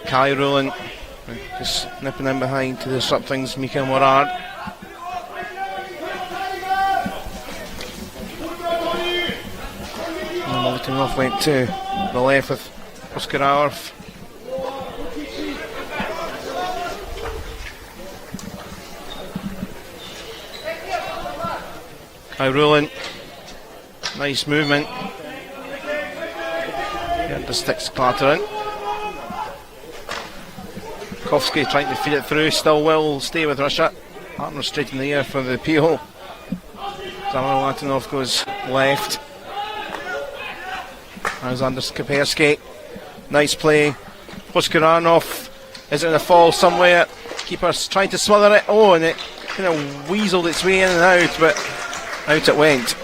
Kai Rowland just nipping in behind to disrupt things. Mikael Morard. And Molten off went to the left with Oscar Arf. Kai Rowland. Nice movement. Get the sticks clattering. Kovsky trying to feed it through, still will stay with Russia. Partner straight in the air for the appeal. Zamar Latinov goes left. Alexander Skapersky. Nice play. Puskuranov. Is it in a fall somewhere? Keeper's trying to smother it. Oh, and it kind of weaseled its way in and out, but out it went.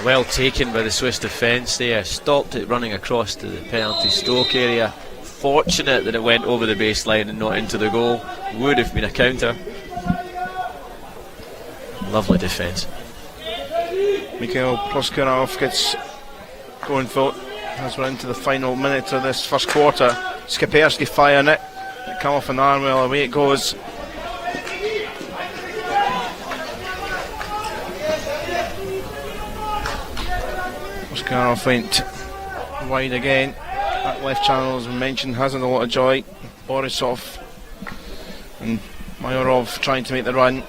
Well taken by the Swiss defence there. Stopped it running across to the penalty stroke area. Fortunate that it went over the baseline and not into the goal. Would have been a counter. Lovely defence. Mikhail Proskurov gets going for it as we're into the final minute of this first quarter. Skapersky firing it. It come off an arm, well, away it goes. Proskurov went wide again. That left channel, as we mentioned, hasn't a lot of joy. Borisov and Mayorov trying to make the run.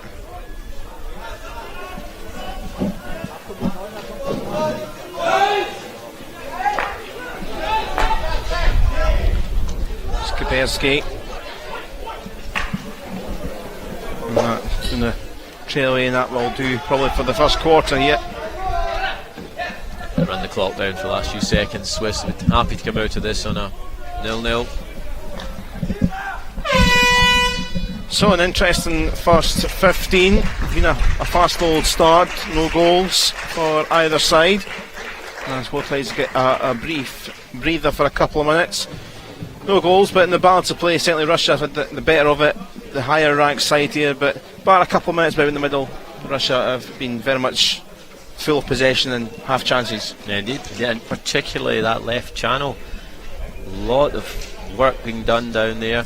Skapersky. And that's going to trail away, and that will do probably for the first quarter here. Run the clock down for the last few seconds. Swiss would happy to come out of this on a 0-0. So an interesting first 15. Been a fast old start. No goals for either side. As both sides get a brief breather for a couple of minutes. No goals, but in the balance of play, certainly Russia had the better of it. The higher ranked side here, but bar a couple of minutes about in the middle, Russia have been very much full possession and half chances. Yeah, indeed. Yeah, and particularly that left channel. A lot of work being done down there.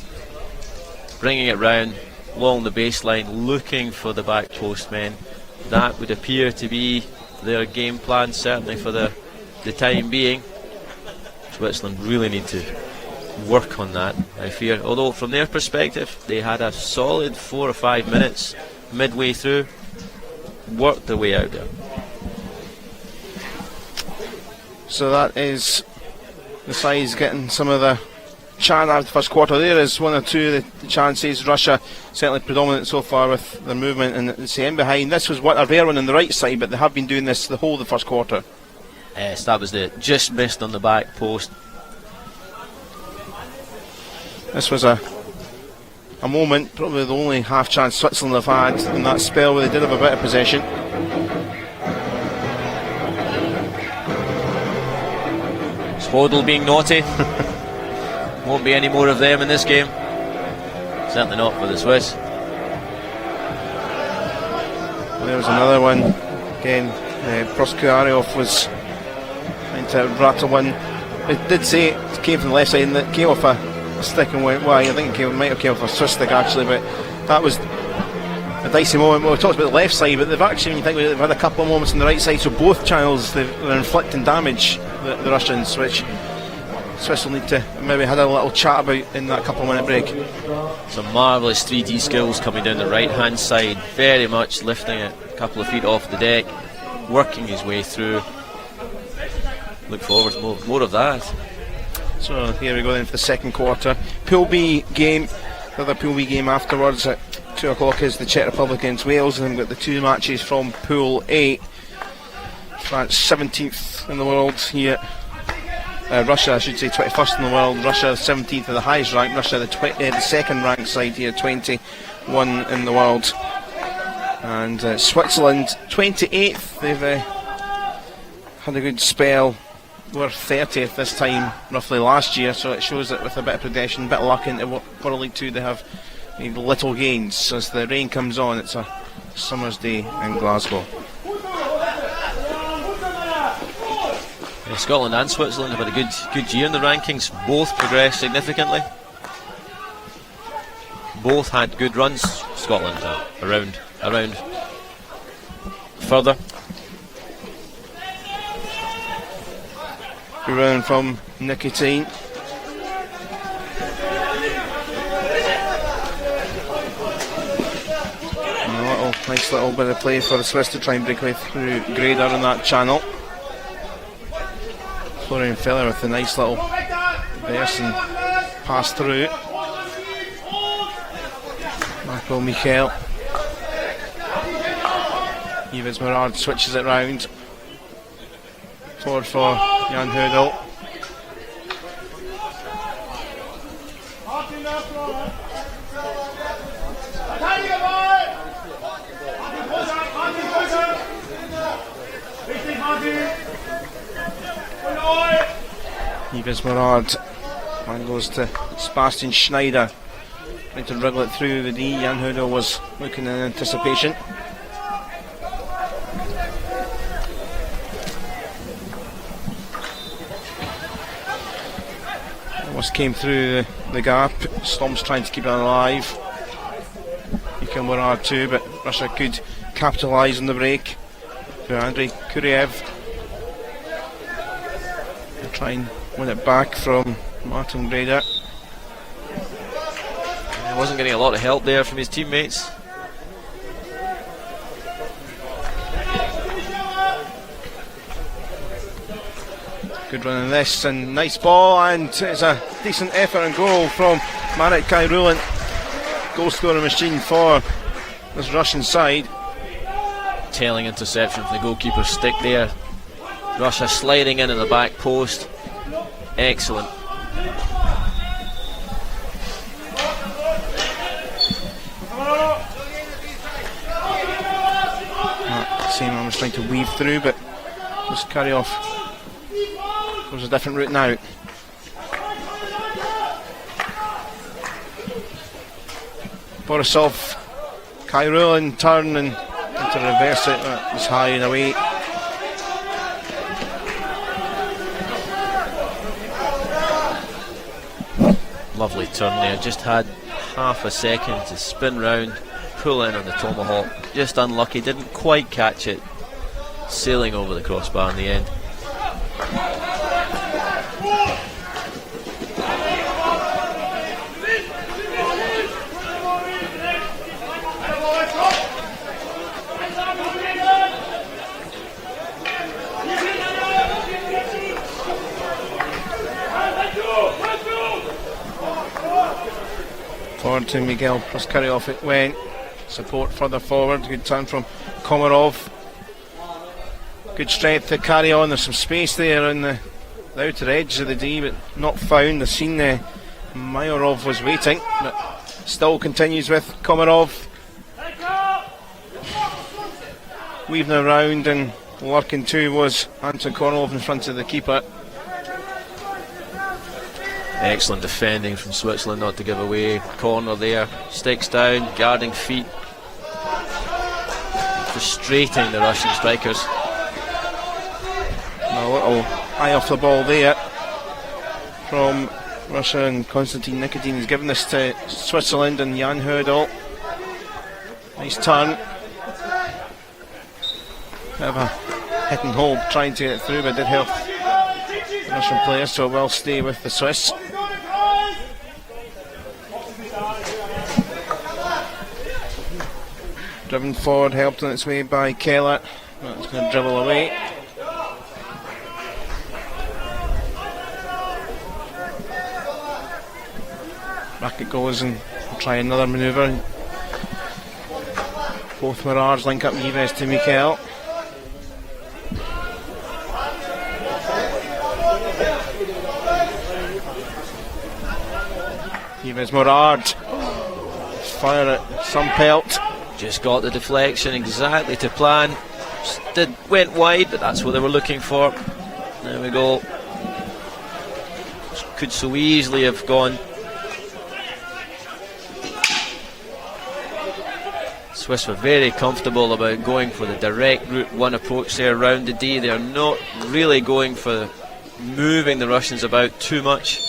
Bringing it round along the baseline, looking for the back post men. That would appear to be their game plan, certainly for the time being. Switzerland really need to work on that, I fear. Although from their perspective, they had a solid 4 or 5 minutes midway through. Worked their way out there. So that is the sides getting some of the chance after the first quarter. There is one or two of the chances. Russia certainly predominant so far with the movement and the same behind. This was what a rare one on the right side, but they have been doing this the whole of the first quarter. Yes, that was the just missed on the back post. This was a moment, probably the only half chance Switzerland have had in that spell where they did have a bit of possession. Spodel being naughty. Won't be any more of them in this game. Certainly not for the Swiss. There's another one. Again, Proskuryov was trying to rattle one. It did say it came from the left side and it came off a stick and went wide. I think it might have came off a Swiss stick actually, but that was a dicey moment. Well, we talked about the left side, but they've actually, when you think they've had a couple of moments on the right side, so both channels they're inflicting damage, the Russians, which Swiss will need to maybe had a little chat about in that couple of minute break. Some marvellous 3D skills coming down the right hand side, very much lifting it a couple of feet off the deck, working his way through. Look forward to more of that. So here we go then for the second quarter. Pool B game. The other Pool B game afterwards at 2 o'clock is the Czech Republic against Wales, and then we've got the two matches from Pool A. France 17th in the world here. Russia, I should say, 21st in the world. Russia 17th of the highest rank. Russia the second ranked side here, 21 in the world. And Switzerland 28th. They've had a good spell. We're 30th this time, roughly last year, so it shows that with a bit of progression, a bit of luck into World League 2, they have made little gains. As the rain comes on, it's a summer's day in Glasgow. Scotland and Switzerland have had a good year in the rankings. Both progressed significantly. both had good runs. Scotland around further. Good run from Nicotine. Nice little bit of play for the Swiss to try and break away through Grader in that channel. Florian Feller with a nice little verse and pass through. Michael Michael. Yves Morard switches it round. Forward for Jan Hoodle. Yves Morard. And goes to Sebastian Schneider. Trying to wriggle it through the D. Jan Hoodle was looking in anticipation. Almost came through the gap. Slom's trying to keep it alive. Mikhail Morard too, but Russia could capitalise on the break. To Andrei Kuriev. They'll try and win it back from Martin Grader. He wasn't getting a lot of help there from his teammates. Good run in this, and nice ball, and it's a decent effort and goal from Marek Kairulin. Goal scoring machine for this Russian side. Tailing interception from the goalkeeper's stick there. Russia sliding in at the back post. Excellent. Seaman was trying to weave through, but just carry off. There's a different route now. Borisov, Kairulin turn and to reverse it. It's high and away. Lovely turn there. Just had half a second to spin round, pull in on the tomahawk. Just unlucky, didn't quite catch it. Sailing over the crossbar in the end. Forward to Miguel Proskariov it went. Support further forward. Good turn from Komarov. Good strength to carry on. There's some space there on the outer edge of the D, but not found. I've seen Mayorov was waiting, but still continues with Komarov. Weaving around and lurking too was Anton Kornilov in front of the keeper. Excellent defending from Switzerland not to give away. Corner there, sticks down, guarding feet. Frustrating the Russian strikers. A little eye off the ball there from Russia, and Konstantin Nikitin has given this to Switzerland and Jan Hoodle. Nice turn. Bit of a hit and hold trying to get through, but did help the Russian players, so it will stay with the Swiss. Driven forward, helped on its way by Keller. It's going to dribble away. Back it goes and try another manoeuvre. Both Mirards link up Yves to Mikel. Yves Morard. Fire at some pelt. Just got the deflection exactly to plan. Went wide, but that's what they were looking for. There we go. Could so easily have gone. Swiss were very comfortable about going for the direct route one approach there around the D. They're not really going for moving the Russians about too much.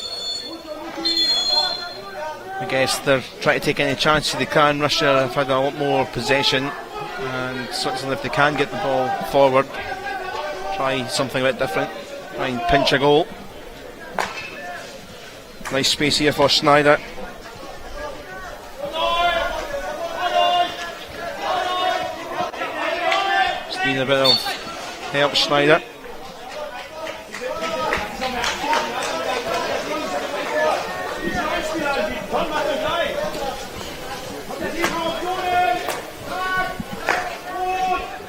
I guess they're trying to take any chances they can. Russia have had a lot more possession, and Switzerland, if they can get the ball forward, try something a bit different, try and pinch a goal. Nice space here for Schneider. It's been a bit of help, Schneider.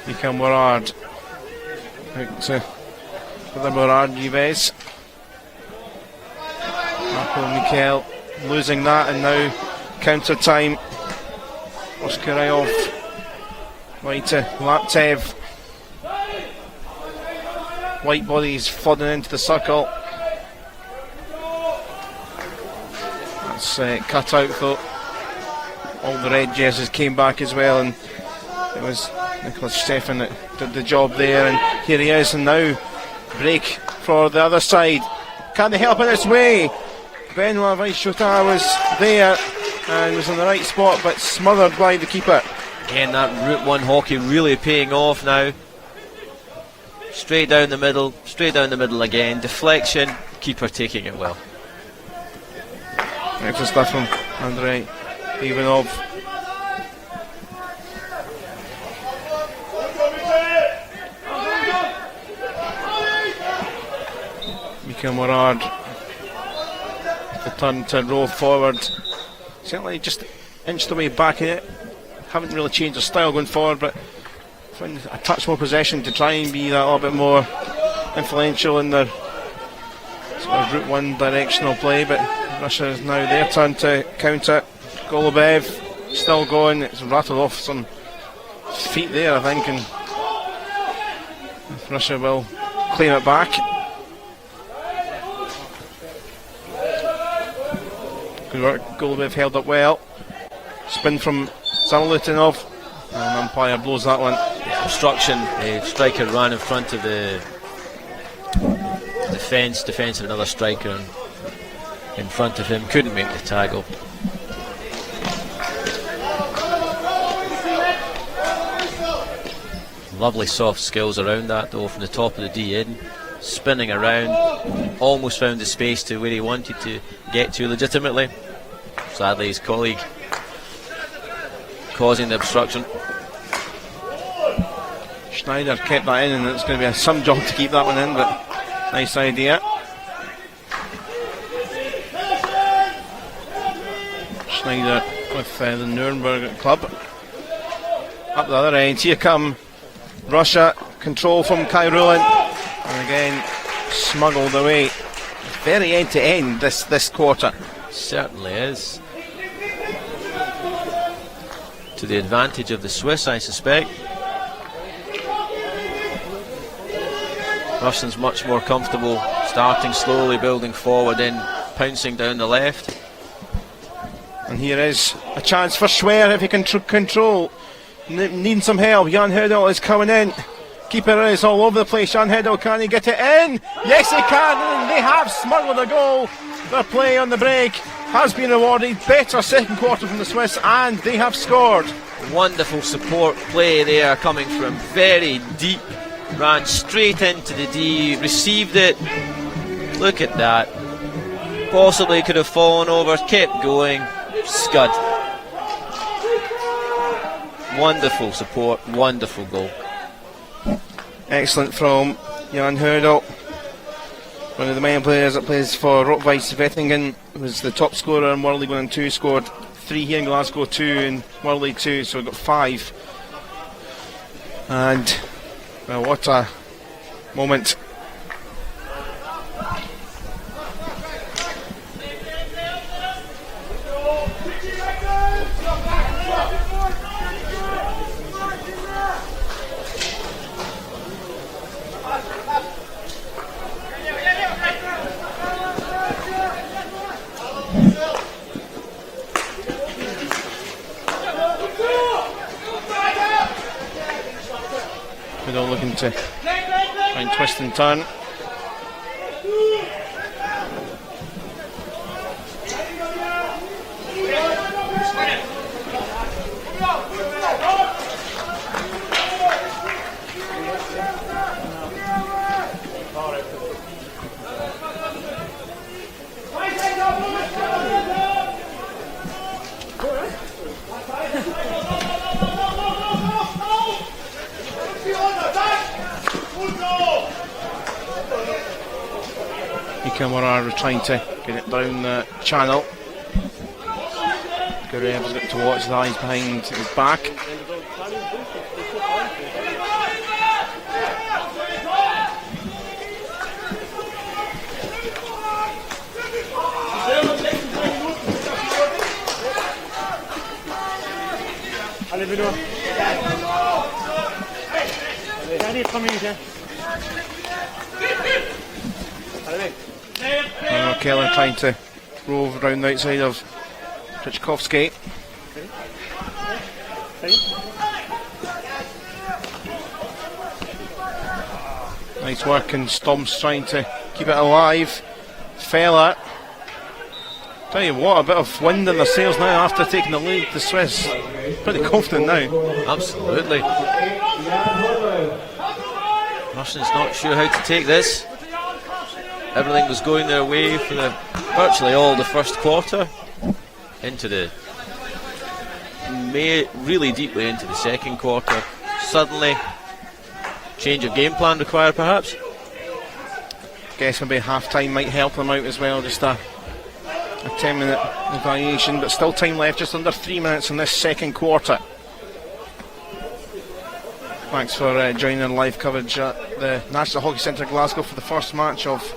Mikael Morard out to the Morard Yves. Marco Mikael losing that, and now counter time. Oskarayov right to Laptev. White bodies flooding into the circle. That's cut out though. All the red jerseys came back as well, and it was Nicholas Stefan that did the job there, and here he is, and now break for the other side. Can they help in this way? Benoit Vaishota was there and was in the right spot, but smothered by the keeper. Again, that Route 1 hockey really paying off now. Straight down the middle again. Deflection, keeper taking it well. Excellent stuff from Andrei Ivanov. Mikael Morard, the turn to roll forward. Certainly just inched away back in it. Haven't really changed their style going forward, but find a touch more possession to try and be that little bit more influential in their sort of Route 1 directional play. But Russia is now their turn to counter. Golubev still going. It's rattled off some feet there, I think, and Russia will claim it back. Good work, Golubev held up well. Spin from Zamalutinov, and umpire blows that one. Obstruction, the striker ran in front of the defence of another striker in front of him, couldn't make the tackle. Lovely soft skills around that though, from the top of the D in, spinning around, almost found the space to where he wanted to get to legitimately. Sadly his colleague causing the obstruction. Schneider kept that in, and it's going to be some job to keep that one in, but nice idea. Schneider with the Nuremberg club. Up the other end, here come Russia, control from Kairulan, and again smuggled away. Very end to end this quarter. Certainly is. To the advantage of the Swiss, I suspect. Russians much more comfortable, starting slowly, building forward, then pouncing down the left. And here is a chance for Schwer if he can control. Needing some help. Jan Hudel is coming in. Keeper is all over the place. Jan Hudel, can he get it in? Yes, he can. And they have smuggled a goal. Their play on the break has been rewarded. Better second quarter from the Swiss, and they have scored. Wonderful support play there, coming from very deep. Ran straight into the D, received it. Look at that. Possibly could have fallen over, kept going. Scud. Wonderful support, wonderful goal. Excellent from Jan Hurdel. One of the main players that plays for Rotweiss Vettingen, was the top scorer in World League 1 and 2, scored 3 here in Glasgow, 2 in World League 2, so we've got 5. And well, what a moment. All looking to try and twist and turn. Kilmore trying to get it down the channel. Gurev's got to watch the eyes behind his back. Keller trying to rove around the outside of Trichkovsky. Nice work, and Stomps trying to keep it alive. Fella. Tell you what, a bit of wind in their sails now after taking the lead. The Swiss pretty confident now. Absolutely. Russians not sure how to take this. Everything was going their way for virtually all the first quarter, into really deeply into the second quarter. Suddenly, change of game plan required, perhaps. Guess maybe half time might help them out as well. Just a 10-minute variation, but still time left, just under 3 minutes in this second quarter. Thanks for joining in live coverage at the National Hockey Centre Glasgow for the first match of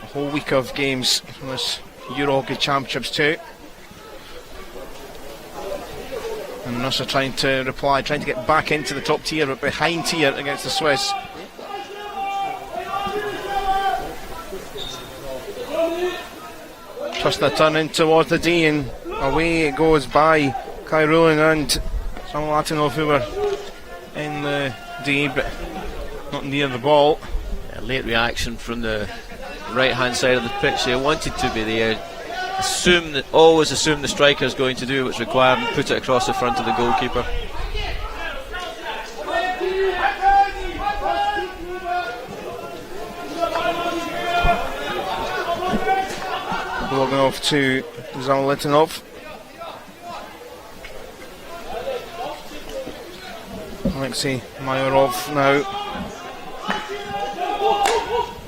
a whole week of games from this EuroHockey Championships 2. And Russia trying to reply, trying to get back into the top tier, but behind tier against the Swiss. Twisting a turn in towards the D, and away it goes by Kyrulin and some Latinov who were in the D but not near the ball. A late reaction from the right hand side of the pitch. They wanted to be there. Always assume the striker is going to do what's required and put it across the front of the goalkeeper. Logging off to Zalitinov. Alexei Mayorov now.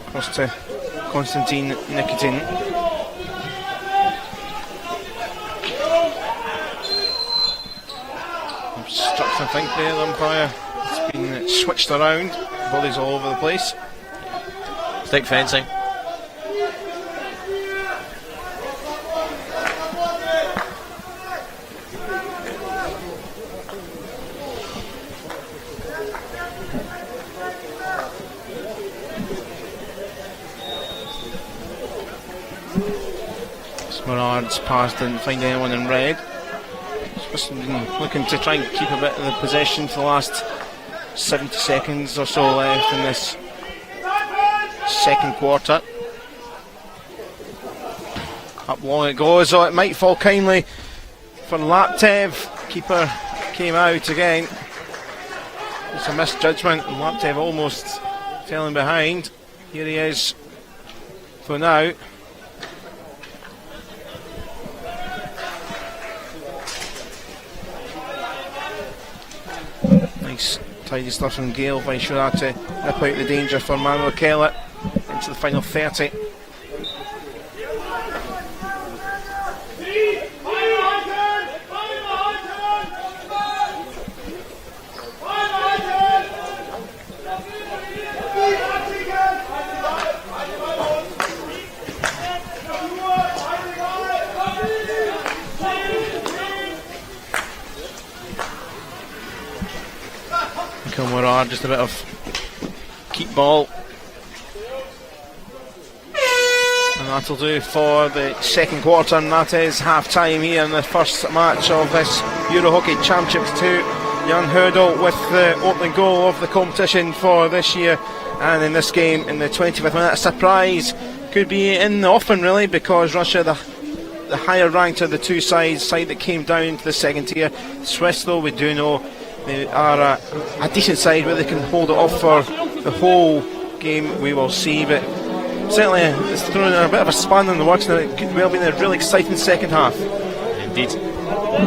Across to Konstantin Nikitin. Obstruction, I think, there, the umpire. It's been switched around. Bodies all over the place. Stick fencing. Smarard's pass didn't find anyone in red. Just looking to try and keep a bit of the possession for the last 70 seconds or so left in this second quarter. Up long it goes. Oh, it might fall kindly for Laptev. Keeper came out again. It's a misjudgment, and Laptev almost fell in behind. Here he is for now. Nice tidy stuff from Gale by sure to nip out the danger for Manuel Keller into the final 30. Kilmore, just a bit of keep ball, and that'll do for the second quarter, and that is half time here in the first match of this EuroHockey Championships 2. Jan Hurdle with the opening goal of the competition for this year, and in this game in the 25th minute, a surprise could be in the offing really, because Russia, the higher ranked of the two sides, side that came down to the second tier. Swiss, though, we do know they are a decent side where they can hold it off for the whole game. We will see, but certainly it's thrown a bit of a span in the works, and it could well be a really exciting second half. Indeed.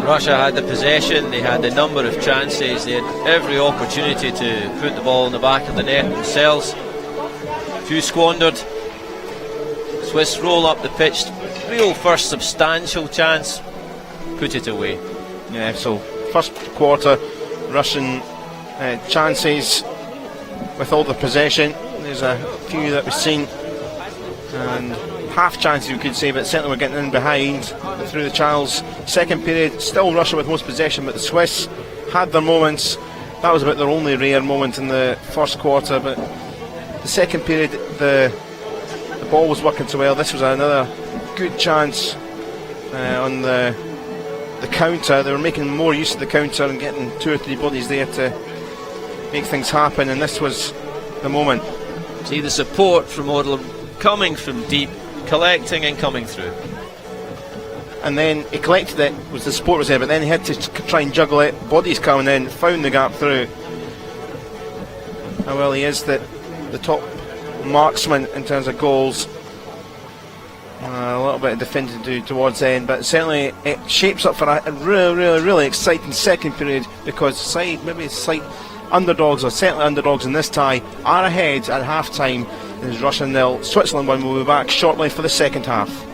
Russia had the possession, they had the number of chances, they had every opportunity to put the ball in the back of the net themselves. Few squandered. Swiss roll up the pitch, real first substantial chance, put it away. Yeah, so first quarter, Russian chances with all the possession. There's a few that we've seen, and half chances you could say, but certainly we're getting in behind through the channels. Second period, still Russia with most possession, but the Swiss had their moments. That was about their only rare moment in the first quarter, but the second period, the ball was working so well. This was another good chance on the counter. They were making more use of the counter and getting 2 or 3 bodies there to make things happen, and this was the moment. See the support from Odell coming from deep, collecting and coming through. And then he collected it, was the support was there, but then he had to try and juggle it. Bodies coming in, found the gap through. And well, he is the top marksman in terms of goals. A little bit of defending to do towards the end, but certainly it shapes up for a really exciting second period, because maybe slight underdogs, or certainly underdogs in this tie, are ahead at half time. There's Russia 0, Switzerland 1. We'll be back shortly for the second half.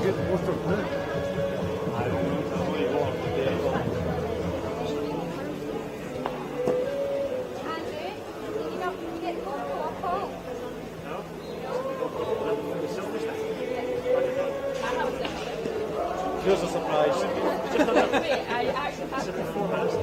Here's a surprise. It's a performance.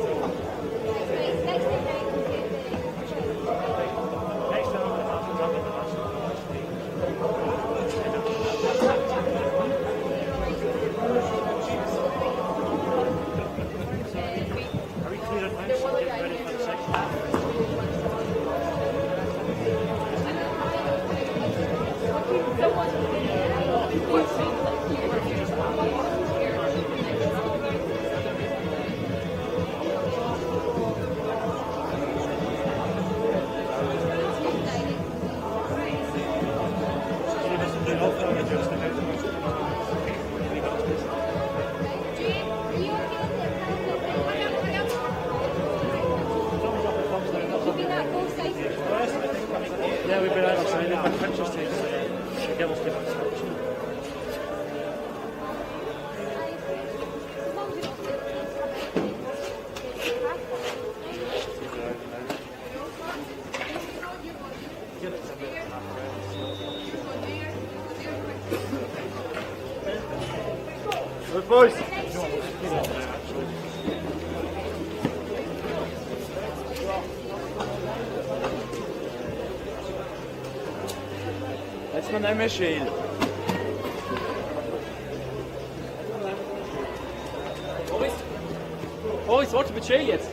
Are we clear on match? Get ready for the second half. Yeah, we've been outside. They've been pictures taken. The girls give us pictures. Good boys. Laisse-moi la Michel. Boris, warte mit Michel jetzt.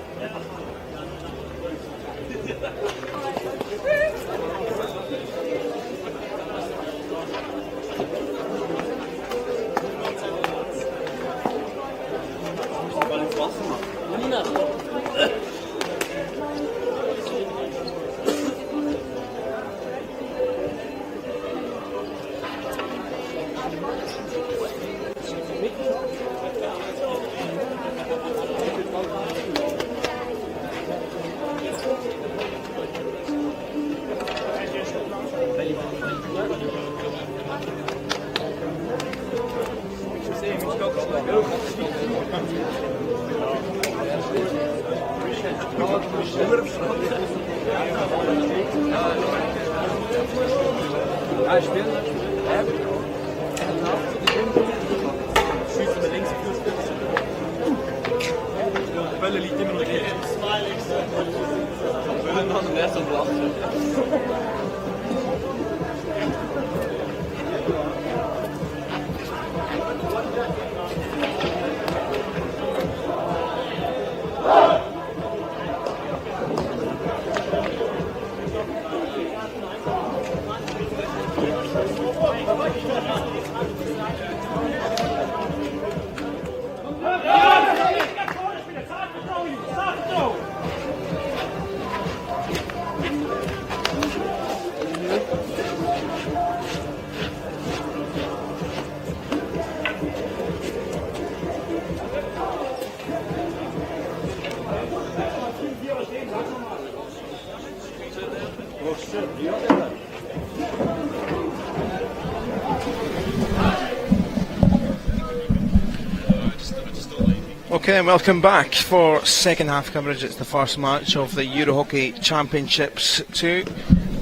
Okay, welcome back for second half coverage. It's the first match of the EuroHockey Championships 2,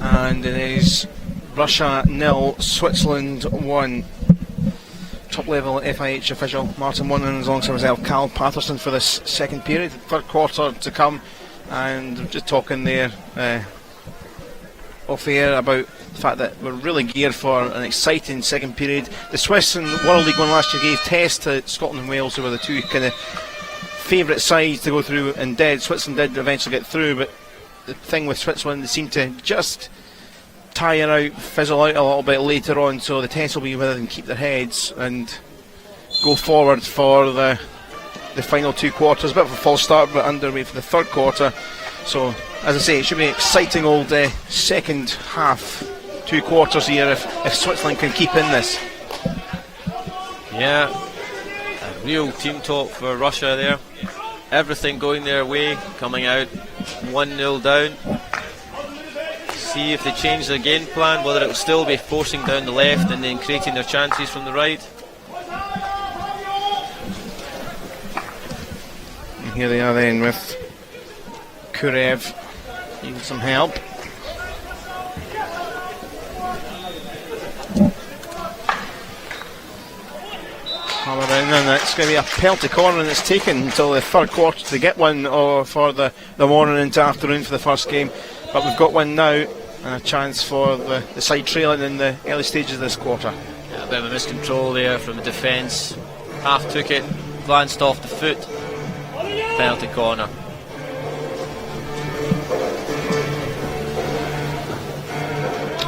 and it is Russia 0, Switzerland 1. Top level FIH official Martin Wonnen alongside myself, Cal Patterson, for this second period, third quarter to come, and just talking there off air about the fact that we're really geared for an exciting second period. The Swiss in World League One last year gave test to Scotland and Wales, who were the two kind of favourite sides to go through, and Switzerland did eventually get through, but the thing with Switzerland, they seem to just tire out, fizzle out a little bit later on, so the test will be whether they can keep their heads and go forward for the final two quarters. A bit of a false start, but underway for the third quarter. So, as I say, it should be an exciting old second half, two quarters here if Switzerland can keep in this. Yeah, a real team talk for Russia there. Everything going their way, coming out 1-0 down. See if they change their game plan, whether it will still be forcing down the left and then creating their chances from the right. here they are then with Kurev needing some help. And it's going to be a penalty corner, and it's taken until the third quarter to get one for the morning into afternoon for the first game. But we've got one now, and a chance for the side trailing in the early stages of this quarter. Yeah, a bit of a miscontrol there from the defence. Half took it, glanced off the foot. Penalty corner.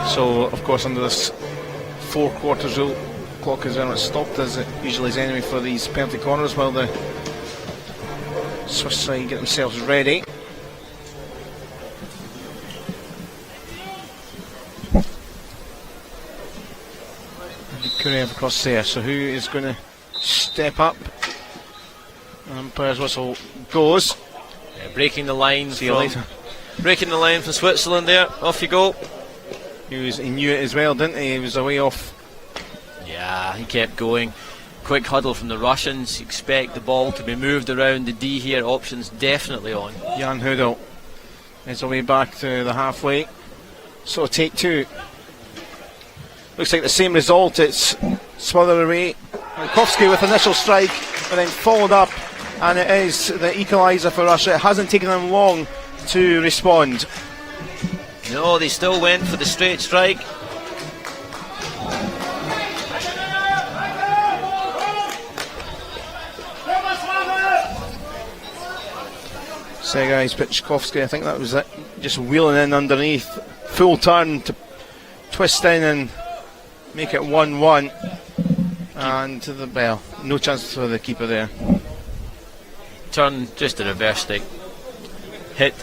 So, of course, under this 4 quarters rule, clock is when it's stopped, as it usually is anyway, for these penalty corners, while the Swiss side get themselves ready. Kurev across there, so who is going to step up? Umpire's whistle goes. Yeah, breaking the line. See you later. Breaking the line from Switzerland there. Off you go. He knew it as well, didn't he? He was away off. Yeah, he kept going. Quick huddle from the Russians. Expect the ball to be moved around the D here. Options definitely on. Jan Hudel is away back to the halfway. So take 2. Looks like the same result. It's smothered away. Mankowski with initial strike, but then followed up, and it is the equaliser for Russia. It hasn't taken them long to respond. No, they still went for the straight strike. Sergei Spitchkovsky, I think that was it. Just wheeling in underneath. Full turn to twist in and make it 1-1. And to the bell. No chance for the keeper there. Turn, just a reverse stick. Hit.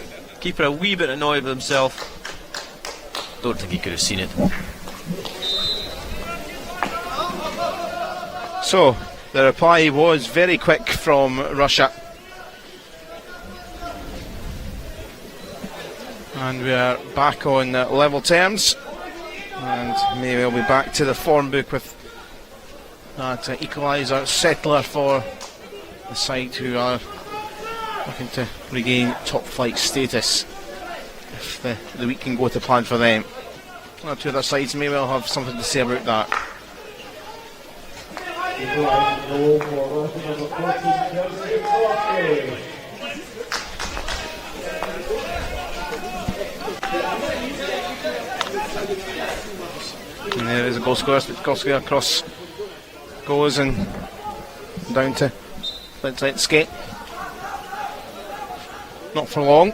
Keeper a wee bit annoyed with himself. Don't think he could have seen it. So, the reply was very quick from Russia. And we are back on level terms. And maybe we'll be back to the form book with that equaliser settler for the side who are looking to regain top flight status, if the week can go to plan for them. One or two other sides may well have something to say about that. And there is a goal scorer. Spitkovsky across goes and down to Let's not for long.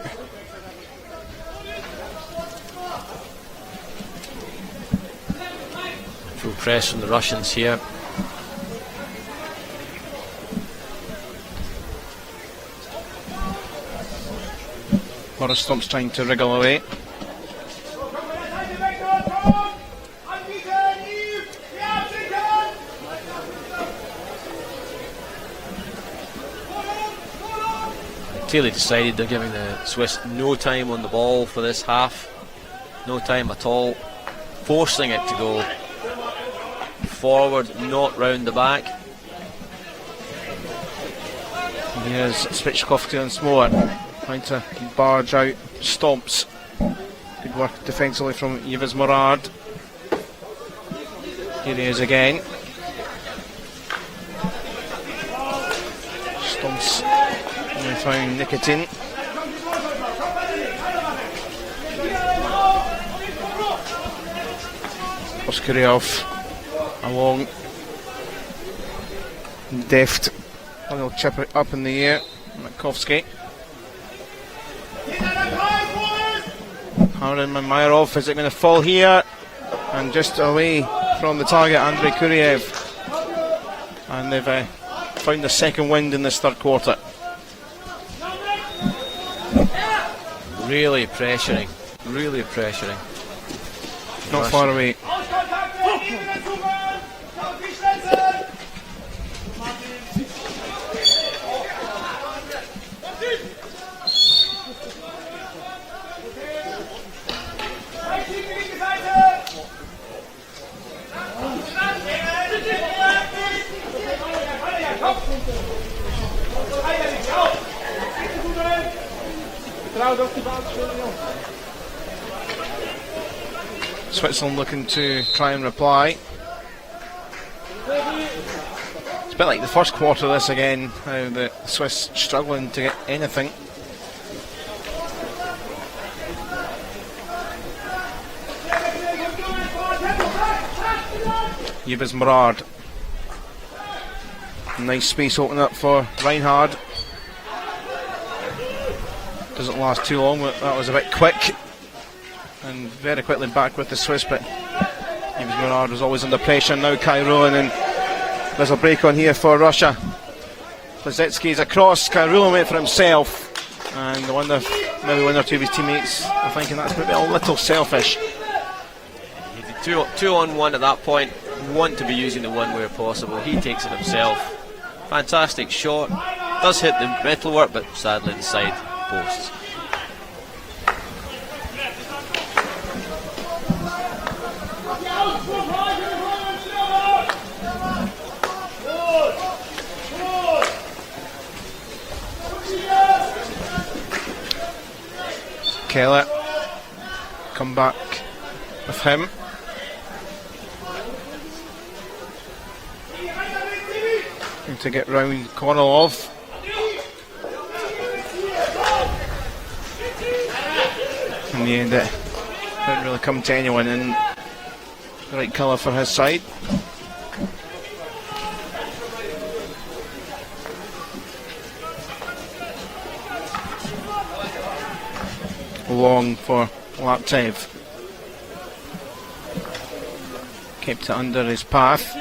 Full press from the Russians here. Boristov's trying to wriggle away. Clearly decided they're giving the Swiss no time on the ball for this half. No time at all. Forcing it to go forward, not round the back. Here's Spitchkovsky once more, trying to barge out Stomps. Good work defensively from Yves Morard. Here he is again. Stomps. We found Nikitin. Oskarov along. Deft. A little chip it up in the air. Makovsky. Haran Mamayarov, is it going to fall here? And just away from the target, Andrei Kuriev. And they've found the second wind in this third quarter. Really pressuring. Really pressuring. Not far away. Switzerland looking to try and reply. It's a bit like the first quarter of this again, how the Swiss struggling to get anything. Yves Morard. Nice space opening up for Reinhard. Doesn't last too long, but that was a bit quick. And very quickly back with the Swiss, but Yves Morard was always under pressure. Now Kai Rulin, and there's a break on here for Russia. Plazetsky's across, Kai Rulin went for himself, and I wonder if maybe one or two of his teammates are thinking that's maybe a little selfish. He did two on one at that point, want to be using the one where possible. He takes it himself. Fantastic shot, does hit the metalwork, but sadly the side posts. Keller, come back with him. Going to get round Kornilov. In the end, it didn't really come to anyone, and the right colour for his side. Long for Laptev. Kept it under his path.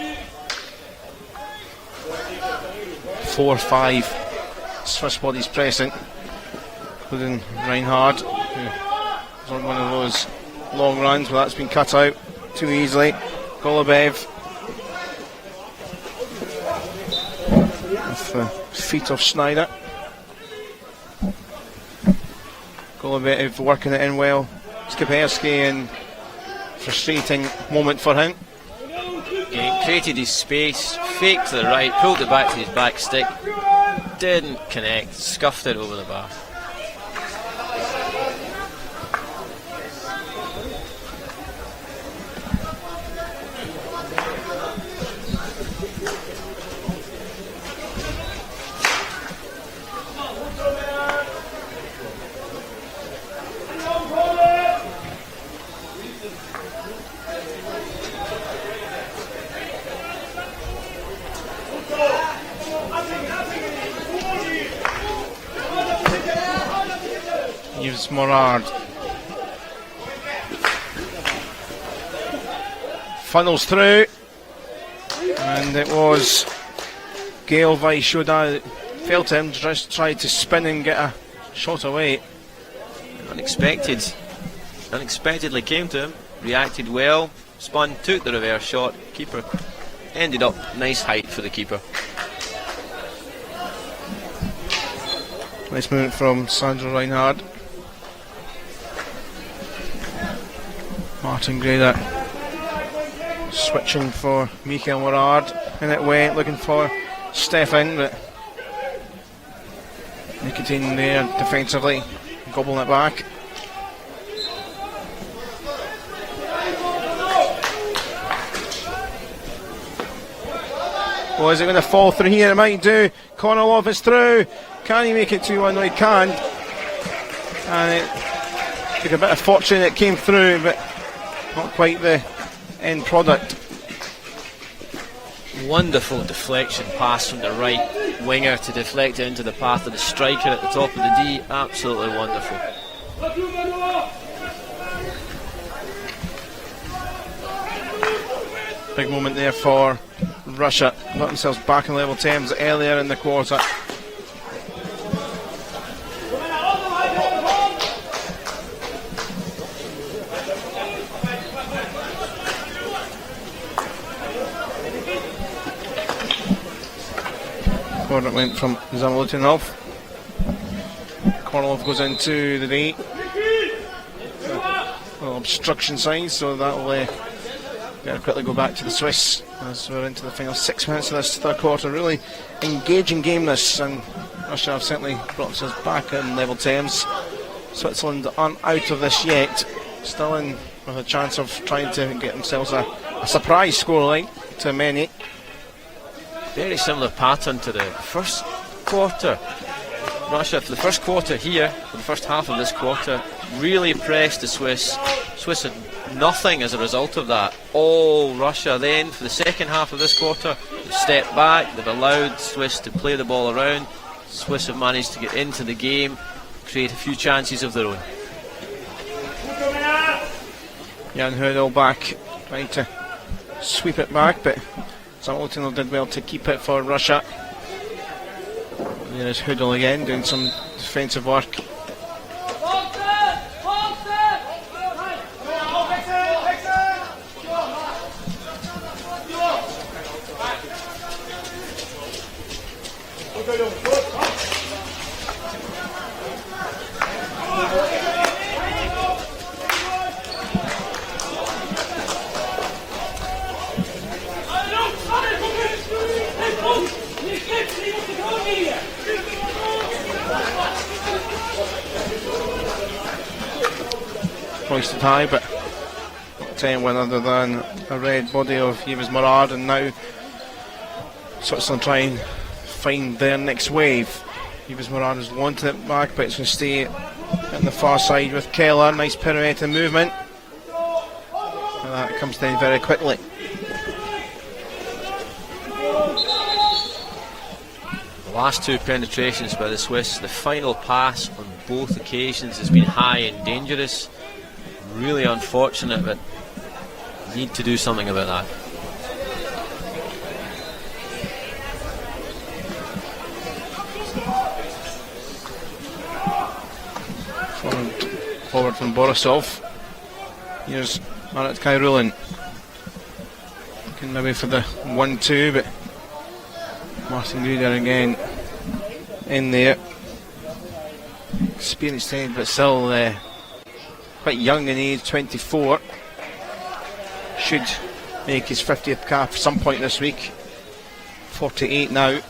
4-5 Swiss bodies pressing, including Reinhard, who was on one of those long runs, but that's been cut out too easily. Golubev with the feet of Schneider. Golubev working it in well. Skiperski, and frustrating moment for him. He created his space, faked to the right, pulled it back to his back stick, didn't connect, scuffed it over the bar. Yves Morard funnels through, and it was Gail Vaishoda felt him, just tried to spin and get a shot away. Unexpectedly came to him, reacted well, spun, took the reverse shot, keeper ended up nice height for the keeper. Nice movement from Sandro Reinhard. Martin Grader switching for Mikael Morard, and it went looking for Stefan, but Nicotine there defensively gobbling it back. Well, is it going to fall through here? It might do. Kornilov is through. Can he make it 2-1? No, he can't. And it took a bit of fortune, it came through, but not quite the end product. Wonderful deflection pass from the right winger to deflect it into the path of the striker at the top of the D. Absolutely wonderful. Big moment there for Russia. Got themselves back in level terms earlier in the quarter. Corner went from Zamalutinov. Kornilov goes into the D. Little obstruction sign, so that'll better quickly go back to the Swiss as we're into the final 6 minutes of this third quarter. Really engaging game this, and Russia have certainly brought us back in level terms. Switzerland aren't out of this yet. Still in with a chance of trying to get themselves a surprise scoreline to many. Very similar pattern to the first quarter. Russia for the first quarter here, for the first half of this quarter, really pressed the Swiss. Swiss had nothing as a result of that. All Russia then for the second half of this quarter, they've stepped back, they've allowed Swiss to play the ball around. Swiss have managed to get into the game, create a few chances of their own. Jan Hudel back, trying to sweep it back, but Zalotino did well to keep it for Russia. There's Hudel again doing some defensive work. Hoisted high, but not anyone other than a red body of Yves Morard, and now Switzerland try and find their next wave. Yves Morard has wanted it back, but it's going to stay on the far side with Keller. Nice pirouette and movement, and that comes down very quickly. The last two penetrations by the Swiss, the final pass on both occasions has been high and dangerous. Really unfortunate, but need to do something about that. Forward from Borisov. Here's Marat Kairulan. Looking maybe for the 1-2, but Martin Gruder again in there. Experienced head, but still quite young in age, 24. Should make his 50th cap some point this week. 48 now.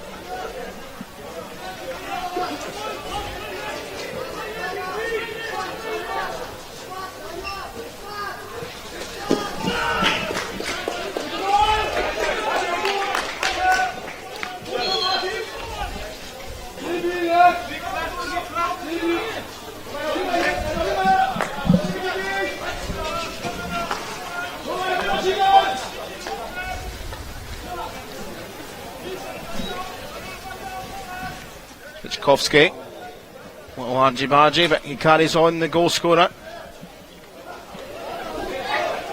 Kovsky, little argy-bargy, but he carries on, the goal scorer.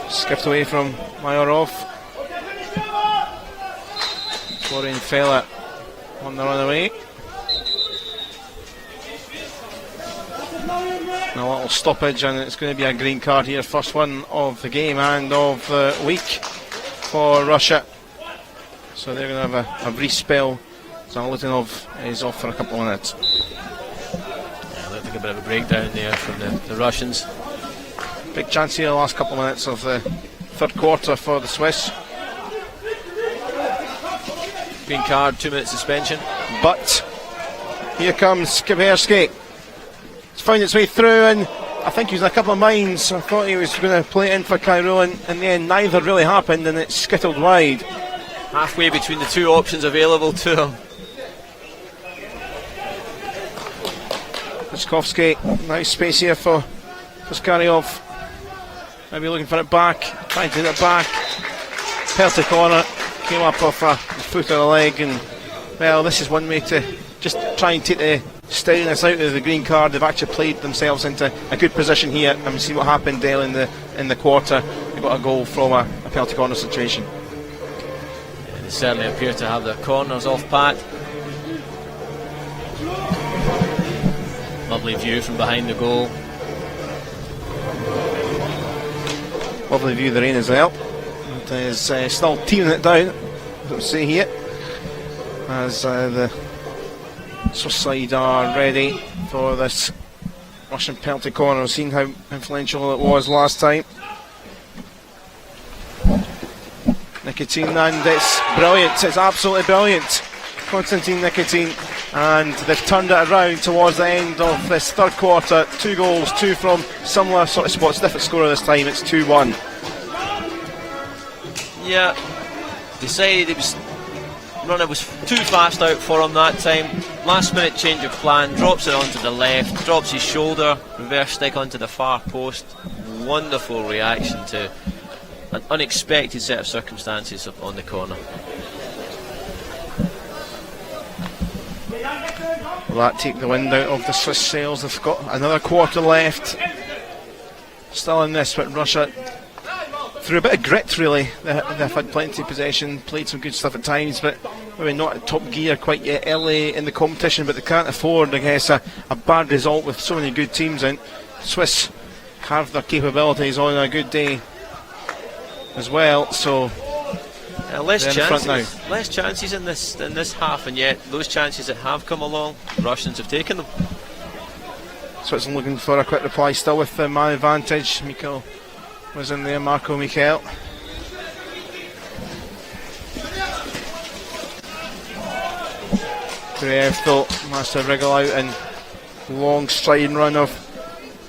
Skipped away from Mayorov. Florian Feller on the runaway. And a little stoppage, and it's going to be a green card here. First one of the game and of the week for Russia. So they're going to have a brief spell. Zalotynov is off for a couple of minutes. Yeah, looked like a bit of a breakdown there from the Russians. Big chance here, the last couple of minutes of the third quarter for the Swiss. Green card, 2-minute suspension. But here comes Skiberski. It's found its way through, and I think he was in a couple of minds. I thought he was going to play it in for Kairulan. In the end, neither really happened, and it skittled wide. Halfway between the two options available to him. Kovsky, nice space here for Skaryov. Maybe looking for it back, trying to get it back. Penalty corner, came up off the foot of the leg, and well, this is one way to just try and take the stylness out of the green card. They've actually played themselves into a good position here, and we see what happened, Dale, in the quarter. They got a goal from a penalty corner situation. Yeah, they certainly appear to have their corners off pat. Lovely view from behind the goal. Lovely view of the rain as well. It is still tearing it down, as we see here, as the Swiss side are ready for this Russian penalty corner. We've seen how influential it was last time. Nikitin, and it's brilliant, it's absolutely brilliant. Konstantin Nikitin and they've turned it around towards the end of this third quarter. 2 goals, 2 from similar sort of spots, different scorer this time. It's 2-1. Yeah, decided runner was too fast out for him that time. Last minute change of plan, drops it onto the left, drops his shoulder, reverse stick onto the far post. Wonderful reaction to an unexpected set of circumstances on the corner. Will that take the wind out of the Swiss sails? They've got another quarter left. Still in this, but Russia, through a bit of grit really, they've had plenty of possession, played some good stuff at times, but maybe not at top gear quite yet early in the competition, but they can't afford, I guess, a bad result with so many good teams in. Swiss have their capabilities on a good day as well, so less chances in this half, and yet those chances that have come along, the Russians have taken them. Switzerland looking for a quick reply, still with the man advantage. Mikkel was in there, Marco Mikel. Kurev though managed to wriggle out, and long striding run of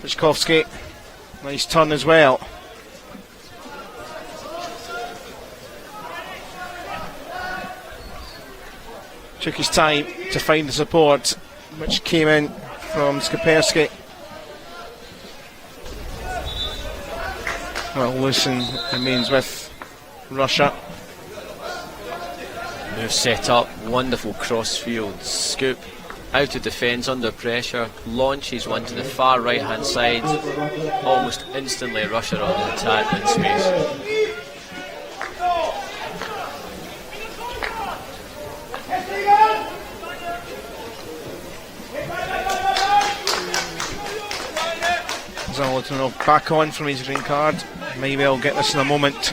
Rychkowski. Nice turn as well. Took his time to find the support, which came in from Skapersky. Well, Lucen remains with Russia. Move set up, wonderful crossfield scoop, out of defence under pressure, launches one to the far right hand side, almost instantly Russia on the attack in space. Zalotino back on from his green card. Maybe I'll get this in a moment.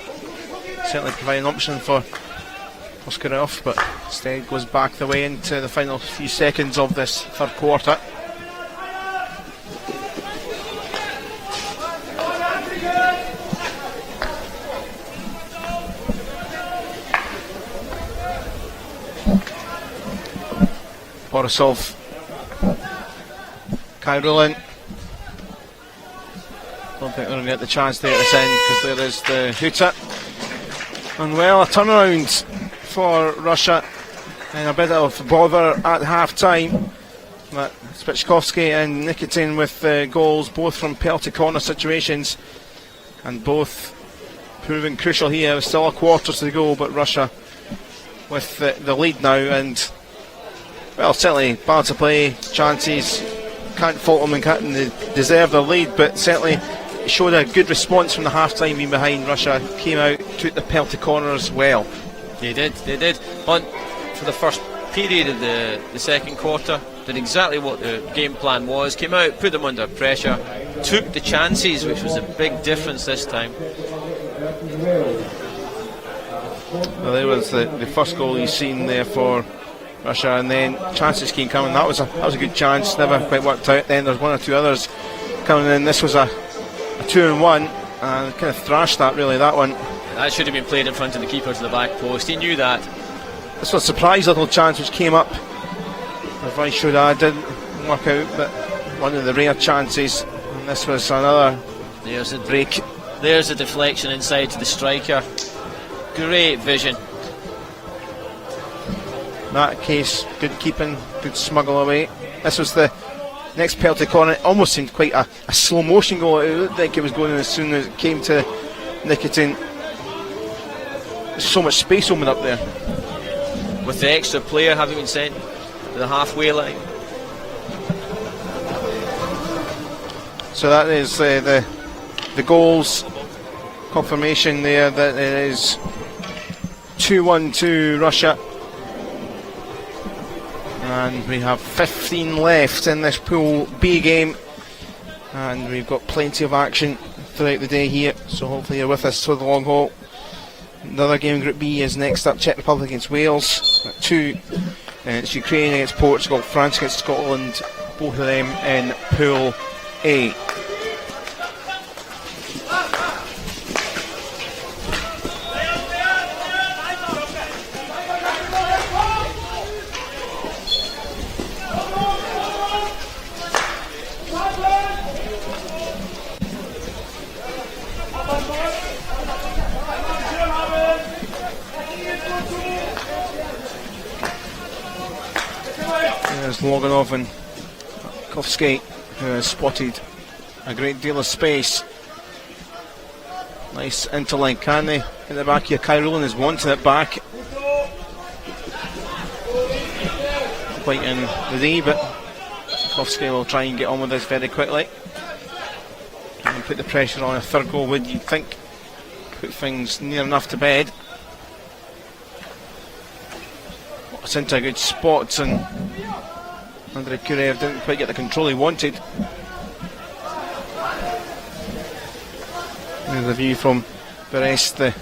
Certainly provide an option for Oskarov, but instead goes back the way into the final few seconds of this third quarter. Borisov, Kyrulin. Don't think they're going to get the chance to get this in, because there is the hooter. And well, a turnaround for Russia, and a bit of bother at half time. But Spichkovsky and Nikitin with goals, both from penalty corner situations, and both proving crucial here. There's still a quarter to go, but Russia with the lead now, and well, certainly balance of play, chances, can't fault them, and they deserve their lead, but certainly showed a good response from the half time being behind. Russia came out, took the penalty corners well. They did. For the first period of the second quarter, did exactly what the game plan was, came out, put them under pressure, took the chances, which was a big difference this time. Well, there was the first goal you've seen there for Russia, and then chances came coming. That was a good chance, never quite worked out. Then there's one or two others coming in. This was a 2-on-1, and kind of thrashed that really, that one. That should have been played in front of the keeper to the back post. He knew that. This was a surprise little chance which came up. Vice Shoda didn't work out, but one of the rare chances, and this was another break. There's a deflection inside to the striker. Great vision. In that case, good keeping, good smuggle away. This was the next penalty corner. It almost seemed quite a slow motion goal. It looked like it was going in as soon as it came to Nikitin. There's so much space open up there. With the extra player having been sent to the halfway line. So that is the goals confirmation there that it is 2-1 to Russia. And we have 15 left in this Pool B game, and we've got plenty of action throughout the day here, so hopefully you're with us for the long haul. Another game in Group B is next up: Czech Republic against Wales at 2, and it's Ukraine against Portugal, France against Scotland, both of them in Pool A. There's Loganov and Kovsky, who has spotted a great deal of space. Nice interline, can they? In the back here, Kai Rowland is wanting it back. Quite in the D, but Kovsky will try and get on with this very quickly and put the pressure on. A third goal would, you'd think, put things near enough to bed. It's into a good spot, and Andrei Kurev didn't quite get the control he wanted. There's a view from Berest, the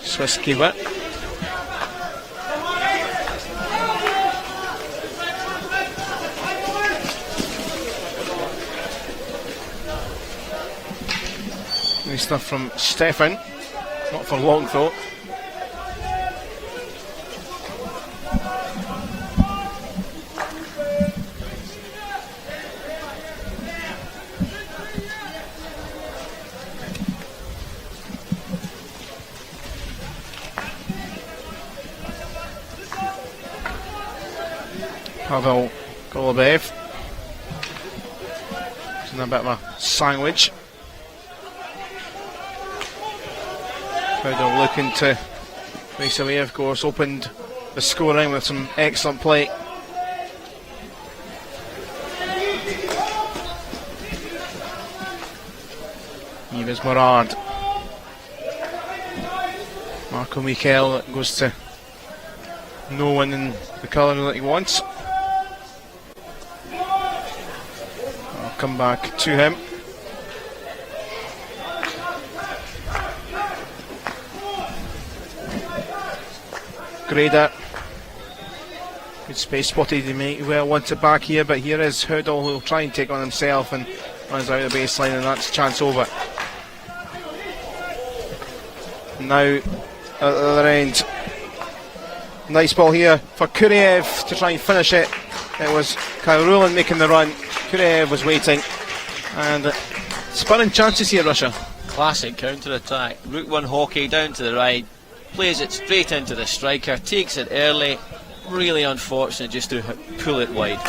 Swiss keeper. Nice stuff from Stefan, not for long though. Pavel Golubev. It's in a bit of a sandwich. Crowder looking to race away, of course, opened the scoring with some excellent play. Yves Morard. Marco Michel goes to no one in the colour that he wants. I'll come back to him. Grader. Good space spotted, he may well want it back here, but here is Hoodle, who will try and take on himself and runs out of the baseline, and that's chance over. Now at the other end, nice ball here for Kuriev to try and finish it. It was Kyle Rowland making the run. Kuriev was waiting, and spinning chances here, Russia. Classic counter-attack. Route 1 hockey down to the right, plays it straight into the striker, takes it early. Really unfortunate just to pull it wide.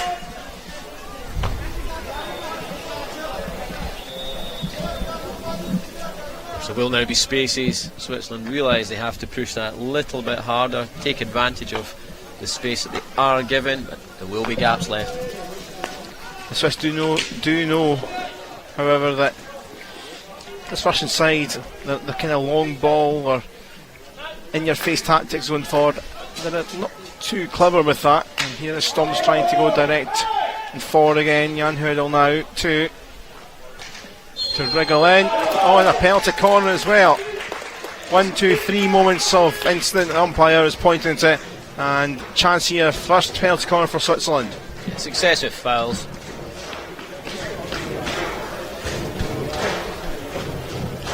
So will now be spaces. Switzerland realise they have to push that a little bit harder, take advantage of the space that they are given, but there will be gaps left. The Swiss do know, however, that this Russian side, the kind of long ball or in-your-face tactics going forward, they're not too clever with that. And here is Storms trying to go direct and forward again. Jan Hoodle now to wriggle in. Oh, and a penalty corner as well. 1, 2, 3 moments of incident. The umpire is pointing to it, and chance here, first penalty corner for Switzerland. Successive fouls.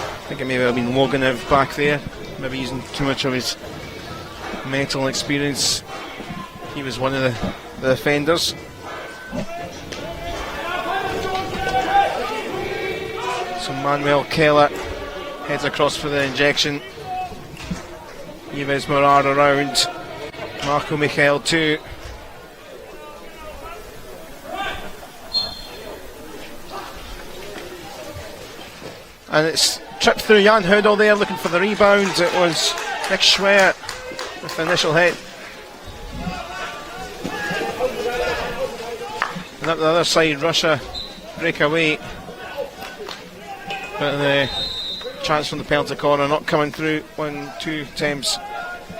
I think it may have been Loganov back there, maybe using too much of his mental experience. He was one of the offenders. So Manuel Keller heads across for the injection. Yves Morard around. Marco Michel too. And it's tripped through. Jan Hoodle there looking for the rebound. It was Nick Schwer with the initial hit. And up the other side, Russia break away. But the chance from the penalty corner not coming through. 1, 2 attempts.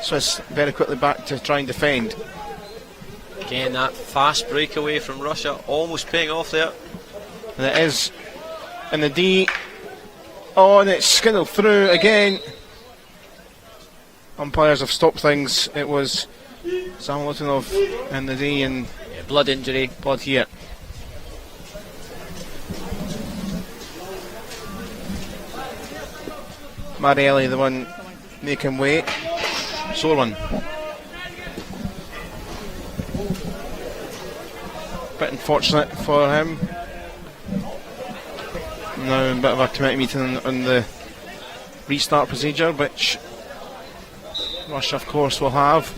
Swiss very quickly back to try and defend. Again, that fast breakaway from Russia almost paying off there. And it is in the D. Oh, and it's skiddled through again. Umpires have stopped things. It was Sam Lutinov in the D, and blood injury. Blood here. Marielli, the one making way. Sore one. Bit unfortunate for him. Now a bit of a committee meeting on the restart procedure, which Russia of course will have.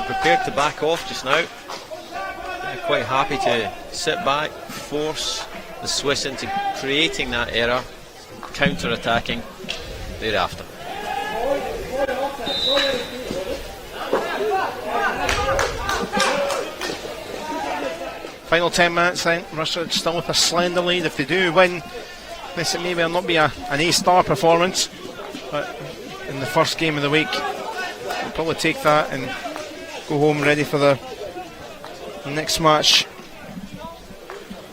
Russia prepared to back off just now. They're quite happy to sit back, force the Swiss into creating that error, counter-attacking thereafter. Final 10 minutes then. Russia still with a slender lead. If they do win, this may well not be an A-star performance, but in the first game of the week, they'll probably take that and go home ready for the next match.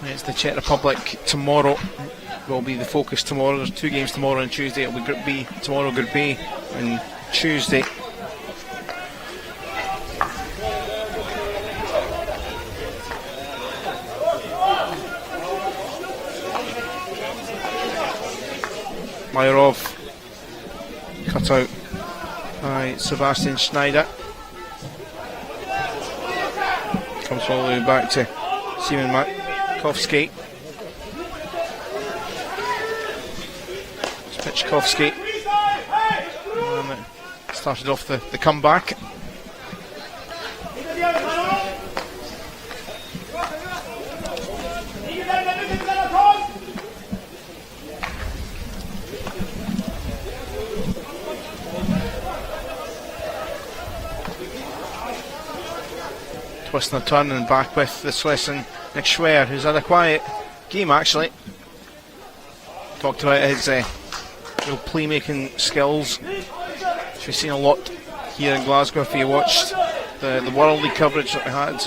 It's the Czech Republic tomorrow. Will be the focus tomorrow. There's 2 games tomorrow and Tuesday. It'll be Group B tomorrow, Group B, and Tuesday. Mayorov cut out by Sebastian Schneider. Comes all the way back to Simon Matkowski. Spichkovsky. And it started off the comeback. Twist and a turn and back with the Swiss and Nick Schwer, who's had a quiet game actually. Talked about his real playmaking skills, which we've seen a lot here in Glasgow if you watched the World League coverage that we had.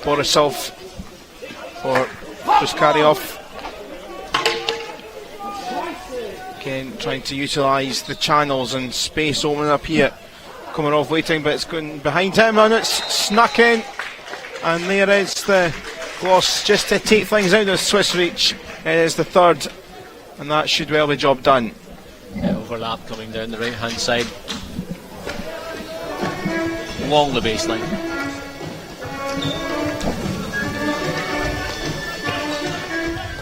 Borisov for Puskaryov. Again, trying to utilise the channels and space opening up here. Komarov waiting, but it's going behind him and it's snuck in. And there is the gloss just to take things out of Swiss reach. It is the third, and that should well be job done. Overlap coming down the right hand side. Along the baseline.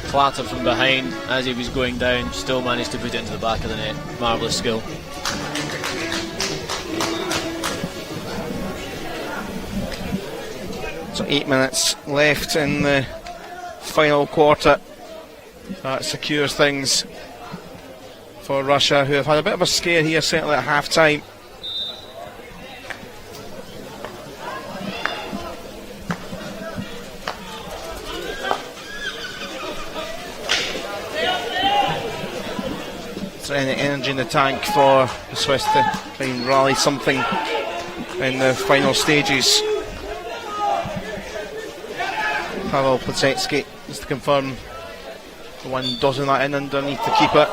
Clatter from behind as he was going down, still managed to put it into the back of the net. Marvellous skill. So 8 minutes left in the final quarter. That secures things for Russia, who have had a bit of a scare here, certainly at half time. Any energy in the tank for the Swiss to try and rally something in the final stages. Pavel Platetsky just to confirm the one dozing that in underneath to keep it.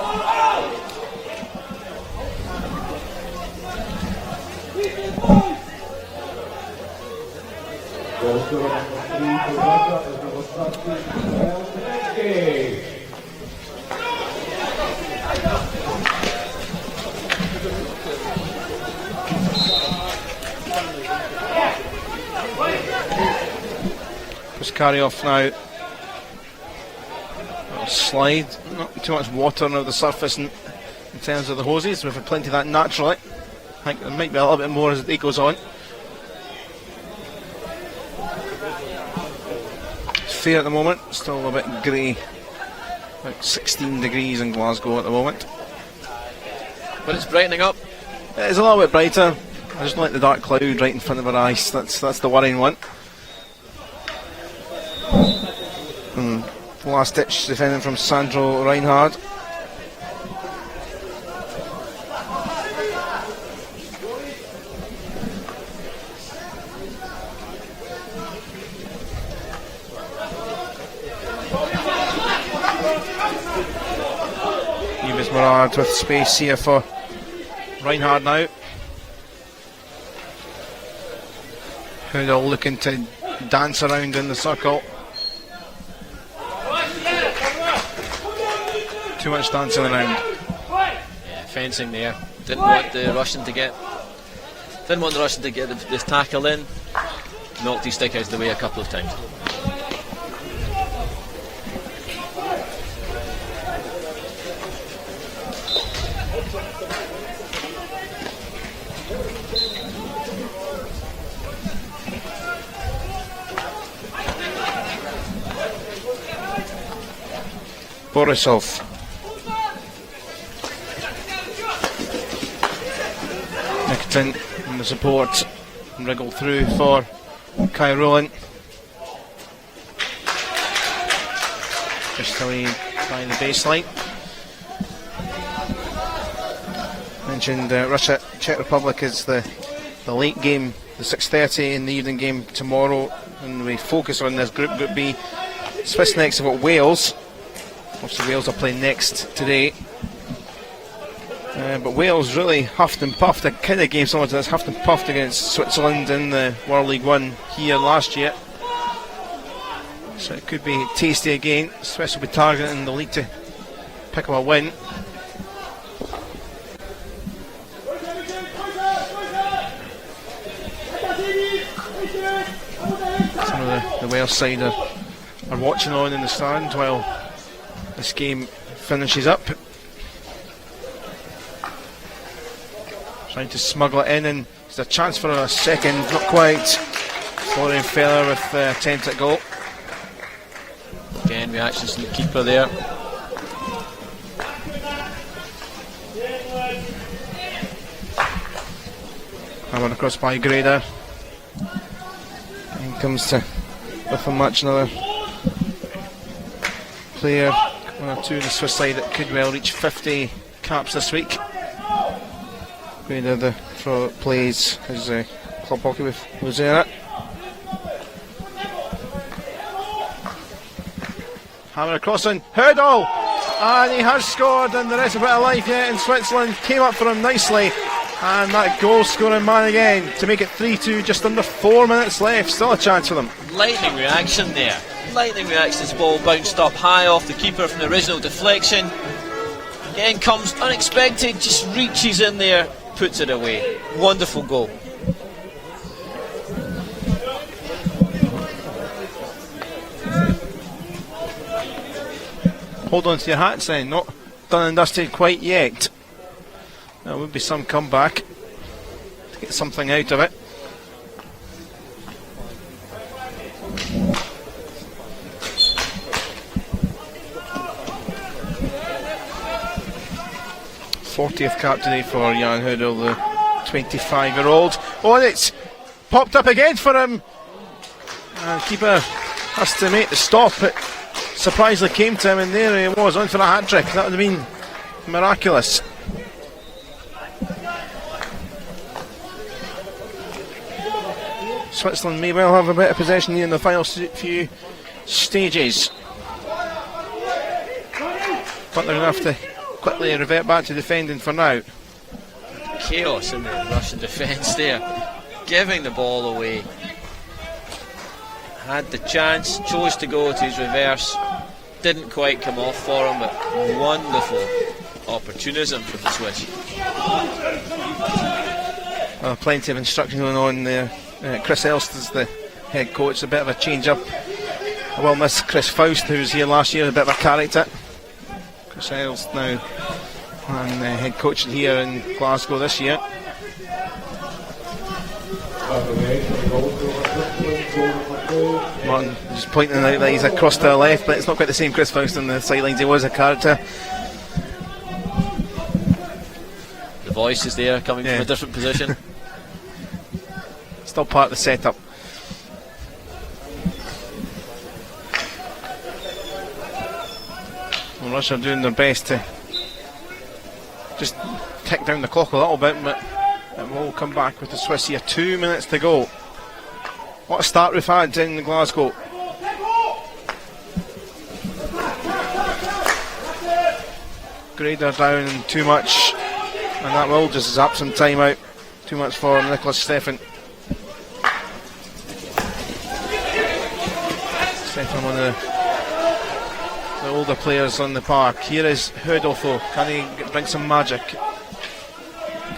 Puskaryov now. Little slide, not too much water on the surface in terms of the hoses. We've had plenty of that naturally. I think there might be a little bit more as the day goes on. It's fair at the moment, still a bit grey. About 16 degrees in Glasgow at the moment. But it's brightening up. It's a little bit brighter. I just don't like the dark cloud right in front of our eyes. That's the worrying one. Last ditch defending from Sandro Reinhard. Yves Morard with space here for Reinhard now. Who they're looking to dance around in the circle. Too much dancing around. Yeah, fencing there. Didn't want the Russian to get this tackle in. Knocked his stick out of the way a couple of times. Borisov. Nickerton in the support, wriggled through for Kai Rowland. Just away by the baseline. Mentioned Russia, Czech Republic is the late game, the 6:30 in the evening game tomorrow, and we focus on this Group B. Swiss next, have got Wales. Obviously Wales are playing next today. But Wales really huffed and puffed, a kind of game similar to this, huffed and puffed against Switzerland in the World League One here last year. So it could be tasty again. Swiss will be targeting the league to pick up a win. Some of the Wales side are watching on in the stand while this game finishes up. Trying to smuggle it in, and there's a chance for a second, not quite. Florian Feller with the attempt at goal. Again, reactions from the keeper there. Hammered across by Grader. And comes to with a match another player, one or two in the Swiss side that could well reach 50 caps this week. Grader plays his club hockey with Luzera. Hammer across on Hurdle, and he has scored, and the rest of it of life yet in Switzerland came up for him nicely, and that goal scoring man again to make it 3-2, just under 4 minutes left. Still a chance for them. Lightning reaction there. Lightning reaction as the ball bounced up high off the keeper from the original deflection. Again comes unexpected, just reaches in there, puts it away. Wonderful goal. Hold on to your hats then, not done and dusted quite yet. There would be some comeback to get something out of it. '40th cap today for Jan Hudel, the 25-year-old. Oh, and it's popped up again for him. And the keeper has to make the stop. It surprisingly came to him, and there he was, on for a hat-trick. That would have been miraculous. Switzerland may well have a bit of possession here in the final few stages, but they're going to have to quickly revert back to defending for now. Chaos in the Russian defence there, giving the ball away. Had the chance, chose to go to his reverse, didn't quite come off for him, but wonderful opportunism from the Swiss. Plenty of instruction going on there. Chris Elst is the head coach, a bit of a change up. I will miss Chris Faust, who was here last year, a bit of a character. Chris Elst now and head coach here in Glasgow this year. Martin just pointing out that he's across to the left, but it's not quite the same Chris Faust on the sidelines. He was a character. The voice is there, coming from a different position. Still part of the setup. Well, Russia are doing their best to just tick down the clock a little bit, but it will come back with the Swiss here. 2 minutes to go. What a start we've had in Glasgow. Grader down and too much, and that will just zap some time out. Too much for Nicholas Stefan. Stefan, one of the older players on the park. Here is Hurdle though. Can he bring some magic?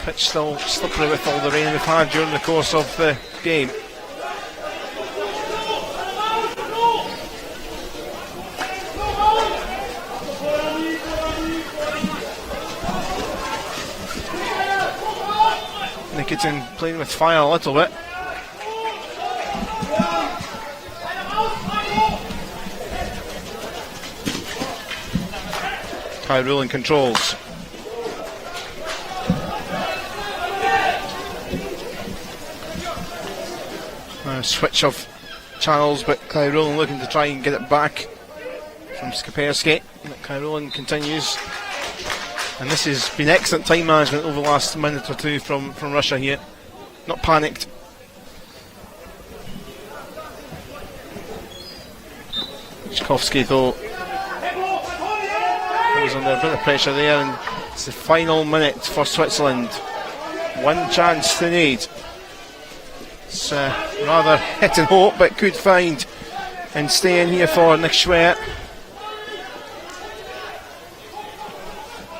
Pitch still slippery with all the rain we've had during the course of the game. Nikitin playing with fire a little bit. High ruling controls. Switch of channels, but Kairolan looking to try and get it back from Skapersky. Kairolan continues. And this has been excellent time management over the last minute or two from Russia here. Not panicked. Tchaikovsky though was under a bit of pressure there, and it's the final minute for Switzerland. One chance they need. It's rather hit and hope, but could find and stay in here for Nick Schwer.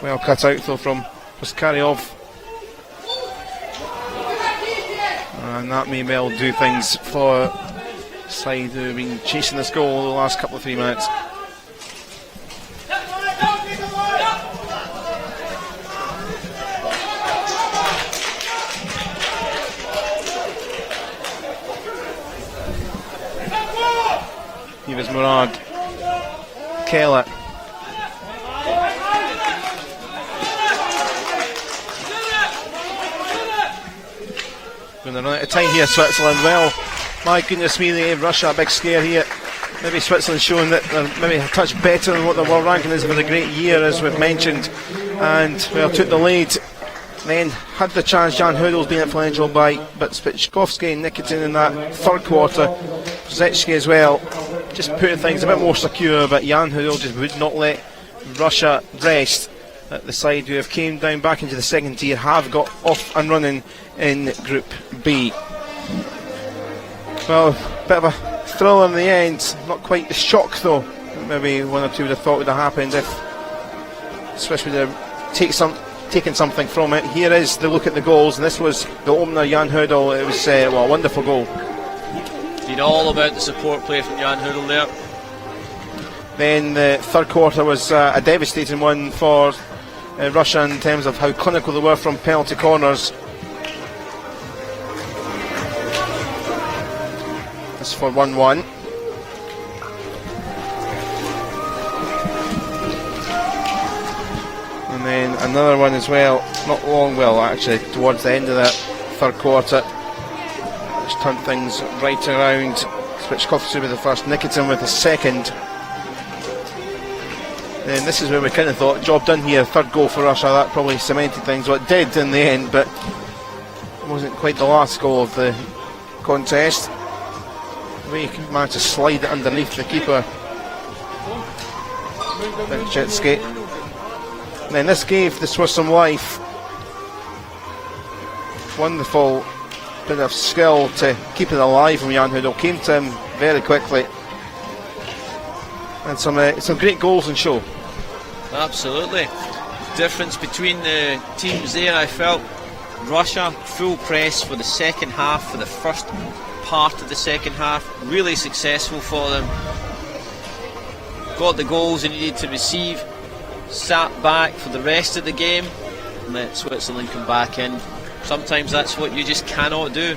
Well cut out though from Puskaryov, and that may well do things for the side who have been chasing this goal the last couple of 3 minutes. Yves Murad, Keller. When they're running out of time here, Switzerland. Well, my goodness me, they gave Russia a big scare here. Maybe Switzerland showing that they're maybe a touch better than what their world ranking is. With a great year, as we've mentioned, and well, took the lead. Then had the chance. Jan Hudel's been influential but Spichkovsky and Nikitin in that third quarter. Zetsky as well, just putting things a bit more secure, but Jan Hudel just would not let Russia rest. At the side who have came down back into the second tier have got off and running in Group B. Well, a bit of a thrill in the end, not quite the shock though maybe one or two would have thought would have happened if Swiss would have taken something from it. Here is the look at the goals, and this was the opener, Jan Hudel. It was a wonderful goal. Been all about the support play from Jan Hudel there. Then the third quarter was a devastating one for Russia in terms of how clinical they were from penalty corners. This for 1-1. And then another one as well, not long, well actually towards the end of that third quarter, which turned things right around. Spichkovsky with the first, Nikitin with the second. And this is where we kind of thought, job done here, third goal for Russia. That probably cemented things. Well, it did in the end, but it wasn't quite the last goal of the contest. We managed to slide it underneath the keeper, Berchetsky. And then this gave the Swiss some life. Wonderful bit of skill to keep it alive from Jan Hudel. Came to him very quickly. And some great goals in show. Absolutely. Difference between the teams there, I felt. Russia full press for the second half, for the first part of the second half. Really successful for them. Got the goals they needed to receive. Sat back for the rest of the game and let Switzerland come back in. Sometimes that's what you just cannot do.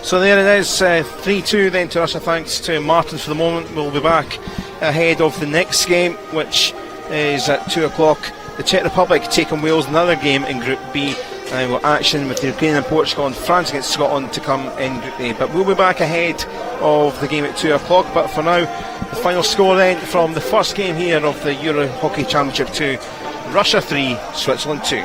So there it is, 3-2 then to Russia, thanks to Martin for the moment. We'll be back ahead of the next game, which is at 2 o'clock. The Czech Republic take on Wales, another game in Group B. And we'll action with Ukraine and Portugal and France against Scotland to come in Group A. But we'll be back ahead of the game at 2 o'clock. But for now, the final score then from the first game here of the Euro Hockey Championship 2, Russia 3, Switzerland 2.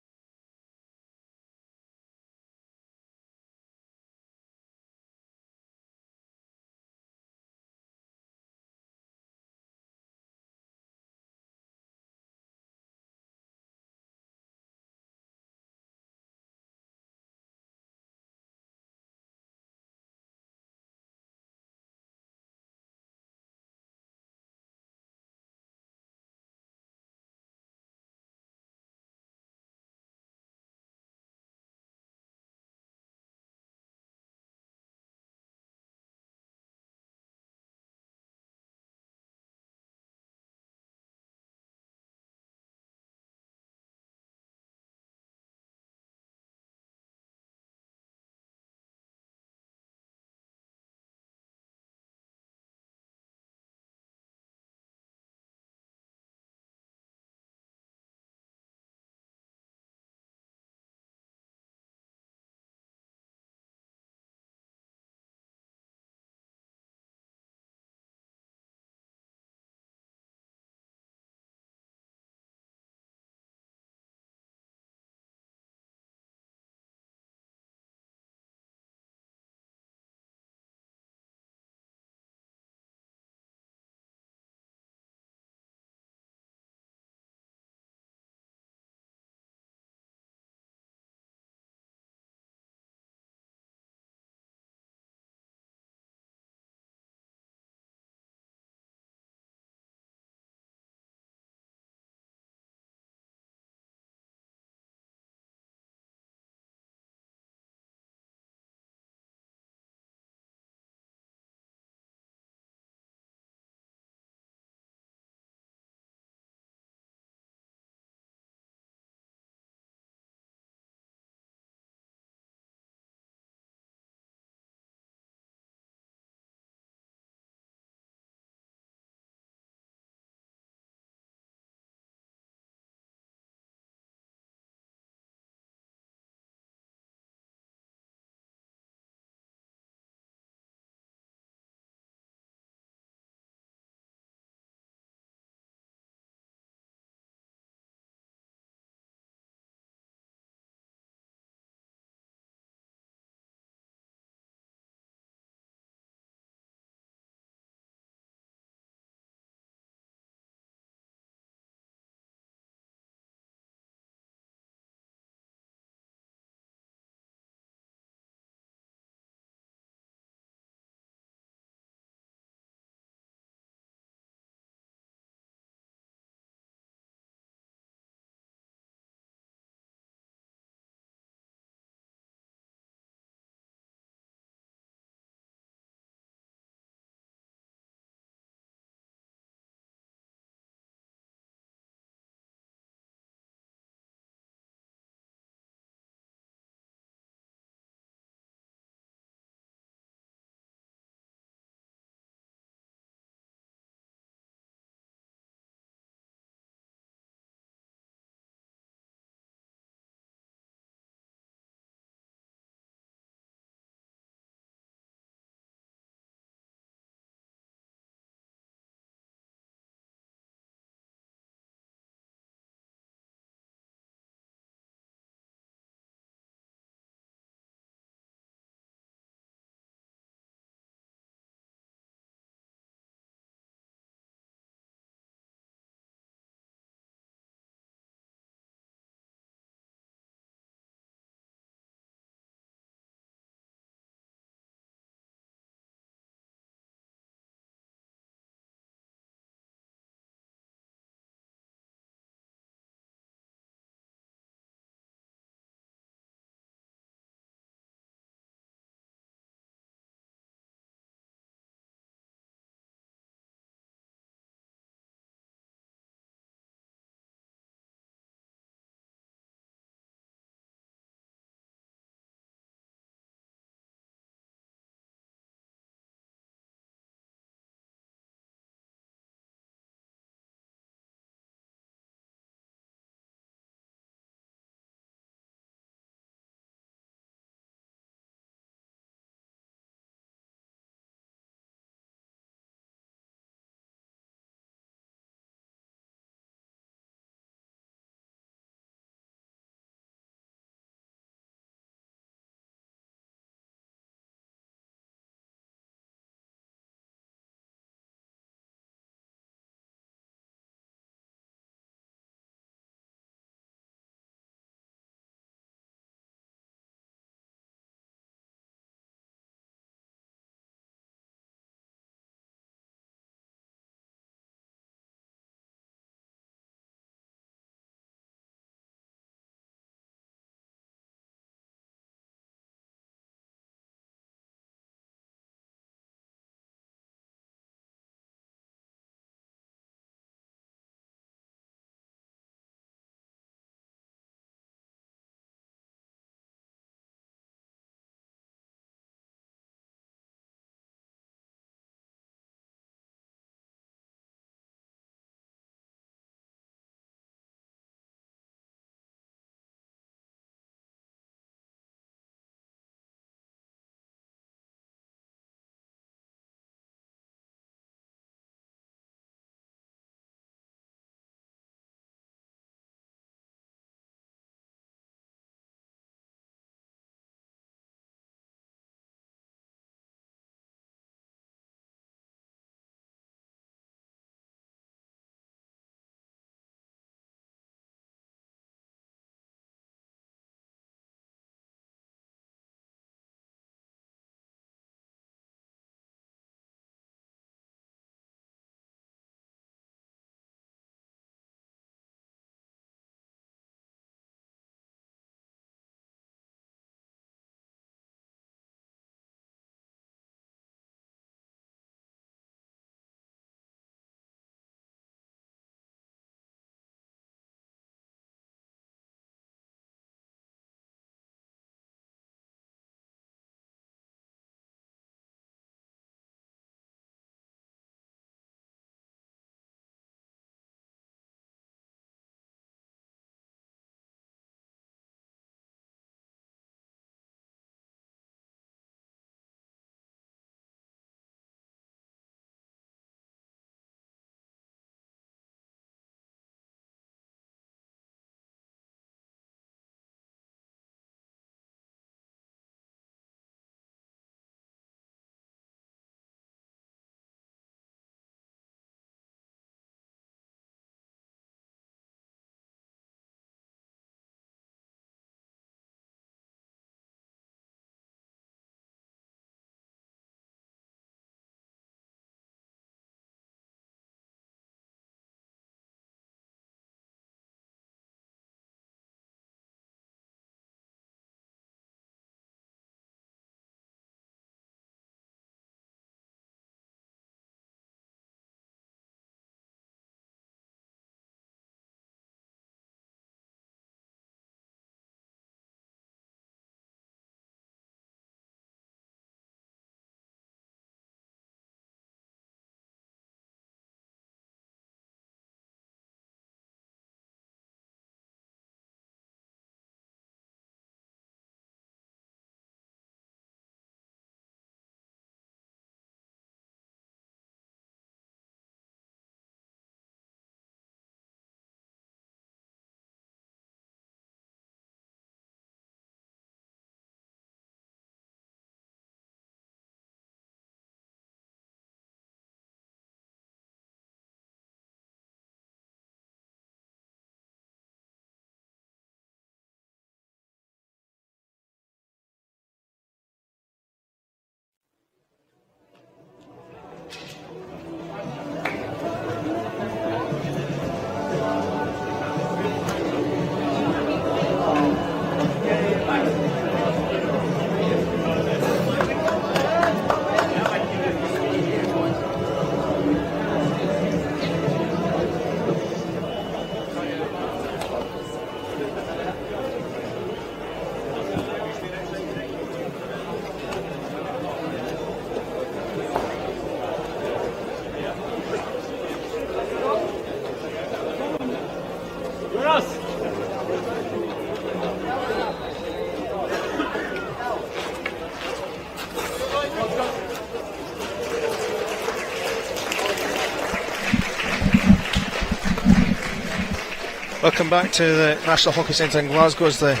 Welcome back to the National Hockey Centre in Glasgow as the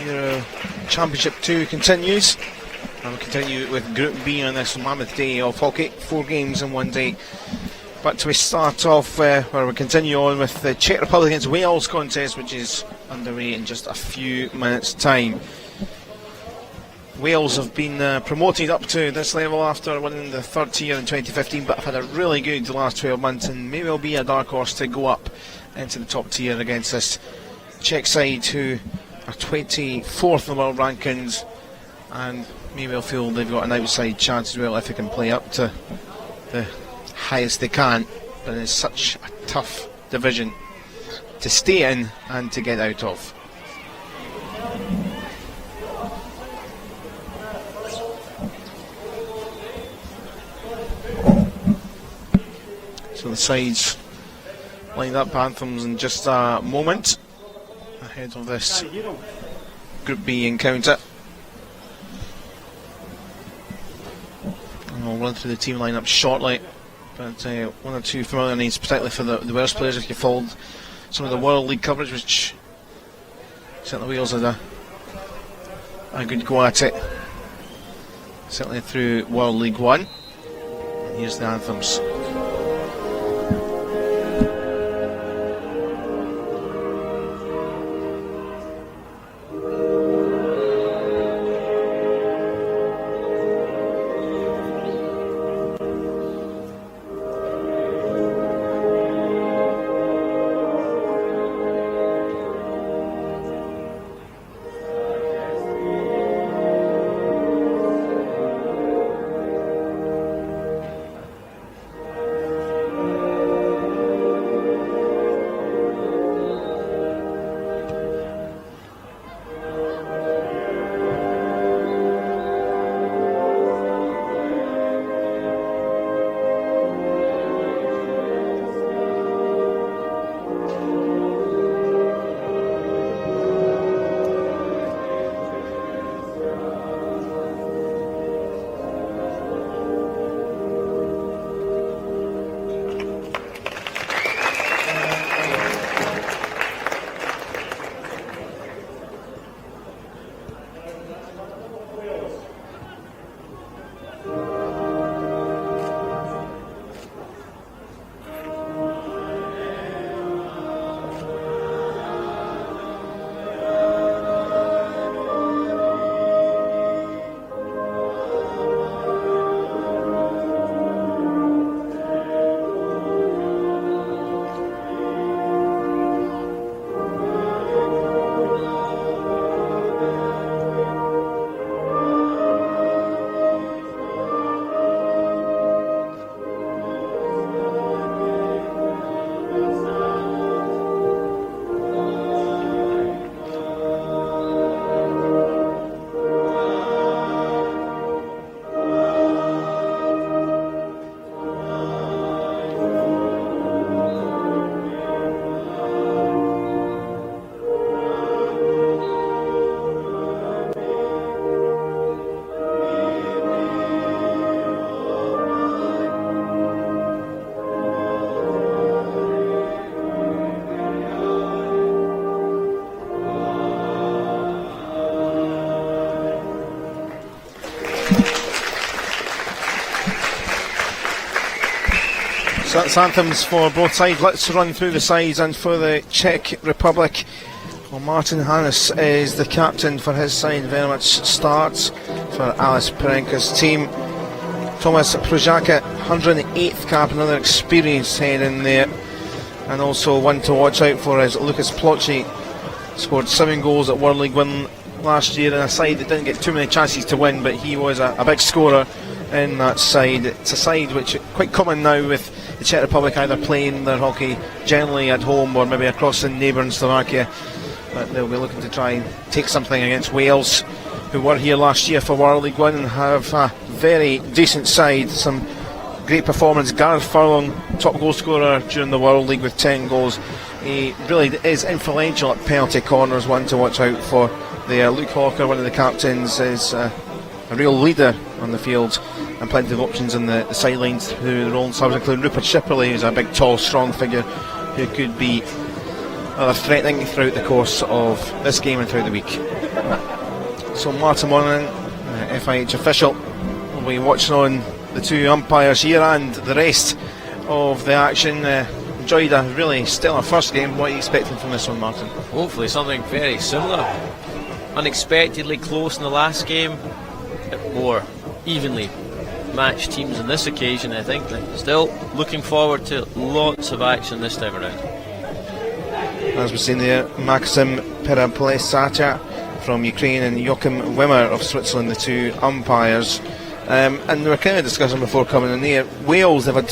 Euro Championship 2 continues. And we'll continue with Group B on this mammoth day of hockey, 4 games in one day. But we start off where we continue on with the Czech Republic against Wales contest, which is underway in just a few minutes' time. Wales have been promoted up to this level after winning the third tier in 2015, but have had a really good last 12 months and may well be a dark horse to go up into the top tier against this Czech side who are 24th in the world rankings and may well feel they've got an outside chance as well if they can play up to the highest they can. But it's such a tough division to stay in and to get out of. So the sides lined up anthems in just a moment ahead of this Group B encounter. And we'll run through the team lineup shortly, but one or two familiar names, particularly for the Wales players if you followed some of the World League coverage, which certainly Wales had a good go at it, certainly through World League 1. And here's the anthems. So that's anthems for both sides. Let's run through the sides. And for the Czech Republic, well, Martin Hannes is the captain for his side. Very much starts for Alice Perenka's team. Thomas Prujaka, 108th cap, another experienced head in there. And also one to watch out for is Lucas Plocci. Scored 7 goals at World League 1 last year in a side that didn't get too many chances to win, but he was a big scorer in that side. It's a side which is quite common now with the Czech Republic either playing their hockey generally at home or maybe across the neighbouring Slovakia, but they'll be looking to try and take something against Wales, who were here last year for World League 1 and have a very decent side. Some great performance. Gareth Furlong, top goal scorer during the World League with 10 goals. He really is influential at penalty corners, one to watch out for there. Luke Hawker, one of the captains, is a real leader on the field, and plenty of options in the sidelines who their own subs, including Rupert Shipperley, who's a big, tall, strong figure who could be they're threatening throughout the course of this game and throughout the week. So Martin Monahan, FIH official, will be watching on the two umpires here and the rest of the action. Enjoyed a really stellar first game. What are you expecting from this one, Martin? Hopefully something very similar. Unexpectedly close in the last game, a bit more evenly matched teams on this occasion, I think. Still looking forward to lots of action this time around. As we've seen there, Maxim Peraplesacha from Ukraine and Joachim Wimmer of Switzerland, the two umpires. And we were kind of discussing before coming in here, Wales have had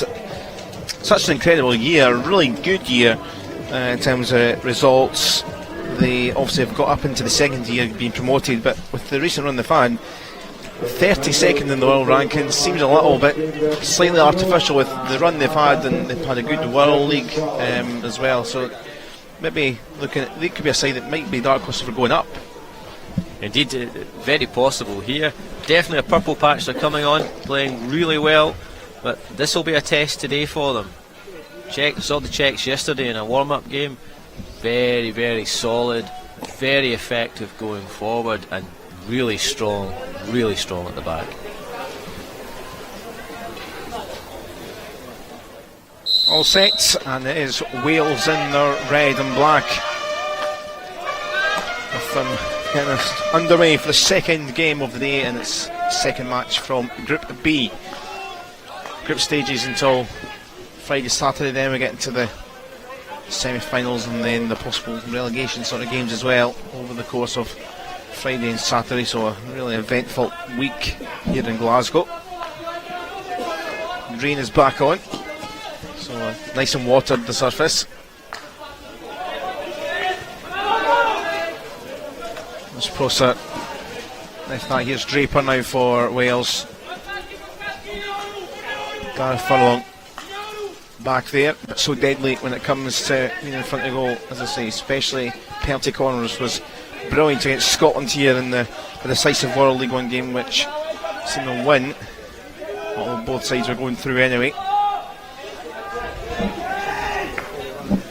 such an incredible year, a really good year in terms of results. They obviously have got up into the second year being promoted, but with the recent run they've had, 32nd in the world rankings seems a little bit slightly artificial with the run they've had, and they've had a good World League as well. So maybe looking at, they could be a side that might be dark horse for going up. Indeed, very possible here. Definitely a purple patch they're coming on, playing really well, but this will be a test today for them. Saw the Czechs yesterday in a warm-up game. Very, very solid, very effective going forward, and really strong at the back. All set, and it is Wales in their red and black, with them getting us underway for the second game of the day, and it's second match from Group B. Group stages until Friday, Saturday, then we get into the semi-finals and then the possible relegation sort of games as well over the course of Friday and Saturday. So a really eventful week here in Glasgow. Rain is back on, so nice and watered the surface. This Prosser, if that, here's Draper now for Wales. Gareth Furlong back there, but so deadly when it comes to being in front of goal, as I say, especially penalty corners. Was brilliant against Scotland here in the decisive World League One game, which seemed to win, although both sides were going through anyway.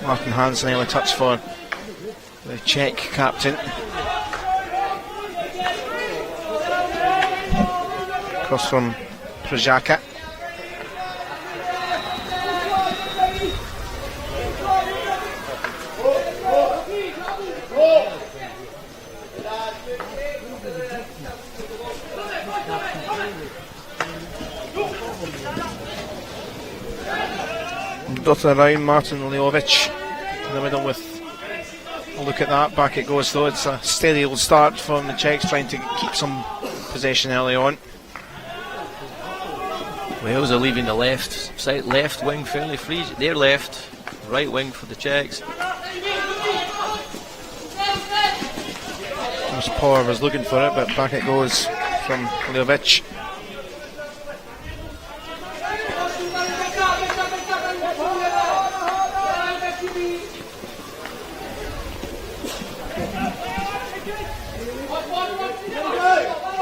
Martin Hansen, early touch for the Czech captain. Cross from Przaka. Dotted around Martin Leovic in the middle with a look at that. Back it goes though. It's a steady old start from the Czechs, trying to keep some possession early on. Wales are leaving the left side, left wing fairly free. Their left, right wing for the Czechs. Power was looking for it, but back it goes from Leovic.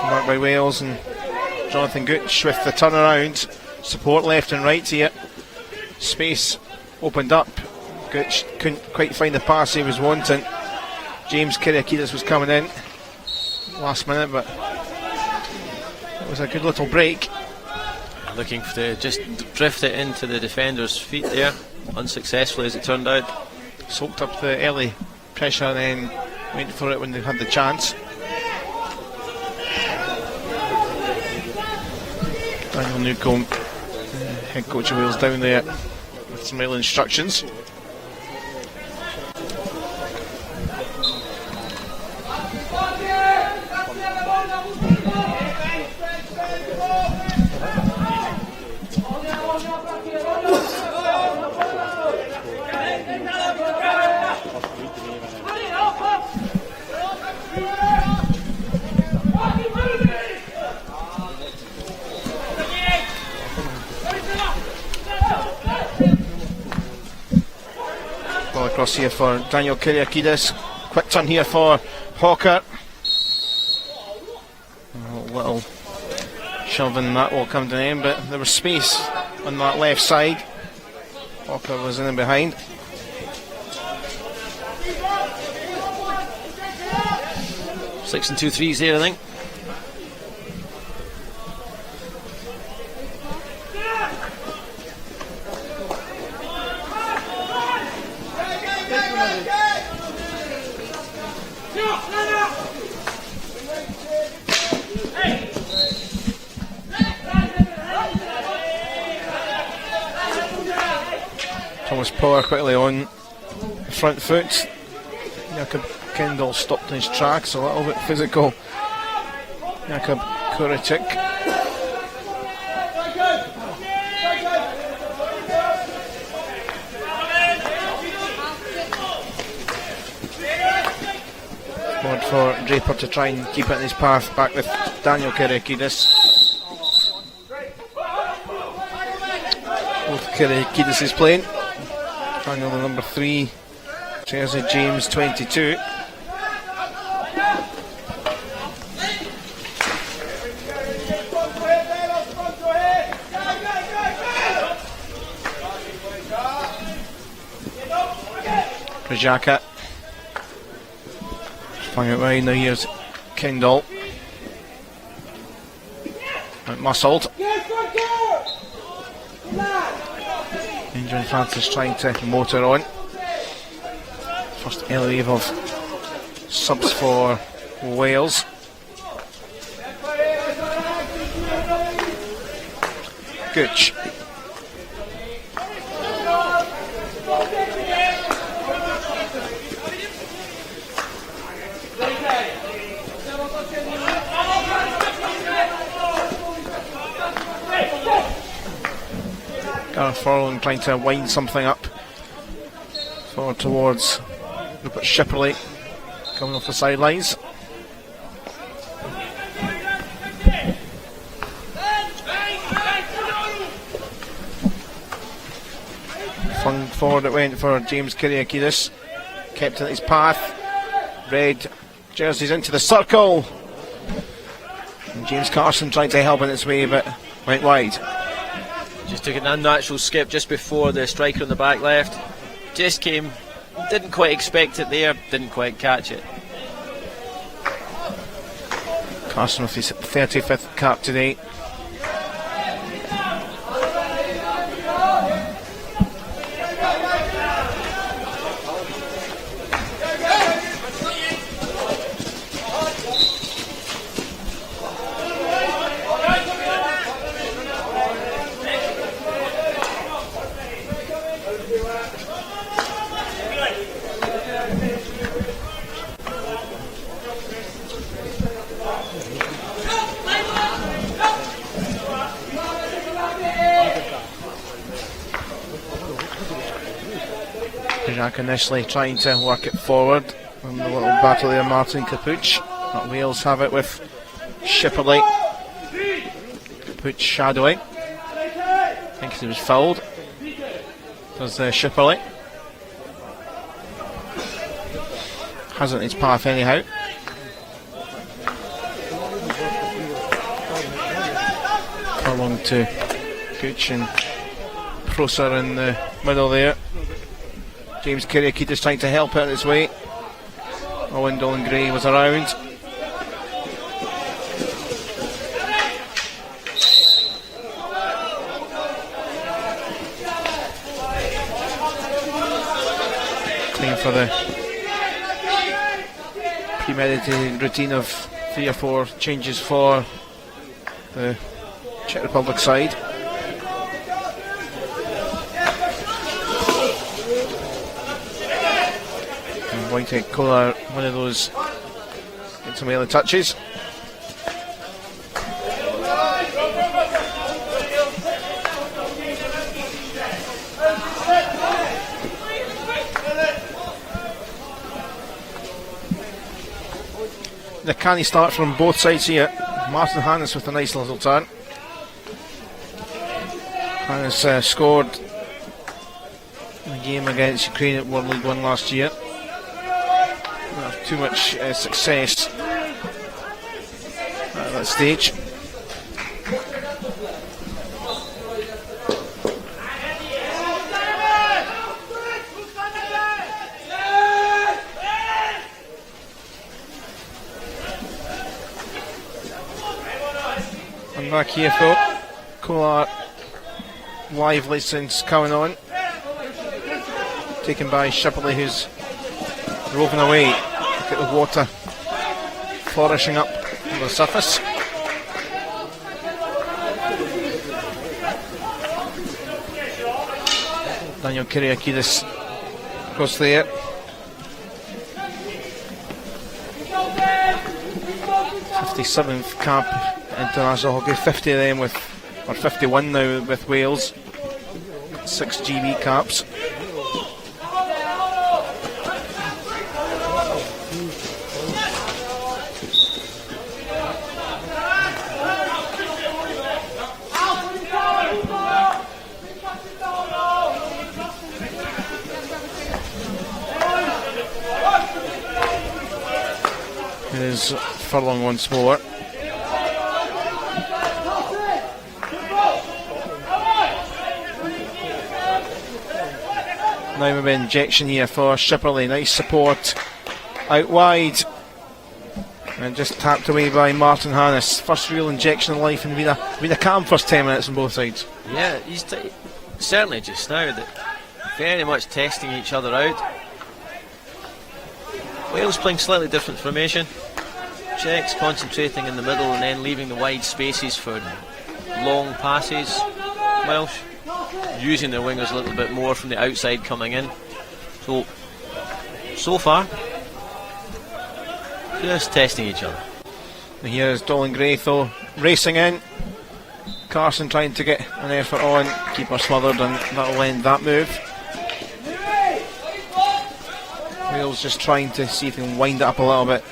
Marked by Wales, and Jonathan Gooch with the turnaround. Support left and right here. Space opened up. Gooch couldn't quite find the pass he was wanting. James Kyriakides was coming in last minute, but it was a good little break. Looking to just drift it into the defender's feet there, unsuccessfully as it turned out. Soaked up the early pressure and then went for it when they had the chance. Daniel Newcombe, head coach of Wales, down there with some real instructions. Across here for Daniel Kyriakides. Quick turn here for Hawker. A little shoving that will come to an end, but there was space on that left side. Hawker was in and behind. 6 and 2 threes there, I think. Thomas Power quickly on the front foot. Jakob Kendall stopped in his tracks, a little bit physical. Jakob Kuritic. Forward for Draper to try and keep it in his path, back with Daniel Kyriakidis. Both Kyriakidis is playing. Daniel the number 3 jersey, James 22. Rajaka flung it wide. Now here's Kendall. Muscled. Adrian Francis trying to motor on. First early wave of subs for Wales. Gooch. Gareth Furlong trying to wind something up forward towards Rupert Shipperley coming off the sidelines. Flung forward it went for James Kyriakidis, kept in his path. Red jerseys into the circle, and James Carson tried to help in its way but went wide. Just took an unnatural skip just before the striker on the back left. Just came, didn't quite expect it there, didn't quite catch it. Carson with his 35th cap today. Jack initially trying to work it forward, and the little battle there, Martin Capuch. But Wales have it with Shipperley. Capuch shadowing. Thinks he was fouled. Does Shipperley. Hasn't his path anyhow. Furlong to Gooch and Prosser in the middle there. James Kyriakidis trying to help out his way. Owen Dolan Gray was around. Clean for the premeditated routine of 3 or 4 changes for the Czech Republic side. Going to call out one of those, get some early touches. The canny start from both sides here. Martin Hannes with a nice little turn. Hannes scored in the game against Ukraine at World League 1 last year. Not too much success at that stage. back here for Kolar. Lively since coming on. Taken by Shipley, who's roving away. Look at the water flourishing up on the surface. Daniel Kyriakidis across there. '57th cap international hockey, 50 of them with, or 51 now with Wales. 6 GB caps. Here's Furlong once more. Now maybe injection here for Shipperley. Nice support out wide. And just tapped away by Martin Hannes. First real injection of life, and been a calm first 10 minutes on both sides. Yeah, he's certainly just now very much testing each other out. Wales playing slightly different formation. Czechs concentrating in the middle and then leaving the wide spaces for long passes. Welsh using their wingers a little bit more from the outside coming in. So far, just testing each other. And here's Dolan Graith though racing in. Carson trying to get an effort on. Keeper smothered, and that'll end that move. Wales just trying to see if they can wind it up a little bit.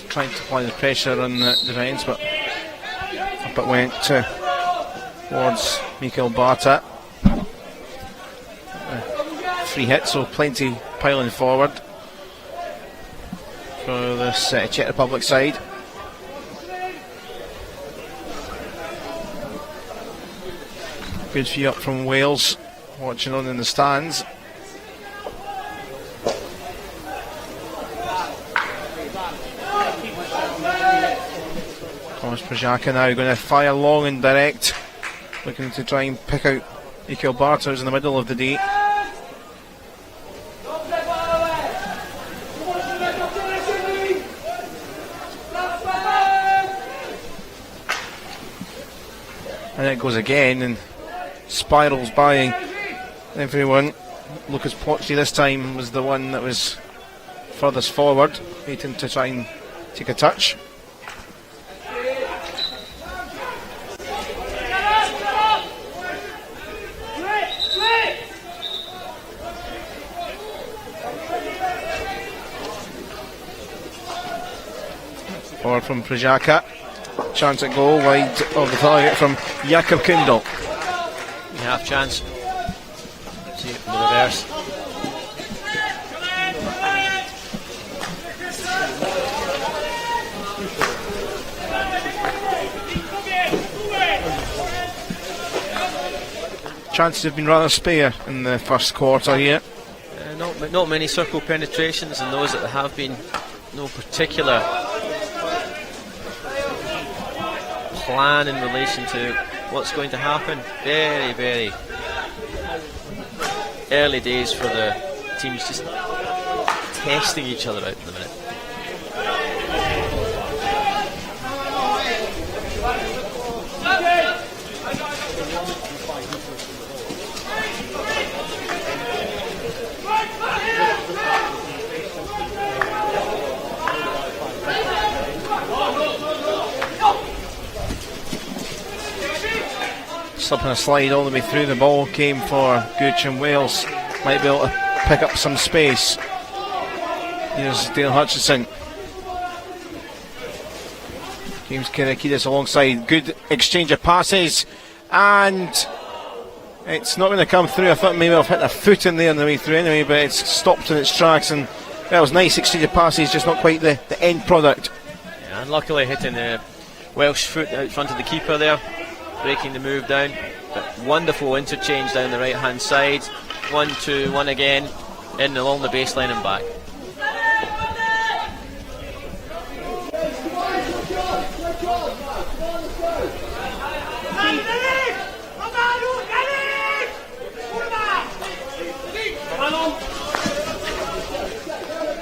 Trying to apply the pressure on the defence, but up it went towards Mikael Barta. Free hit, so plenty piling forward for this Czech Republic side. Good view up from Wales, watching on in the stands. Prajaka now going to fire long and direct, looking to try and pick out Mikael Barta, who's in the middle of the day. And it goes again and spirals by everyone. Lucas Pochty this time was the one that was furthest forward, waiting to try and take a touch. Forward from Prajaka. Chance at goal, wide of the target from Jakob Kindle. Half chance. See it from the reverse. Chances have been rather spare in the first quarter here. Not many circle penetrations, and those that there have been, no particular plan in relation to what's going to happen. Very, very early days for the teams, just testing each other out at the minute. Slipping a slide all the way through, the ball came for Gooch, and Wales might be able to pick up some space. Here's Dale Hutchinson. James Kyriakidis alongside. Good exchange of passes, and it's not going to come through. I thought maybe I've hit a foot in there on the way through anyway, but it's stopped in its tracks, and that was nice exchange of passes, just not quite the end product. Yeah, and luckily hitting the Welsh foot out front of the keeper there, breaking the move down. But wonderful interchange down the right hand side. 1-2-1 again, in along the baseline and back.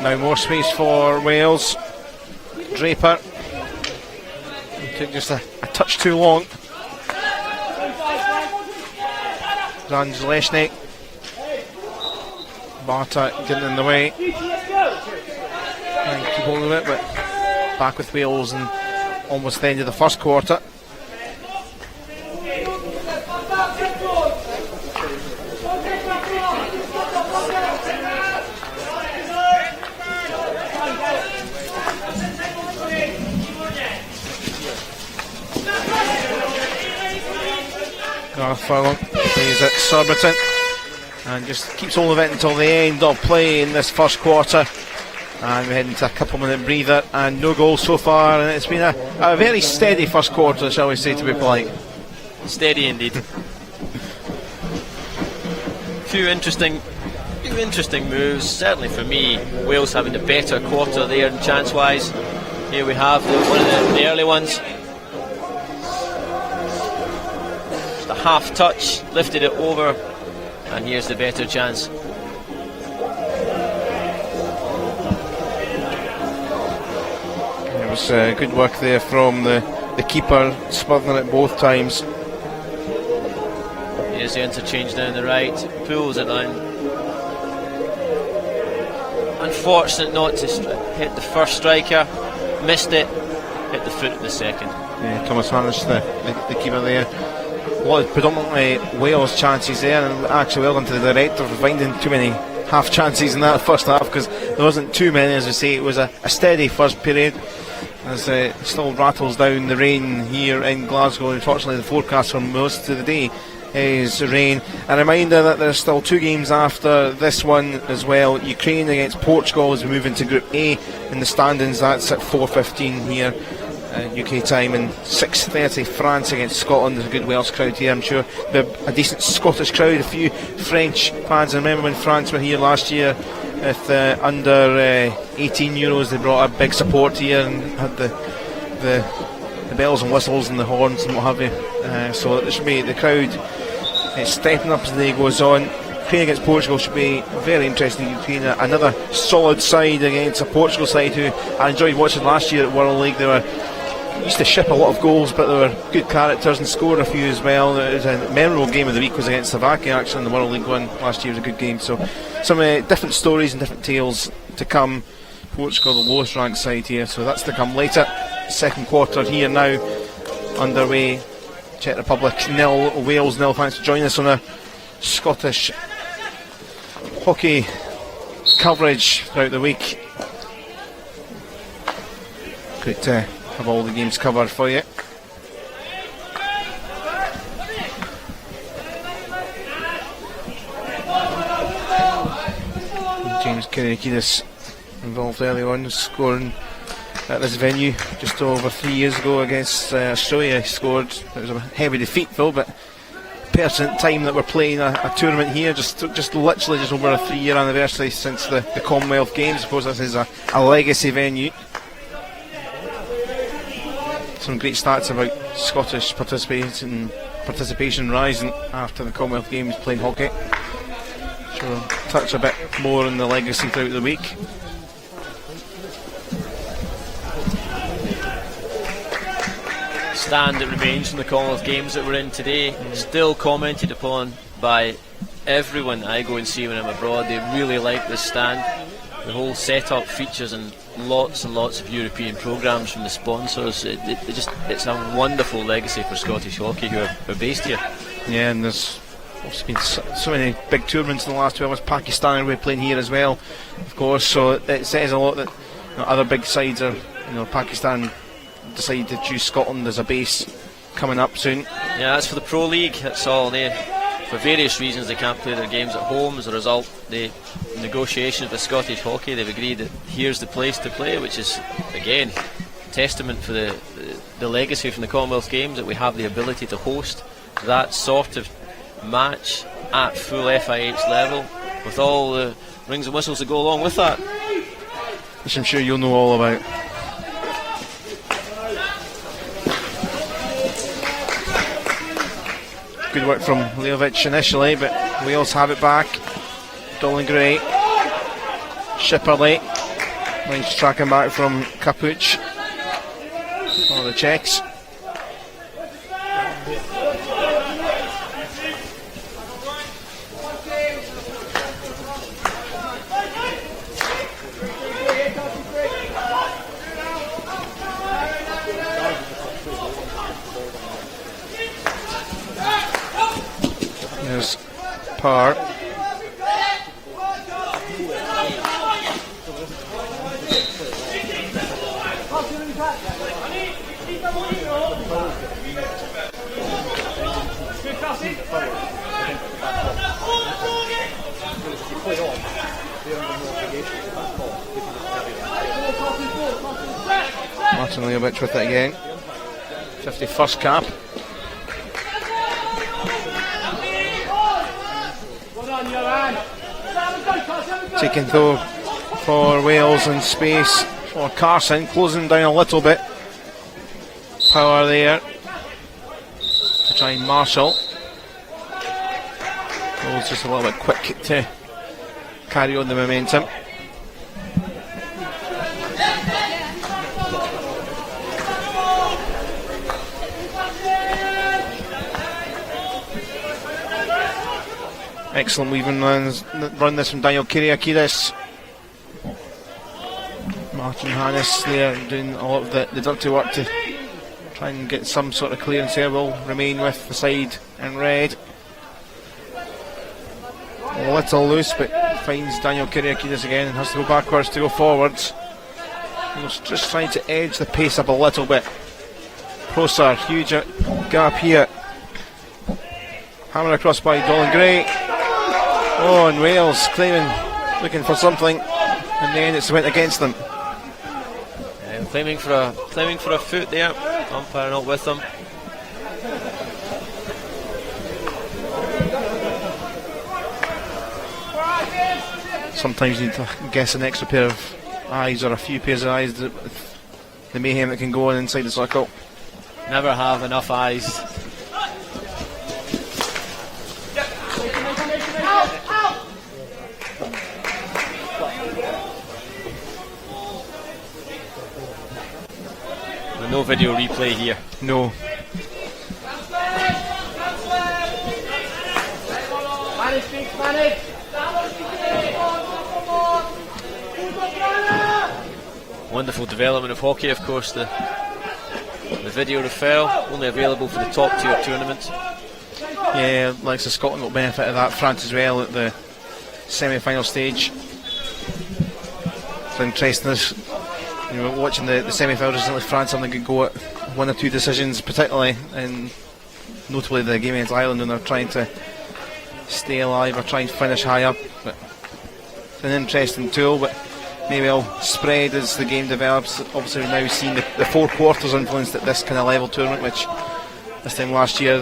Now more space for Wales. Draper. He took just a touch too long. Zaleszny. Barta getting in the way. And keep hold of it, but back with Wales and almost the end of the first quarter. Gareth Furlong plays at Surbiton and just keeps hold of it until the end of play in this first quarter, and we're heading to a couple minute breather and no goals so far, and it's been a very steady first quarter, shall we say, to be polite. Steady indeed. Few interesting moves, certainly for me. Wales having the better quarter there and chance wise. Here we have one of the early ones. A half touch, lifted it over, and here's the better chance. It was good work there from the keeper, smothering it both times. Here's the interchange down the right, pulls it down. Unfortunate not to hit the first striker, missed it, hit the foot of the second. Yeah, Thomas Harnish, the keeper there. A lot of predominantly Wales chances there, and actually well done to the director for finding too many half chances in that first half, because there wasn't too many, as we say. It was a steady first period as it still rattles down the rain here in Glasgow. Unfortunately the forecast for most of the day is rain. A reminder that there's still two games after this one as well. Ukraine against Portugal as we move into Group A in the standings. That's at 4:15 here UK time, and 6:30 France against Scotland. There's a good Welsh crowd here, I'm sure. A decent Scottish crowd, a few French fans. I remember when France were here last year with under 18 Euros, they brought a big support here and had the bells and whistles and the horns and what have you. So this should be the crowd stepping up as the day goes on. Ukraine against Portugal should be very interesting. Ukraine, another solid side against a Portugal side who I enjoyed watching last year at World League. They used to ship a lot of goals, but they were good characters and scored a few as well. It was a memorable game of the week was against Slovakia actually in the World League one last year. Was a good game. So some different stories and different tales to come. Portugal, the lowest ranked side here, so that's to come later. Second quarter here now underway. Czech Republic 0, Wales 0. Thanks for joining us on a Scottish hockey coverage throughout the week. Great to have all the games covered for you. James Kyriakidis involved early on, scoring at this venue just over 3 years ago against Australia. He scored. It was a heavy defeat though, but pertinent time that we're playing a tournament here, just literally just over a 3-year anniversary since the Commonwealth Games. I suppose this is a legacy venue. Some great stats about Scottish participation rising after the Commonwealth Games playing hockey. So we'll touch a bit more on the legacy throughout the week. Stand that remains from the Commonwealth Games that we're in today, still commented upon by everyone that I go and see when I'm abroad. They really like this stand. The whole setup features and lots of European programmes from the sponsors. It's a wonderful legacy for Scottish hockey who are based here. Yeah, and there's also been so many big tournaments in the last 12 months. Pakistan are playing here as well, of course, so it says a lot that other big sides are, Pakistan decided to choose Scotland as a base coming up soon. Yeah, that's for the Pro League. That's all. For various reasons, they can't play their games at home. As a result, the negotiations with Scottish Hockey, they've agreed that here's the place to play, which is, again, testament for the legacy from the Commonwealth Games, that we have the ability to host that sort of match at full FIH level, with all the rings and whistles that go along with that, which I'm sure you'll know all about. Good work from Leovic initially, but Wales have it back. Dolan Gray, Shipperley, nice tracking back from Kapuch for the Czechs. There's Parr. Martin Leovic with it again. 51st cap. Taken though for Wales in space for Carson, closing down a little bit. Power there to try and marshal. Wales just a little bit quick to carry on the momentum. Excellent weaving run this from Daniel Kyriakidis. Martin Hannes there doing a lot of the dirty work to try and get some sort of clearance here. Will remain with the side in red. A little loose, but finds Daniel Kyriakidis again and has to go backwards to go forwards. He's just trying to edge the pace up a little bit. Prosser, huge gap here. Hammer across by Dolan Gray. Oh, and Wales claiming, looking for something. In the end, it's went against them. Claiming for a foot there. Umpire not with them. Sometimes you need to guess an extra pair of eyes or a few pairs of eyes. The mayhem that can go on inside the circle. Never have enough eyes. No video replay here. No. Wonderful development of hockey, of course. The video referral only available for the top tier tournaments. Yeah, like so Scotland will benefit of that. France as well at the semi-final stage. It's interesting. You know, watching the semi-final recently, France having a good go at one or two decisions, particularly, and notably the game against Ireland when they're trying to stay alive or try and finish higher. But it's an interesting tool, but maybe it'll spread as the game develops. Obviously, we've now seen the 4 quarters influence at this kind of level tournament, which this time last year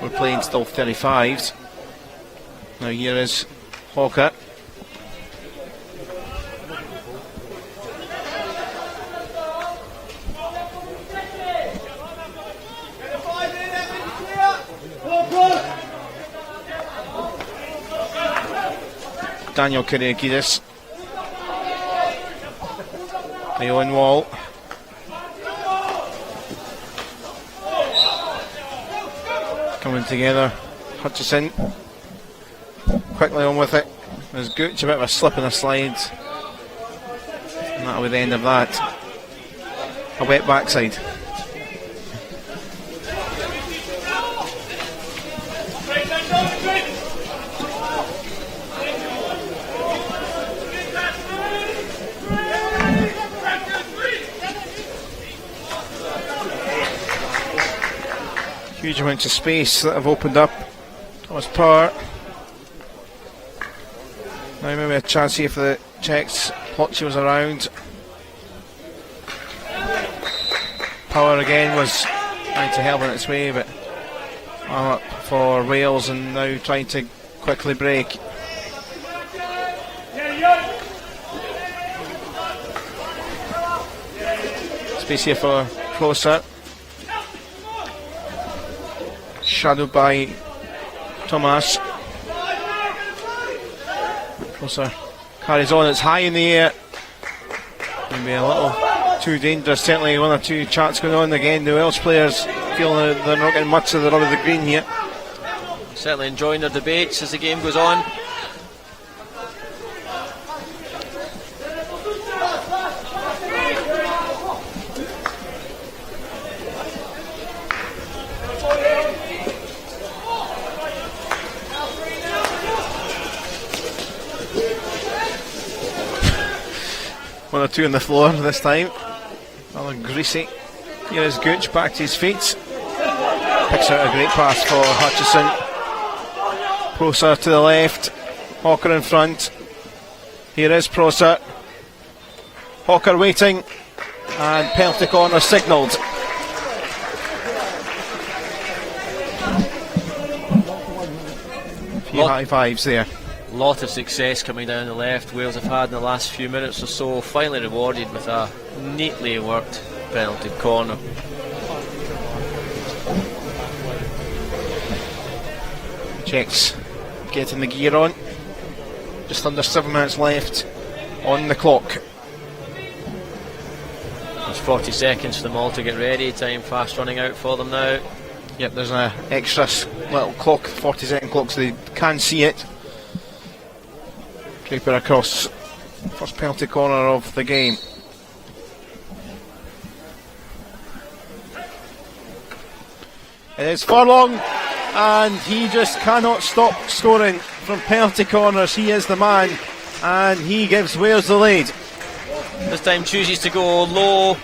we're playing still 35s. Now here is Hawker. Daniel Kyriakidis. The Owen Wall. Coming together. Hutchison. Quickly on with it. There's Gooch, a bit of a slip and a slide. And that'll be the end of that. A wet backside. Huge amounts of space that have opened up. Thomas Power. Now maybe a chance here for the Czechs. Plotchi was around. Power again was trying to help in its way, but up for Wales and now trying to quickly break. Space here for Closer. Shadowed by Thomas. Closer carries on, it's high in the air. Maybe a little too dangerous, certainly one or two chats going on again. The Welsh players feel that they're not getting much of the run of the green here. Certainly enjoying their debates as the game goes on. One or two on the floor this time. Another greasy. Here is Gooch back to his feet. Picks out a great pass for Hutchison. Prosser to the left. Hawker in front. Here is Prosser. Hawker waiting. And penalty corner signalled. A few high fives there. Lot of success coming down the left Wales have had in the last few minutes or so, finally rewarded with a neatly worked penalty corner. Czechs getting the gear on. Just under 7 minutes left on the clock. There's 40 seconds for them all to get ready, time fast running out for them now. Yep, there's an extra little clock, 40-second clock, so they can see it. Draper across, first penalty corner of the game. It is Furlong, and he just cannot stop scoring from penalty corners. He is the man, and he gives Wales the lead. This time chooses to go low.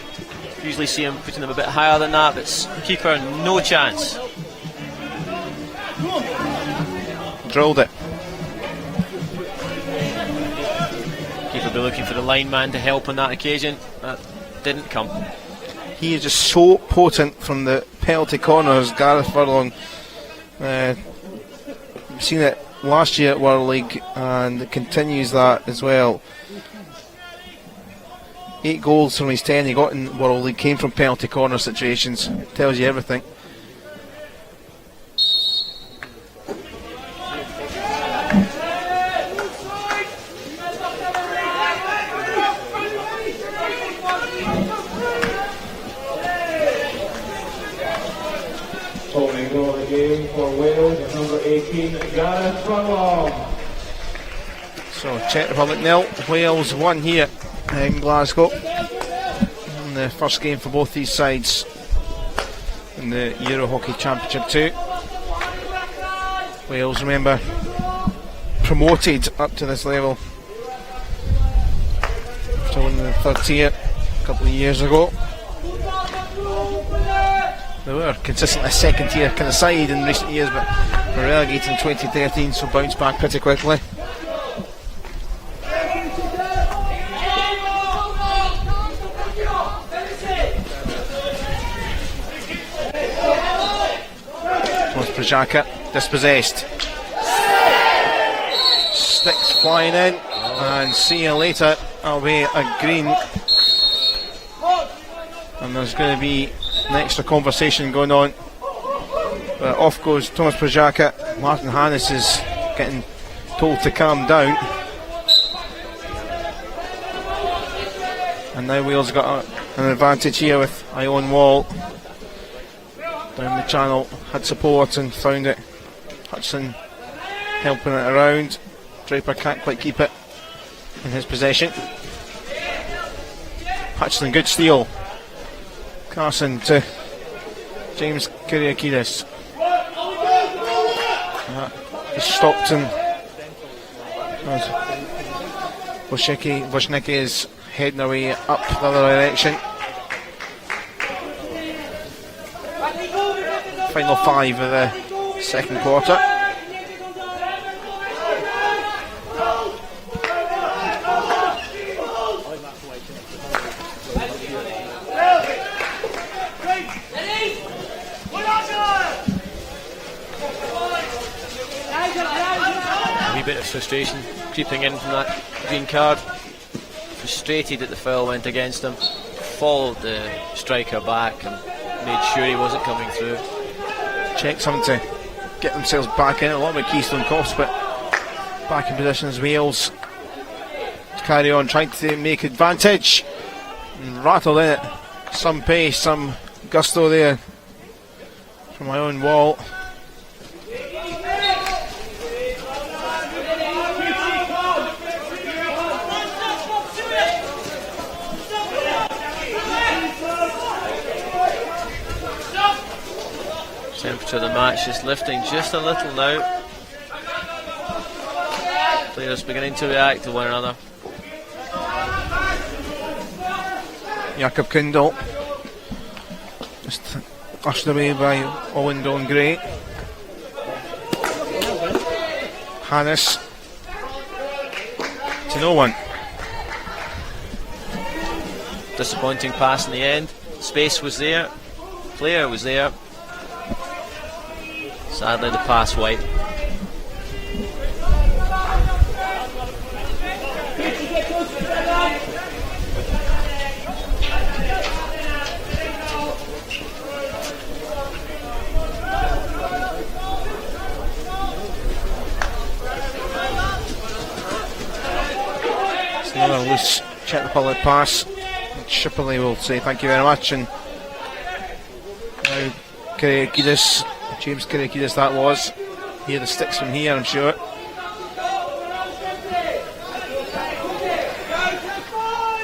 Usually see him putting them a bit higher than that, but keeper no chance. Drilled it. Keeper be looking for the lineman to help on that occasion. That didn't come. He is just so potent from the penalty corners, Gareth Furlong. We've seen it last year at World League, and it continues that as well. 8 goals from his 10 he got in World League came from penalty corner situations. Tells you everything. Opening goal of the game for Wales, number 18, Gareth Furlong. So Czech Republic 0, Wales 1 here in Glasgow. And the first game for both these sides in the EuroHockey Championship 2. Wales, remember, promoted up to this level after winning the third tier a couple of years ago. They were consistently a second tier kind of side in recent years, but were relegated in 2013, so bounced back pretty quickly. Thomas Prajaka dispossessed. Sticks flying in, and see you later. That'll be a green, and there's going to be an extra conversation going on. But off goes Thomas Prajaka. Martin Hannes is getting told to calm down. And now Wales got an advantage here with Ione Wall. Down the channel, had support and found it. Hudson helping it around. Draper can't quite keep it in his possession. Hutchison, good steal. Carson to James Kyriakidis. Stockton. Wozniacki is heading away up the other direction. final 5 of the second quarter. A wee bit of frustration creeping in from that green card. Frustrated that the foul went against him. Followed the striker back and made sure he wasn't coming through. Czech something to get themselves back in. A lot of Keystone Cops, but back in position as Wales to carry on, trying to make advantage. And rattled in it. Some pace, some gusto there from my own wall. Temperature of the match is lifting just a little now. Players beginning to react to one another. Jakob Kindle just ushered away by Owen Don Gray. Hannes to no one. Disappointing pass in the end. Space was there, player was there. Sadly the pass wide. It's another loose Czech Republic pass. Shipley will say thank you very much, and now Kyriakidis, James Kyriakidis that was. Hear the sticks from here, I'm sure.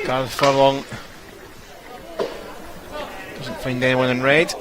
Gareth Furlong doesn't find anyone in red.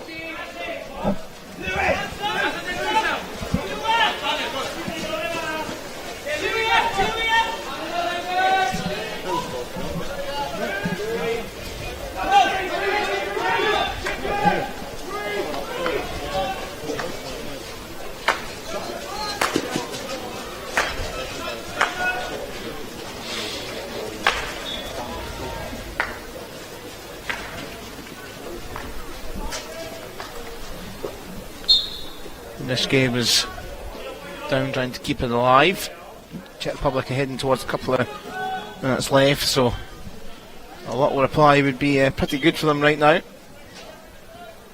This game is down, trying to keep it alive. Czech Republic are heading towards a couple of minutes left, so a lot of reply would be pretty good for them right now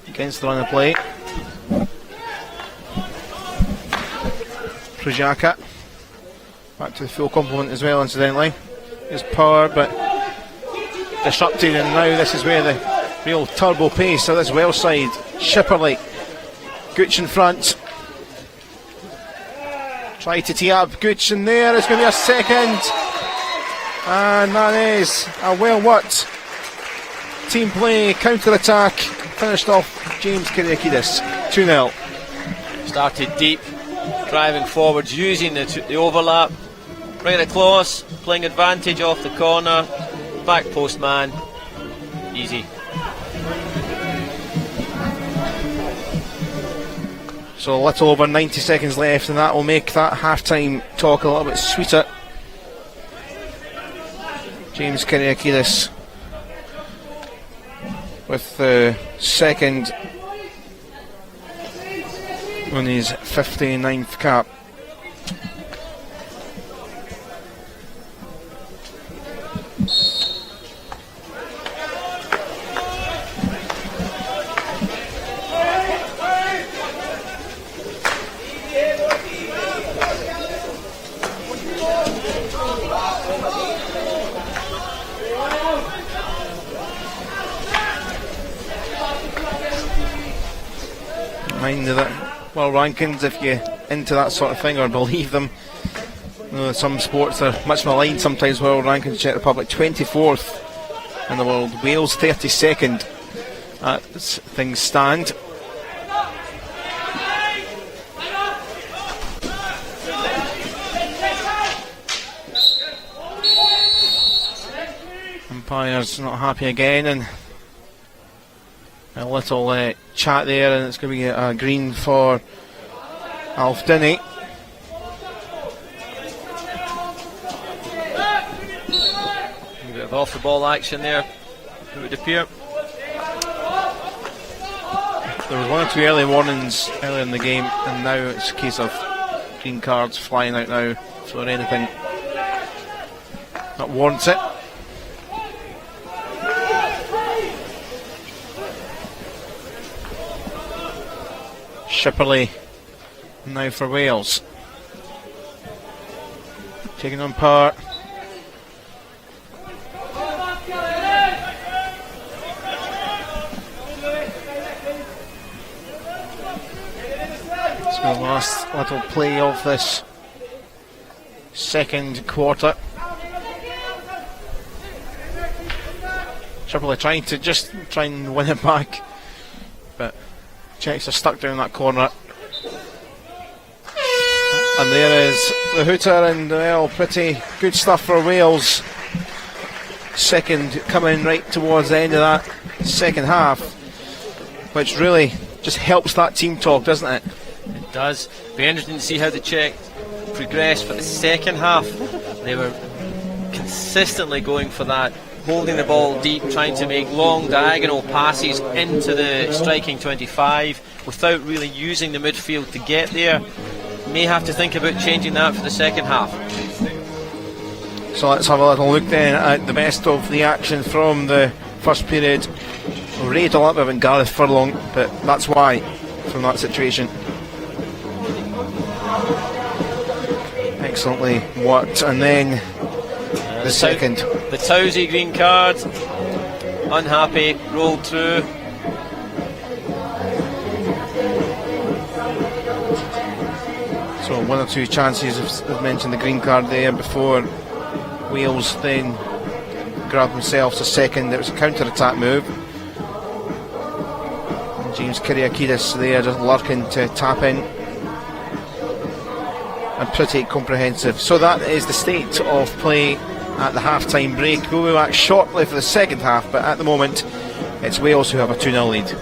against the run of play. Prajaka back to the full complement as well, incidentally. There's power, but disrupted, and now this is where the real turbo pace of this Welsh side. Shipperley, Gooch in front. Try to tee up Gooch in there. It's going to be a second. And that is a well worked team play, counter attack. Finished off James Kyriakidis. 2-0. Started deep, driving forwards, using the overlap, bringing it close, playing advantage off the corner, back post man. Easy. So a little over 90 seconds left, and that will make that half-time talk a little bit sweeter. James Kyriakidis with the second on his 59th cap. Mind that world rankings, if you're into that sort of thing or believe them, you know, some sports are much maligned sometimes. World rankings, Czech Republic 24th in the world, Wales 32nd as things stand. Umpire's not happy again, and A little chat there, and it's going to be a green for Alf Dinney. A bit of off the ball action there, it would appear. There was 1 or 2 early warnings earlier in the game, and now it's a case of green cards flying out now for anything that warrants it. Shipperley now for Wales. Taking on power. So the last little play of this second quarter. Shipperley trying to try and win it back, but Czechs are stuck down that corner. And there is the hooter, and well, pretty good stuff for Wales. Second coming right towards the end of that second half, which really just helps that team talk, doesn't it? It does. Be interesting to see how the Czech progress for the second half. They were consistently going for that, holding the ball deep, trying to make long diagonal passes into the striking 25 without really using the midfield to get there. May have to think about changing that for the second half. So let's have a little look then at the best of the action from the first period. We'll rate a lot about Gareth Furlong, but that's why from that situation. Excellently worked, and then the second. The Towsey green card, unhappy, rolled through. So 1 or 2 chances, I've mentioned the green card there before. Wales then grabbed themselves a second. It was a counter-attack move. And James Kyriakidis there just lurking to tap in. And pretty comprehensive. So that is the state of play at the half-time break. We'll be back shortly for the second half, but at the moment it's Wales who have a 2-0 lead.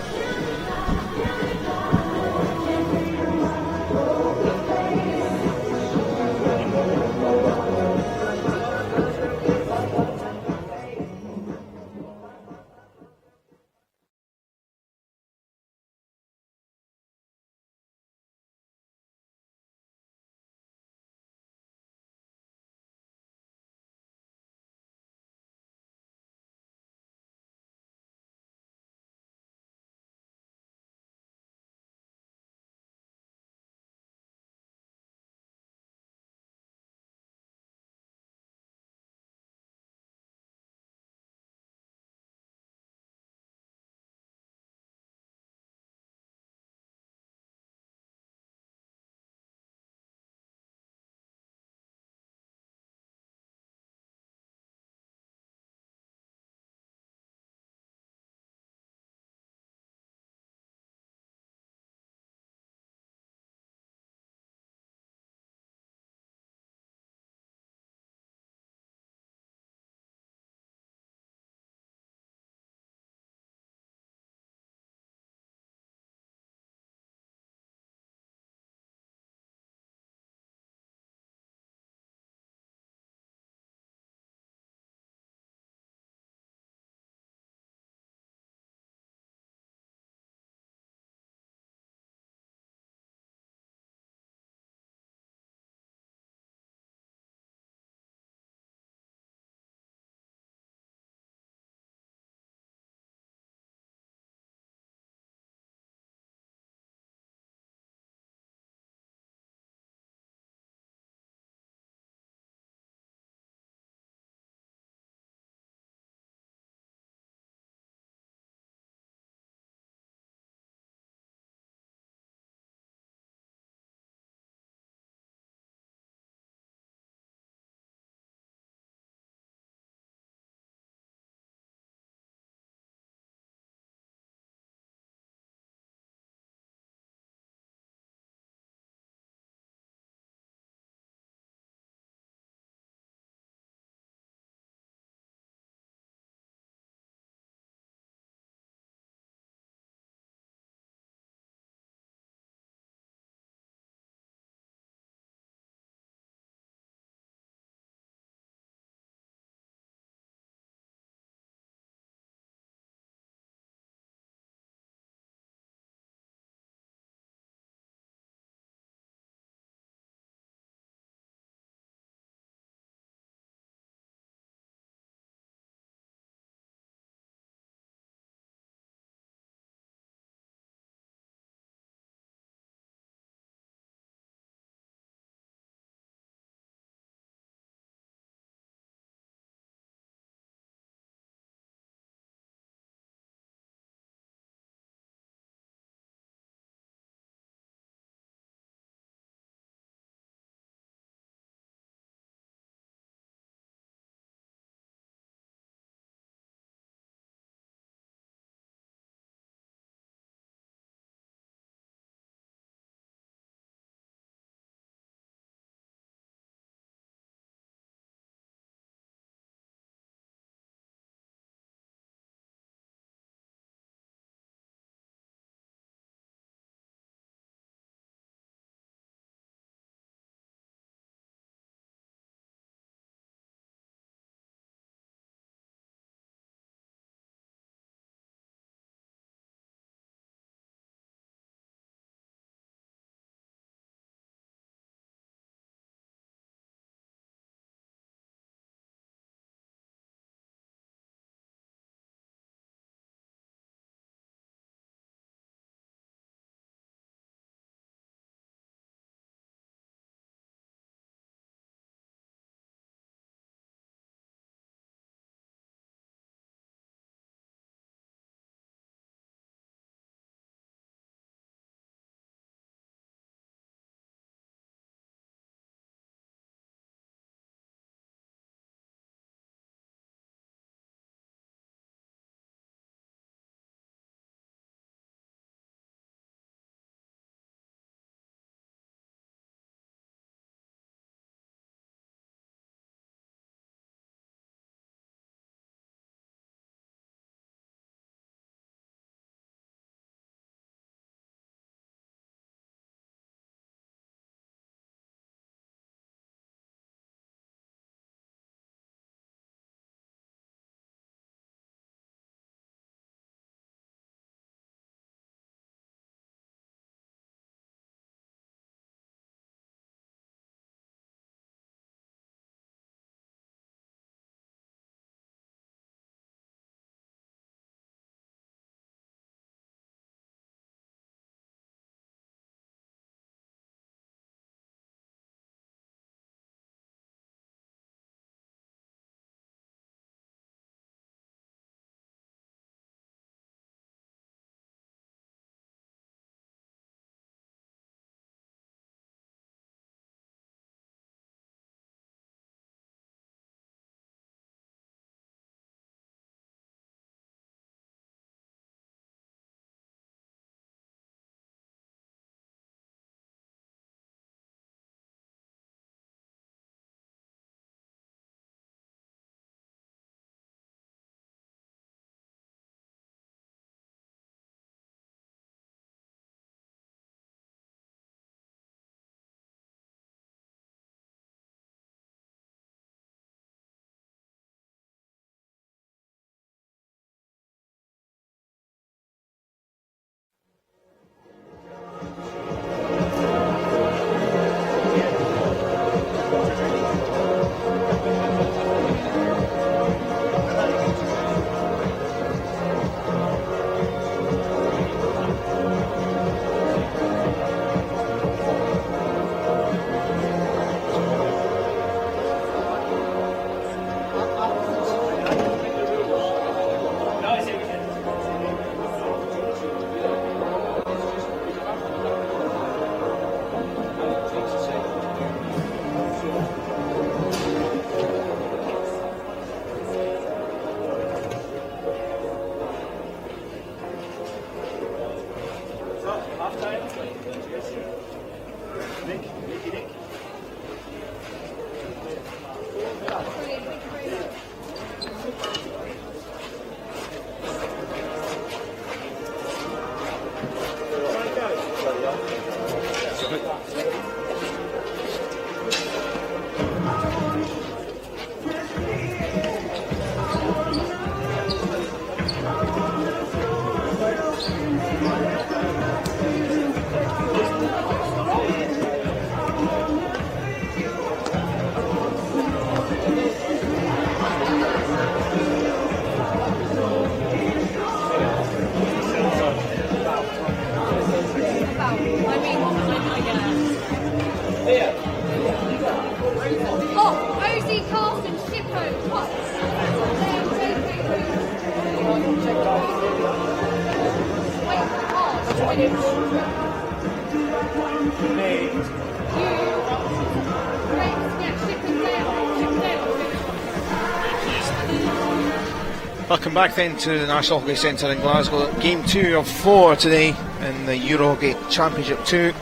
Welcome back then to the National Hockey Centre in Glasgow. Game 2 of 4 today in the EuroHockey Championship 2.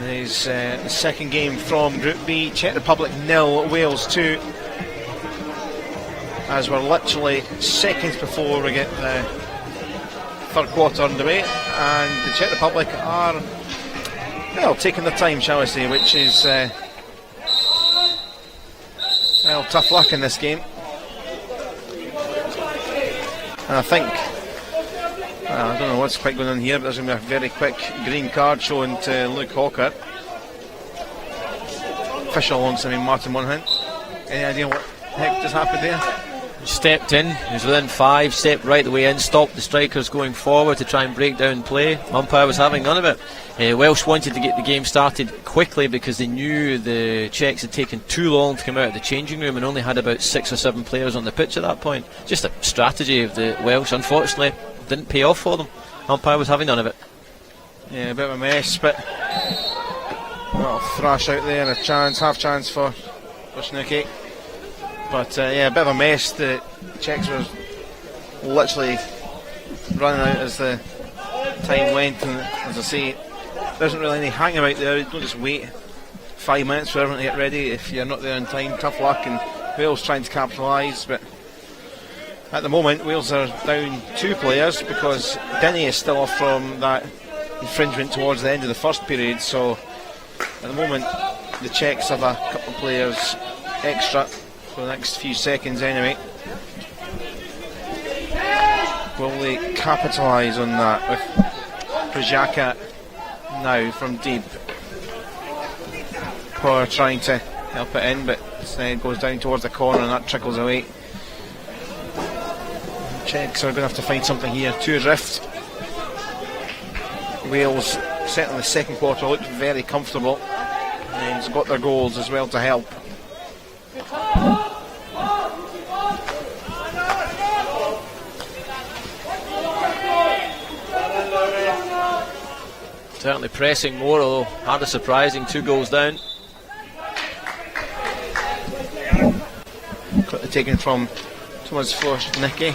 There's the second game from Group B. Czech Republic 0, Wales 2. As we're literally seconds before we get the third quarter underway, and the Czech Republic are, well, taking their time, shall we say, which is well, tough luck in this game. And I think, I don't know what's quite going on here, but there's going to be a very quick green card shown to Luke Hawker. Official wants him in Martin Monaghan. Any idea what the heck just happened there? He stepped in, he was within 5, stepped right the way in, stopped the strikers going forward to try and break down play. Umpire was having none of it. Welsh wanted to get the game started quickly because they knew the Czechs had taken too long to come out of the changing room and only had about 6 or 7 players on the pitch at that point. Just a strategy of the Welsh. Unfortunately, didn't pay off for them. Umpire was having none of it. Yeah, a bit of a mess, but a little thrash out there, a chance, half chance for Snooki. But yeah, a bit of a mess. The Czechs were literally running out as the time went, and as I say, there isn't really any hang about there. You don't just wait 5 minutes for everyone to get ready if you're not there in time. Tough luck, and Wales trying to capitalise, but at the moment Wales are down 2 players because Denny is still off from that infringement towards the end of the first period. So at the moment the Czechs have a couple of players extra for the next few seconds anyway. Will they capitalise on that with Przaka now from deep? Power trying to help it in, but instead goes down towards the corner and that trickles away. Czechs are going to have to find something here. 2 adrift. Wales, certainly the second quarter, looked very comfortable and got their goals as well to help. Certainly pressing more, although hardly surprising. 2 goals down. Quickly taken from Thomas Forsnicki.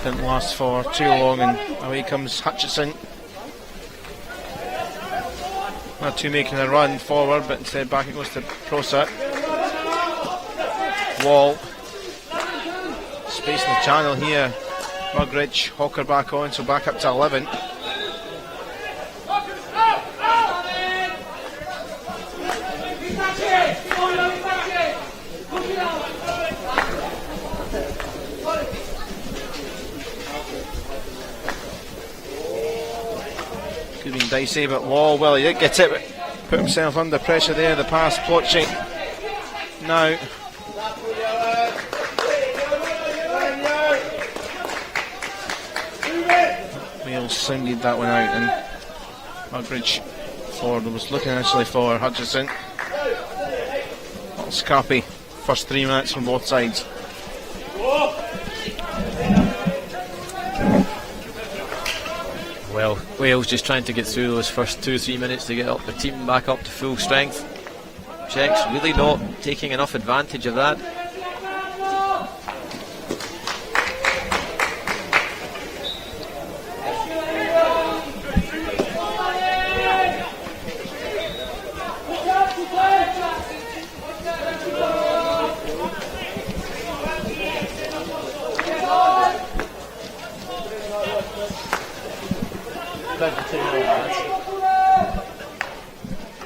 Didn't last for too long, and away comes Hutchison. Not too making a run forward, but instead back it goes to Prosser. Wall. Space in the channel here. Mugridge, Hawker back on, so back up to 11. Could have been dicey, but Wall, well, he did get it, but put himself under pressure there. The pass, Plotchik. Now. Wales sounded that one out, and Mugridge forward was looking actually for Hutchison. Little scrappy first 3 minutes from both sides. Well, Wales just trying to get through those first 2-3 minutes to get up the team back up to full strength. Czechs really not taking enough advantage of that.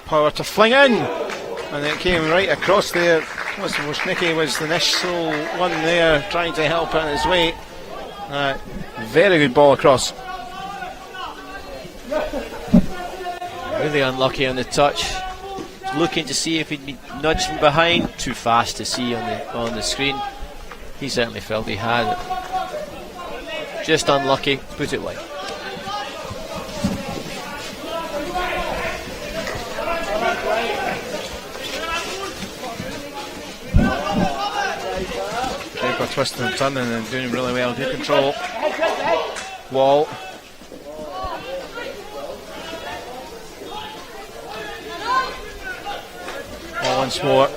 Power to fling in, and it came right across there. Wozniacki was the initial one there trying to help it on his way. Very good ball across. Really unlucky on the touch. Looking to see if he'd be nudged from behind. Too fast to see on the screen. He certainly felt he had it. Just unlucky. Put it wide. Draper twisting and turning and doing really well. Good control. Wall. Once more.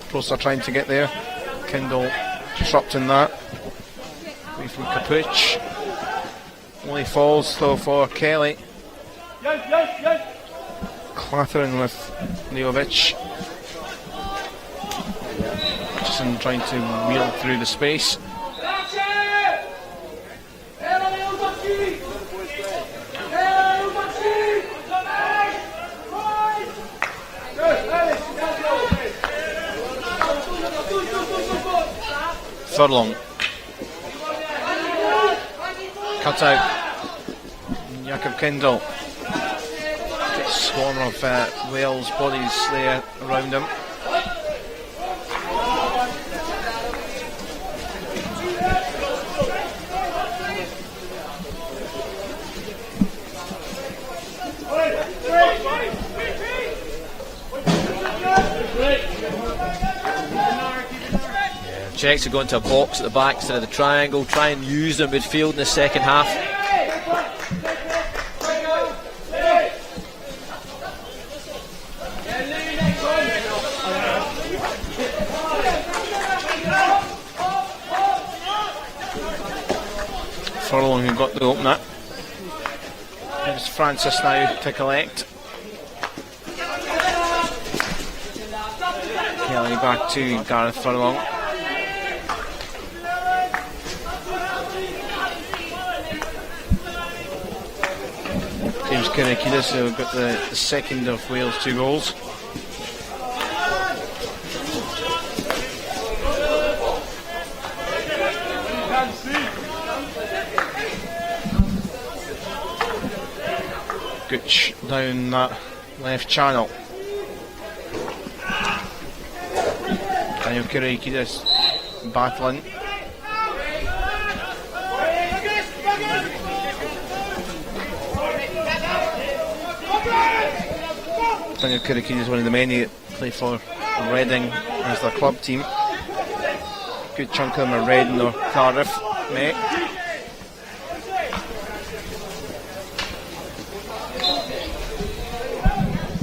Prosser trying to get there. Kindle disrupting that. Away from Capuch. Only falls though for Kelly. Clattering with Neovic. Hutchison trying to wheel through the space. Furlong. Cut out. Jakob Kendall. Swarm of Wales bodies there around him. Czechs are going to a box at the back instead of the triangle, try and use their midfield in the second half. Furlong who got the opener. There's Francis now to collect. Kelly back to Gareth Furlong. James Kyriakides who got the second of Wales' 2 goals. Gooch down that left channel. Daniel Kyriakides battling. Daniel Kyriakides is one of the many that play for Reading as their club team. Good chunk of them are Reading or Cardiff, mate.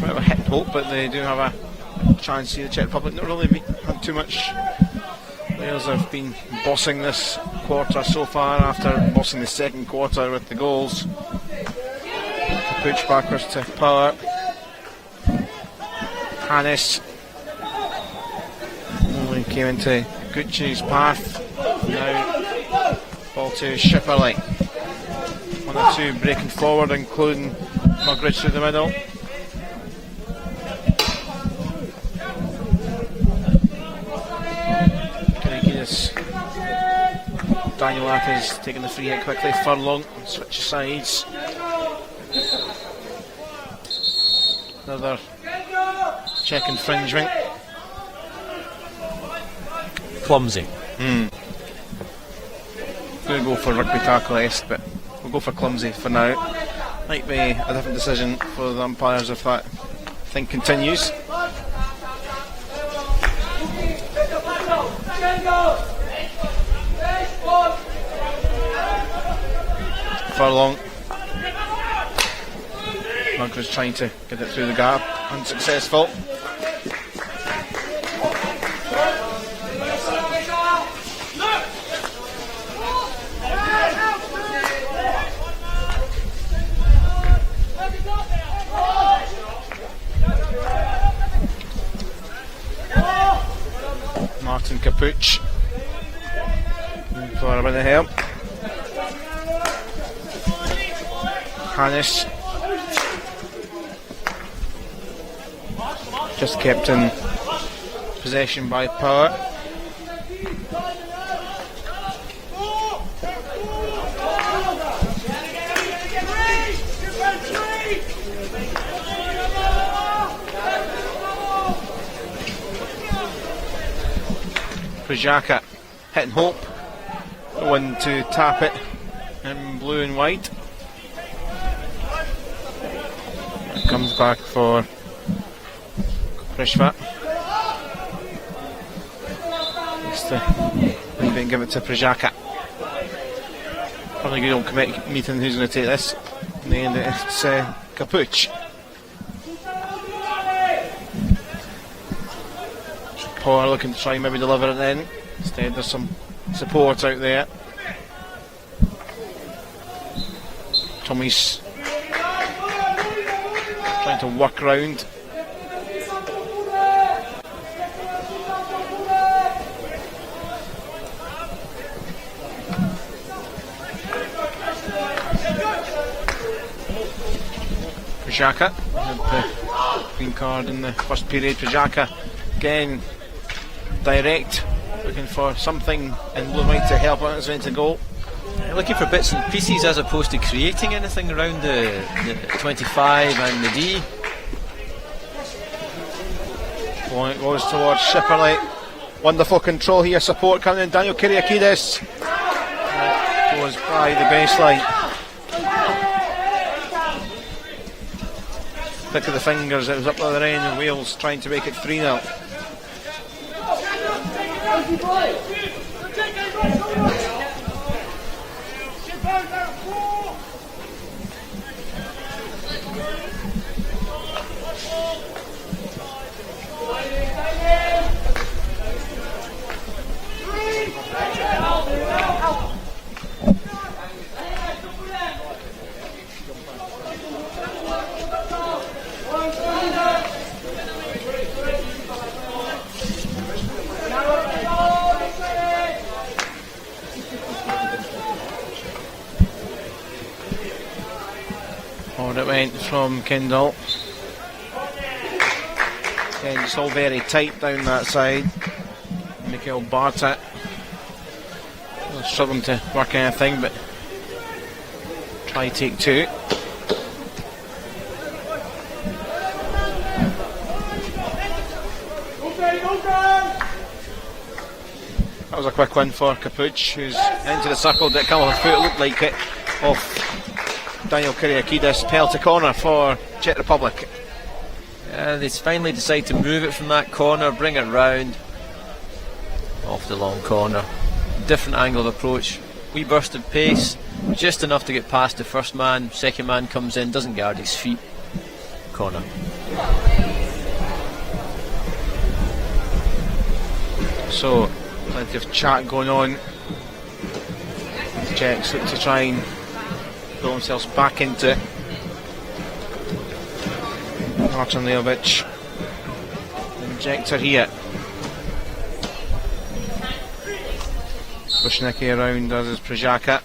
Bit of a hit hope, but they do have a chance here. The Czech Republic not really had too much. Wales have been bossing this quarter so far after bossing the second quarter with the goals. Push backwards to Power. Hannes only came into Gucci's path. Now ball to Shipperley. 1 or 2 breaking forward, including Mugridge through the middle. Daniel Athers taking the free hit quickly. Furlong switches sides. Another Czech infringement. Clumsy. Going to go for rugby tackle-esque, but we'll go for clumsy for now. Might be a different decision for the umpires if that thing continues. Furlong. Mugridge trying to get it through the gap, unsuccessful. Martin Capuch for a bit of help. Hannes just kept in possession by Power. Prajaka hitting Hope. One to tap it in blue and white. It comes back for Prishvat. Just to leave it and give it to Prajaka. Probably good old committee meeting who's going to take this. In the end it's Capuch. Power looking to try and maybe deliver it then. Instead, there's some support out there. Tommy's trying to work round. Pajaka had the green card in the first period. Pajaka again direct, looking for something in blue white to help out his way into goal. Looking for bits and pieces as opposed to creating anything around the 25 and the D. Point goes towards Shipperley. Wonderful control here, support coming in. Daniel Kyriakides goes by the baseline. Pick of the fingers, it was up the other end, and Wales trying to make it 3-0. It went from Kendall. Again, it's all very tight down that side. Mikhail Barta struggling to work anything, but try take two. That was a quick one for Capuch, who's into the circle. Did come off a foot, looked like it off Daniel Kyriakides. Penalty corner for Czech Republic. They finally decide to move it from that corner, bring it round off the long corner. Different angle of approach. Wee burst of pace, just enough to get past the first man. Second man comes in, doesn't guard his feet. Corner. So, plenty of chat going on. The Czechs look to try and pull themselves back into it. Martin Leovic, injector here. Bushnicki around, as is Prajaka.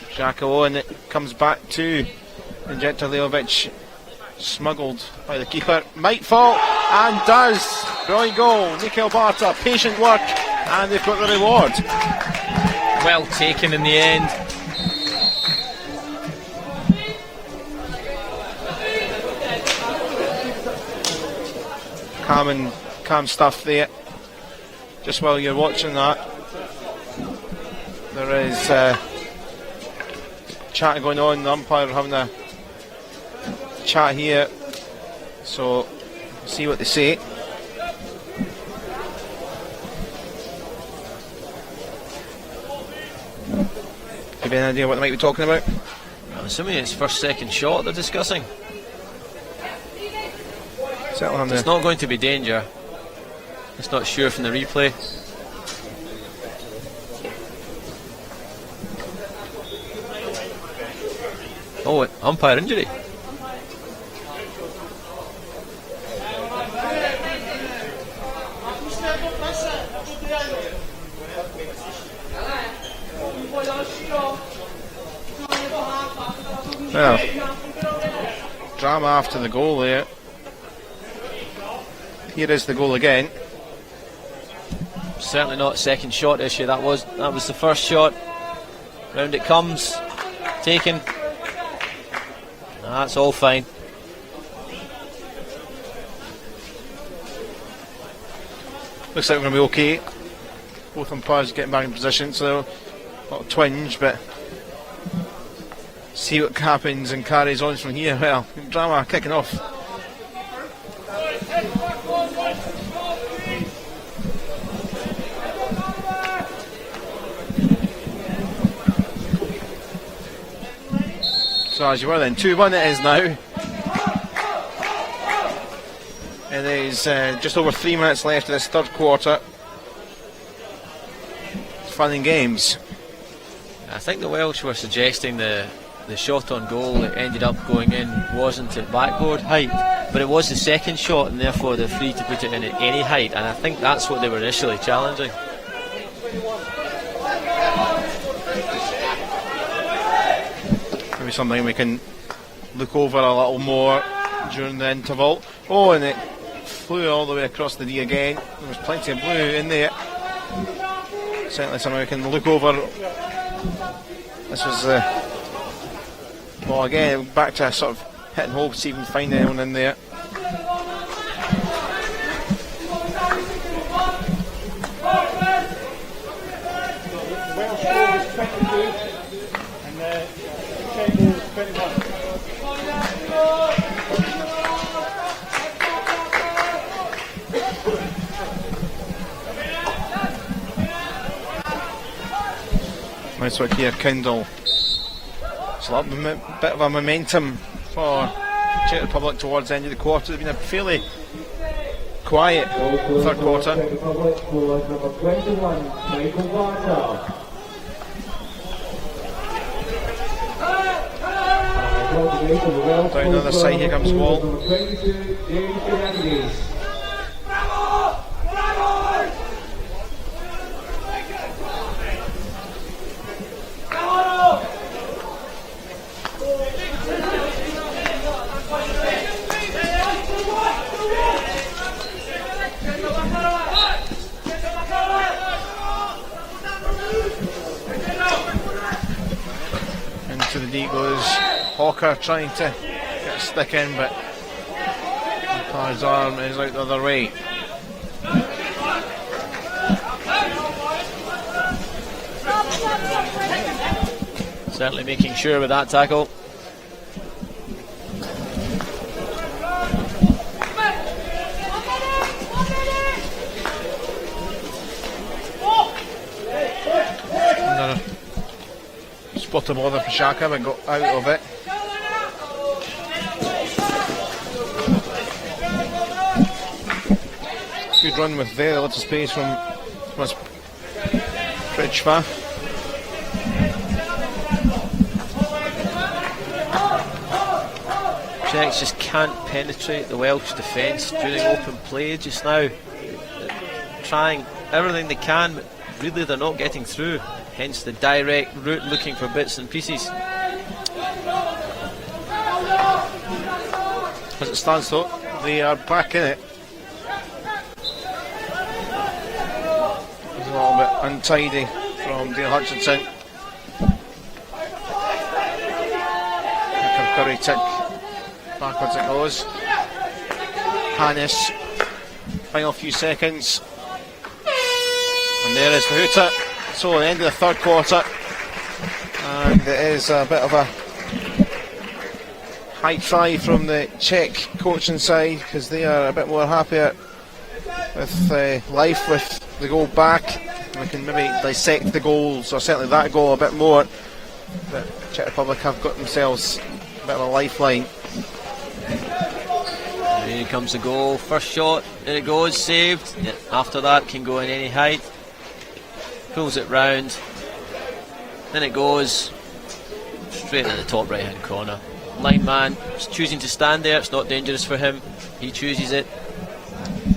Prajaka and it comes back to injector Leovic. Smuggled by the keeper. Might fall, and does. Brilliant goal. Mikhail Barta, patient work, and they've got the reward. Well taken in the end. Calm stuff there. Just while you're watching that, there is chat going on. The umpire having a chat here, so see what they say. Give you an idea what they might be talking about? I'm assuming it's first, second shot they're discussing. It's not going to be danger. It's not sure from the replay. Oh, umpire injury. Well, drama after the goal there. Here is the goal again. Certainly not second shot issue. That was the first shot. Round it comes. Taken. That's all fine. Looks like we're going to be okay. Both umpires getting back in position, so not a twinge, but see what happens and carries on from here. Well, drama kicking off. So as you were then, 2-1 it is now. It is just over 3 minutes left in this third quarter. fun and games. I think the Welsh were suggesting the shot on goal that ended up going in wasn't at backboard height, but it was the second shot, and therefore they're free to put it in at any height, and I think that's what they were initially challenging. Maybe something we can look over a little more during the interval. Oh, and it flew all the way across the D again. There was plenty of blue in there. Certainly something we can look over. This was well, again, back to a sort of hit and hope, see if we can find anyone in there. Welsh score is 22 and Czech goal is 21. Nice work here, Kendall. It's a little bit of a momentum for Czech Republic towards the end of the quarter. It's been a fairly quiet third quarter. Down the other side, here comes Wall. Into the D goes Hawker, trying to get a stick in, but his arm is out the other way. Certainly making sure with that tackle. Spot a bother for Shaka, but got out of it. Good run with very little space from Pritchva. Czechs just can't penetrate the Welsh defence during open play just now. They're trying everything they can, but really they're not getting through. Hence the direct route, looking for bits and pieces. As it stands though, they are back in it. It's a little bit untidy from Dale Hutchinson. Here comes Curry Tick. Backwards it goes. Hannes. Final few seconds. And there is the hooter. So at the end of the third quarter, and it is a bit of a high five from the Czech coaching side, because they are a bit more happier with life with the goal back. We can maybe dissect the goals, or certainly that goal, a bit more. But Czech Republic have got themselves a bit of a lifeline. Here comes the goal, first shot, there it goes, saved. After that can go in any height. Pulls it round, then it goes straight in the top right hand corner. Lineman is choosing to stand there, it's not dangerous for him, he chooses it.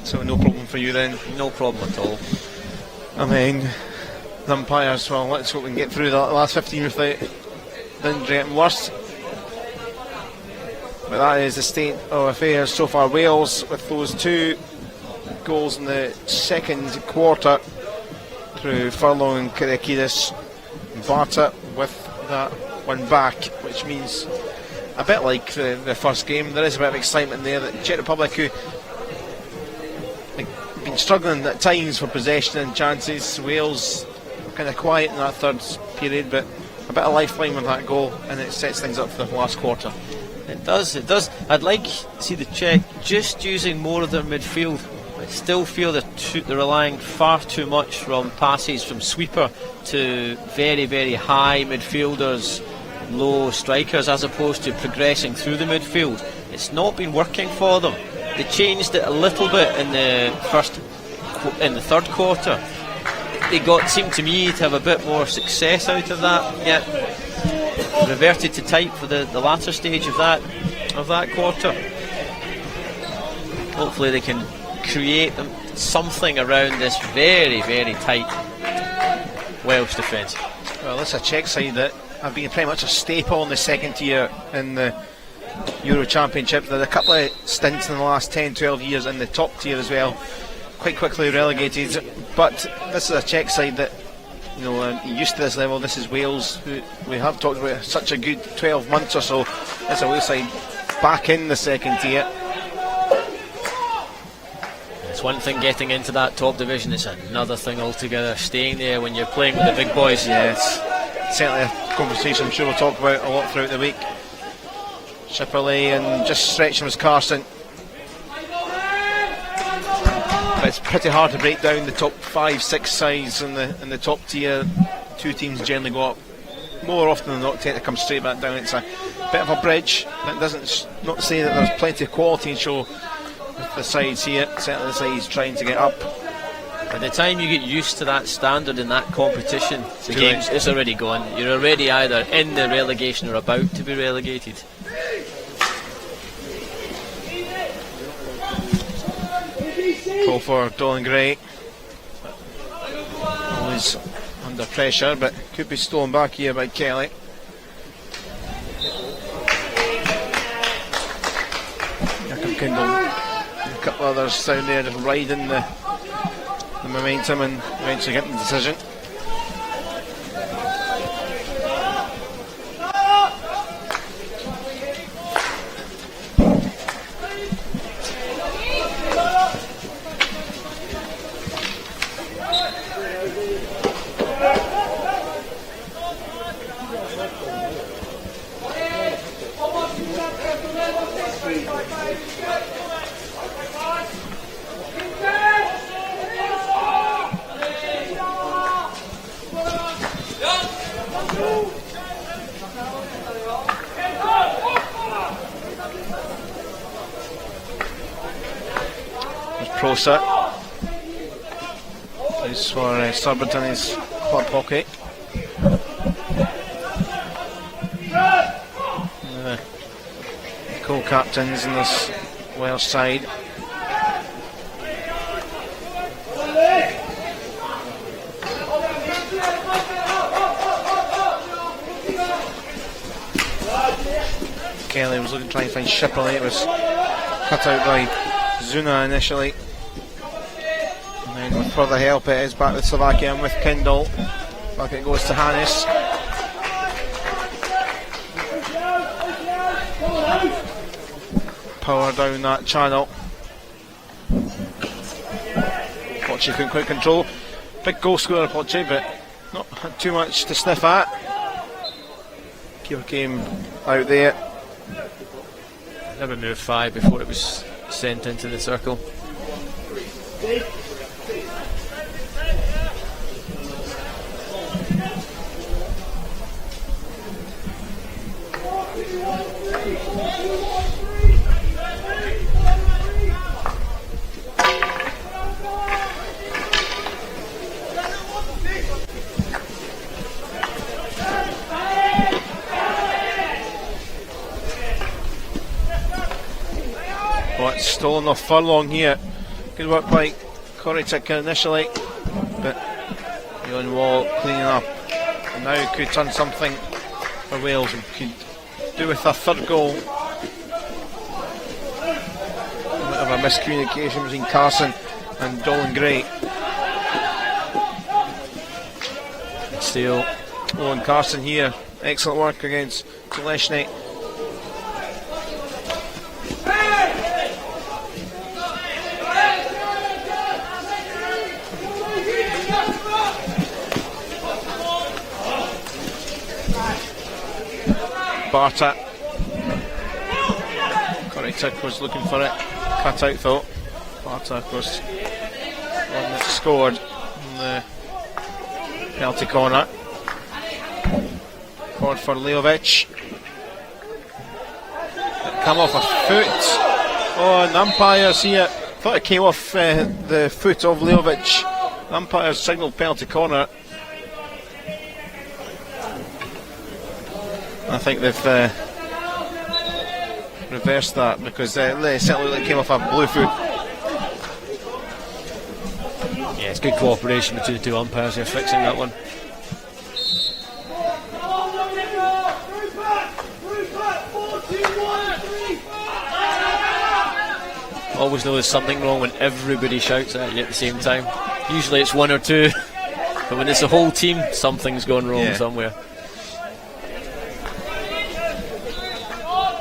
So no problem for you then? No problem at all. I mean, the umpires, well, let's hope we can get through the last 15 without them getting worse. But that is the state of affairs so far. Wales with those two goals in the second quarter through Furlong and Kyriakidis. Barta with that one back, which means a bit like the first game, there is a bit of excitement there. That Czech Republic, who have been struggling at times for possession and chances, Wales kind of quiet in that third period, but a bit of lifeline with that goal, and it sets things up for the last quarter. It does. I'd like to see the Czech just using more of their midfield. I still feel they're relying far too much from passes from sweeper to very, very high midfielders, low strikers, as opposed to progressing through the midfield. It's not been working for them. They changed it a little bit in the third quarter, seemed to me to have a bit more success out of that, yet reverted to type for the latter stage of that quarter. Hopefully they can create something around this very, very tight Welsh defence. Well, this is a Czech side that have been pretty much a staple in the second tier in the Euro Championships. There are a couple of stints in the last 10-12 years in the top tier as well, quite quickly relegated. But this is a Czech side that, you know, used to this level. This is Wales, who we have talked about such a good 12 months or so. It's a Wales side back in the second tier. It's one thing getting into that top division, it's another thing altogether staying there when you're playing with the big boys. Yes, certainly a conversation I'm sure we'll talk about a lot throughout the week. Shipperley and just stretching was Carson. But it's pretty hard to break down the top 5-6 sides in the top tier. Two teams generally go up. More often than not tend to come straight back down. It's a bit of a bridge. That doesn't not to say that there's plenty of quality in show with the sides here. Certainly the sides trying to get up. By the time you get used to that standard in that competition, the game's it's already gone. You're already either in the relegation or about to be relegated. Call for Dolan Gray. Always under pressure, but could be stolen back here by Kelly. Jacob Kindle and a couple others down there just riding the momentum and eventually getting the decision. Prosa plays for Surbiton, his club hockey. The co-captains in this Welsh side. Kelly was looking to try and find Shipperley. It was cut out by Zuna initially. And then with further help it is back with Slovakia and with Kindle. Back it goes to Hannes. Power down that channel. Poche couldn't quite control. Big goal scorer Poche, but not had too much to sniff at. Keeper came out there. Never moved 5 before it was sent into the circle. Stolen off furlong here. Good work by Koritic initially, but Leon Wall cleaning up. And now could turn something for Wales and could do with a third goal. A bit of a miscommunication between Carson and Dolan Gray. Still, Owen Carson here. Excellent work against Zaleshny. Barta. Koritic was looking for it. Cut out though. Barta, of course, one that scored in the penalty corner. Forward for Leovic. It come off a foot. Oh, and umpires here. Thought it came off the foot of Leovic. The umpire signalled penalty corner. I think they've reversed that because they certainly came off a blue foot. Yeah, it's good cooperation between the two umpires. They're fixing that one. Always know there's something wrong when everybody shouts at you at the same time. Usually it's one or two, but when it's the whole team, something's gone wrong somewhere.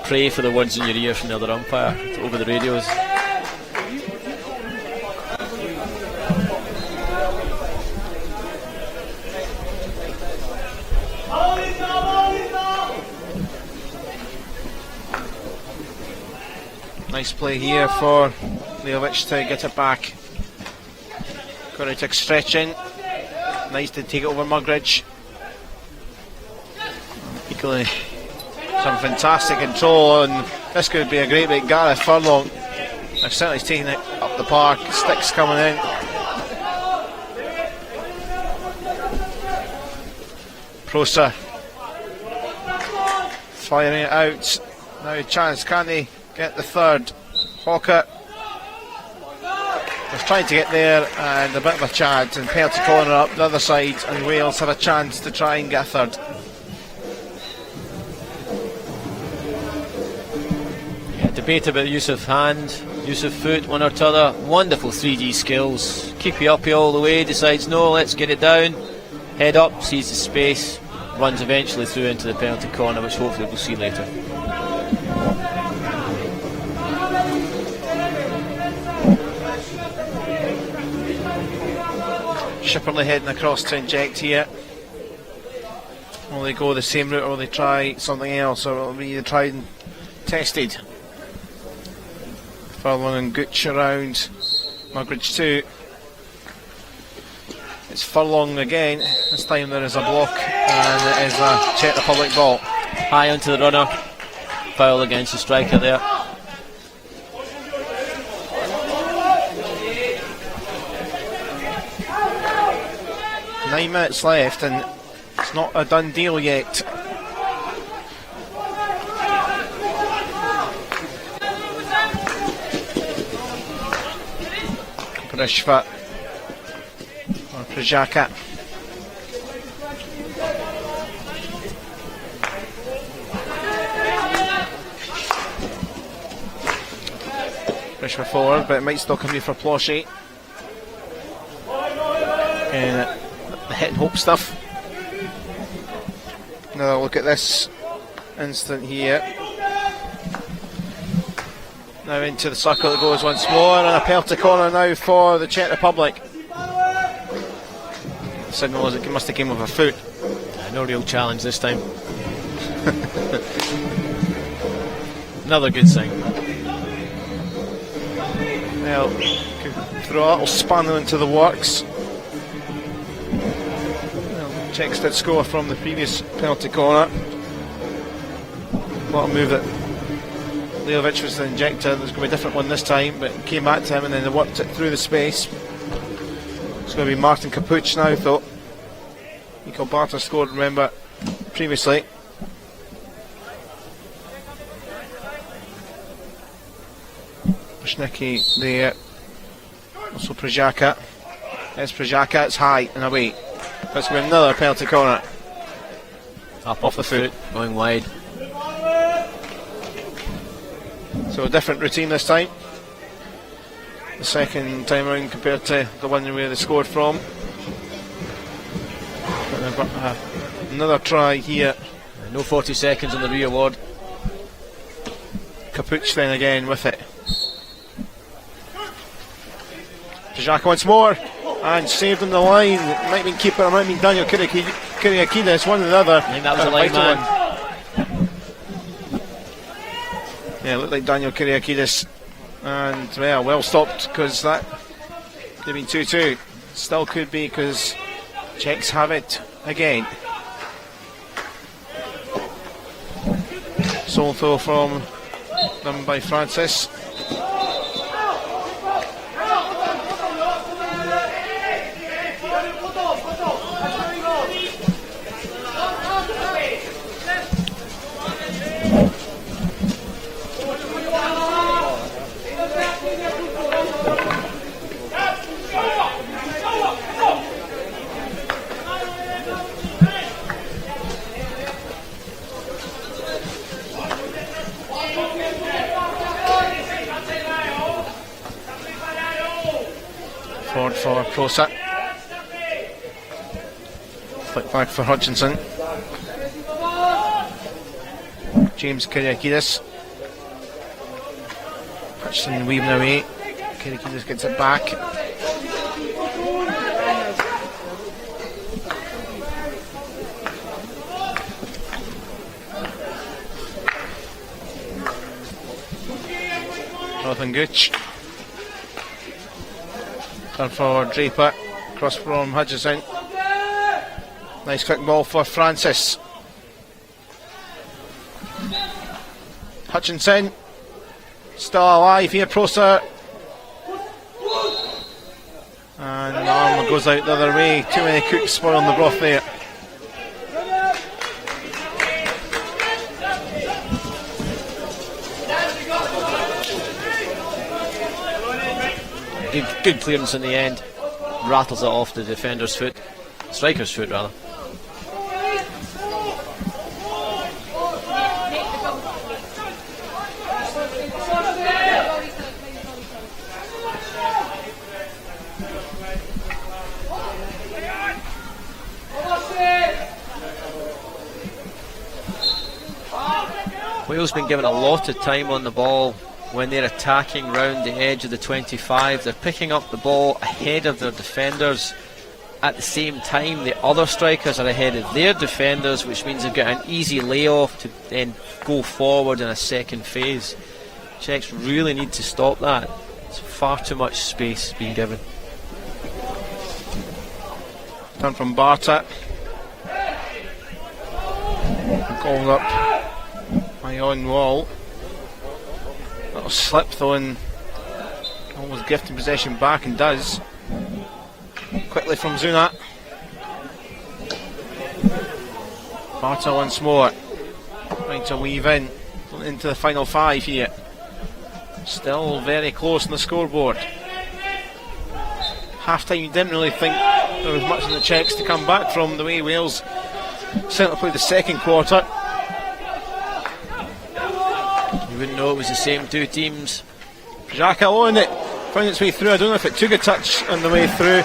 Pray for the words in your ear from the other umpire over the radios. Nice play here for Leovic to get it back. Koretic stretching. Nice to take it over Mugridge. Equally some fantastic control, and this could be a great bit. Gareth Furlong, I've certainly taken it up the park. Sticks coming in. Proser firing it out. Now a chance, can he get the third? Hawker was trying to get there, and a bit of a chance, and penalty corner up the other side, and Wales have a chance to try and get a third. Debate about use of hand, use of foot, one or t'other. Wonderful 3D skills. Keep you uppy all the way, decides no, let's get it down. Head up, sees the space, runs eventually through into the penalty corner, which hopefully we'll see later. Shipperley heading across to inject here. Will they go the same route, or will they try something else, or will it be tried and tested? Furlong and Gooch around. Mugridge 2. It's Furlong again. This time there is a block, and it is a Czech Republic ball. High onto the runner. Foul against the striker there. Nine minutes left, and it's not a done deal yet. Prishva or Prajaka. Prishva forward, but it might still come here for Ploshy. And the hit and hope stuff. Another look at this instant here. Now into the circle it goes once more, and a penalty corner now for the Czech Republic. The signal is it must have came with a foot. No real challenge this time. Another good sign. Well, could throw a little spanner into the works. Well, Czechs did score from the previous penalty corner. What a move that Leovic was the injector. There's going to be a different one this time, but it came back to him and then they worked it through the space. It's going to be Martin Capuch now, though. Mikael Barter scored, remember, previously. Schnicki there. Also Prajaka. There's Prajaka, it's high and away. That's going to be another penalty corner. Up off the foot, going wide. So a different routine this time. The second time around compared to the one where they scored from. Another try here. No 40 seconds on the re-award. Capuch then again with it. Prajaka once more, and saved on the line. It might have been keeper, it might have been Daniel Kyriakides, one or the other. I think that was a line man. Yeah, it looked like Daniel Kyriakides, and well stopped, because that could have been 2-2. Still could be, because Czechs have it again. Sole throw from them by Francis. for Prosa. Flick back for Hutchinson. James Kyriakidis. Hutchinson weaving away. Kyriakidis gets it back. Jonathan Gooch. Turn for Draper. Cross from Hutchinson. Nice quick ball for Francis. Hutchinson. Still alive here, Prosa. And the arm goes out the other way. Too many cooks spoiling the broth there. Good clearance in the end. Rattles it off the defender's foot. Striker's foot, rather. Wales been given a lot of time on the ball when they're attacking round the edge of the 25. They're picking up the ball ahead of their defenders. At the same time, the other strikers are ahead of their defenders, which means they've got an easy layoff to then go forward in a second phase. Czechs really need to stop that. It's far too much space being given. Turn from Bartek. Called up by on wall. Little slip though, and almost gifting possession back, and does. Quickly from Zunat. Barta once more. Trying to weave into the final 5 here. Still very close on the scoreboard. Half time, you didn't really think there was much in the Czechs to come back from, the way Wales certainly played the second quarter. You wouldn't know it was the same two teams. Xhaka on it, found its way through. I don't know if it took a touch on the way through.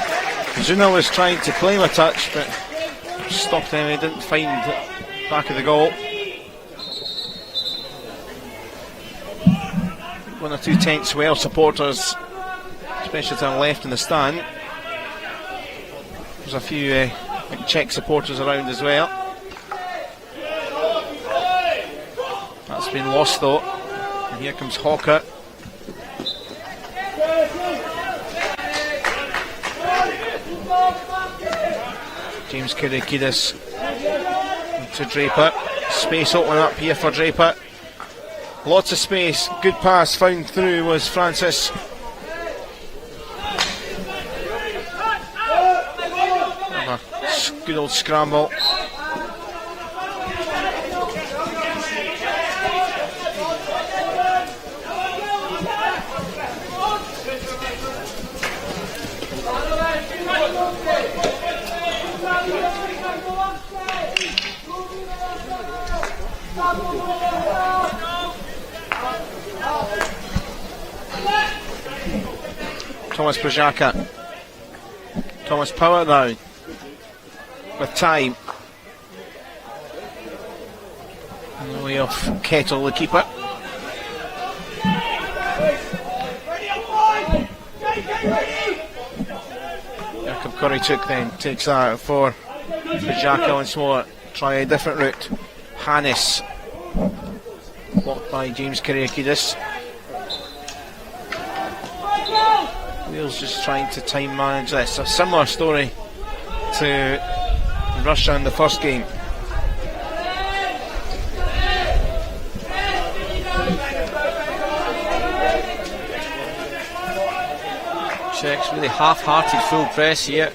Zuna was trying to claim a touch, but stopped him. He didn't find the back of the goal. One or two tense Welsh supporters, especially to the left in the stand. There's a few Czech supporters around as well. That's been lost though. And here comes Hawker. James Kyriakidis to Draper. Space opening up here for Draper. Lots of space. Good pass found through was Francis. Good old scramble. Thomas Przaka. Thomas Power now with time. On the way off Kettle, the keeper. Jakob Korychuk then takes that for Przaka once more. Try a different route. Hannes blocked by James Kyriakidis. Wales just trying to time manage this. A similar story to Russia in the first game. Czechs really half-hearted full press here.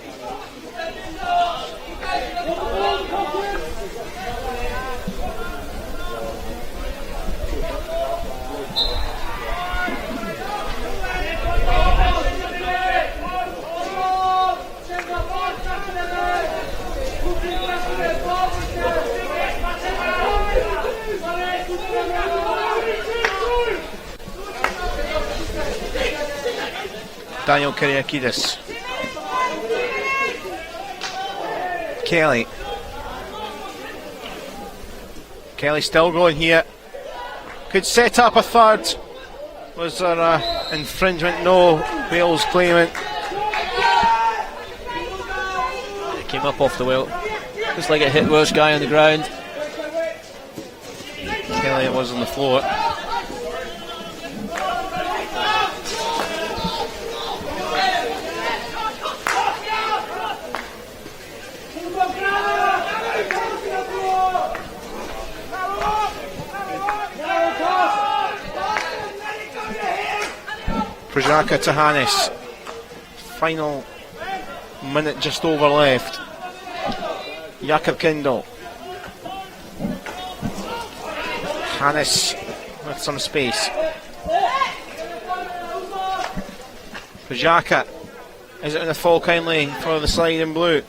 Daniel Kyriakidis. Kelly. Kelly still going here. Could set up a third. Was there a infringement? No. Wales claim it. It came up off the wheel. Looks like it hit Welsh guy on the ground. Kelly, it was on the floor. Prajaka to Hannes. Final minute just over left. Jakob Kindle. Hannes with some space. Prajaka. Is it going to fall kindly for the slide in blue?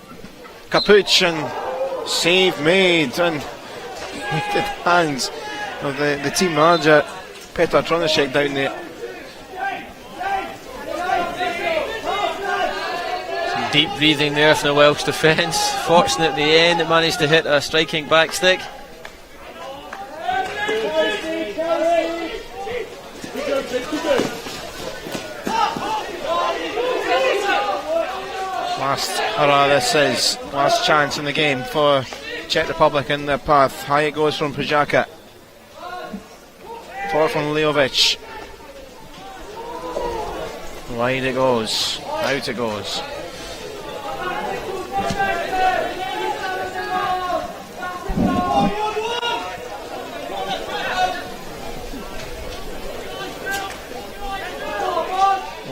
Capuchin. Save made. And with the hands of the team manager, Petr Tronacek down there. Deep breathing there from the Welsh defence. Fortunate at the end, it managed to hit a striking back stick. Last hurrah, this is last chance in the game for Czech Republic in their path. High it goes from Prajaka. Forward from Leovic. Wide it goes. Out it goes.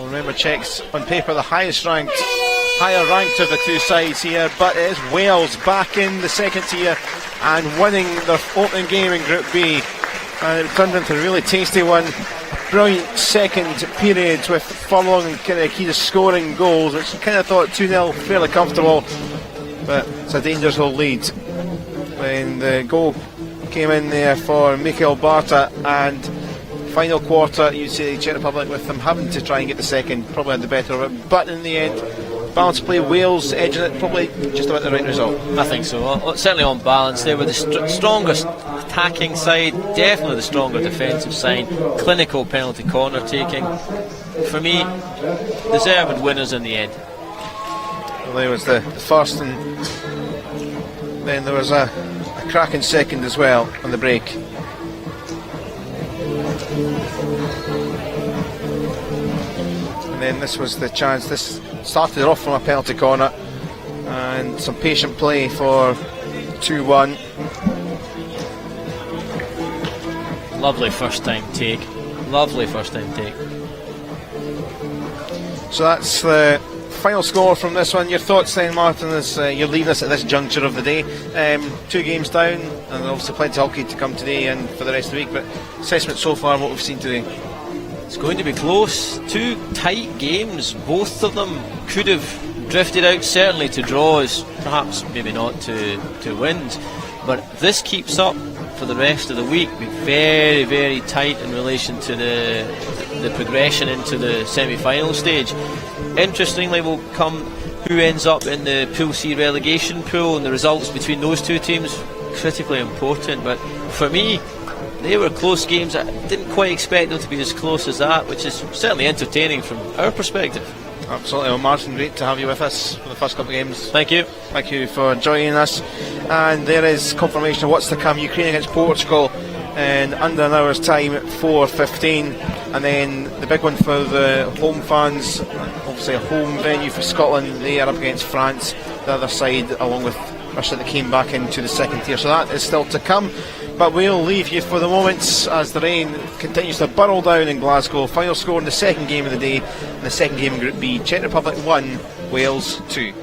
Remember, Czechs on paper the higher ranked of the two sides here, but it is Wales back in the second tier and winning their opening game in Group B, and it turned into a really tasty one. A brilliant second period with Furlong and Key scoring goals, which you kind of thought 2-0 fairly comfortable, but it's a danger zone lead when the goal came in there for Mikael Barta, and final quarter, you see the Czech Republic with them having to try and get the second, probably had the better of it, but in the end, balance play, Wales edging it, probably just about the right result. I think so. Certainly on balance, they were the strongest attacking side, definitely the stronger defensive side, clinical penalty corner taking. For me, deserved winners in the end. Well, there was the first, and then there was a cracking second as well on the break. And then this was the chance. This started off from a penalty corner and some patient play for 2-1. Lovely first time take. Lovely first time take. So that's the final score from this one. Your thoughts then, Martin, as you're leaving us at this juncture of the day. 2 games down, and obviously plenty of hockey to come today and for the rest of the week, but assessment so far, what we've seen today? It's going to be close. 2 tight games. Both of them could have drifted out, certainly to draws, perhaps maybe not to wins. But this keeps up for the rest of the week. Be very, very tight in relation to the progression into the semi-final stage. Interestingly will come who ends up in the Pool C relegation pool, and the results between those two teams critically important. But for me, they were close games. I didn't quite expect them to be as close as that, which is certainly entertaining from our perspective. Absolutely. Well, Martin, great to have you with us for the first couple of games. Thank you. Thank you for joining us. And there is confirmation of what's to come. Ukraine against Portugal in under an hour's time at 4:15, and then the big one for the home fans, obviously a home venue for Scotland. They are up against France, the other side, along with Russia that came back into the second tier. So that is still to come. But we'll leave you for the moments as the rain continues to burrow down in Glasgow. Final score in the second game of the day, in the second game in Group B, Czech Republic 1, Wales 2.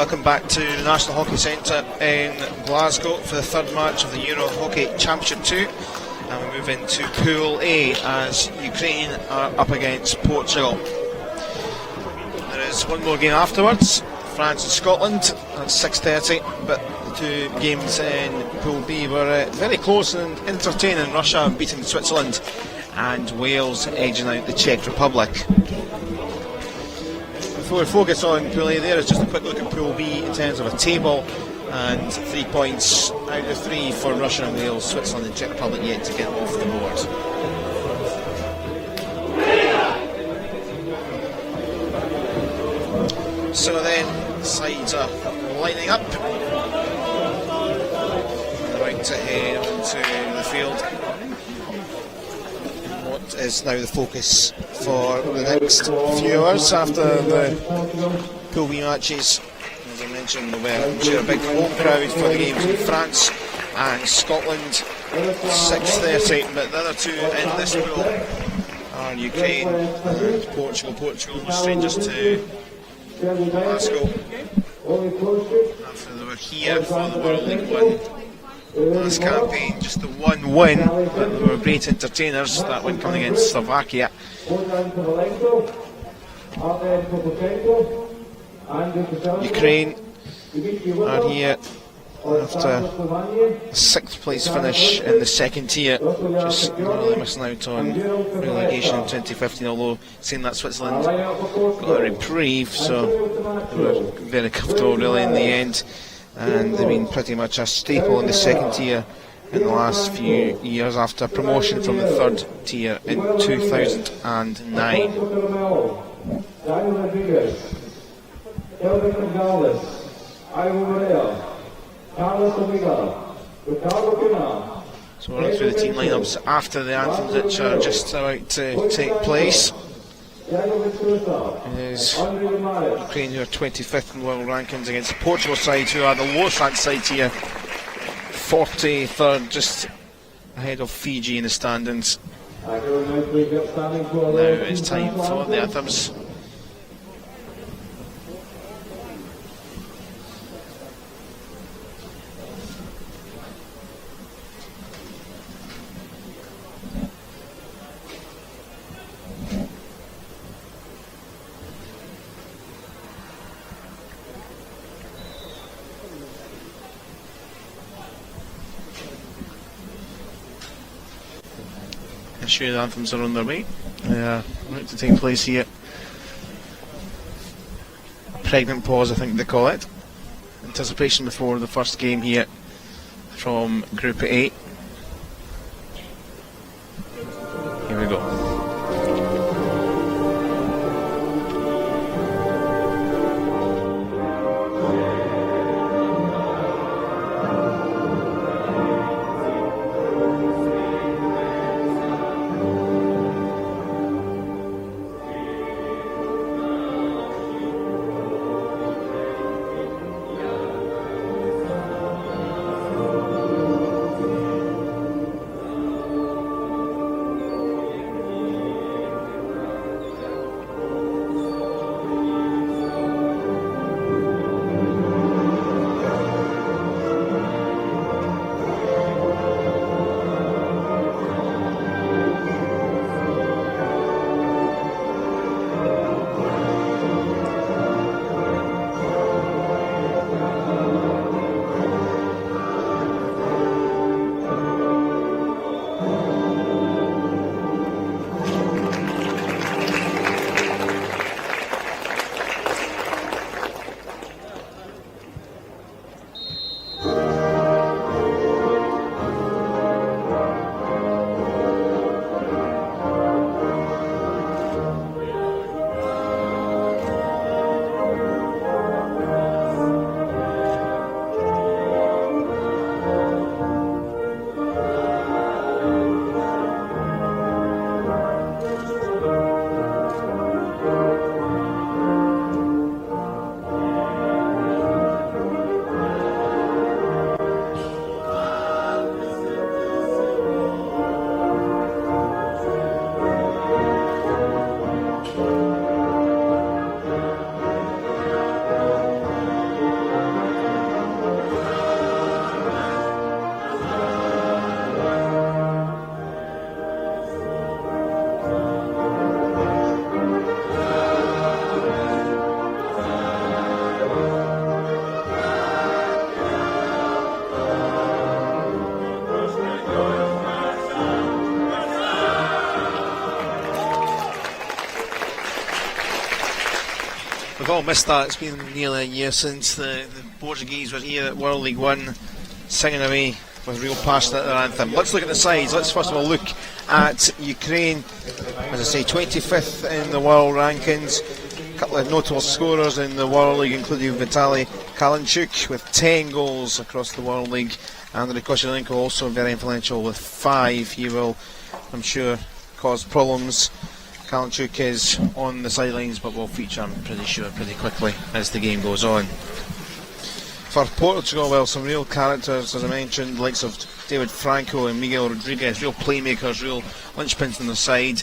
welcome back to the National Hockey Centre in Glasgow for the third match of the EuroHockey Championship 2. And we move into Pool A as Ukraine are up against Portugal. There is one more game afterwards, France and Scotland at 6:30, but the two games in Pool B were very close and entertaining. Russia beating Switzerland and Wales edging out the Czech Republic. Before we focus on Pool A, there is just a quick look at Pool B in terms of a table, and 3 points out of 3 for Russia and Wales. Switzerland and Czech Republic yet to get off the board. So then, sides are lining up. They're about to head onto the field. What is now the focus for the next few hours after the Pool B matches? As I mentioned, there were, I'm sure, a big home crowd for the games in France and Scotland. 6:30, but the other two in this pool are Ukraine and Portugal. Portugal were strangers to Glasgow after they were here for the World League One last campaign. Just the one win, but they were great entertainers. That win coming against Slovakia. Ukraine are here after a 6th place finish in the second tier, just narrowly missing out on relegation in 2015, although saying that Switzerland got a reprieve, so they were very comfortable really in the end, and they've been pretty much a staple in the second tier in the last few years after promotion from the third tier in 2009. So we're on through the team lineups after the anthems, which are just about to take place. It is Ukraine, who are 25th in world rankings, against the Portugal side, who are the lowest ranked side here, 43rd, just ahead of Fiji in the standings. Now it's time for the anthems. Sure, the anthems are on their way. About to take place here. A pregnant pause, I think they call it. Anticipation before the first game here from Group A. Here we go. We've all missed that. It's been nearly a year since the Portuguese were here at World League One, singing away with real passion at their anthem. Let's look at the sides. Let's first of all look at Ukraine. As I say, 25th in the world rankings. A couple of notable scorers in the World League, including Vitaly Kalinchuk with 10 goals across the World League. Andrei Kościelenko also very influential with 5. He will, I'm sure, cause problems. Kalinchuk is on the sidelines, but will feature, I'm pretty sure, pretty quickly as the game goes on. For Portugal, well, some real characters, as I mentioned, likes of David Franco and Miguel Rodriguez, real playmakers, real linchpins on the side.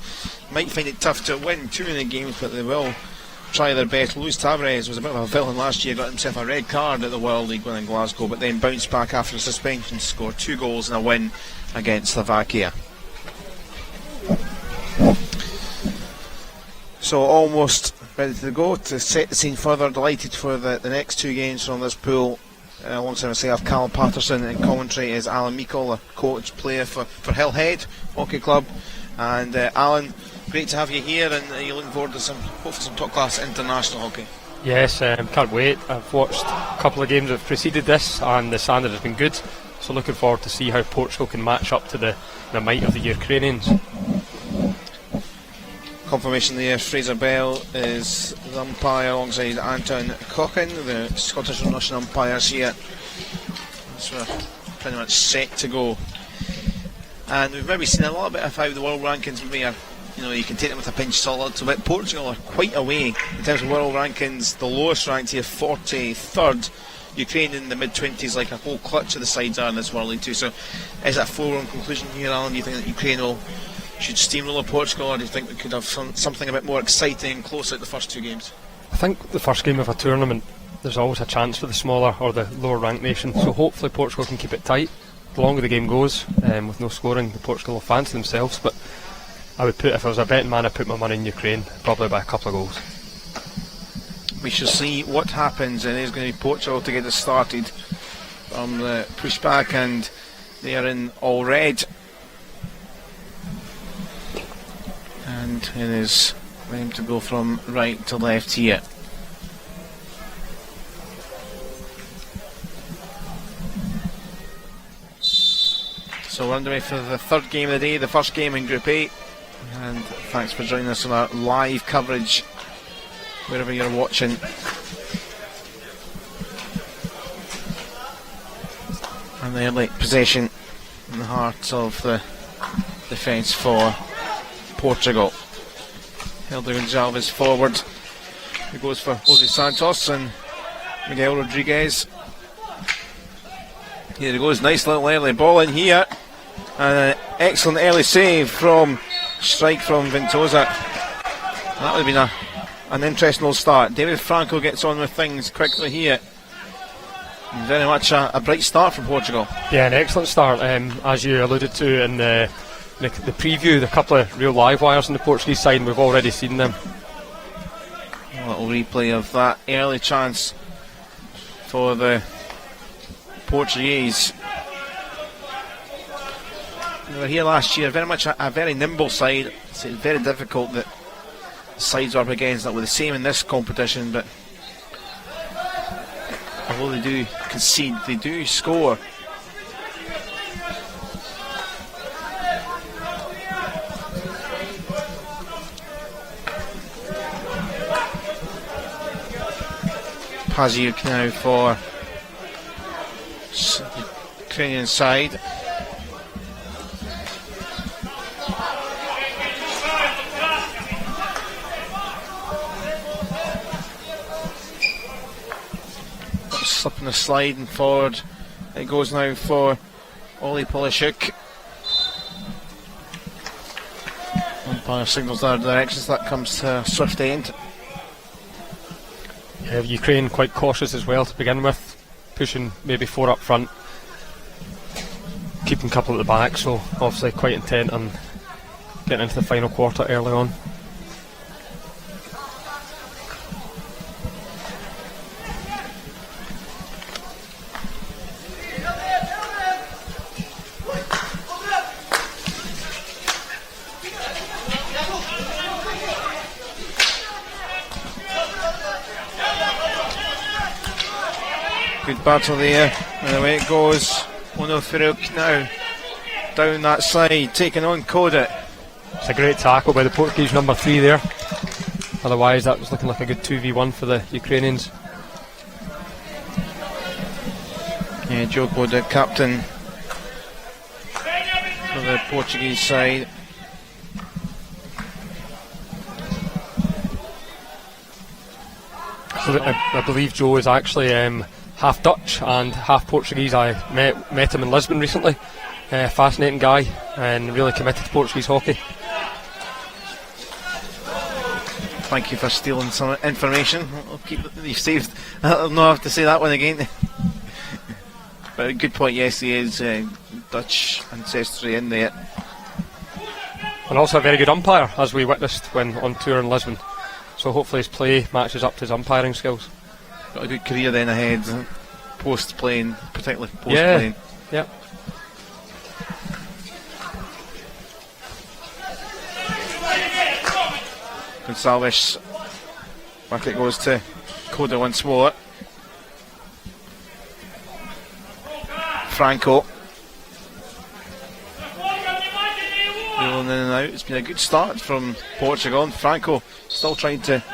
Might find it tough to win too many games, but they will try their best. Luis Tavares was a bit of a villain last year, got himself a red card at the World League One in Glasgow, but then bounced back after suspension to score 2 goals in a win against Slovakia. So almost ready to go to set the scene further. Delighted for the next 2 games from this pool. Alongside myself, Callum Patterson, and commentary is Alan Meikle, a coach player for Hillhead Hockey Club. And Alan, great to have you here, and you're looking forward to hopefully some top class international hockey. Yes, can't wait. I've watched a couple of games that have preceded this, and the standard has been good. So looking forward to see how Portugal can match up to the might of the Ukrainians. Confirmation there, Fraser Bell is the umpire alongside Anton Cochin, the Scottish and Russian umpires here. So we're pretty much set to go. And we've maybe seen a little bit of how the world rankings maybe are, you can take them with a pinch of salt. So Portugal are quite away in terms of world rankings. The lowest ranked here, 43rd. Ukraine in the mid-20s, like a whole clutch of the sides are in this World League too. So is that a foregone conclusion here, Alan? Do you think that Ukraine should steamroller Portugal, or do you think we could have something a bit more exciting and closer at the first 2 games? I think the first game of a tournament, there's always a chance for the smaller or the lower ranked nation, so hopefully Portugal can keep it tight. The longer the game goes, with no scoring, Portugal will fancy themselves, but I would if I was a betting man, I'd put my money in Ukraine, probably by a couple of goals. We shall see what happens, and it is going to be Portugal to get us started from the pushback, and they are in all red. And it is time to go from right to left here. So we're underway for the 3rd game of the day, the first game in Group A. And thanks for joining us on our live coverage, wherever you're watching. And the early possession in the heart of the defence for Portugal. Helder Gonçalves forward. He goes for Jose Santos and Miguel Rodriguez. Here he goes, nice little early ball in here. And an excellent early save from strike from Ventosa. That would have been an interesting little start. David Franco gets on with things quickly here. Very much a bright start for Portugal. Yeah, an excellent start. As you alluded to in the preview, the couple of real live wires on the Portuguese side, and we've already seen them. A little replay of that early chance for the Portuguese. They were here last year, very much a very nimble side. It's very difficult that the sides are up against that. With the same in this competition, but although they do concede, they do score. Paziuk now for the Ukrainian side. Slipping a slide and forward. It goes now for Oli Polishuk. Umpire signals their directions. That comes to a swift end. Yeah, Ukraine quite cautious as well to begin with, pushing maybe 4 up front, keeping a couple at the back, so obviously quite intent on getting into the final quarter early on. Good battle there, and away it goes. Ono Farouk now down that side, taking on Koda. It's a great tackle by the Portuguese number 3 there. Otherwise, that was looking like a good 2v1 for the Ukrainians. Yeah, Joe Koda, captain for the Portuguese side. So I believe Joe is actually half Dutch and half Portuguese. I met him in Lisbon recently. Fascinating guy and really committed to Portuguese hockey. Thank you for stealing some information. I'll keep you saved. I'll not have to say that one again. But a good point, yes, he is Dutch ancestry in there. And also a very good umpire, as we witnessed when on tour in Lisbon. So hopefully his play matches up to his umpiring skills. Got a good career then ahead, post-playing, particularly post-playing. Yeah. Gonçalves, back it goes to Koda once more. Franco. Rolling in and out. It's been a good start from Portugal, and Franco still trying to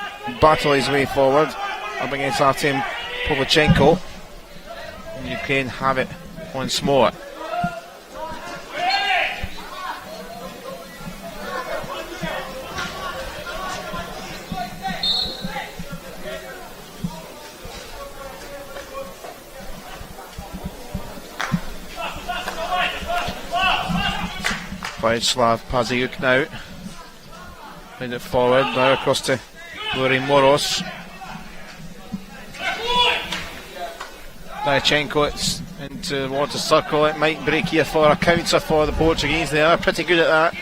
battle his way forward up against Artem Povlichenko. And Ukraine have it once more. Vladislav Paziuk now. Playing it forward, now across to Lori Moros. Dayachenko, it's into the water circle. It might break here for a counter for the Portuguese. They are pretty good at that.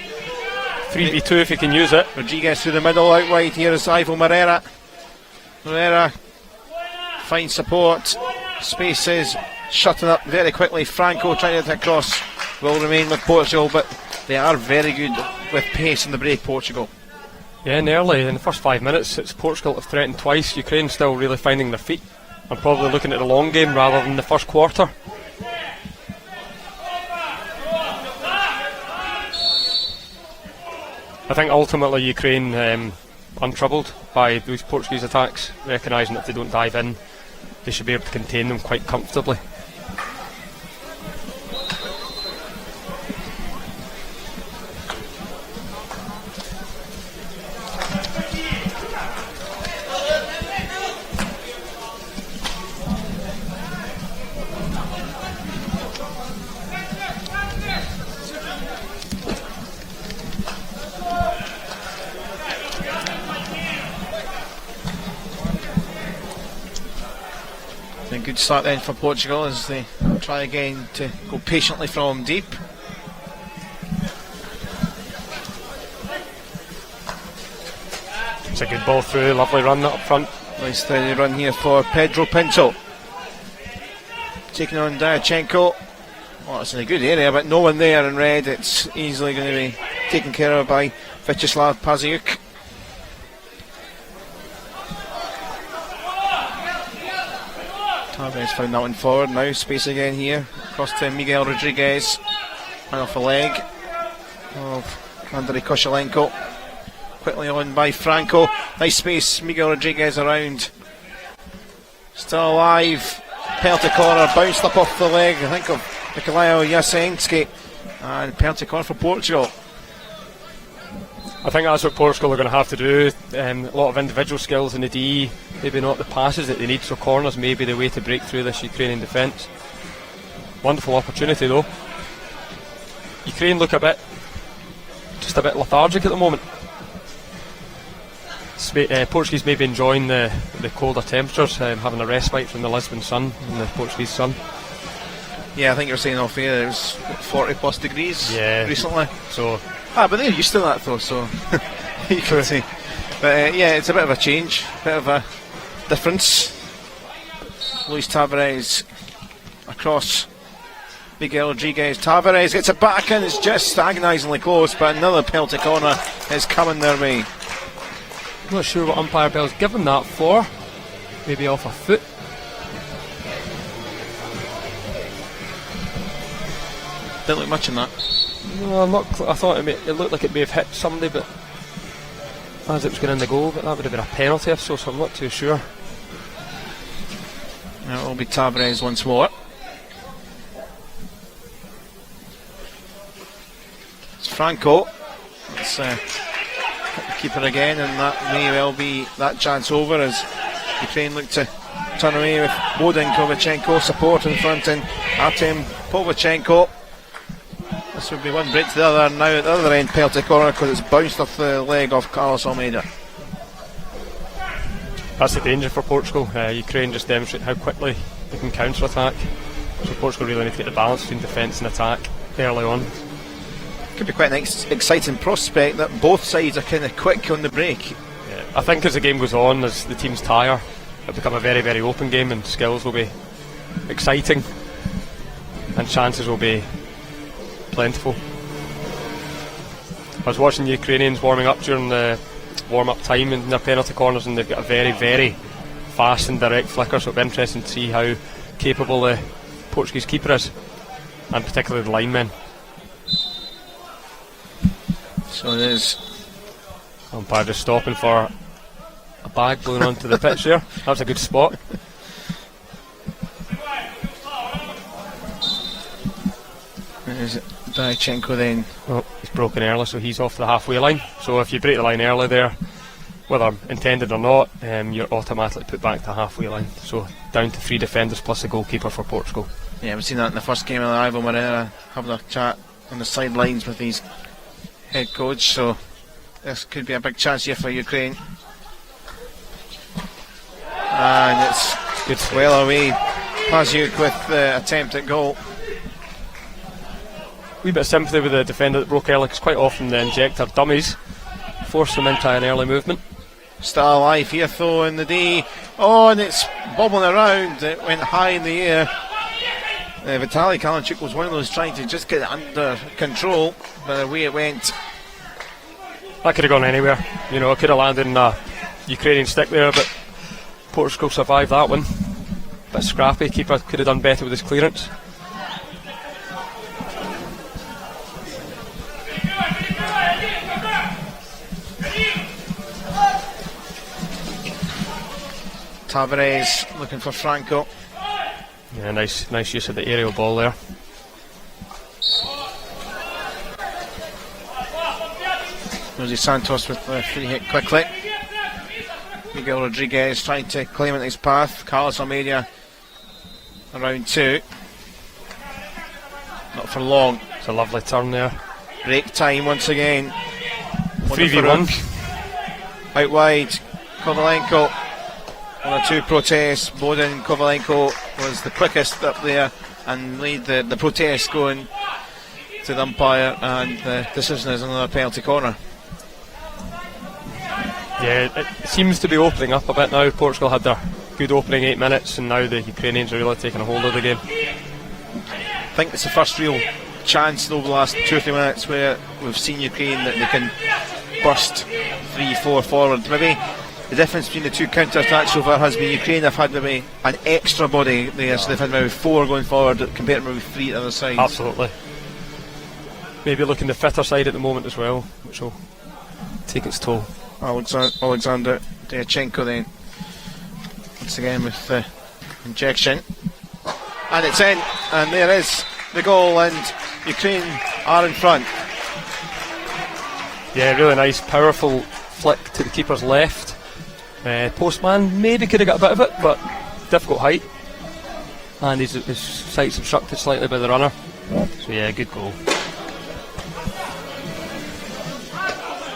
3v2 if you can use it. Rodriguez through the middle, out wide here is Ivo Moreira. Moreira finds support. Space is shutting up very quickly. Franco trying to get across. Will remain with Portugal, but they are very good with pace in the break, Portugal. Yeah, and early in the first 5 minutes, it's Portugal have threatened twice. Ukraine still really finding their feet and probably looking at the long game rather than the first quarter. I think ultimately Ukraine untroubled by those Portuguese attacks, recognising that if they don't dive in, they should be able to contain them quite comfortably. Good start then for Portugal as they try again to go patiently from deep. It's a good ball through, lovely run up front. Nice steady run here for Pedro Pinto. Taking on Dayachenko. Oh, it's in a good area, but no one there in red. It's easily going to be taken care of by Vyacheslav Paziuk. Tavares found that one forward now. Space again here. Across to Miguel Rodriguez. And off a leg of Andrei Koshelenko. Quickly on by Franco. Nice space. Miguel Rodriguez around. Still alive. Penalty corner. Bounced up off the leg, I think, of Nikolai Jasensky. And penalty corner for Portugal. I think that's what Portugal are going to have to do. A lot of individual skills in the DE, maybe not the passes that they need, so corners may be the way to break through this Ukrainian defence. Wonderful opportunity though. Ukraine look just a bit lethargic at the moment. Portuguese may be enjoying the colder temperatures, having a respite from the Lisbon sun and the Portuguese sun. Yeah, I think you're saying off air it was 40 plus degrees recently. So. But they're used to that though, so you can see. But yeah, it's a bit of a change, a bit of a difference. Luis Tavares across Miguel Rodriguez. Tavares gets it back in, it's just agonisingly close, but another penalty corner is coming their way. I'm not sure what umpire Bell's given that for. maybe off a foot. Didn't look much in that. No, I'm not. I thought it looked like it may have hit somebody, but as it was going in the goal, but that would have been a penalty if so. So I'm not too sure. Now it will be Tavares once more. It's Franco. It's the keeper again, and that may well be that chance over as Ukraine look to turn away with Bodin Kovachenko support in front and Artem Povachenko. This would be one break to the other. Now at the other end, penalty corner because it's bounced off the leg of Carlos Almeida. That's the danger for Portugal. Ukraine just demonstrate how quickly they can counter attack. So Portugal really need to get the balance between defence and attack early on. Could be quite an exciting prospect that both sides are kind of quick on the break. Yeah, I think as the game goes on, as the teams tire, it'll become a very, very open game and skills will be exciting and chances will be plentiful. I was watching the Ukrainians warming up during the warm-up time in their penalty corners, and they've got a very, very fast and direct flicker, so it'll be interesting to see how capable the Portuguese keeper is, and particularly the linemen. So it is. Umpire just stopping for a bag blowing onto the pitch there. That was a good spot. There's Daychenko then. Oh, he's broken early, so he's off the halfway line. So if you break the line early there, whether intended or not, you're automatically put back to the halfway line. So down to 3 defenders plus the goalkeeper for Portugal. Yeah, we've seen that in the first game of the rival Moreira having a chat on the sidelines with his head coach, so this could be a big chance here for Ukraine. And it's Good well away. Paziuk with the attempt at goal. Wee bit of sympathy with the defender that broke early, because quite often the injector dummies force them into an early movement. Still alive here though in the day. Oh, and it's bobbling around. It went high in the air. Vitaly Kalinchuk was one of those trying to just get it under control, but away it went. That could have gone anywhere. You know, it could have landed in a Ukrainian stick there, but Portugal survived that one. Bit scrappy. Keeper could have done better with his clearance. Tavares looking for Franco. Yeah, nice use of the aerial ball there. Jose Santos with the free hit quickly. Miguel Rodriguez trying to claim it in his path. Carlos Almeida around 2. Not for long. It's a lovely turn there. Break time once again. 3v1. Out wide, Kovalenko. 1 or 2 protests. Bodin Kovalenko was the quickest up there and lead the protest going to the umpire, and the decision is another penalty corner. Yeah, it seems to be opening up a bit now. Portugal had their good opening 8 minutes, and now the Ukrainians are really taking a hold of the game. I think it's the first real chance over the last 2 or 3 minutes where we've seen Ukraine that they can burst 3-4 forward. Maybe the difference between the 2 counter-attacks so far has been Ukraine have had maybe an extra body there, so they've had maybe 4 going forward compared to maybe 3 at the other side. Absolutely. Maybe looking the fitter side at the moment as well, which will take its toll. Alexander Daychenko then once again with the injection, and it's in, and there is the goal, and Ukraine are in front. Yeah, really nice, powerful flick to the keeper's left. Postman maybe could have got a bit of it, but difficult height, and his sight's obstructed slightly by the runner. So yeah, good goal.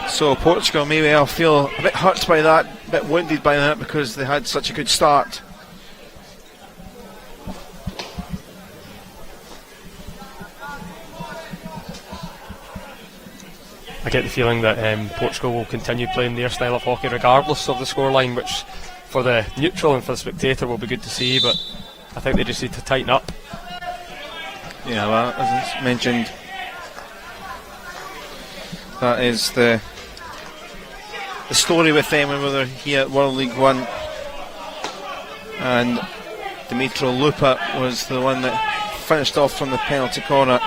So Portugal maybe I'll feel a bit hurt by that, a bit wounded by that, because they had such a good start. I get the feeling that Portugal will continue playing their style of hockey regardless of the scoreline, which for the neutral and for the spectator will be good to see, but I think they just need to tighten up. Yeah, well, as I mentioned, that is the story with them when they're here at World League One. and Dimitro Lupa was the one that finished off from the penalty corner.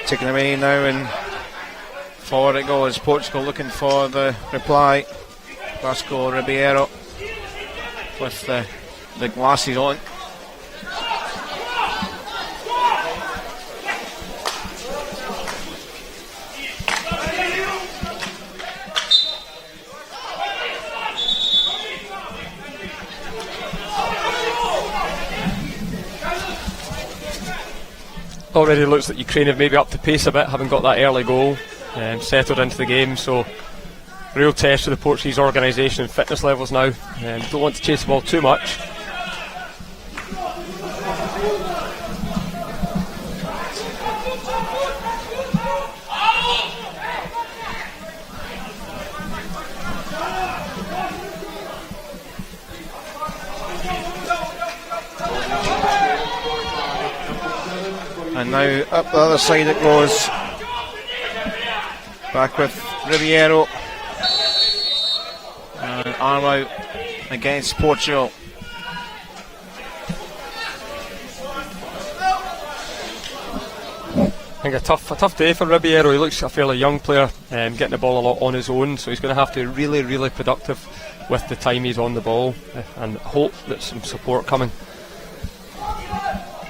Taken away now, and forward it goes. Portugal looking for the reply. Vasco Ribeiro with the glasses on. Already looks like Ukraine have maybe upped the pace a bit, having got that early goal, settled into the game. So real test for the Portuguese organisation and fitness levels now. Don't want to chase the ball too much. And now up the other side it goes. Back with Ribeiro. And arm out against Portugal. I think a tough day for Ribeiro. He looks a fairly young player, getting the ball a lot on his own, so he's going to have to be really productive with the time he's on the ball, and hope that some support coming.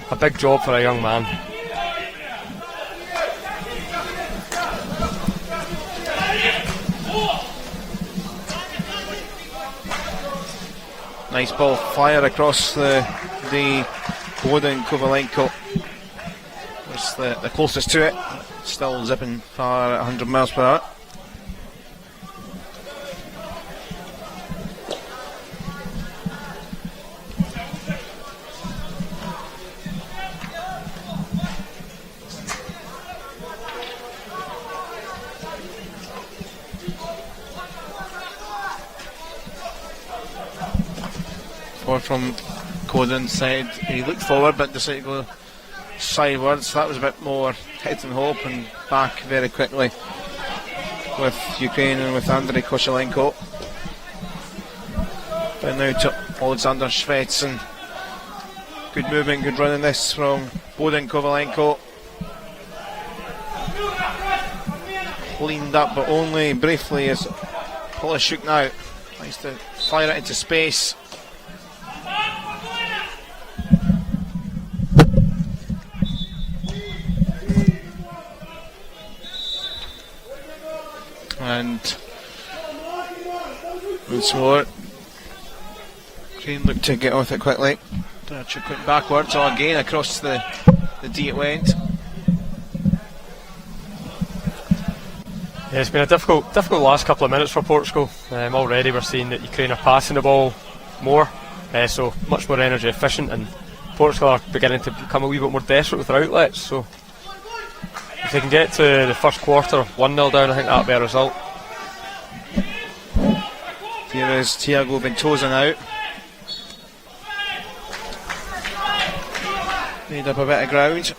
A big job for a young man. Nice ball fire across the Boden Kovalenko. It's the closest to it. Still zipping far at 100 miles per hour. Or from Coden's side, he looked forward but decided to go sidewards. That was a bit more hit and hope, and back very quickly with Ukraine and with Andrei Koshelenko. But now to Alexander Shvets, good movement, good running this from Boden Kovalenko. Cleaned up but only briefly as Polishuk now tries to fire it into space. And once more, Ukraine looked to get off it quickly. Darchuk went backwards, so again across the D it went. Yeah, it's been a difficult last couple of minutes for Portugal. Already we're seeing that Ukraine are passing the ball more, so much more energy efficient, and Portugal are beginning to become a wee bit more desperate with their outlets. So if they can get to the first quarter 1-0 down, I think that'll be a result. Here is Thiago Ventosa now. Made up a bit of ground.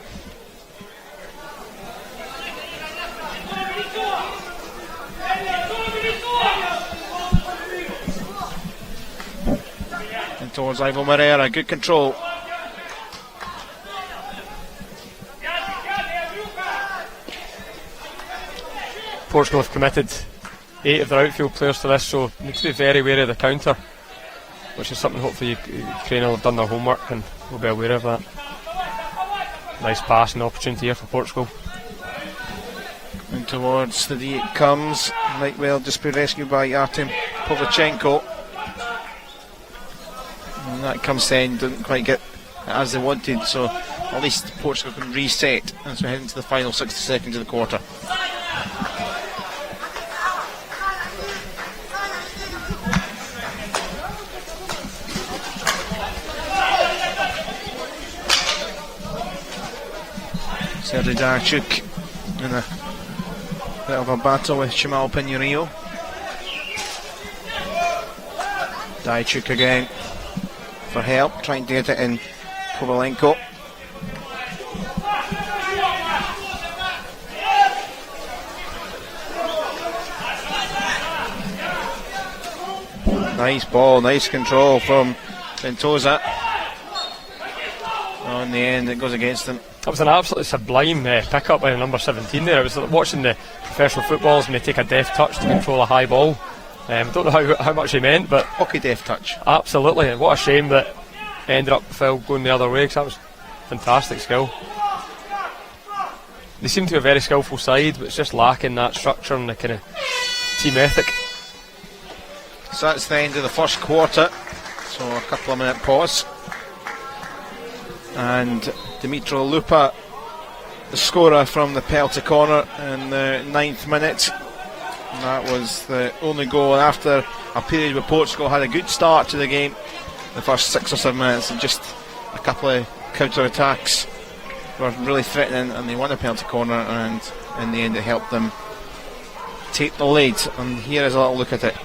And towards Ivo Moreira, good control. Portugal have committed 8 of their outfield players to this, so need to be very wary of the counter, which is something hopefully Ukraine will have done their homework and will be aware of that. Nice passing opportunity here for Portugal. And towards the D it comes. Might well just be rescued by Artem Pavlichenko. And that comes in, didn't quite get as they wanted, so at least Portugal can reset as we head into the final 60 seconds of the quarter. Sergei Darchuk in a bit of a battle with Jamal Pignorio. Darchuk again for help, trying to get it in Kovalenko. Nice ball, nice control from Ventosa. On the end, it goes against him. That was an absolutely sublime pick-up by number 17 there. It was like watching the professional footballers when they take a deft touch to control a high ball. I don't know how much he meant, but Hockey deft touch. Absolutely, and what a shame that ended up Phil going the other way, because that was fantastic skill. They seem to be a very skillful side, but it's just lacking that structure and the kind of team ethic. So that's the end of the first quarter. So a couple of minute pause. And Dimitro Lupa, the scorer from the penalty corner in the 9th minute. And that was the only goal after a period where Portugal had a good start to the game. The first 6 or 7 minutes, and just a couple of counter attacks were really threatening, and they won a penalty corner, and in the end it helped them take the lead. And here is a little look at it.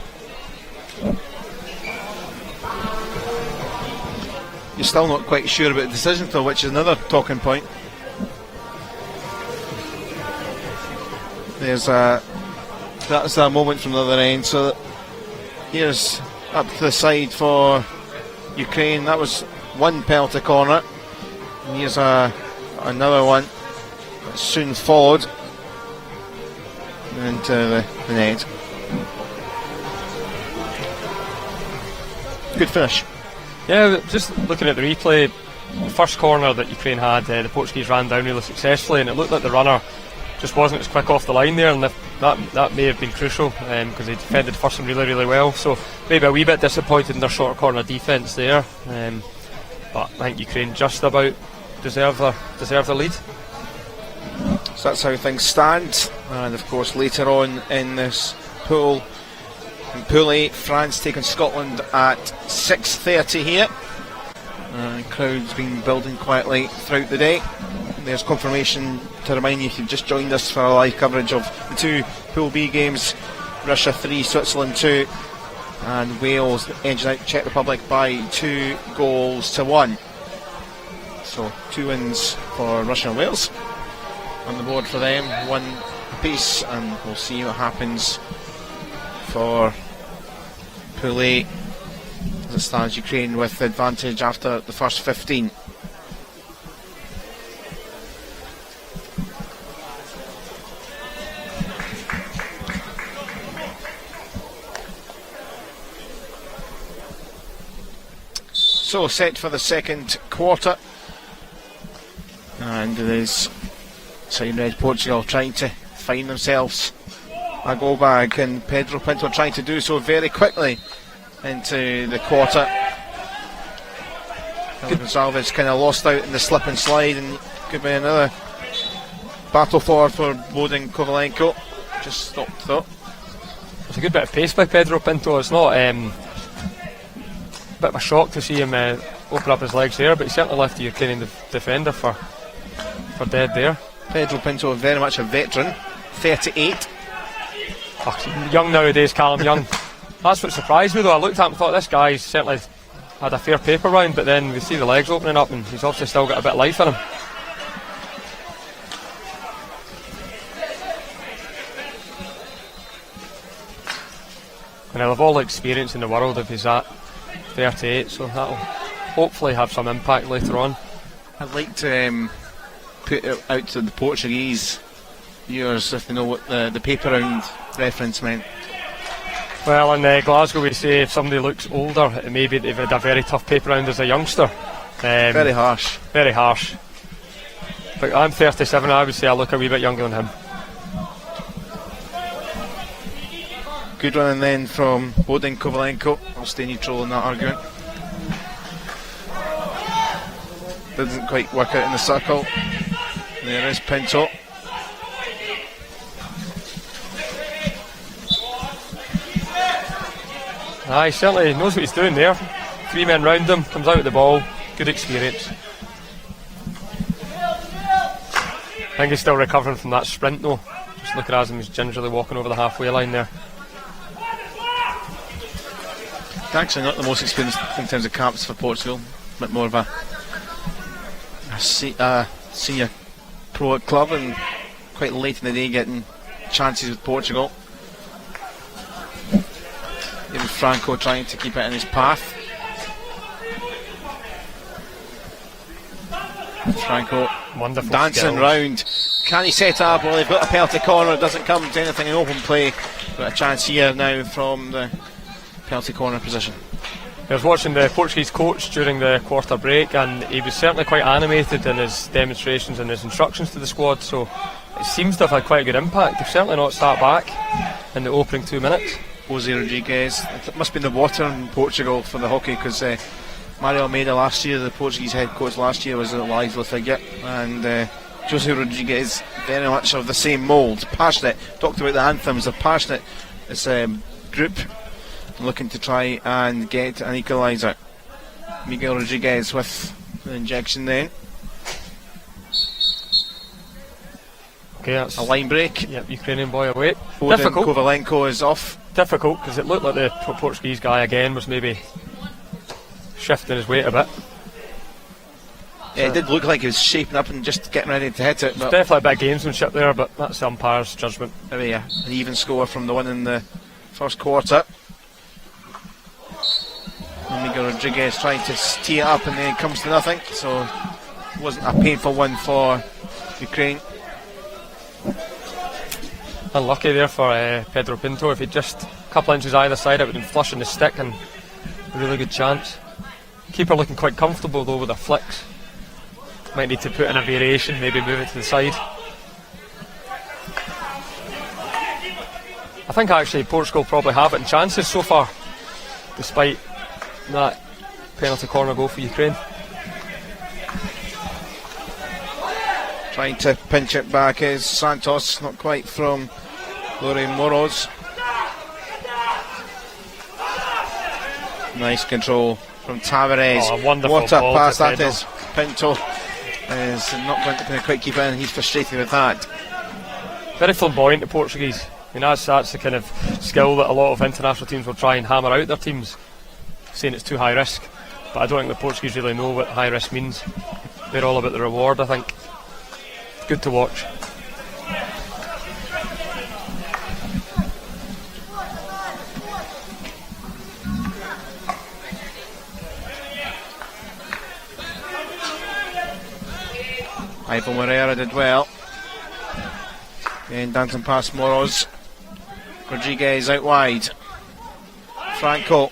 You're still not quite sure about the decision though, which is another talking point. That's a moment from the other end. So here's up to the side for Ukraine. That was one penalty corner, and here's another one that's soon followed into the net. Good finish. Yeah, just looking at the replay, the first corner that Ukraine had, the Portuguese ran down really successfully, and it looked like the runner just wasn't as quick off the line there, and that may have been crucial because they defended the first one really, really well. So maybe a wee bit disappointed in their short corner defence there, but I think Ukraine just about deserve the lead. So that's how things stand, and of course later on in this pool, in Pool A, France taking Scotland at 6:30 here. Crowds been building quietly throughout the day. There's confirmation to remind you if you've just joined us for a live coverage of the two Pool B games, Russia 3, Switzerland 2, and Wales edging out Czech Republic by 2-1. So 2 wins for Russia and Wales on the board for them, 1 apiece, and we'll see what happens for Pool A as it stands. Ukraine with the advantage after the first 15. So set for the second quarter, and it is Sign Red Portugal trying to find themselves a goal bag, and Pedro Pinto trying to do so very quickly into the quarter. Gonzalez kind of lost out in the slip and slide, and could be another battle forward for Bodin Kovalenko. Just stopped though. It's a good bit of pace by Pedro Pinto. It's not bit of a shock to see him open up his legs there, but he certainly left the Ukrainian defender for dead there. Pedro Pinto, very much a veteran, 38. Oh, young nowadays, Callum Young. That's what surprised me though. I looked at him and thought this guy's certainly had a fair paper round, but then we see the legs opening up and he's obviously still got a bit of life in him. And he'll have all the experience in the world if he's at 38, so that'll hopefully have some impact later on. I'd like to put it out to the Portuguese viewers if they know what the paper round reference meant. Well, in Glasgow we say if somebody looks older, it may be they've had a very tough paper round as a youngster. Very harsh. Very harsh. But I'm 37, I would say I look a wee bit younger than him. Good running then from Bodin Kovalenko. I'll stay neutral in that argument. Didn't quite work out in the circle. There is Pinto. He certainly knows what he's doing there. 3 men round him, comes out with the ball. Good experience. I think he's still recovering from that sprint though. Just looking at him, he's gingerly walking over the halfway line there. Actually not the most experienced in terms of caps for Portugal, but more of a senior pro at club, and quite late in the day getting chances with Portugal. Even Franco trying to keep it in his path. Franco Wonderful dancing skills. round. Can he set up? Well, they've got a penalty corner. It doesn't come to anything in open play. Got a chance here now from the penalty corner position. I was watching the Portuguese coach during the quarter break, and he was certainly quite animated in his demonstrations and his instructions to the squad, so it seems to have had quite a good impact. They've certainly not sat back in the opening 2 minutes. Jose Rodriguez. It must have been the water in Portugal for the hockey, because Mario Almeida last year, the Portuguese head coach last year, was a lively figure, and Jose Rodriguez very much of the same mould. Passionate. Talked about the anthems. They're passionate. It's a group looking to try and get an equaliser. Miguel Rodriguez with the injection then. Okay, that's A line break. Yep, Ukrainian boy away. Bogdan Difficult. Kovalenko is off. Difficult because it looked like the Portuguese guy again was maybe shifting his weight a bit. Yeah, it did look like he was shaping up and just getting ready to hit it. But Definitely a bit of gamesmanship there, but that's the umpire's judgment. maybe an even score from the one in the first quarter. And Miguel Rodriguez trying to tee it up, and then it comes to nothing. So it wasn't a painful one for Ukraine. Unlucky there for Pedro Pinto. If he'd just a couple inches either side, it would have been flushing the stick, and a really good chance. Keeper looking quite comfortable though with the flicks. Might need to put in a variation, maybe move it to the side. I think actually Portugal probably have it in chances so far, despite that penalty corner goal for Ukraine. Trying to pinch it back is Santos, not quite from Lore Moroz. Nice control from Tavares. Oh, a wonderful what a ball pass to that Pedro. is. Pinto is not going to quite keep in. He's frustrated with that. Very flamboyant, the Portuguese. I mean, that's the kind of skill that a lot of international teams will try and hammer out their teams, saying it's too high risk. But I don't think the Portuguese really know what high risk means. They're all about the reward, I think. Good to watch. Ivo Moreira did well. And dancing past Moroz. Rodriguez out wide. Franco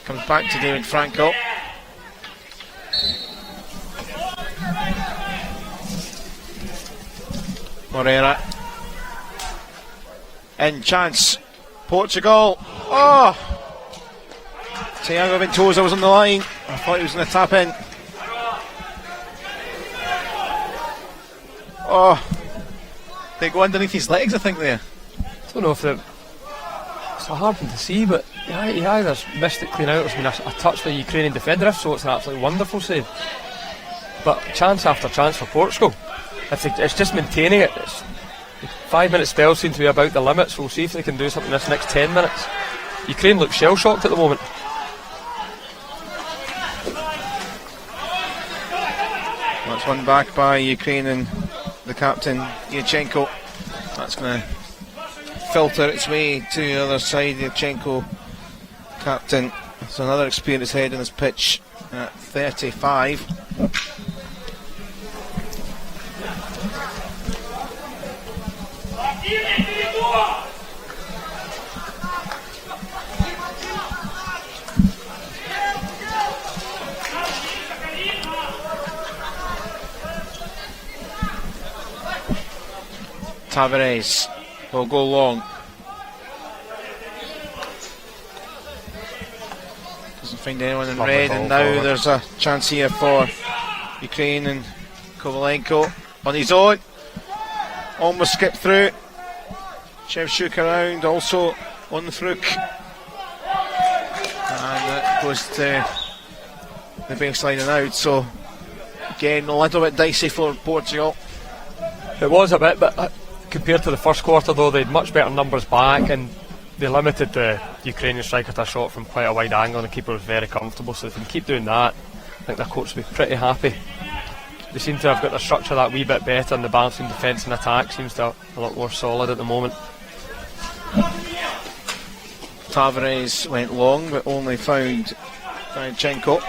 comes back to David Franco. Moreira. In chance. Portugal. Oh! Thiago Ventosa was on the line. I thought he was going to tap in. Oh, they go underneath his legs, I think, there. I don't know if it's a hard one to see, but he either missed it clean out or it's been a touch by the Ukrainian defender, if so it's an absolutely wonderful save. But chance after chance for Portugal. It's just maintaining it. The 5 minute spell seems to be about the limit, so we'll see if they can do something this next 10 minutes. Ukraine looks shell shocked at the moment. That's one back by Ukraine and the captain Yachenko. That's going to filter its way to the other side. Yachenko, captain. It's another experienced head on this pitch at 35. Tavares will go long. Doesn't find anyone in red, and now there's a chance here for Ukraine, and Kovalenko on his own. Almost skipped through. Shevchuk around, also on the fluke. And that goes to the baseline and out, so Again, a little bit dicey for Portugal. It was a bit, but compared to the first quarter though, they had much better numbers back and they limited the Ukrainian striker to a shot from quite a wide angle and the keeper was very comfortable, so if they can keep doing that, I think their coach will be pretty happy. They seem to have got their structure that wee bit better and the balance between defence and attack seems to be a lot more solid at the moment. Tavares went long but only found Chenko.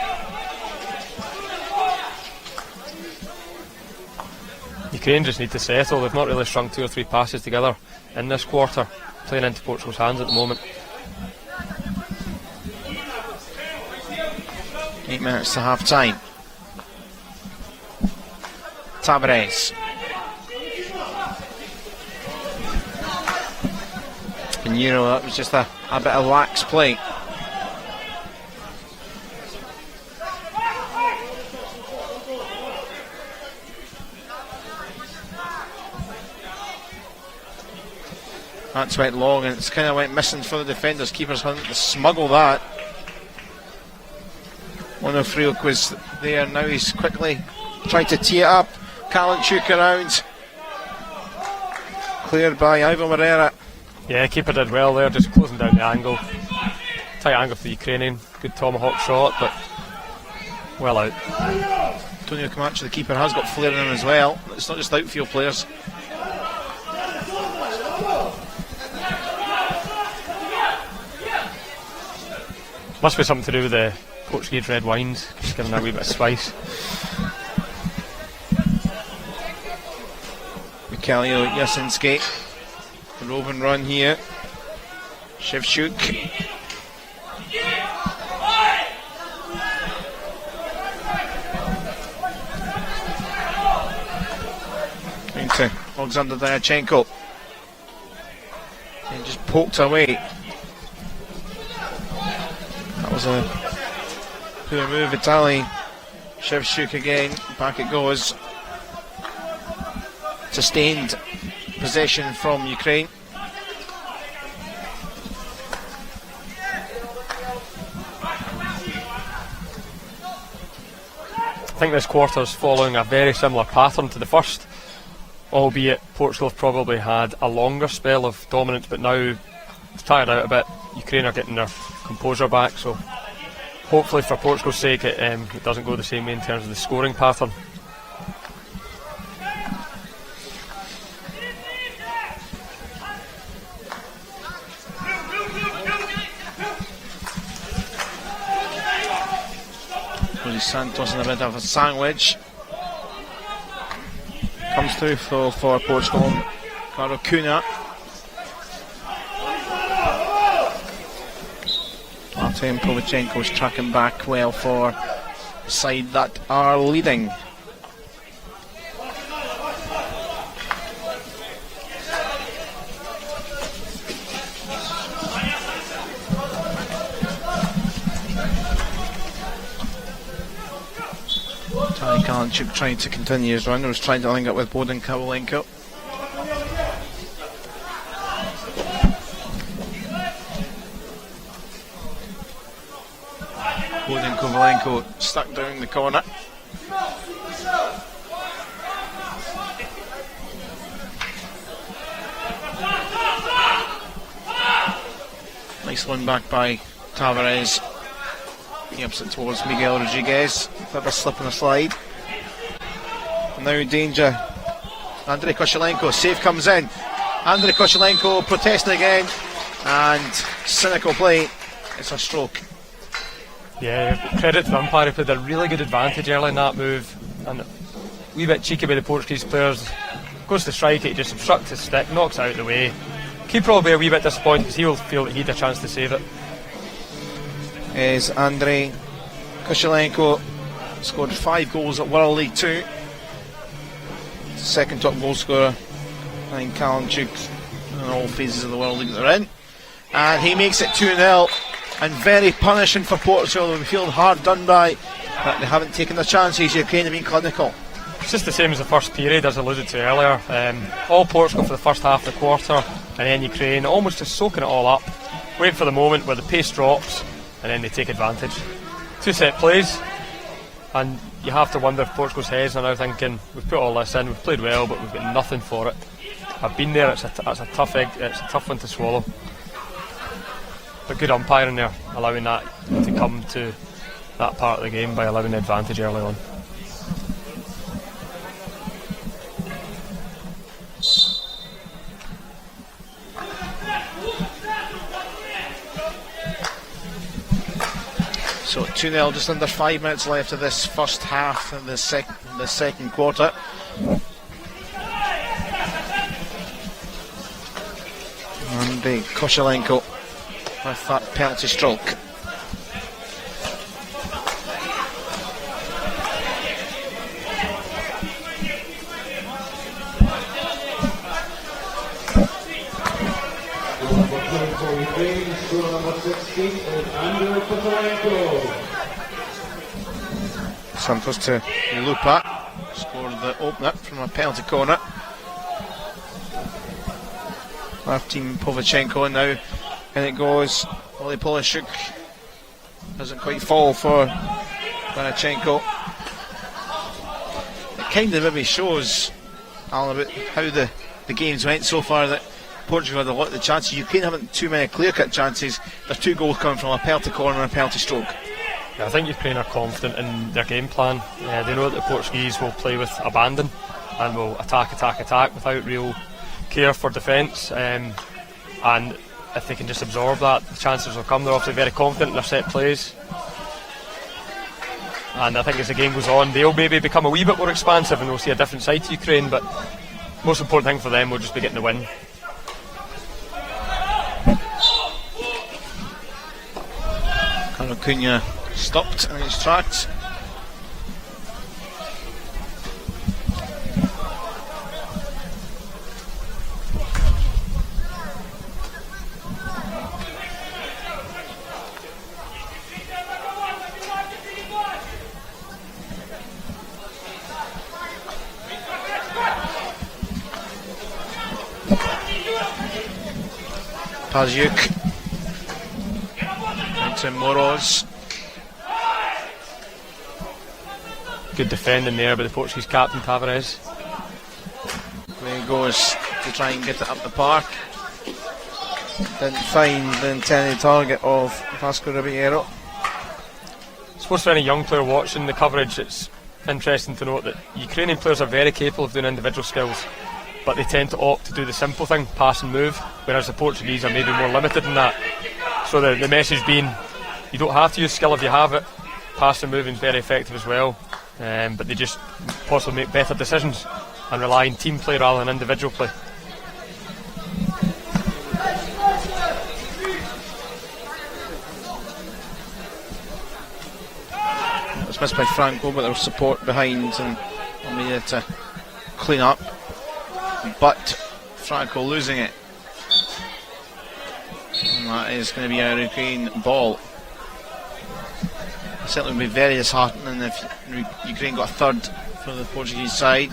Ukraine just need to settle. They've not really strung 2 or 3 passes together in this quarter, playing into Portugal's hands at the moment. 8 minutes to half time. Tavares. Pinheiro, that was just a bit of lax play. That's went long and it's kind of went missing for the defenders. Keeper's having to smuggle that. Onofriuk was there, now he's quickly trying to tee it up. Kalinchuk around. Cleared by Ivo Moreira. Yeah, keeper did well there, just closing down the angle. Tight angle for the Ukrainian. Good tomahawk shot, but well out. Antonio Camacho, the keeper, has got flair in him as well. It's not just outfield players. Must be something to do with the Portuguese red wines, just giving that wee bit of spice. Mikhailo Jasinski, the roving run here. Shevchuk. Into Alexander Diachenko. And just poked away. That was a poor move, Vitali. Shevchuk again, back it goes. Sustained possession from Ukraine. I think this quarter's following a very similar pattern to the first, albeit Portugal have probably had a longer spell of dominance, but now it's tired out a bit. Ukraine are getting their composure back, so hopefully for Portugal's sake it doesn't go the same way in terms of the scoring pattern. Santos in a bit of a sandwich. Comes through for Portugal. Caro Cunha. Artem Povichenko's tracking back well for the side that are leading. Kalinchuk trying to continue his run. He was trying to link up with Bodan Kovalenko. Bodan Kovalenko stuck down the corner. Nice one back by Tavares. He ups it towards Miguel Rodriguez. Bit of a slip and a slide. Now in danger. Andrei Kochelenko. Save comes in. Andrei Kochelenko protesting again. And cynical play. It's a stroke. Yeah, credit to the umpire. He played a really good advantage early in that move. And a wee bit cheeky by the Portuguese players. Goes to strike it, he just obstructs his stick, knocks it out of the way. Keeper will be a wee bit disappointed because he'll feel that he had a chance to save it. Is Andrei Kochelenko. Scored 5 goals at World League 2. Second top goal scorer behind Kalinchuk in all phases of the World League that they're in. And he makes it 2-0. And very punishing for Portugal. They feel hard done by, but they haven't taken their chances. Ukraine have been clinical. It's just the same as the first period, as alluded to earlier. All Portugal for the first half of the quarter, and then Ukraine almost just soaking it all up. Wait for the moment where the pace drops, and then they take advantage. 2 set plays, and you have to wonder if Portugal's heads are now thinking, we've put all this in, we've played well, but we've got nothing for it. I've been there, it's a tough one to swallow. But good umpiring there, allowing that to come to that part of the game by allowing the advantage early on. So 2-0, just under 5 minutes left of this first half of the second quarter. And Koshelenko with that penalty stroke. Santos to Lupa, scored the opener from a penalty corner. Left team Povachenko, and now in it goes. Oli Polishuk doesn't quite fall for Vanachenko. It kind of maybe shows, Alan, about how the games went so far, that Portugal had a lot of the chances. Ukraine haven't too many clear-cut chances. There's 2 goals coming from a penalty corner and a penalty stroke. Yeah, I think Ukraine are confident in their game plan. They know that the Portuguese will play with abandon and will attack without real care for defence. And if they can just absorb that, the chances will come. They're obviously very confident in their set plays. And I think as the game goes on, they'll maybe become a wee bit more expansive and we'll see a different side to Ukraine. But most important thing for them will just be getting the win. Carlo Cunha stopped in his tracks. Paziuk into Moroz. Good defending there by the Portuguese captain Tavares. There he goes to try and get it up the park. Didn't find the intended target of Vasco Ribeiro. I suppose for any young player watching the coverage, it's interesting to note that Ukrainian players are very capable of doing individual skills, but they tend to opt to do the simple thing, pass and move, whereas the Portuguese are maybe more limited in that. So the message being, you don't have to use skill if you have it. Pass and moving is very effective as well, but they just possibly make better decisions and rely on team play rather than individual play. It was missed by Franco, but there was support behind and needed to clean up. But Franco losing it. And that is going to be a Ukraine ball. It certainly would be very disheartening if Ukraine got a third for the Portuguese side.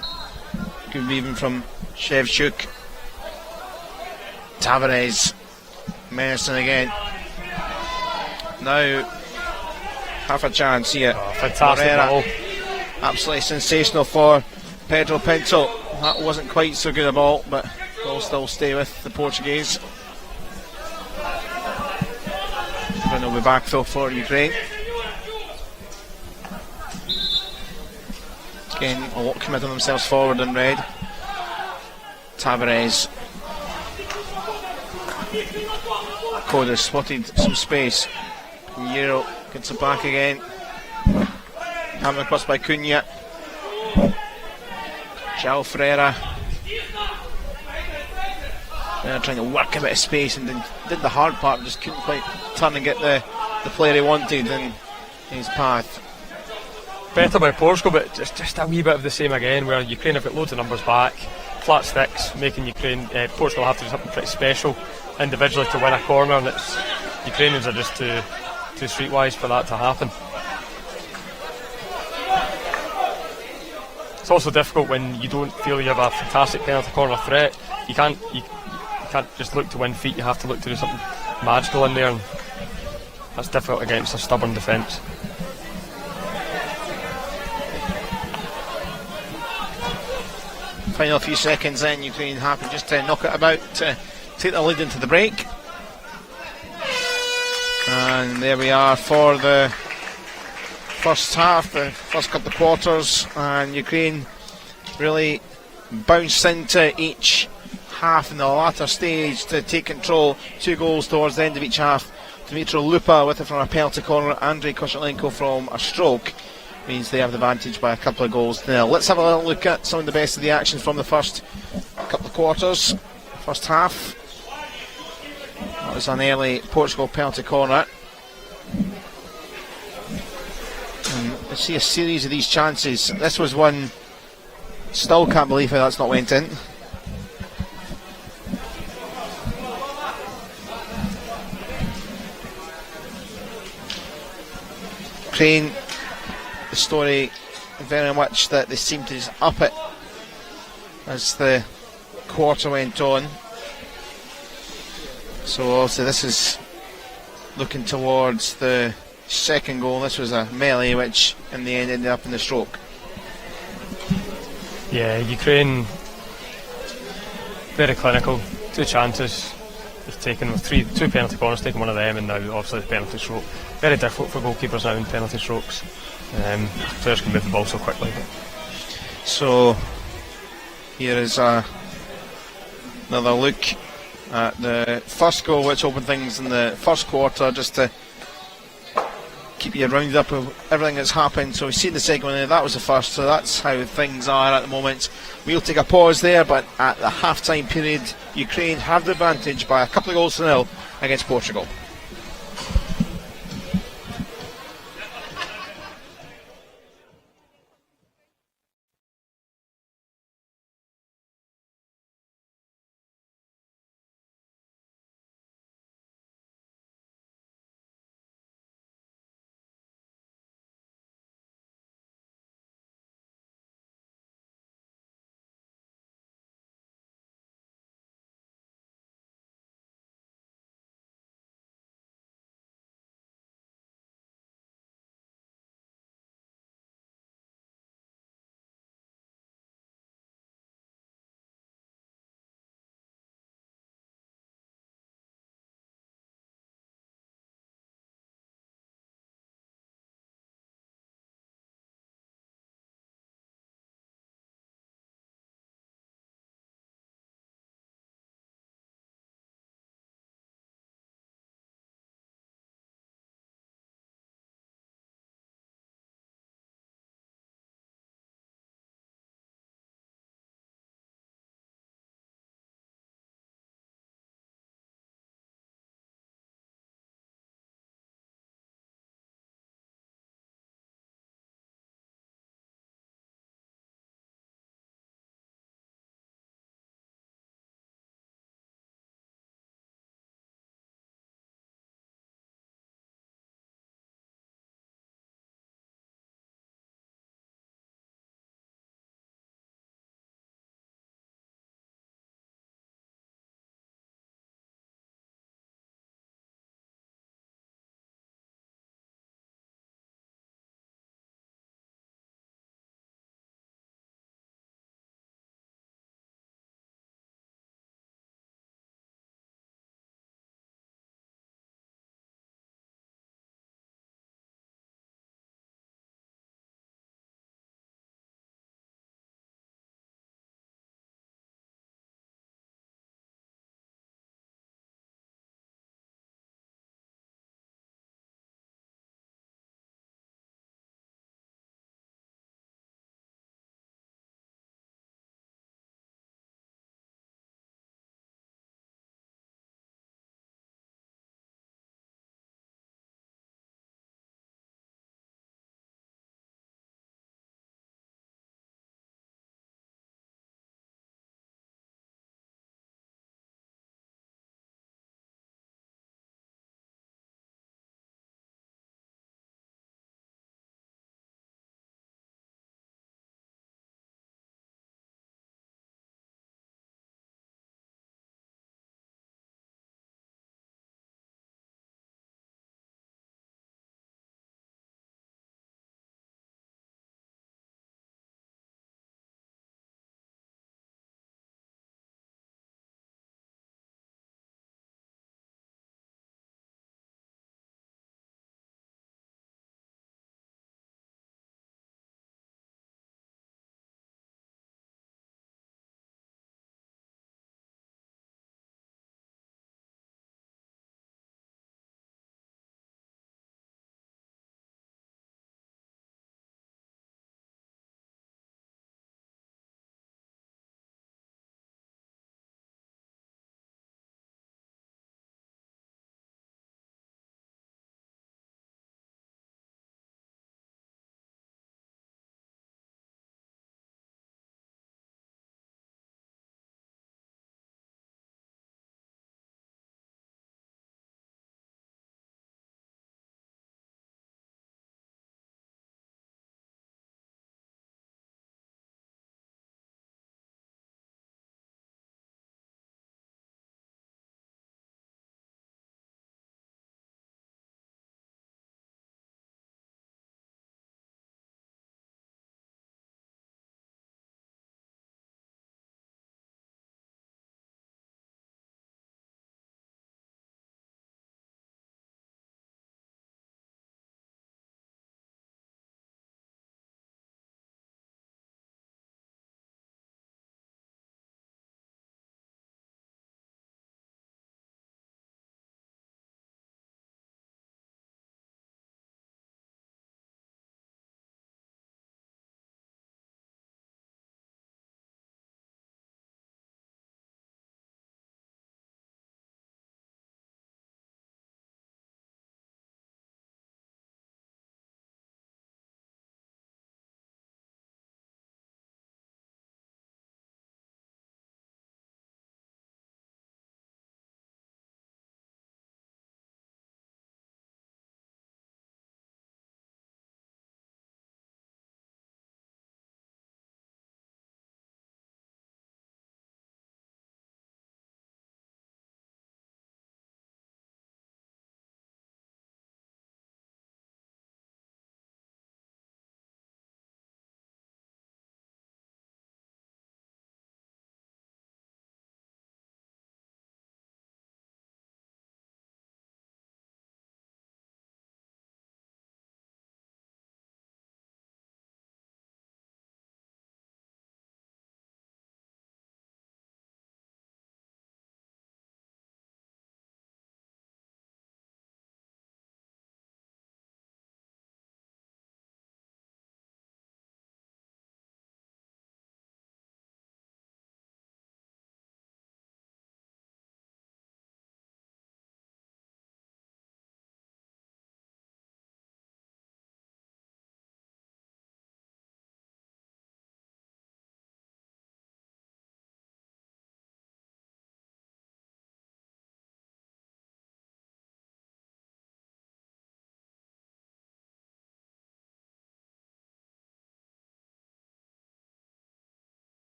Could be even from Shevchuk. Tavares menacing again. Now half a chance here. Fantastic ball. Absolutely sensational for Pedro Pinto. That wasn't quite so good a ball, but will still stay with the Portuguese. And they'll be back though for Ukraine. Again, a lot committing themselves forward in red. Tavares. Koda spotted some space. Pinheiro gets it back again. Hammered across by Cunha. João Ferreira. They're trying to work a bit of space and then did the hard part, just couldn't quite turn and get the player he wanted in his path. Better by Portugal, but just a wee bit of the same again, where Ukraine have got loads of numbers back, flat sticks, making Portugal have to do something pretty special individually to win a corner, and Ukrainians are just too streetwise for that to happen. It's also difficult when you don't feel you have a fantastic penalty corner threat. You can't just look to win feet, you have to look to do something magical in there, and that's difficult against a stubborn defence. Final few seconds then, Ukraine happy just to knock it about to take the lead into the break. And there we are for the first half, the first couple of quarters, and Ukraine really bounced into each half in the latter stage to take control. 2 goals towards the end of each half. Dmitro Lupa with it from a penalty corner, Andrei Koshchenko from a stroke. Means they have the advantage by a couple of goals to nil. Let's have a little look at some of the best of the action from the first couple of quarters. First half. That was an early Portugal penalty corner. And I see a series of these chances. This was one, still can't believe how that's not went in. Ukraine, the story very much that they seemed to just up it as the quarter went on. So obviously this is looking towards the second goal. This was a melee which in the end ended up in the stroke. Yeah, Ukraine very clinical. 2 chances they've taken with 2 penalty corners, taken one of them, and now obviously the penalty stroke. Very difficult for goalkeepers now in penalty strokes. Players can move the ball so quickly. So here is another look at the first goal, which opened things in the first quarter, just to keep you rounded up with everything that's happened. So we've seen the second one there, that was the first, so that's how things are at the moment. We'll take a pause there, but at the half-time period, Ukraine have the advantage by a couple of goals to nil against Portugal.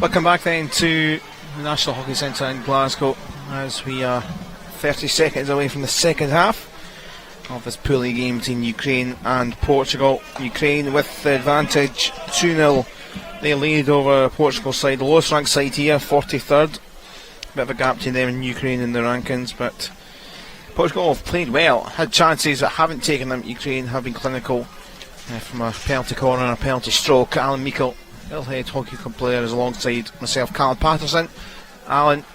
Welcome back then to the National Hockey Centre in Glasgow as we are 30 seconds away from the second half of this Pool A game between Ukraine and Portugal. Ukraine with the advantage 2-0. They lead over Portugal's side, the lowest ranked side here, 43rd. Bit of a gap between them and Ukraine in the rankings, but Portugal have played well, had chances but haven't taken them. Ukraine have been clinical from a penalty corner and a penalty stroke. Alan Meikle, head hockey club player, is alongside myself, Callum Patterson. Alan,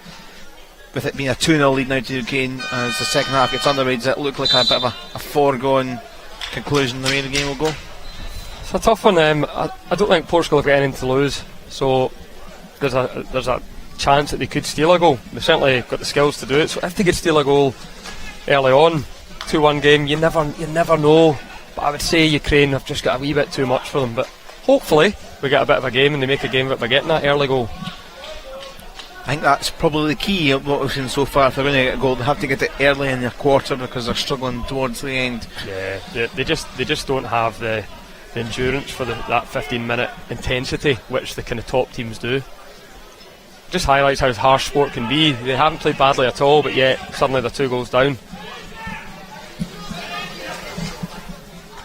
with it being a 2-0 lead now to Ukraine as the second half gets underway, does it look like a bit of a foregone conclusion the way the game will go? It's a tough one. I don't think Portugal have got anything to lose, so there's a chance that they could steal a goal. They've certainly got the skills to do it, so if they could steal a goal early on, 2-1 game, you never know. But I would say Ukraine have just got a wee bit too much for them, but hopefully we get a bit of a game and they make a game of it by getting that early goal. I think that's probably the key of what we've seen so far. If they're going to get a goal, they have to get it early in their quarter because they're struggling towards the end. Yeah, they just don't have the endurance for that 15-minute intensity which the kind of top teams do. Just highlights how harsh sport can be. They haven't played badly at all, but yet suddenly they're 2 goals down.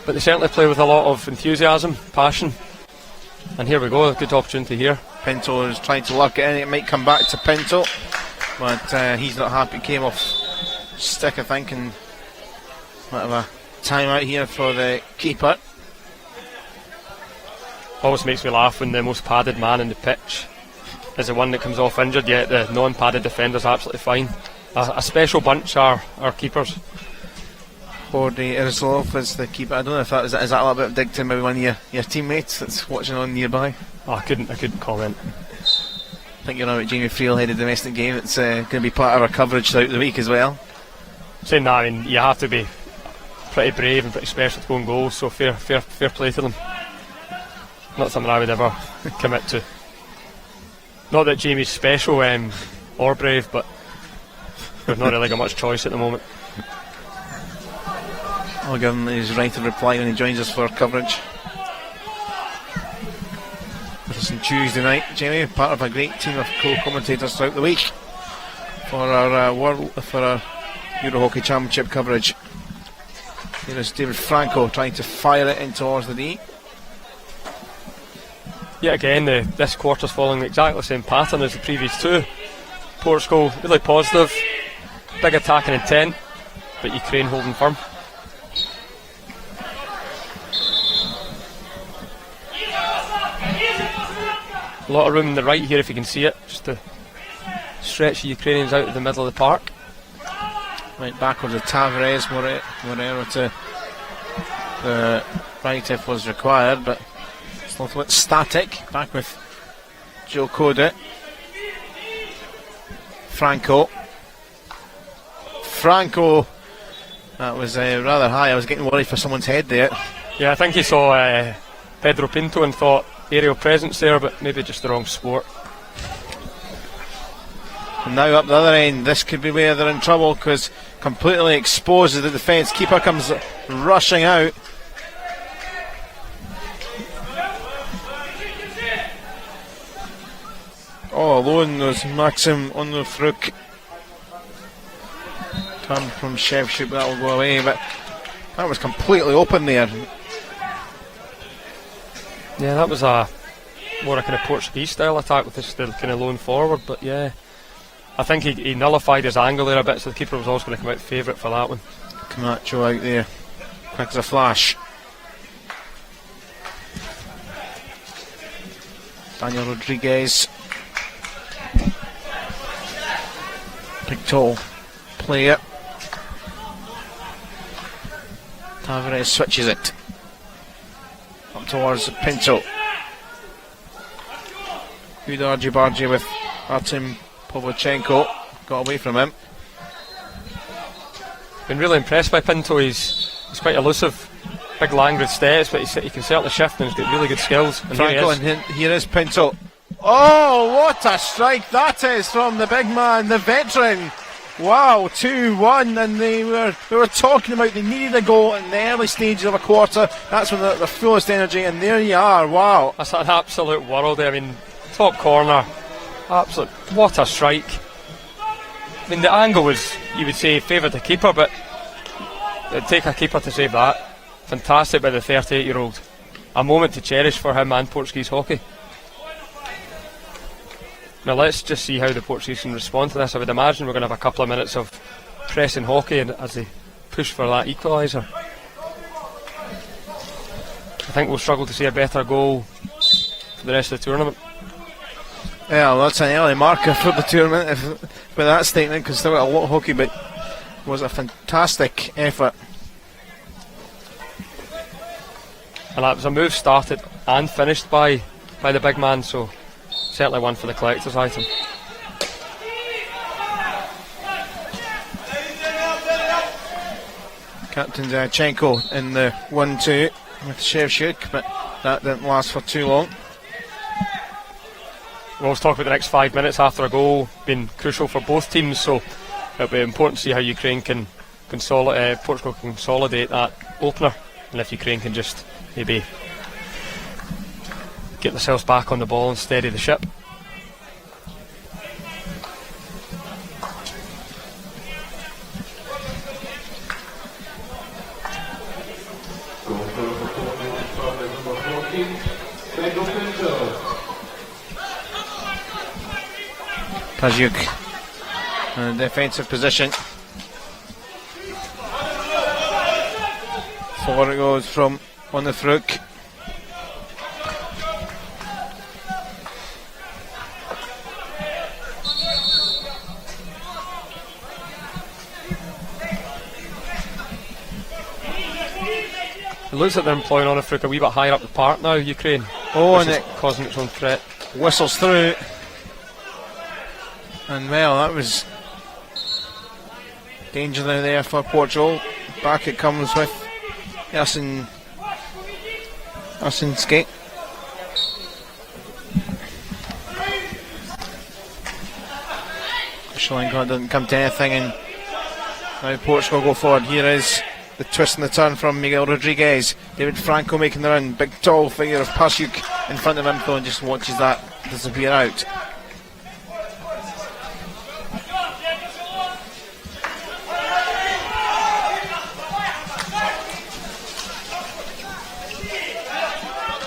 But they certainly play with a lot of enthusiasm, passion. And here we go, a good opportunity here. Pinto is trying to luck it in. It might come back to Pinto, but he's not happy. Came off stick, I think, and bit of a timeout here for the keeper. Always makes me laugh when the most padded man in the pitch is the one that comes off injured, yet the non-padded defender's absolutely fine. A special bunch are our keepers. Bordy Irzlov is the keeper. I don't know if that is that a little bit of dig to maybe one of your teammates that's watching on nearby. I couldn't comment. I think you're on about Jamie Friel headed domestic game. It's going to be part of our coverage throughout the week as well. Saying that, I mean, you have to be pretty brave and pretty special to go and goal, so fair play to them. Not something I would ever commit to. Not that Jamie's special or brave, but we've not really got much choice at the moment. I'll give him his right of reply when he joins us for our coverage. With us on Tuesday night, Jamie, part of a great team of co-commentators throughout the week for our EuroHockey Championship coverage. Here is David Franco trying to fire it in towards the D. Yet again, this quarter's following exactly the same pattern as the previous two. Portugal really positive, big attacking intent, but Ukraine holding firm. A lot of room in the right here if you can see it, just to stretch the Ukrainians out of the middle of the park. Right backwards with Tavares, Morero to the right if was required, but it's a little bit static. Back with Joe Coda. Franco, that was rather high. I was getting worried for someone's head there. Yeah, I think he saw Pedro Pinto and thought aerial presence there, but maybe just the wrong sport. And now up the other end, this could be where they're in trouble because completely exposes the defence. Keeper comes rushing out. Oh, alone was Maxim Onufruk. Turn from Shevchuk, that will go away, but that was completely open there. Yeah, that was more a kind of Portuguese style attack with this kind of lone forward, but yeah, I think he nullified his angle there a bit, so the keeper was always going to come out favourite for that one. Camacho out there, quick as a flash. Daniel Rodriguez, big tall player. Tavares switches it up towards Pinto. Good argy-bargy with Artem Povlichenko. Got away from him. Been really impressed by Pinto. He's quite elusive. Big languid steps, but he can certainly shift and he's got really good skills. And Franco, and here is Pinto. Oh, what a strike that is from the big man, the veteran. Wow, 2-1, and they were talking about they needed a goal in the early stages of a quarter. That's when they're fullest energy, and there you are. Wow, that's an absolute world. I mean, top corner. Absolute, what a strike. I mean, the angle was, you would say, favoured the keeper, but it'd take a keeper to save that. Fantastic by the 38-year-old. A moment to cherish for him and Portuguese hockey. Now let's just see how the Portuguese can respond to this. I would imagine we're going to have a couple of minutes of pressing hockey as they push for that equaliser. I think we'll struggle to see a better goal for the rest of the tournament. Yeah, well, that's an early marker for the tournament with that statement, because still got a lot of hockey, but it was a fantastic effort. And that was a move started and finished by the big man, so certainly one for the collector's item. Captain Zachenko in the 1-2 with Shevchuk, but that didn't last for too long. We'll always talk about the next 5 minutes after a goal being crucial for both teams, so it'll be important to see how Ukraine can Portugal can consolidate that opener, and if Ukraine can just maybe get themselves back on the ball and steady the ship. Pajuk in a defensive position. Forward it goes from on the Fruk. It looks like they're employing on a Fruk a wee bit higher up the park now, Ukraine. Oh, and is it causing its own threat. Whistles through. And well, that was danger now there for Portugal. Back it comes with Yasin Skate. Shalenko didn't come to anything, and now Portugal go forward. Here is the twist and the turn from Miguel Rodriguez. David Franco making the run. Big tall figure of Pasyuk in front of him, though, and just watches that disappear out.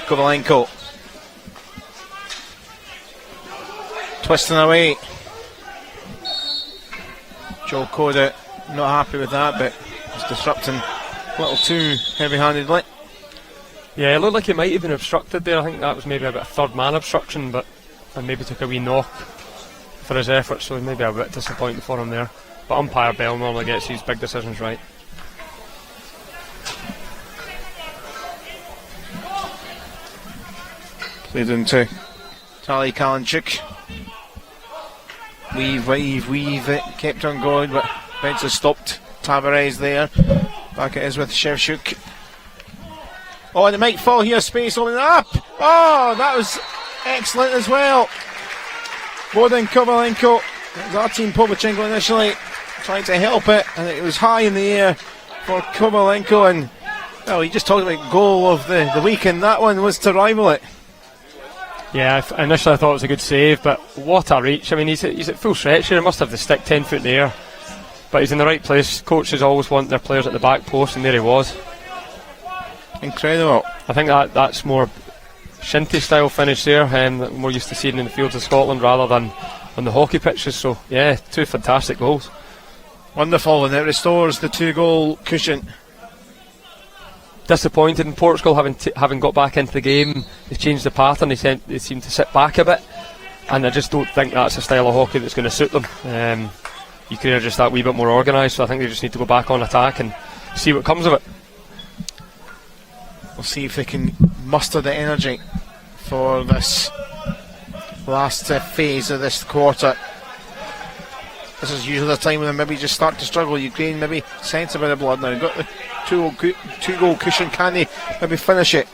Kovalenko twisting away. Joel Koda not happy with that, but he's disrupting a little too heavy-handedly. Yeah, it looked like he might have been obstructed there. I think that was maybe a bit of third man obstruction, but and maybe took a wee knock for his efforts, so maybe a bit disappointing for him there. But umpire Bell normally gets these big decisions right. Played into Tali Kalinchuk. Weave it, kept on going, but eventually stopped Tavares there. Back it is with Shevchuk. Oh, and it might fall here, space opening up. Oh, that was excellent as well. Bodan Kovalenko. It was Artem Povachenko initially trying to help it, and it was high in the air for Kovalenko, and well, he just talked about goal of the weekend. That one was to rival it. Yeah, initially I thought it was a good save, but what a reach. I mean, he's at full stretch here. He must have the stick 10 foot in the air, but he's in the right place. Coaches always want their players at the back post, and there he was. Incredible. I think that's more shinty style finish there, that we're used to seeing in the fields of Scotland rather than on the hockey pitches. So yeah, two fantastic goals. Wonderful, and it restores the 2-goal cushion. Disappointed in Portugal having got back into the game. They changed the pattern. They seem to sit back a bit, and I just don't think that's a style of hockey that's going to suit them. Ukraine are just that wee bit more organised, so I think they just need to go back on attack and see what comes of it. We'll see if they can muster the energy for this last phase of this quarter. This is usually the time when they maybe just start to struggle. Ukraine maybe sense a bit of blood now. They've got the 2-goal cushion. Can they maybe finish it?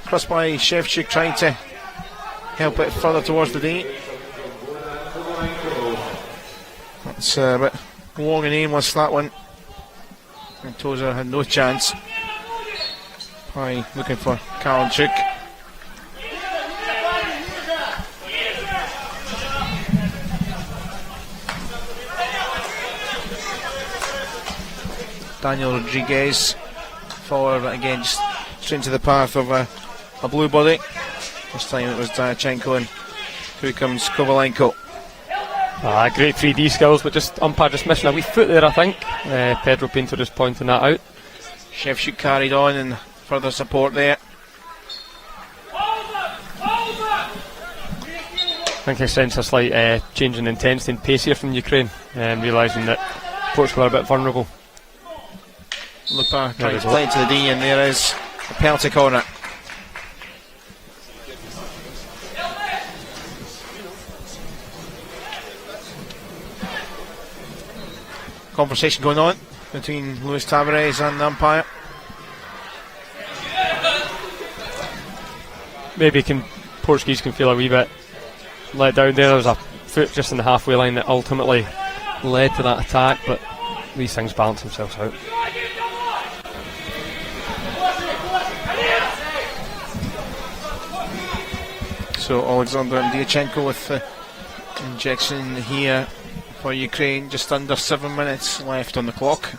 Crossed by Shevchuk, trying to help it further towards the day. That's a bit long and aimless, that one. And Tozer had no chance. By looking for Kalinchuk. Daniel Rodriguez forward, but again just straight into the path of a blue body. This time it was Diachenko, and through comes Kovalenko. Great 3D skills, but just umpire just missing a wee foot there, I think. Pedro Pinto just pointing that out. Shevchuk carried on and further support there. I think I sense a slight change in intensity and pace here from Ukraine, realising that Portugal are a bit vulnerable. Lupa trying to play into the D, and there is a penalty corner. Conversation going on between Luis Tavares and the umpire. Maybe Portuguese can feel a wee bit let down there. There was a foot just in the halfway line that ultimately led to that attack, but these things balance themselves out. So Alexander Diachenko with the injection here for Ukraine. Just under 7 minutes left on the clock.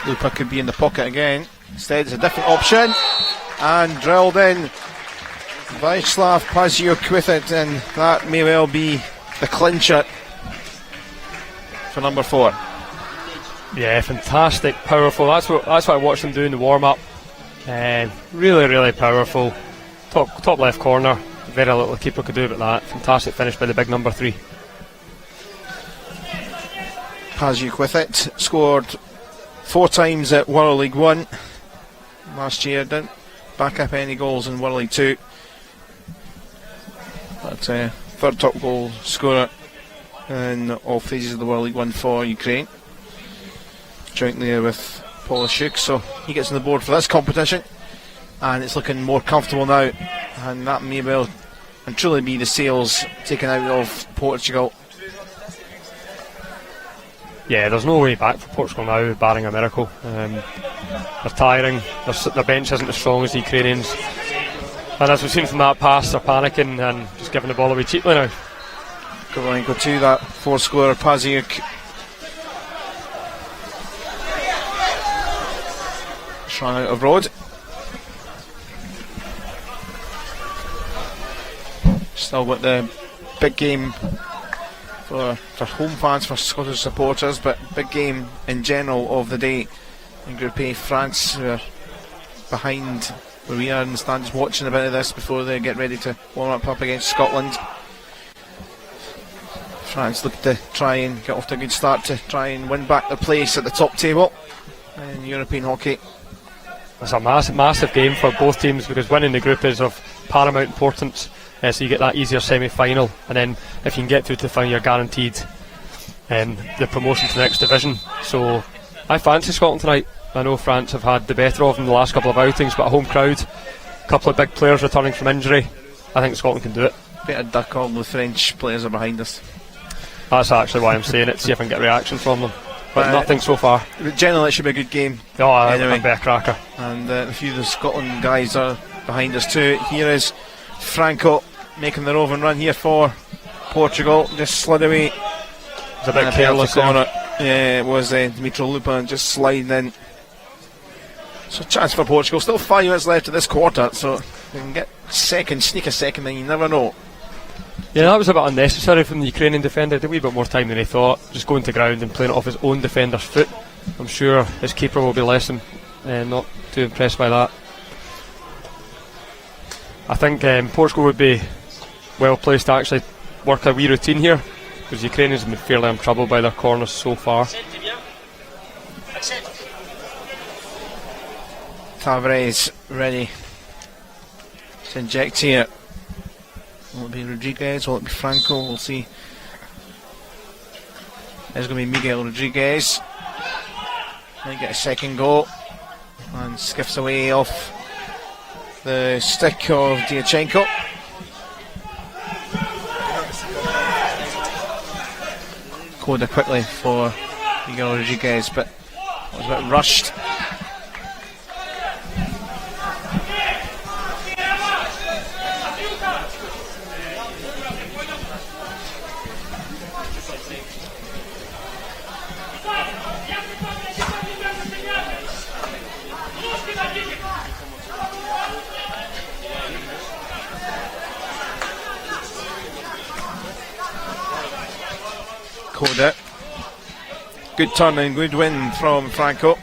Lupa could be in the pocket again. Instead it's a different option, and drilled in. Vyacheslav Paziuk with it, and that may well be the clincher for number 4. Yeah, fantastic, powerful. That's what I watched them do in the warm-up. Really, really powerful. Top left corner. Very little the keeper could do about that. Fantastic finish by the big number 3. Paziuk with it. Scored 4 times at World League 1 last year. Didn't back up any goals in World League 2. But third top goal scorer in all phases of the World League 1 for Ukraine, jointly there with Polishuk. So he gets on the board for this competition, and it's looking more comfortable now, and that may well and truly be the sails taken out of Portugal. Yeah, there's no way back for Portugal now, barring a miracle. They're tiring, their bench isn't as strong as the Ukrainians, and as we've seen from that pass, they're panicking and just giving the ball away cheaply now. Kovalenko to that 4 scorer, Paziuk. Just ran out of road. Still got the big game for home fans, for Scottish supporters, but big game in general of the day in Group A. France, who are behind where we are in the stands, watching a bit of this before they get ready to warm up against Scotland. France look to try and get off to a good start to try and win back their place at the top table in European hockey. It's a massive game for both teams, because winning the group is of paramount importance. So you get that easier semi-final, and then if you can get through to the final, you're guaranteed the promotion to the next division. So I fancy Scotland tonight. I know France have had the better of them the last couple of outings, but a home crowd, a couple of big players returning from injury, I think Scotland can do it. Better duck all the French players are behind us. That's actually why I'm saying it, see if I can get a reaction from them. But nothing so far. Generally it should be a good game. Oh, anyway. I'll be a cracker. And a few of the Scotland guys are behind us too. Here is Franco making the roving run here for Portugal. Just slid away. It's a bit careless corner. Yeah, it was Dmitry Lupa just sliding in. So chance for Portugal. Still 5 minutes left of this quarter, so they can get second, sneak a second, then you never know. Yeah, that was a bit unnecessary from the Ukrainian defender. He had a wee bit more time than he thought, just going to ground and playing it off his own defender's foot. I'm sure his keeper will be less than not too impressed by that. I think Portugal would be well placed to actually work a wee routine here, because the Ukrainians have been fairly in trouble by their corners so far. Tavares ready to inject here. Will it be Rodriguez? Will it be Franco? We'll see. There's going to be Miguel Rodriguez. Might get a second goal, and skiffs away off the stick of Diachenko. Coda quickly for Miguel Rodriguez, but it was a bit rushed. echoed it. Good turn and good win from Franco.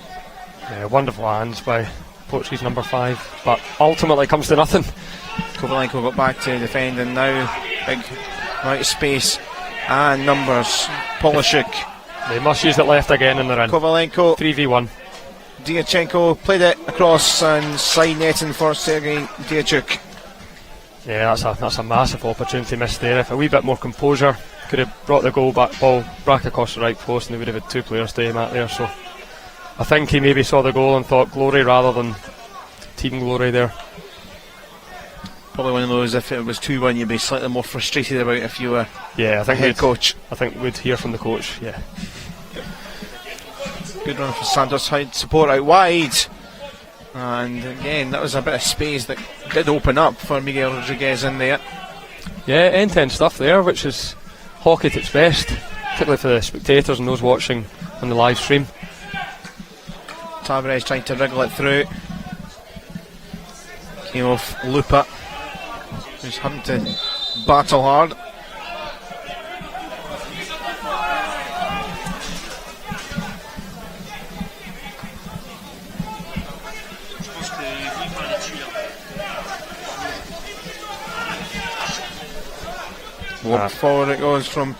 Yeah, wonderful hands by Portuguese number 5, but ultimately comes to nothing. Kovalenko got back to defend, and now big amount of space and numbers. Polishuk. They must use it left again in the run. Kovalenko. 3v1. Diachenko played it across and side netting for Sergei Diachuk. Yeah, that's a massive opportunity missed there. If a wee bit more composure, could have brought the ball back across the right post, and they would have had 2 players to aim at there. So I think he maybe saw the goal and thought glory rather than team glory there. Probably one of those, if it was 2-1, you'd be slightly more frustrated about if you were I think head coach. I think we'd hear from the coach, yeah. Good run for Santos, had support out wide. And again, that was a bit of space that did open up for Miguel Rodriguez in there. Yeah, end-to-end stuff there, which is hockey at its best, particularly for the spectators and those watching on the live stream. Tavares trying to wriggle it through. Came off Lupa, who's having to battle hard. Walk forward it goes from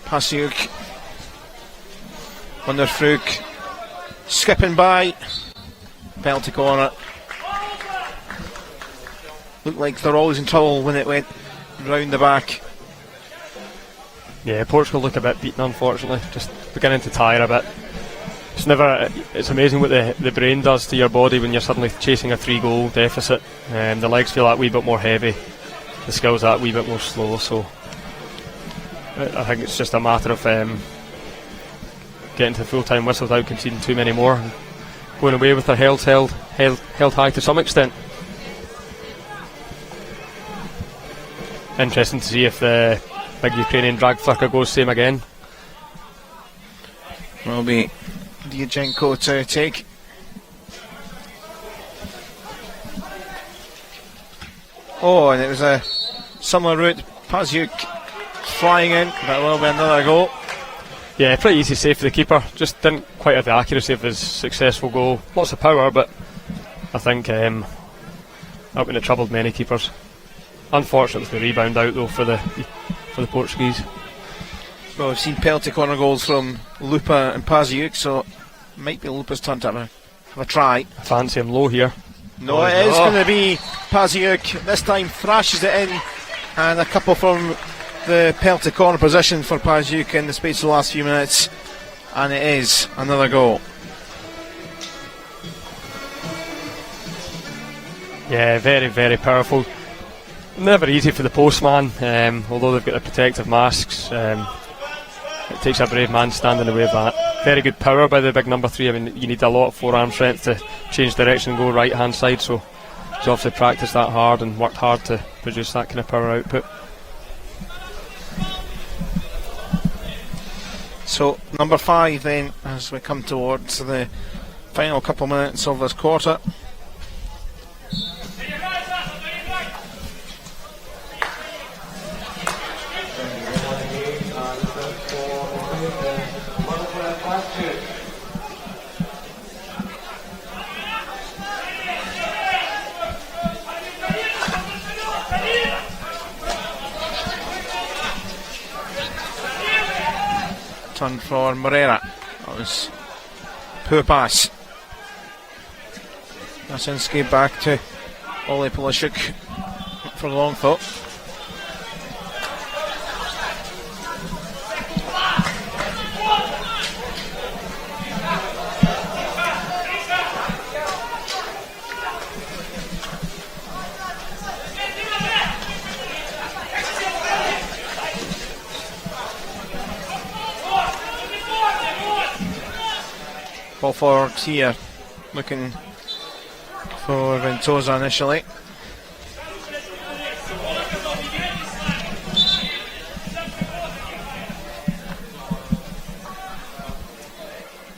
Pasiuk. Wonderfruk skipping by. Penalty corner. Looked like they're always in trouble when it went round the back. Yeah, Portugal look a bit beaten, unfortunately. Just beginning to tire a bit. It's amazing what the brain does to your body when you're suddenly chasing a 3-goal deficit. The legs feel that wee bit more heavy. The skills that wee bit more slow. So I think it's just a matter of getting to full-time whistle without conceding too many more, and going away with their heads held high to some extent. Interesting to see if the big Ukrainian drag flicker goes same again. Will be Diachenko to take. Oh, and it was a similar route. Pasiuk flying in, but will be another goal. Yeah, pretty easy save for the keeper. Just didn't quite have the accuracy of his successful goal. Lots of power, but I think that would have troubled many keepers. Unfortunate with the rebound out though for the Portuguese. Well, we've seen penalty corner goals from Lupa and Pasiuk, so it might be Lupa's turn to have a try. I fancy him low here. No, it is going to be Pasiuk. This time thrashes it in, and a couple from the penalty corner position for Pasiuk in the space of the last few minutes, and it is another goal. Yeah, very, very powerful. Never easy for the postman, although they've got the protective masks. It takes a brave man standing away with that. Very good power by the big number 3. I mean, you need a lot of forearm strength to change direction and go right hand side, so he's obviously practiced that hard and worked hard to produce that kind of power output. So number 5 then, as we come towards the final couple minutes of this quarter. Turn for Moreira. That was poor pass. Nasinski back to Ole Polishuk for the long thought. Ball forward here, looking for Ventosa initially.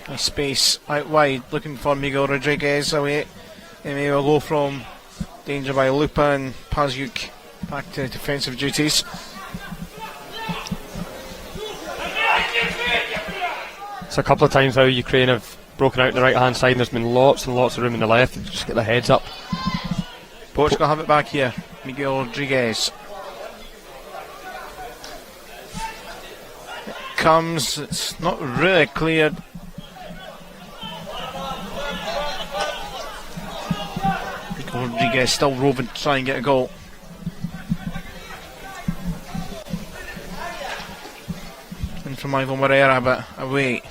A space out wide, looking for Miguel Rodriguez away. He will go from danger by Lupa, and Pasiuk back to defensive duties. It's a couple of times how Ukraine have broken out in the right hand side and there's been lots and lots of room in the left. They just get their heads up. Portugal have it back here. Miguel Rodriguez. It comes, it's not really cleared. Miguel Rodriguez still roving to try and get a goal. In from Ivan Moreira, but away.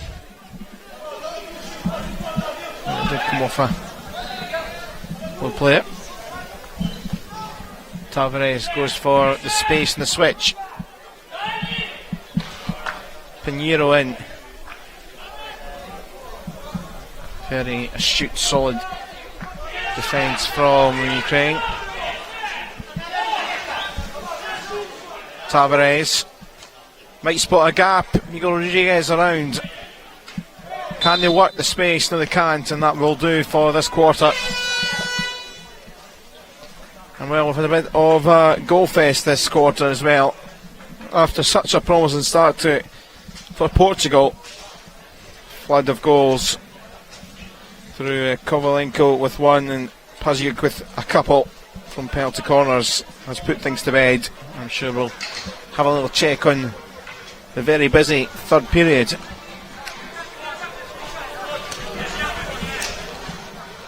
It did come off a... We'll play it. Tavares goes for the space and the switch. Pinheiro in. Very astute, solid defence from Ukraine. Tavares might spot a gap. Miguel Rodriguez around. Can they work the space? No, they can't, and that will do for this quarter. And well, we've had a bit of goal fest this quarter as well. After such a promising start to it for Portugal, flood of goals through Kovalenko with one and Paziuk with a couple from penalty corners has put things to bed. I'm sure we'll have a little check on the very busy third period.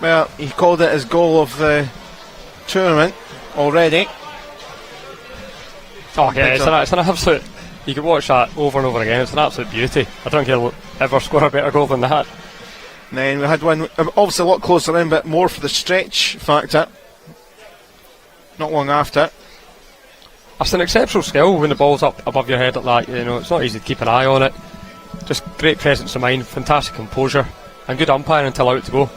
Well, he called it his goal of the tournament already. Oh yeah, it's an absolute... You could watch that over and over again. It's an absolute beauty. I don't think he'll ever score a better goal than that. And then we had one obviously a lot closer in, but more for the stretch factor. Not long after. It's an exceptional skill when the ball's up above your head like that. You know, it's not easy to keep an eye on it. Just great presence of mind, fantastic composure, and good umpiring until out to go.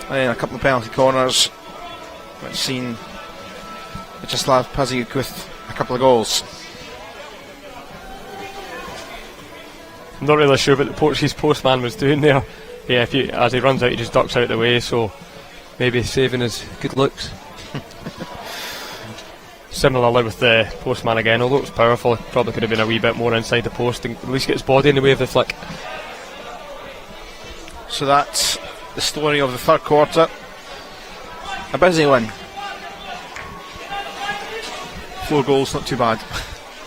And then a couple of penalty corners. We've seen Vyacheslav Paziuk with a couple of goals. I'm not really sure what the Portuguese postman was doing there. Yeah, as he runs out, he just ducks out the way, so maybe saving his good looks. Similarly with the postman again, although it was powerful, it probably could have been a wee bit more inside the post and at least get his body in the way of the flick. So that's the story of the third quarter. A busy one. 4 goals, not too bad.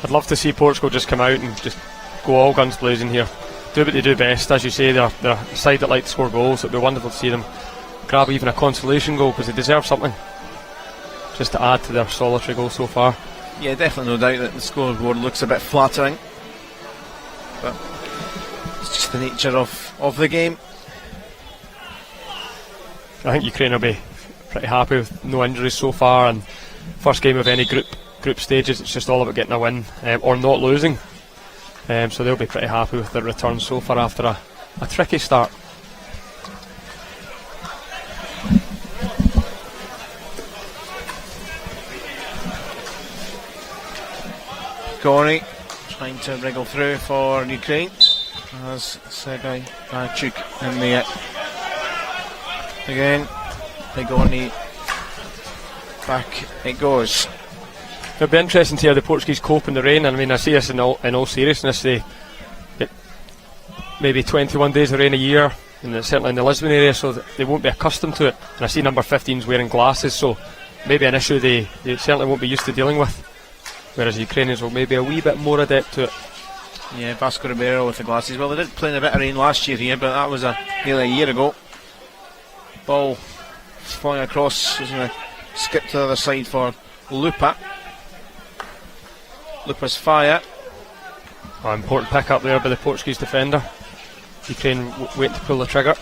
I'd love to see Portugal just come out and just go all guns blazing here. Do what they do best, as you say. They're a side that like to score goals. It'd be wonderful to see them grab even a consolation goal because they deserve something just to add to their solitary goal so far. Yeah, definitely no doubt that the scoreboard looks a bit flattering, but it's just the nature of the game. I think Ukraine will be pretty happy with no injuries so far, and first game of any group stages, it's just all about getting a win or not losing. So they'll be pretty happy with their return so far after a tricky start. Gorey trying to wriggle through for Ukraine as Sergei Chuk in the again. Bigoni back it goes. It'll be interesting to hear the Portuguese cope in the rain. I mean, I see this in all seriousness. They get maybe 21 days of rain a year, and certainly in the Lisbon area, so they won't be accustomed to it. And I see number 15s wearing glasses, so maybe an issue they certainly won't be used to dealing with. Whereas the Ukrainians will maybe a wee bit more adept to it. Yeah, Vasco Ribeiro with the glasses. Well, they did play in a bit of rain last year here, but that was nearly a year ago. Ball flying across. He's going to skip to the other side for Lupa. Lupa's fire. Important pick up there by the Portuguese defender. Ukraine wait to pull the trigger.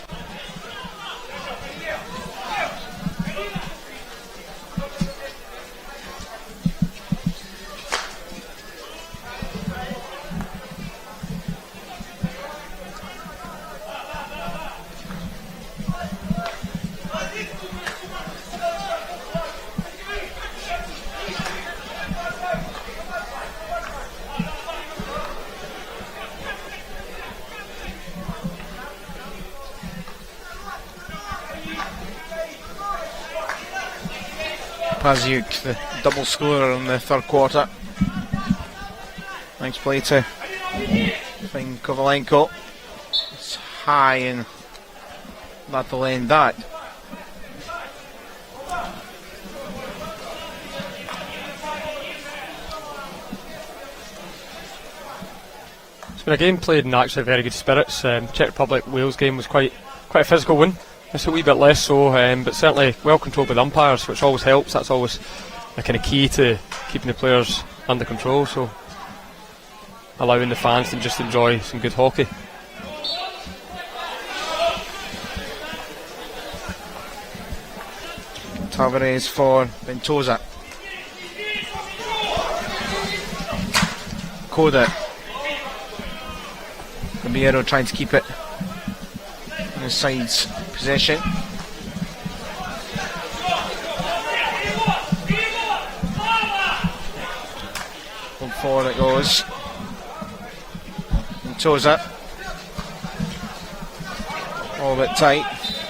Paziuk, the double scorer in the third quarter. Nice play to Find Kovalenko. It's high and that'll end that. It's been a game played in actually very good spirits. Czech Republic Wales game was quite a physical win. It's a wee bit less so, but certainly well controlled by the umpires, which always helps. That's always a kind of key to keeping the players under control. So allowing the fans to just enjoy some good hockey. Tavares for Ventosa. Coda. Ribeiro trying to keep it in the side's possession. Hold forward it goes. Ventosa. All a bit tight.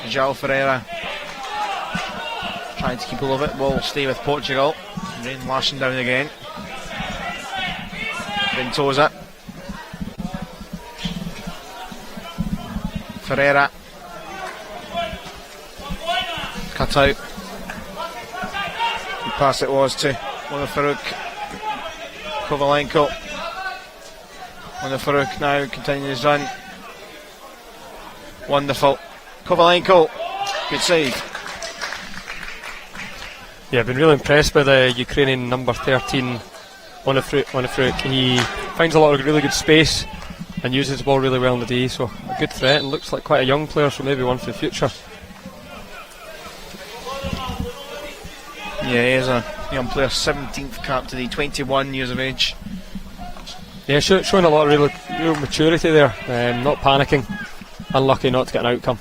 João Ferreira trying to keep a little bit. Will stay with Portugal. Rain lashing down again. Ventosa. Ferreira. Cut out. Good pass it was to Farouk. Kovalenko. Farouk now continues his run. Wonderful. Kovalenko. Good save. Yeah, I've been really impressed by the Ukrainian number 13 Farouk. He finds a lot of really good space and uses the ball really well in the day, so a good threat and looks like quite a young player, so maybe one for the future. Yeah, he is a young player, 17th cap today, 21 years of age. Yeah, showing a lot of real maturity there, not panicking, unlucky not to get an outcome.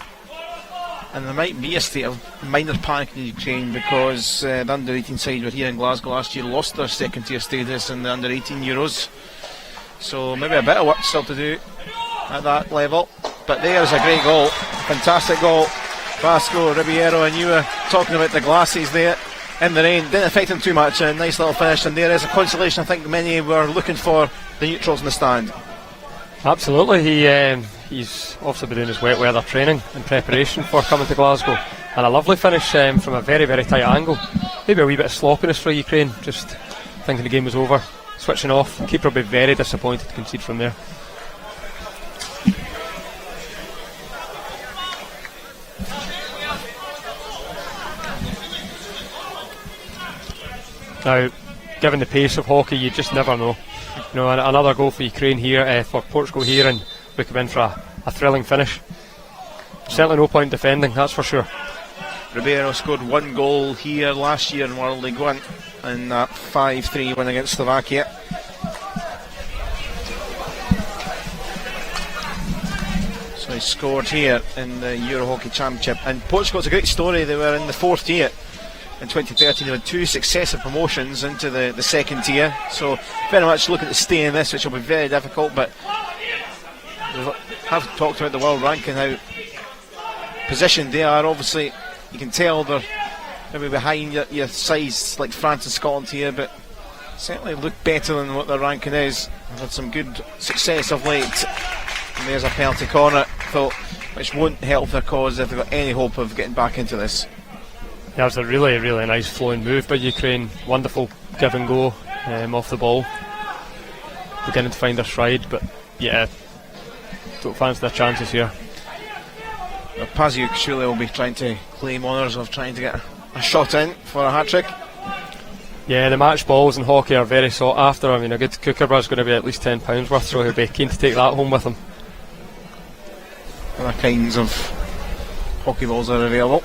And there might be a state of minor panic in Ukraine because the under-18 side were here in Glasgow last year, lost their second tier status in the under-18 Euros. So maybe a bit of work still to do at that level. But there's a great goal, fantastic goal. Vasco Ribeiro, and you were talking about the glasses there in the rain. Didn't affect him too much, a nice little finish, and there is a consolation I think many were looking for, the neutrals in the stand. Absolutely, he's obviously been doing his wet weather training in preparation for coming to Glasgow, and a lovely finish from a very, very tight angle. Maybe a wee bit of sloppiness for Ukraine, just thinking the game was over, switching off. The keeper will be very disappointed to concede from there. Now, given the pace of hockey, you just never know. You know, another goal for Ukraine here, for Portugal here, and we come in for a thrilling finish. Certainly no point defending, that's for sure. Ribeiro scored one goal here last year in World League One in that 5-3 win against Slovakia. So he scored here in the EuroHockey Championship. And Portugal's a great story. They were in the fourth tier in 2013. They had two successive promotions into the second tier. So very much looking to stay in this, which will be very difficult. But we have talked about the world ranking, how positioned they are. Obviously, you can tell they're maybe behind your size like France and Scotland here, but certainly look better than what their ranking is. They've had some good success of late. And there's a penalty corner, which won't help their cause if they've got any hope of getting back into this. Yeah, it was a really, really nice flowing move by Ukraine. Wonderful give and go off the ball. Beginning to find their stride, but yeah, don't fancy their chances here. Paziuk surely will be trying to claim honours of trying to get a shot in for a hat-trick. Yeah, the match balls in hockey are very sought after. I mean, a good kookaburra is going to be at least £10 worth, so he'll be keen to take that home with him. Other kinds of hockey balls are available.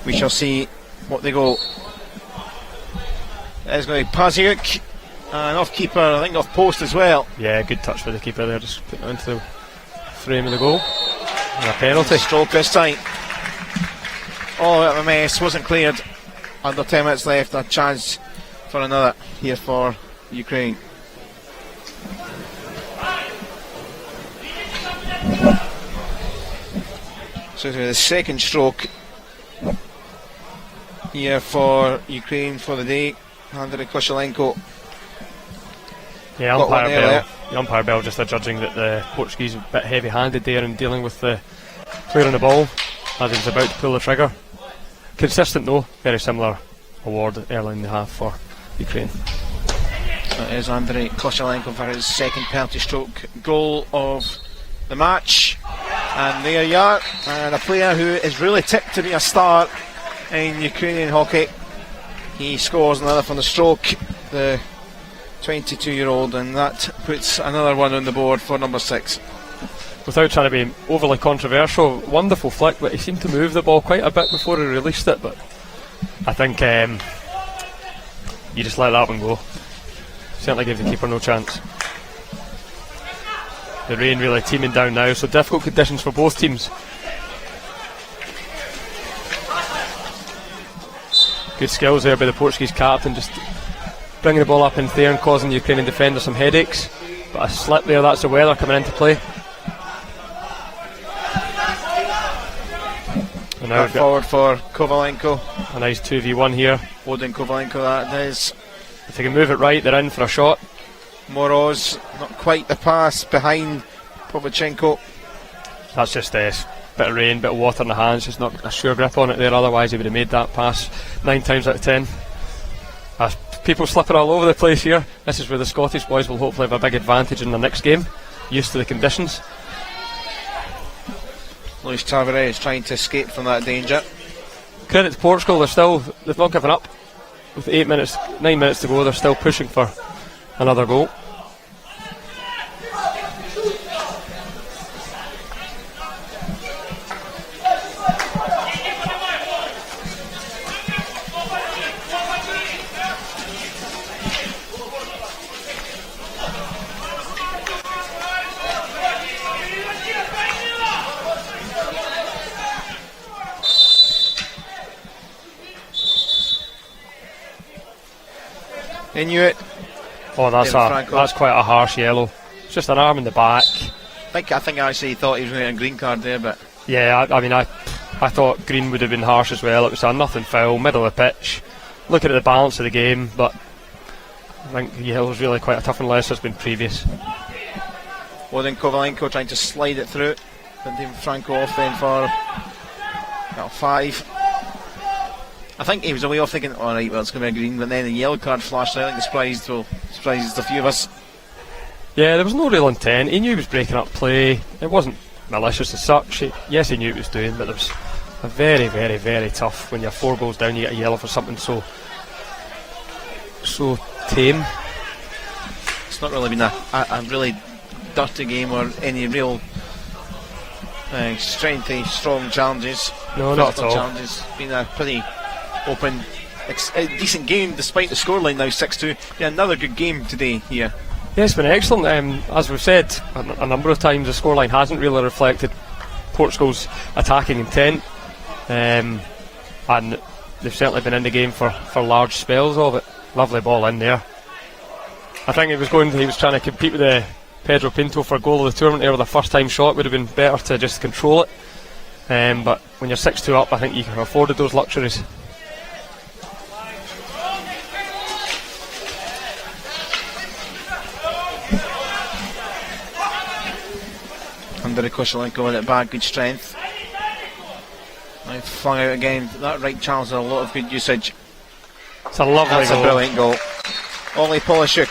We shall see what they go. There's going to be Paziuk, and off keeper, I think off post as well. Yeah, good touch by the keeper there, just putting it into the frame of the goal. And a penalty. Stroke this time. Oh, a mess, wasn't cleared. Under 10 minutes left, a chance for another here for Ukraine. So the second stroke here for Ukraine for the day. Andrei Kovalenko Yeah, got one there. the umpire bell just adjudging that the Portuguese were a bit heavy-handed there in dealing with the player on the ball as he was about to pull the trigger. Consistent though, very similar award early in the half for Ukraine. That is Andrei Kostelenko for his second penalty stroke goal of the match. And there you are, and a player who is really tipped to be a star in Ukrainian hockey. He scores another from the stroke, the 22-year-old, and that puts another one on the board for number 6. Without trying to be overly controversial, wonderful flick, but he seemed to move the ball quite a bit before he released it, but I think you just let that one go. Certainly gave the keeper no chance. The rain really teeming down now, so difficult conditions for both teams. Good skills there by the Portuguese captain, just bringing the ball up in there and causing the Ukrainian defender some headaches. But a slip there, that's the weather coming into play. And now forward for Kovalenko. A nice 2v1 here. Odin Kovalenko, that is. If they can move it right, they're in for a shot. Moroz, not quite the pass behind Povachenko. That's just a bit of rain, bit of water in the hands, just not a sure grip on it there, otherwise he would have made that pass 9 times out of 10. People slipping all over the place here. This is where the Scottish boys will hopefully have a big advantage in the next game, used to the conditions. Luis Tavares is trying to escape from that danger. Credit to Portugal, they've not given up. With 9 minutes to go, they're still pushing for another goal. Inuit. Oh, that's quite a harsh yellow. It's just an arm in the back. I think I actually thought he was going to get a green card there, but yeah, I thought green would have been harsh as well. It was a nothing foul, middle of the pitch. Looking at the balance of the game, but I think yellow's really quite a tough one, unless there's been previous. Odin Kovalenko trying to slide it through. Then Franco off then for 5. I think he was away off thinking, alright, well, it's going to be a green, but then the yellow card flashed. I think surprised a few of us. Yeah, there was no real intent. He knew he was breaking up play. It wasn't malicious as such. Yes, he knew what he was doing, but there was a very, very, very tough, when you're 4 goals down, you get a yellow for something so tame. It's not really been a really dirty game or any real strong challenges. No, not at all. Challenges. Been a pretty open, decent game despite the scoreline now 6-2. Yeah, another good game today here. Yeah, it's been excellent. As we've said a number of times, the scoreline hasn't really reflected Portugal's attacking intent, and they've certainly been in the game for large spells of it. Lovely ball in there. I think he was trying to compete with Pedro Pinto for goal of the tournament there with a first time shot. Would have been better to just control it, but when you're 6-2 up, I think you can afford those luxuries. Andrei Kostelenko with it back, good strength. Now flung out again. That right channel's a lot of good usage. It's a lovely That's goal. A brilliant goal. Ollie Polishuk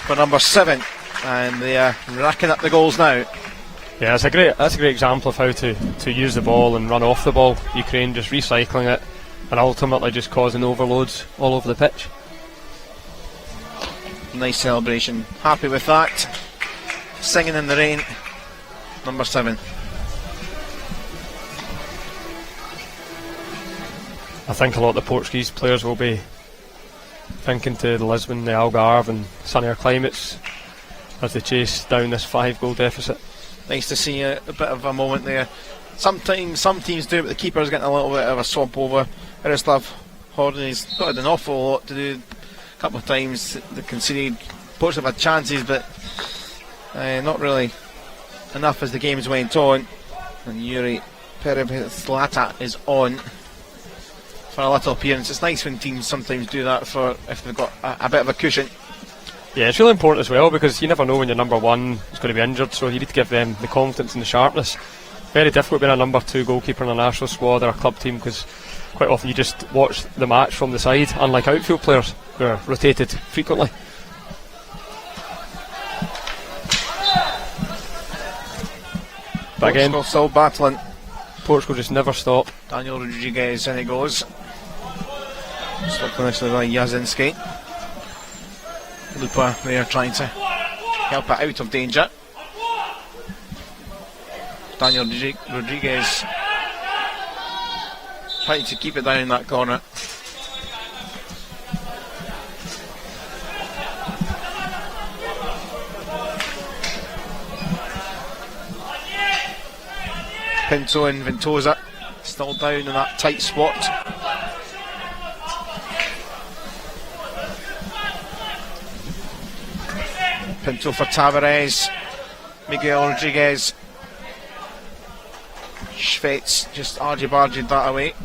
for number 7, and they are racking up the goals now. Yeah, that's a great example of how to use the ball and run off the ball. Ukraine just recycling it and ultimately just causing overloads all over the pitch. Nice celebration. Happy with that. Singing in the rain. Number 7. I think a lot of the Portuguese players will be thinking to the Lisbon, the Algarve and sunnier climates as they chase down this 5-goal deficit. Nice to see a bit of a moment there. Sometimes some teams do it, but the keeper's getting a little bit of a swamp over. Miroslav Horny's got an awful lot to do. A couple of times they conceded. Portugal had chances, but not really enough as the games went on. And Yuri Perebeslata is on for a little appearance. It's nice when teams sometimes do that if they've got a bit of a cushion. Yeah, it's really important as well, because you never know when your number one is going to be injured, so you need to give them the confidence and the sharpness. Very difficult being a number 2 goalkeeper in a national squad or a club team, because quite often you just watch the match from the side, unlike outfield players who are rotated frequently. But again, Portugal still battling. Portugal just never stop. Daniel Rodriguez, in he goes. Stopped initially by Jasinski. Lupa there trying to help it out of danger. Daniel Rodriguez trying to keep it down in that corner. Pinto and Ventosa still down in that tight spot. Pinto for Tavares. Miguel Rodriguez. Schwetz just argy-bargied that away.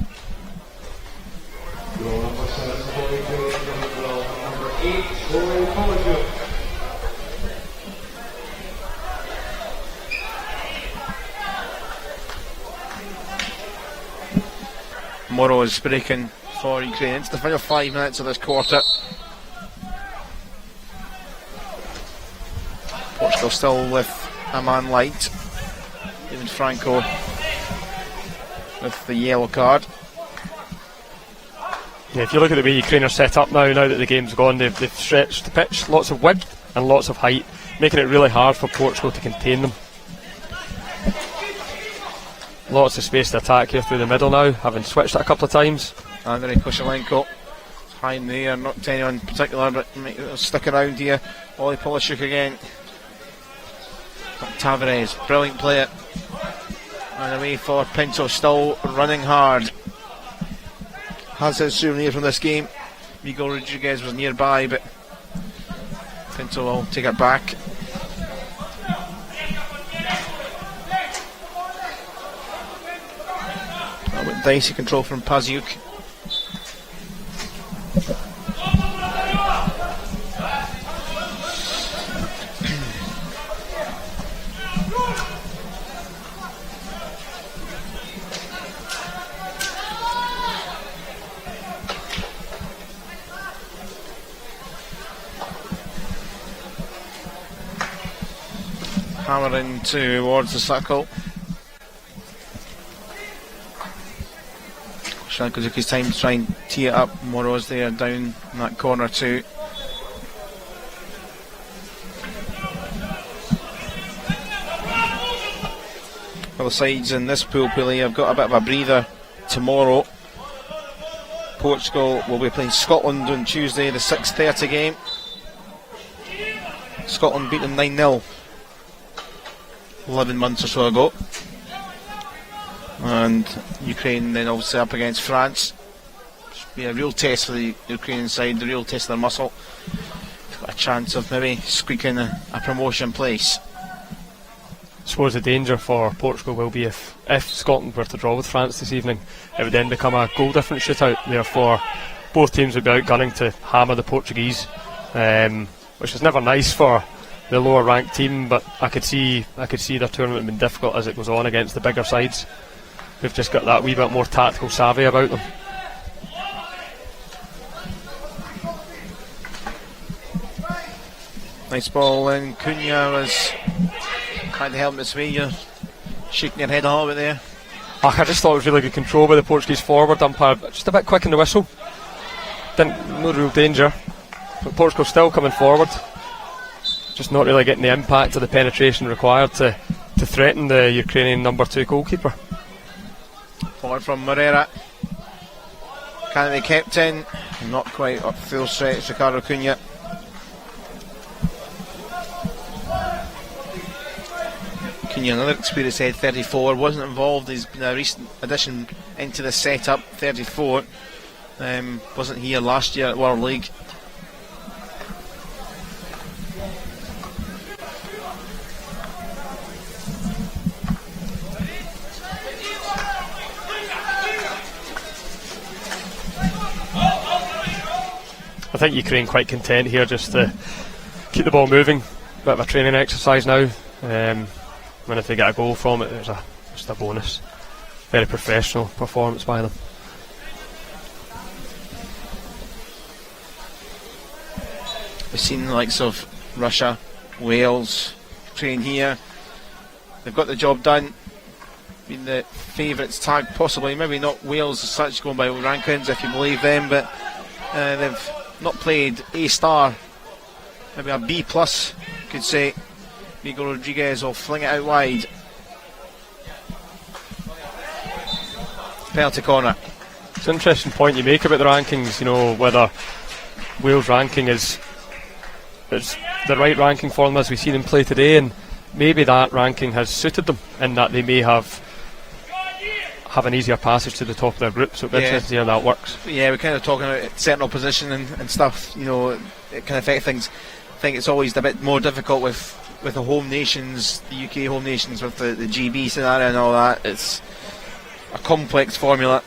Goal number 7 for Italy, goal number 8 for Portugal. Moro is breaking for Ukraine into the final 5 minutes of this quarter. Portugal still with a man light. Even Franco with the yellow card. Yeah, if you look at the way Ukraine are set up now that the game's gone, they've stretched the pitch, lots of width and lots of height, making it really hard for Portugal to contain them. Lots of space to attack here through the middle now, having switched it a couple of times. Andrei Koshelenko high in the air, not to anyone in particular, but stick around here. Ollie Polishuk again. Tavares, brilliant player. And away for Pinto, still running hard. Has his souvenir from this game. Miguel Rodriguez was nearby, but Pinto will take it back. A bit dicey control from Paziuk. Hammering towards the circle. Shankozuki's time to try and tee it up. Moro's there down in that corner too. Other sides in this pool, have got a bit of a breather tomorrow. Portugal will be playing Scotland on Tuesday, the 6:30 game. Scotland beat them 9-0 11 months or so ago. And Ukraine then obviously up against France. Should be a real test for the Ukrainian side, the real test of their muscle. Got a chance of maybe squeaking a promotion place. I suppose the danger for Portugal will be if Scotland were to draw with France this evening, it would then become a goal difference shootout. Therefore, both teams would be out gunning to hammer the Portuguese, which is never nice for the lower ranked team. But I could see their tournament being difficult as it goes on against the bigger sides. We've just got that wee bit more tactical savvy about them. Nice ball in. Cunha was trying to help him this way. You're shaking your head a little bit there. I just thought it was really good control by the Portuguese forward umpire, just a bit quick in the whistle. No real danger, but Portugal still coming forward, just not really getting the impact or the penetration required to threaten the Ukrainian number 2 goalkeeper. Forward from Moreira. Can it be kept in? Not quite up full stretch, Ricardo Cunha. Cunha, another experienced head, 34, wasn't involved. He's been a recent addition into the setup, 34. Wasn't here last year at World League. I think Ukraine quite content here just to keep the ball moving. Bit of a training exercise now. And if they get a goal from it, it's just a bonus. Very professional performance by them. We've seen the likes of Russia, Wales train here. They've got the job done. Been the favourites tagged, possibly, maybe not Wales as such, going by rankings if you believe them, but they've not played A star, maybe a B plus, could say. Miguel Rodriguez will fling it out wide. Penalty corner. It's an interesting point you make about the rankings, you know, whether Wales' ranking is the right ranking for them as we see them play today, and maybe that ranking has suited them in that they may have an easier passage to the top of their group, so it'll be interesting to see how that works. Yeah, we're kind of talking about certain opposition and stuff, you know, it can affect things. I think it's always a bit more difficult with the home nations, the UK home nations, with the GB scenario and all that. It's a complex formula.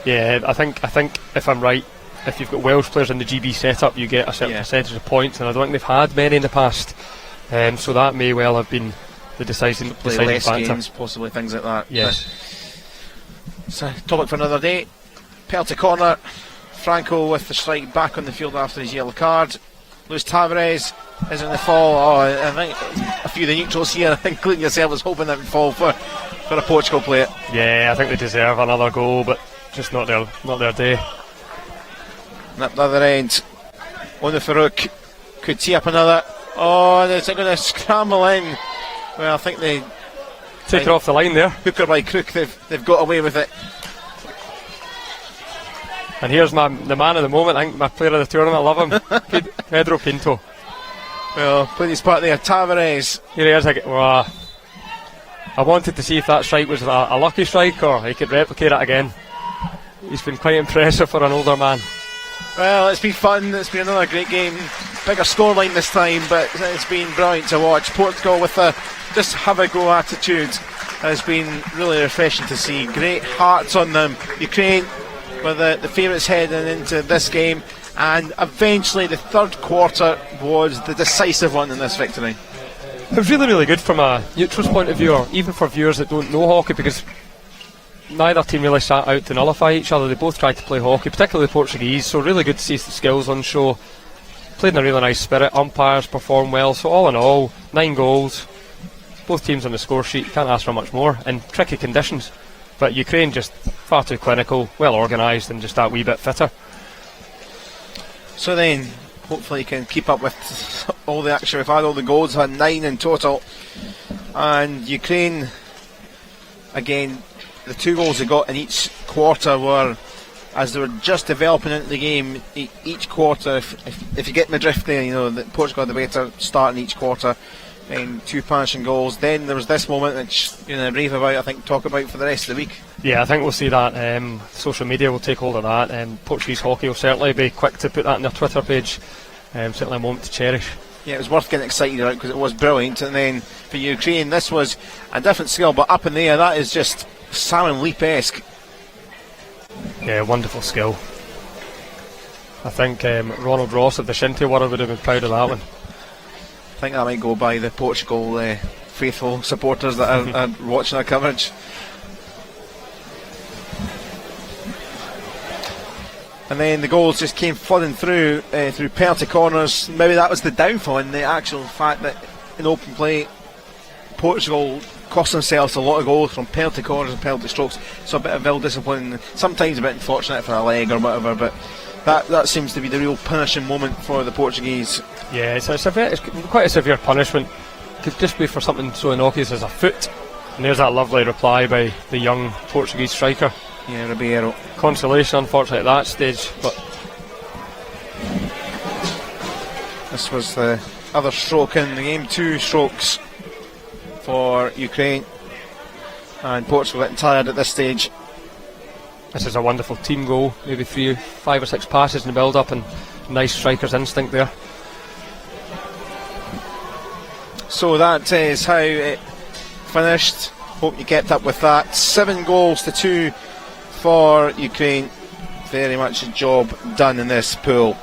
Yeah, I think if I'm right, if you've got Welsh players in the GB setup, you get a certain percentage of points, and I don't think they've had many in the past, so that may well have been the deciding less factor. Games, possibly things like that. Yes. It's a topic for another day. Penalty corner. Franco with the strike back on the field after his yellow card. Luis Tavares is in the fall. Oh, I think a few of the neutrals here, I think including yourself, was hoping that would fall for a Portugal player. Yeah, I think they deserve another goal, but just not their day. And at the other end, on the Farouk could tee up another. Oh, is it going to scramble in? Well, I think they take her off the line there. Hooker by crook, they've got away with it. And here's the man of the moment, I think my player of the tournament, I love him, Pedro Pinto. Well, played his part there. Tavares. Here he is. I wanted to see if that strike was a lucky strike or he could replicate it again. He's been quite impressive for an older man. Well, it's been fun. It's been another great game. Bigger scoreline this time, but it's been brilliant to watch. Portugal with a just have a go attitude has been really refreshing to see. Great hearts on them. Ukraine were the favourites heading into this game, and eventually the third quarter was the decisive one in this victory. It was really, really good from a neutral's point of view, or even for viewers that don't know hockey, because neither team really sat out to nullify each other. They both tried to play hockey, particularly the Portuguese, so really good to see the skills on show. Played in a really nice spirit. Umpires performed well, so all in all, 9 goals. Both teams on the score sheet, can't ask for much more, in tricky conditions. But Ukraine just far too clinical, well organised, and just that wee bit fitter. So then, hopefully you can keep up with all the action we've had. All the goals, had 9 in total. And Ukraine, again, the 2 goals they got in each quarter were, as they were just developing into the game, each quarter, if you get my drift there, you know, that Portugal had the better start in each quarter. And 2 punishing goals. Then there was this moment which you're going to rave about, I think, talk about for the rest of the week. Yeah, I think we'll see that. Social media will take hold of that. Portuguese hockey will certainly be quick to put that on their Twitter page. Certainly a moment to cherish. Yeah, it was worth getting excited about because it was brilliant. And then for Ukraine, this was a different skill, but up in the air, that is just Salmon Leap-esque. Yeah, wonderful skill. I think Ronald Ross of the Shinty World would have been proud of that one. I think that might go by the Portugal faithful supporters that are watching our coverage. And then the goals just came flooding through penalty corners. Maybe that was the downfall in the actual fact that in open play, Portugal cost themselves a lot of goals from penalty corners and penalty strokes. So a bit of ill discipline, sometimes a bit unfortunate for a leg or whatever, but that seems to be the real punishing moment for the Portuguese. Yeah, it's quite a severe punishment. It could just be for something so innocuous as a foot. And there's that lovely reply by the young Portuguese striker. Yeah, Ribeiro. Consolation, unfortunately, at that stage. But this was the other stroke in the game. 2 strokes for Ukraine. And Portugal getting tired at this stage. This is a wonderful team goal. Maybe 5 or 6 passes in the build-up and nice striker's instinct there. So that is how it finished. Hope you kept up with that. 7 goals to 2 for Ukraine. Very much a job done in this pool.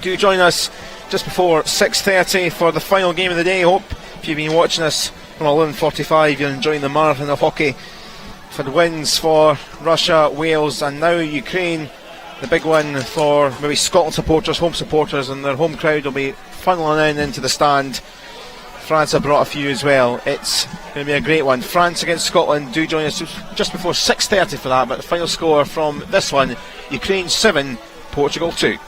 Do join us just before 6:30 for the final game of the day. Hope if you've been watching us from 11:45 you're enjoying the marathon of hockey. For the wins for Russia, Wales and now Ukraine. The big one for maybe Scotland supporters, home supporters, and their home crowd will be funneling in into the stand. France have brought a few as well. It's going to be a great one. France against Scotland. Do join us just before 6:30 for that. But the final score from this one: Ukraine 7, Portugal 2.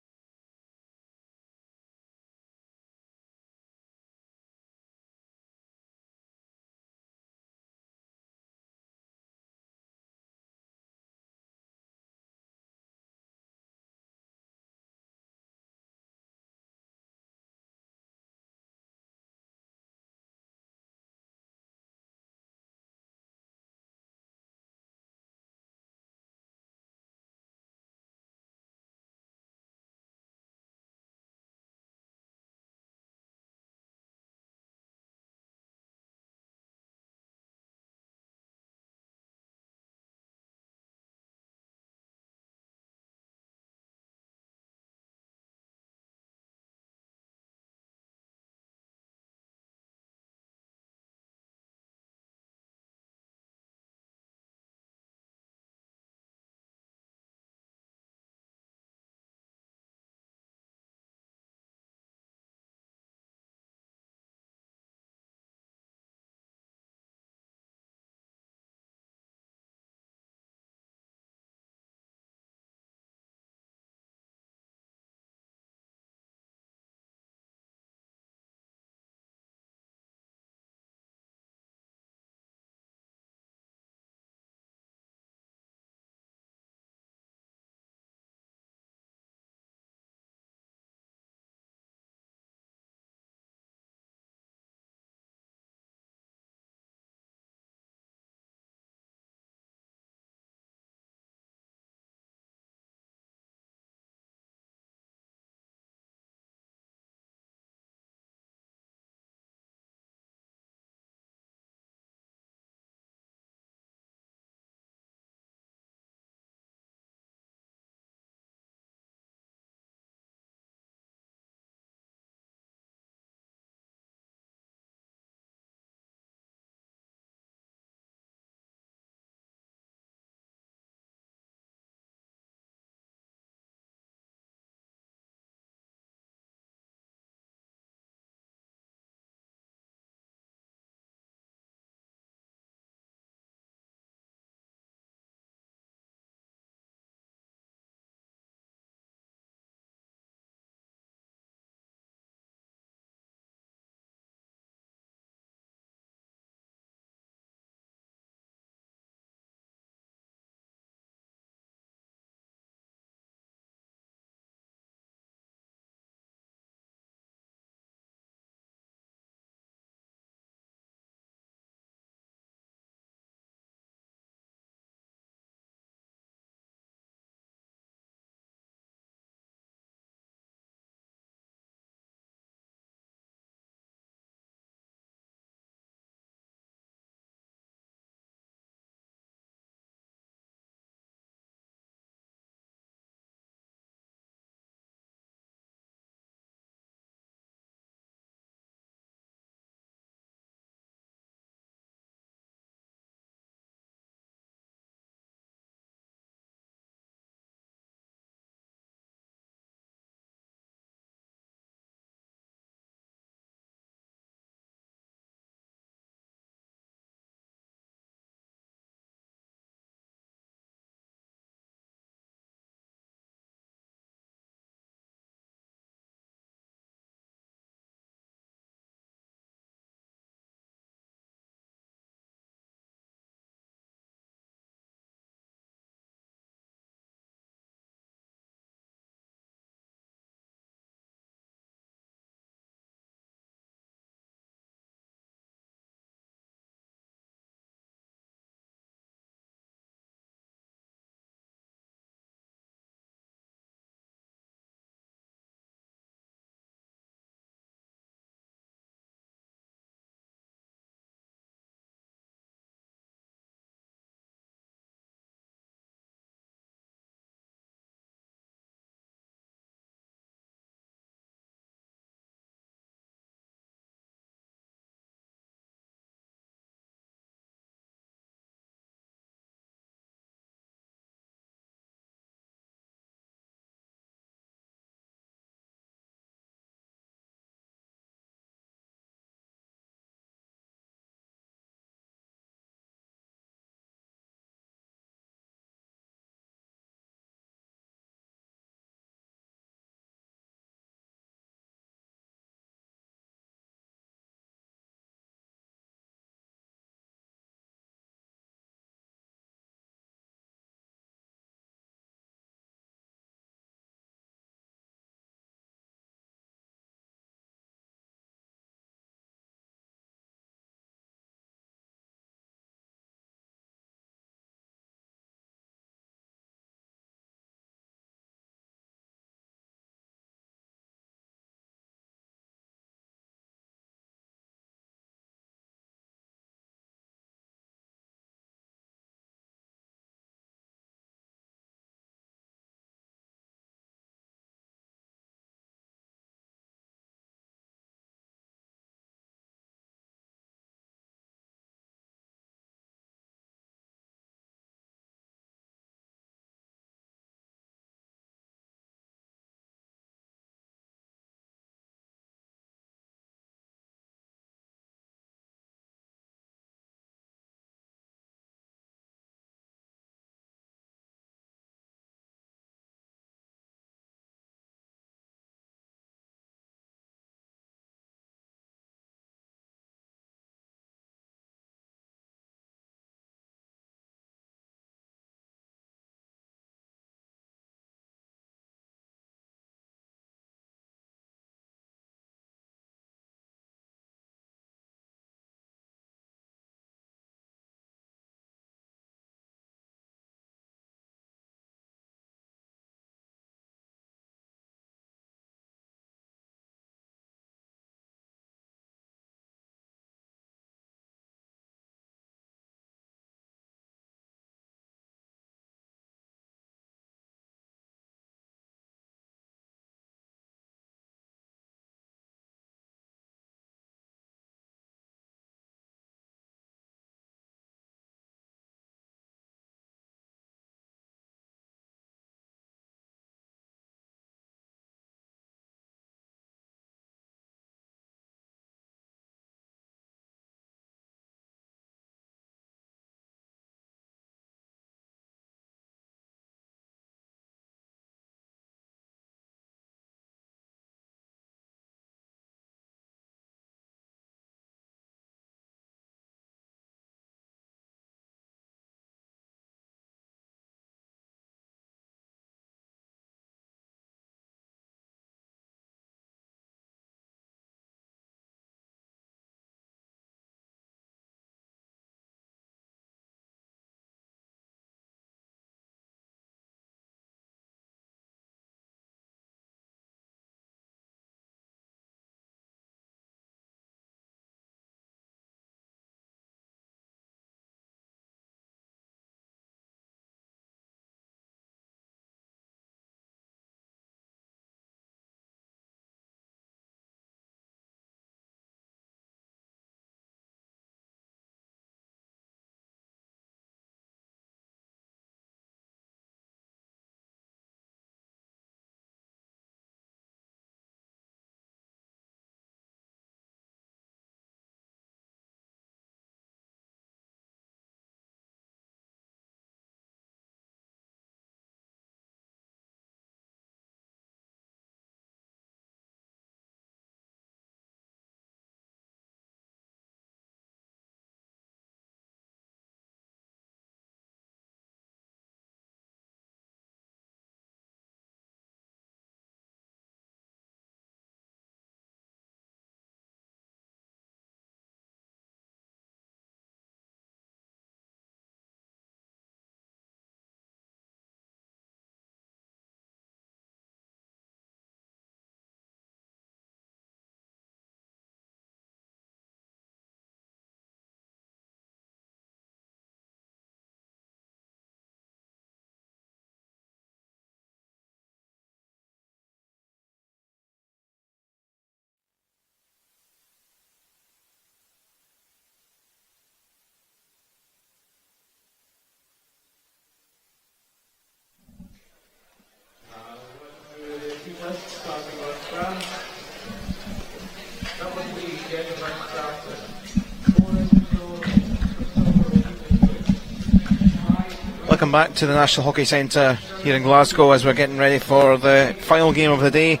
back to the National Hockey Centre here in Glasgow as we're getting ready for the final game of the day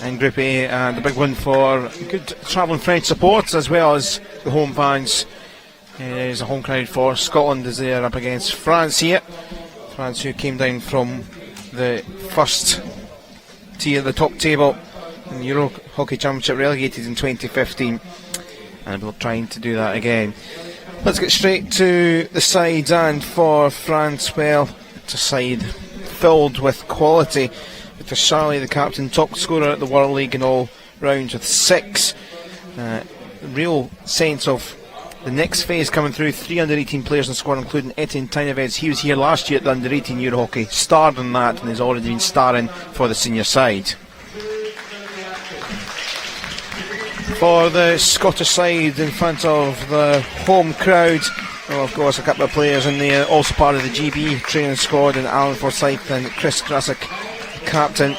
in Group A, and the big one for good travelling French support as well as the home fans. There's a home crowd for Scotland as they are up against France here. France, who came down from the first tier of the top table in the EuroHockey Championship, relegated in 2015, and we're trying to do that again. Let's get straight to the sides, and for France, well, it's a side filled with quality. Victor Charlie, the captain, top scorer at the World League in all rounds with 6. Real sense of the next phase coming through. 3 under-18 players in the squad, including Etienne Tynevez. He was here last year at the under-18 EuroHockey, starred in that, and has already been starring for the senior side. For the Scottish side, in front of the home crowd, well, of course, a couple of players in there, also part of the GB training squad, and Alan Forsyth and Chris Krasick, captain.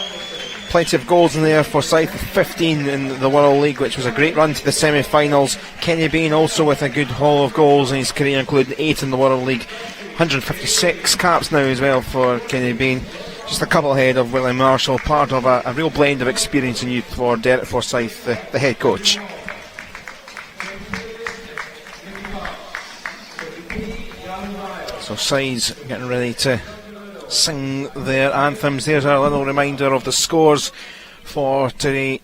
Plenty of goals in there. Forsyth 15 in the World League, which was a great run to the semi-finals. Kenny Bain also with a good haul of goals in his career, including 8 in the World League. 156 caps now as well for Kenny Bain. Just a couple ahead of William Marshall, part of a real blend of experience and youth for Derek Forsyth, the head coach. So sides getting ready to sing their anthems. There's our little reminder of the scores for today.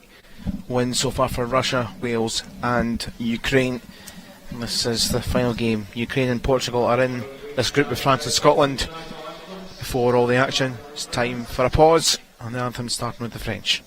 Wins so far for Russia, Wales and Ukraine. And this is the final game. Ukraine and Portugal are in this group with France and Scotland. Before all the action, it's time for a pause, and the anthem starting with the French.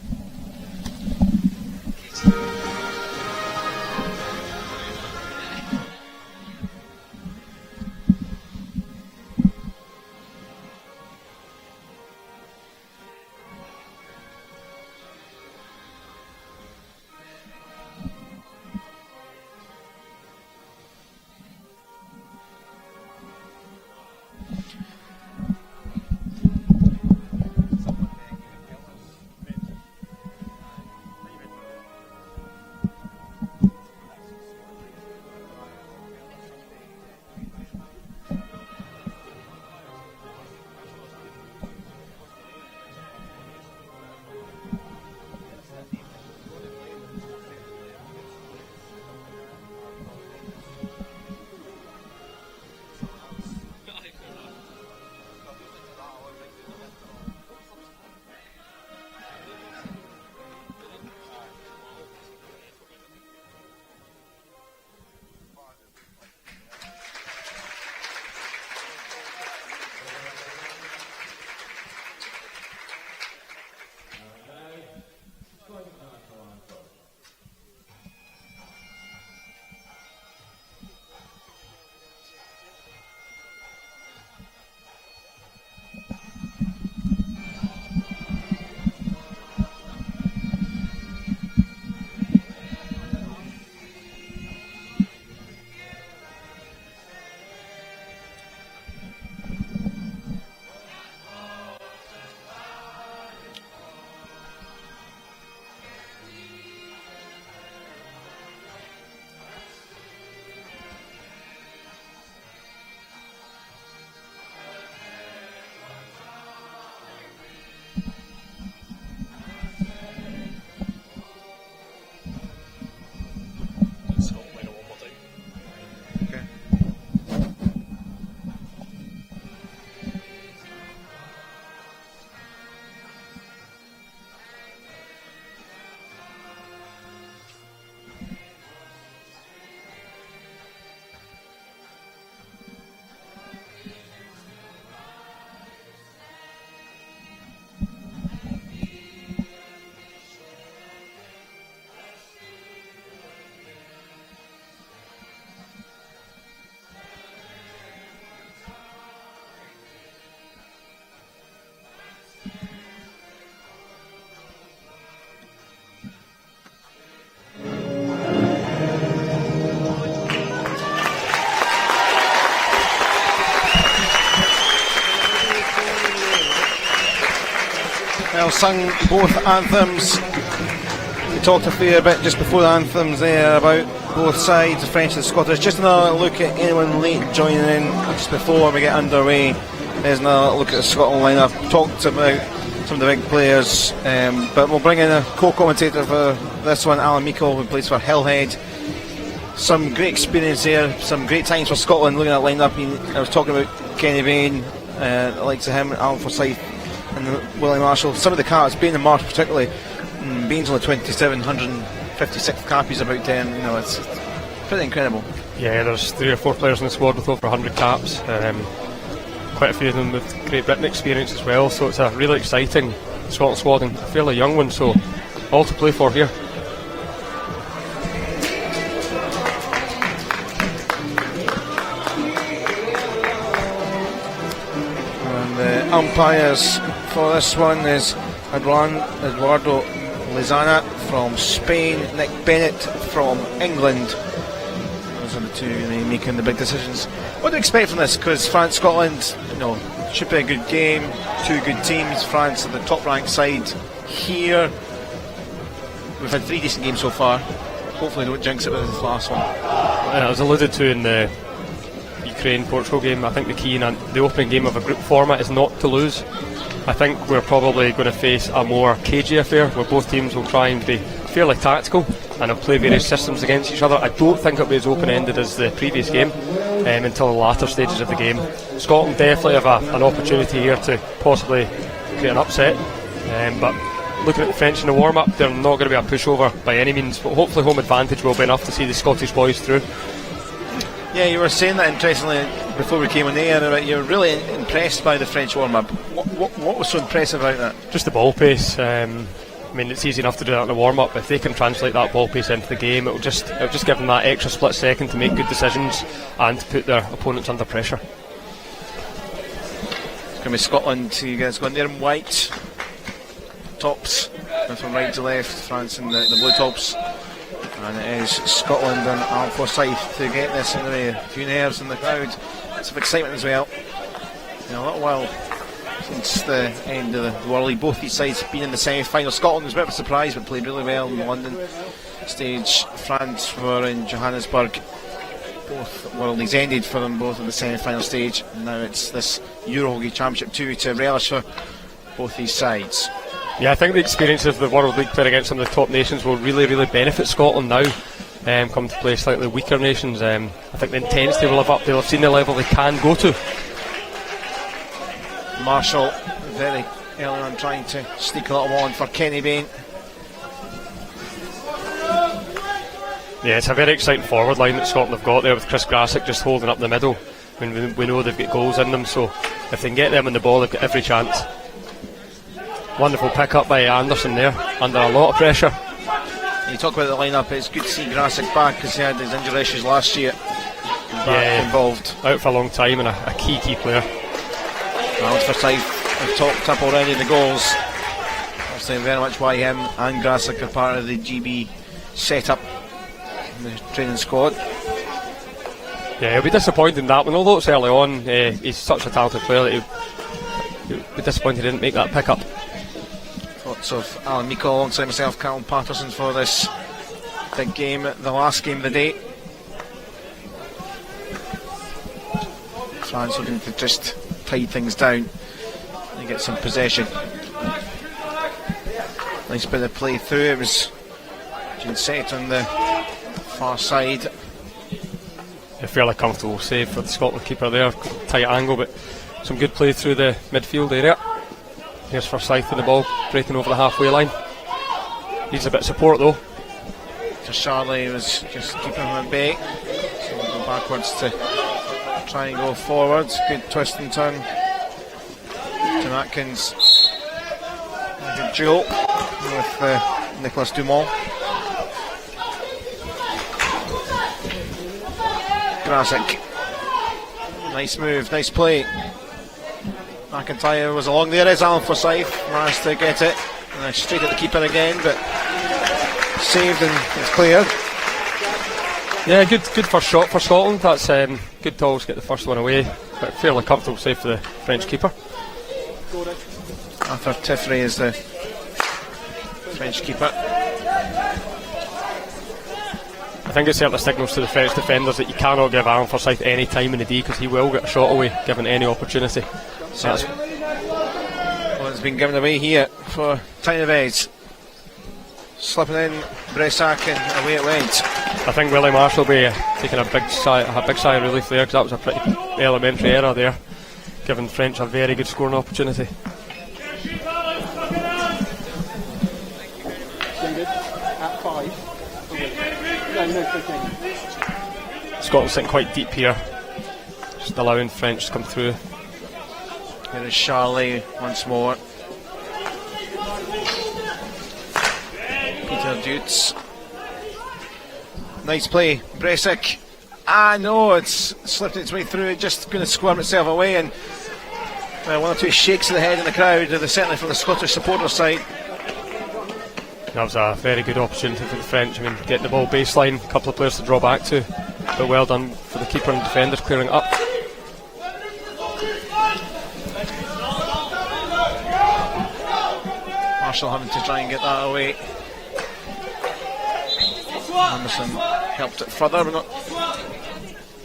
Well, sung both anthems. We talked a fair bit just before the anthems there about both sides, the French and the Scottish. Just another look at anyone late joining in just before we get underway. There's another look at the Scotland lineup. Talked about some of the big players, but we'll bring in a co-commentator for this one, Alan Meikle, who plays for Hillhead. Some great experience there, some great times for Scotland looking at that lineup. I was talking about Kenny Bain, the likes of him, Alan Forsyth and Willie Marshall. Some of the caps, Bain and Marsh particularly. Bain's only 27, 156 cap he's about 10. It's pretty incredible. Yeah, there's 3 or 4 players in the squad with over 100 caps. Quite a few of them with Great Britain experience as well, so it's a really exciting Scotland squad and a fairly young one, so all to play for here. And the umpires for this one is Eduardo Lizana from Spain, Nick Bennett from England. Those are the two really making the big decisions. What do you expect from this? Because France-Scotland, should be a good game. 2 good teams. France are the top-ranked side here. We've had 3 decent games so far. Hopefully don't jinx it with this last one. As alluded to in the Ukraine-Portugal game, I think the key in the opening game of a group format is not to lose. I think we're probably going to face a more cagey affair where both teams will try and be fairly tactical and will play various systems against each other. I don't think it'll be as open-ended as the previous game until the latter stages of the game. Scotland definitely have an opportunity here to possibly create an upset, but looking at the French in the warm-up, they're not going to be a pushover by any means, but hopefully home advantage will be enough to see the Scottish boys through. Yeah, you were saying that interestingly before we came on the air, that you're really impressed by the French warm-up. What was so impressive about that? Just the ball pace. It's easy enough to do that in the warm-up. If they can translate that ball pace into the game, it'll just give them that extra split second to make good decisions and to put their opponents under pressure. It's going to be Scotland. You guys going there in white tops, and from right to left, France in the blue tops. And it is Scotland and Alan Forsyth to get this anyway. A few nerves in the crowd, some excitement as well. In a little while since the end of the World League, both these sides have been in the semi-final. Scotland was a bit of a surprise but played really well in the London stage. France were in Johannesburg. Both World Leagues ended for them both at the semi-final stage, and now it's this EuroHockey Championship 2 to relish for both these sides. Yeah, I think the experience of the World League playing against some of the top nations will really, really benefit Scotland now. Come to play slightly weaker nations. I think the intensity will live up. They'll have seen the level they can go to. Marshall very early on trying to sneak a little on for Kenny Bain. Yeah, it's a very exciting forward line that Scotland have got there with Chris Grassick just holding up the middle. We know they've got goals in them, so if they can get them in the ball, they've got every chance. Wonderful pick up by Anderson there, under a lot of pressure. You talk about the lineup, it's good to see Grassick back because he had his injury issues last year. Involved. Out for a long time and a key player. Alan Forsyth have topped up already the goals. Obviously very much why him and Grassick are part of the GB setup in the training squad. Yeah, he'll be disappointed in that one, although it's early on. He's such a talented player that he'll be disappointed he didn't make that pick up. Thoughts of Alan Meikle alongside myself, Callum Patterson, for this big game, the last game of the day. France looking to just tide things down and get some possession. Nice bit of play through. It was set on the far side. A fairly comfortable save for the Scotland keeper there. Tight angle, but some good play through the midfield area. Here's Forsyth in the ball, breaking over the halfway line. Needs a bit of support though. Just Charlie was just keeping him at bay, so we'll go backwards to try and go forwards. Good twist and turn. Tim Atkins, a good duel with Nicolas Dumont. Grassick, nice move, nice play. McIntyre was along there as Alan Forsyth managed to get it, and straight at the keeper again, but saved and it's cleared. Yeah, good first shot for Scotland. That's good to always get the first one away, but fairly comfortable save for the French keeper. Arthur Tiffrey is the French keeper. I think it certainly signals to the French defenders that you cannot give Alan Forsyth any time in the D, because he will get a shot away given any opportunity. So it's been given away here for Tiny Reds. Slipping in Bressac and away it went. I think Willie Marsh will be taking a big sigh of relief there, because that was a pretty elementary error there, giving French a very good scoring opportunity. At 5. Scotland sitting quite deep here, just allowing French to come through. Here is Charlie once more. Peter Dutes. Nice play, Bressic. No, it's slipped its way through, just going to squirm itself away, and one or two shakes of the head in the crowd, certainly from the Scottish supporter side. That was a very good opportunity for the French. I mean, getting the ball baseline, a couple of players to draw back to, but well done for the keeper and defenders clearing it up. Marshall having to try and get that away. Anderson helped it further, but not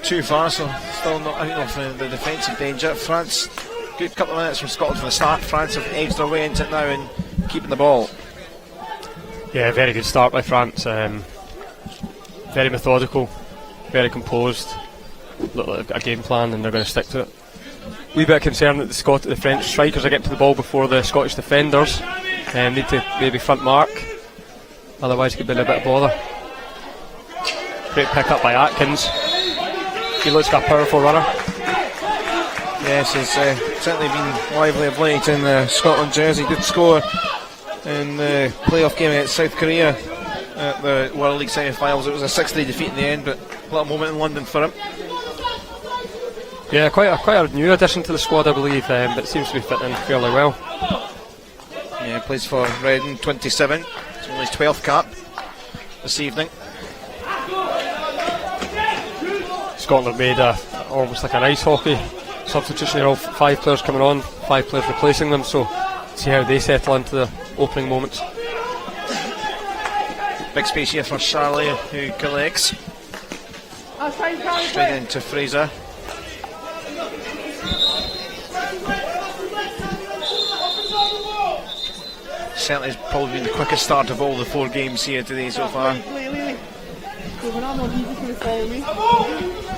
too far, so still not out of the defensive danger. France, good couple of minutes from Scotland from the start. France have edged their way into it now and keeping the ball. Yeah, very good start by France. Very methodical, very composed. Look like a game plan, and they're going to stick to it. Wee bit concerned that the French strikers are getting to the ball before the Scottish defenders. Need to maybe front mark, otherwise it could be a bit of bother. Great pick up by Atkins. He looks like a powerful runner. Yes, he's certainly been lively of late in the Scotland jersey. Did score in the playoff game against South Korea at the World League semi-finals. It was a 6-3 defeat in the end, but a little moment in London for him. Yeah, quite a new addition to the squad, I believe, but it seems to be fitting in fairly well. Yeah, plays for Redden, 27. It's only his 12th cap this evening. Scotland made almost like an ice hockey substitution here. All 5 players coming on, 5 players replacing them, so see how they settle into the opening moments. Big space here for Charlie, who collects. Straight into Fraser. Certainly has probably been the quickest start of all the 4 games here today so far. So when I'm on, he's just going to follow me.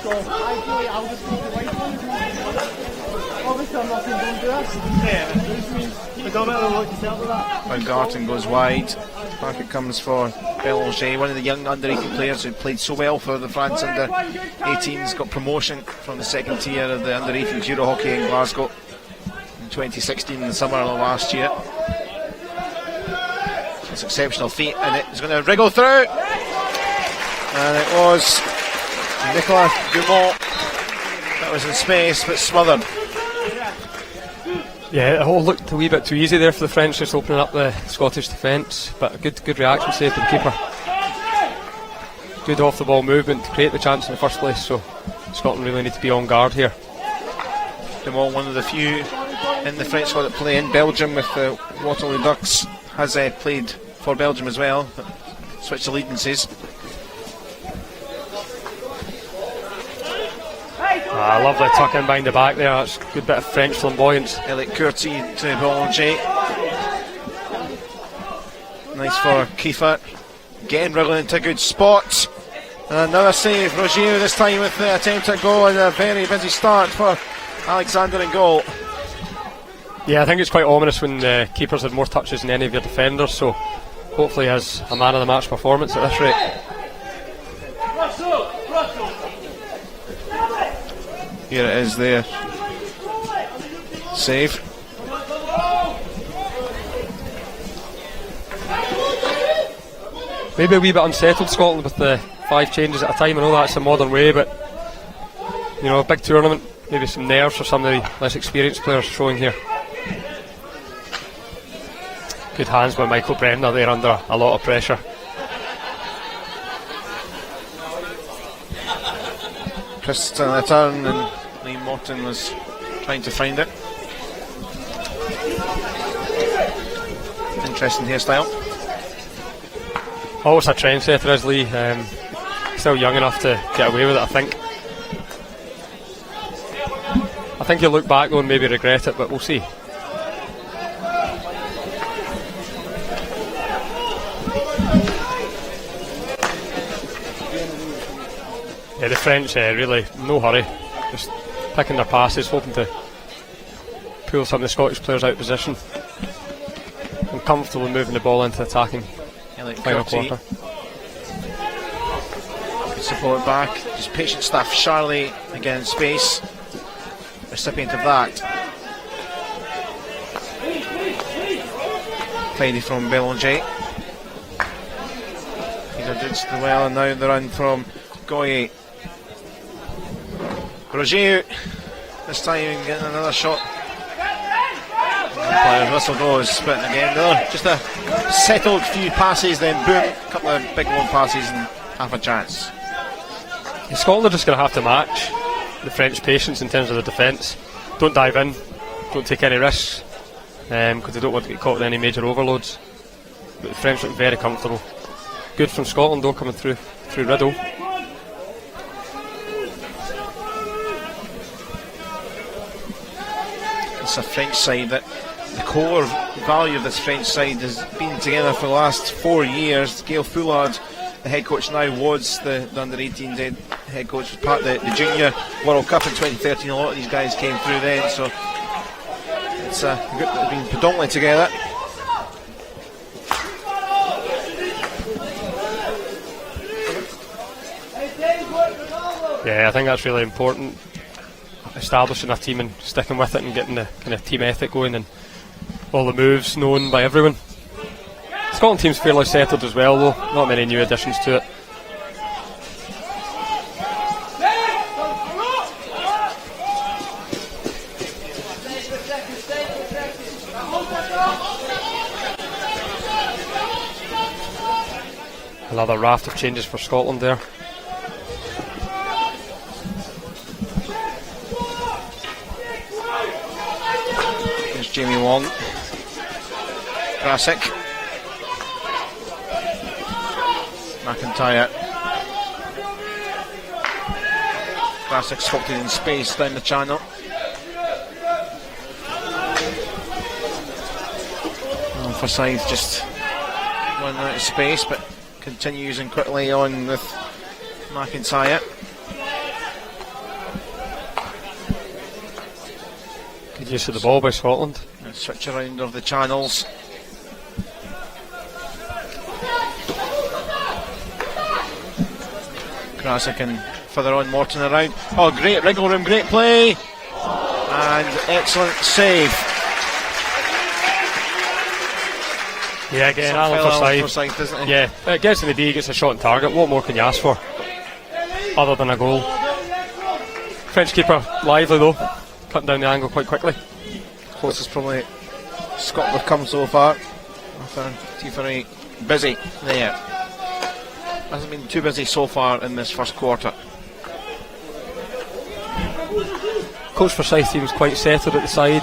So ideally, I'll just take the white one. Obviously, I'm not going to do this. Yeah, which means we don't really look to settle with that. Van Garten goes wide. Back it comes for Belanger, one of the young under-18 players who played so well for the France under-18s. Got promotion from the second tier of the under-18s EuroHockey in Glasgow in 2016 in the summer of last year. It's exceptional feat, and it's going to wriggle through. And it was Nicolas Dumont that was in space but smothered. Yeah, it all looked a wee bit too easy there for the French, just opening up the Scottish defence, but a good reaction save from the keeper. Good off the ball movement to create the chance in the first place, so Scotland really need to be on guard here. Dumont, one of the few in the French squad that play in Belgium with the Waterloo Ducks, has played for Belgium as well, but switched allegiances. Lovely tuck in behind the back there. That's a good bit of French flamboyance. Elliot Courty to Belanger. Nice for Kiefer. Again wriggling into a good spot. And another save. Rogier this time with the attempt at goal, and a very busy start for Alexander in goal. Yeah, I think it's quite ominous when the keepers had more touches than any of your defenders, so hopefully he has a man of the match performance at this rate. Here it is there. Save. Maybe a wee bit unsettled, Scotland, with the 5 changes at a time. I know that's a modern way, but you know, a big tournament, maybe some nerves for some of the less experienced players showing here. Good hands by Michael Bremner there under a lot of pressure. Twisted on the turn, and Liam Morton was trying to find it. Interesting hairstyle. Always a trendsetter, is Lee. Still young enough to get away with it, I think. think he'll look back though and maybe regret it, but we'll see. Yeah, the French really no hurry, just picking their passes, hoping to pull some of the Scottish players out of position and comfortably moving the ball into attacking final quarter. Good support back, just patient stuff. Charlie again in space, recipient of that. Tidy from Belanger. Peter Dukes to the well, and now the run from Goye. Roger this time getting another shot. Player's whistle goes, splitting again. Just a settled few passes, then boom, a couple of big long passes and half a chance. Scotland are just going to have to match the French patience in terms of the defence. Don't dive in, don't take any risks, because they don't want to get caught with any major overloads. But the French look very comfortable. Good from Scotland though, coming through Riddle. It's a French side that the core value of this French side has been together for the last 4 years. Gail Foulard, the head coach now, was the under-18 head coach, was part of the Junior World Cup in 2013. A lot of these guys came through then, so it's a group that has been predominantly together. Yeah, I think that's really important, establishing a team and sticking with it and getting the kind of team ethic going and all the moves known by everyone. Scotland team's fairly settled as well though, not many new additions to it. Another raft of changes for Scotland there. There's Jamie Wong, Krasik, McIntyre. Krasik sculpted in space down the channel. Forsyth just running out of space, but continues and quickly on with McIntyre. Good use of the ball by Scotland. And switch around of the channels. Krasik and further on Morton around. Oh, great wriggle room, great play, and excellent save. Yeah, again, Alan Forsyth, isn't he? Yeah, it gets in the D, gets a shot on target. What more can you ask for other than a goal? French keeper lively though, cutting down the angle quite quickly. Closest probably Scotland have come so far. After T48 busy there. Hasn't been too busy so far in this first quarter. Coach Forsyth seems quite settled at the side,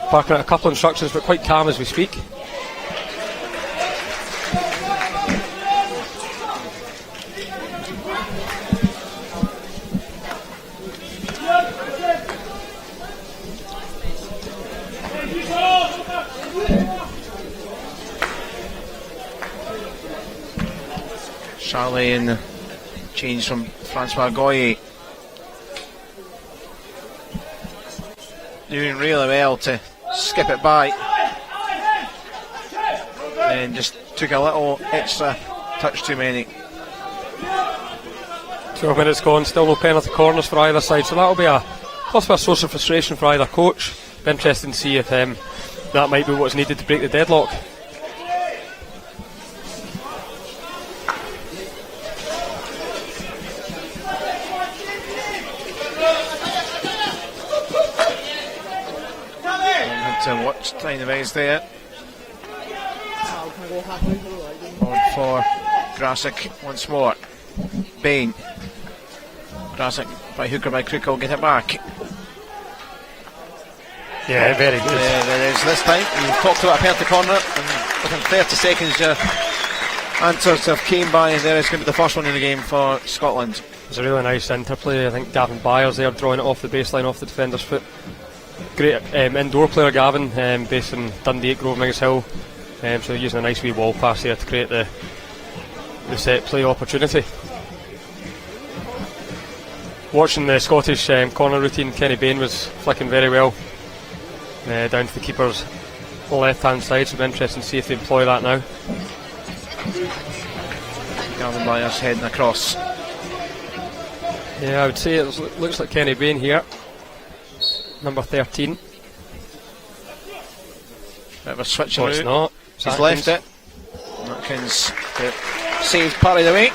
barking out a couple of instructions, but quite calm as we speak. Charlie in the change from Francois Goye. Doing really well to skip it by. And just took a little extra touch too many. 12 minutes gone, still no penalty corners for either side, so that'll be possibly a source of frustration for either coach. Be interesting to see if that might be what's needed to break the deadlock. To watch time of eyes there. On for Krasik once more. Bain. Krasik by hook or by crook will get it back. Yeah, very good. There is this time. We've talked about a penalty corner, and within 30 seconds you're answers have came by, and there is going to be the first one in the game for Scotland. It's a really nice interplay. I think Gavin Byers there drawing it off the baseline, off the defender's foot. Great indoor player, Gavin, based in Dundee at Grove Mings Hill. So using a nice wee wall pass here to create the set play opportunity. Watching the Scottish corner routine, Kenny Bain was flicking very well down to the keeper's left hand side, so it'll be interesting to see if they employ that now. Gavin Byers heading across. Yeah, I would say it looks like Kenny Bain here, number 13. Bit of a switch Oh, it's not. He's left it. Atkins saved, parried away.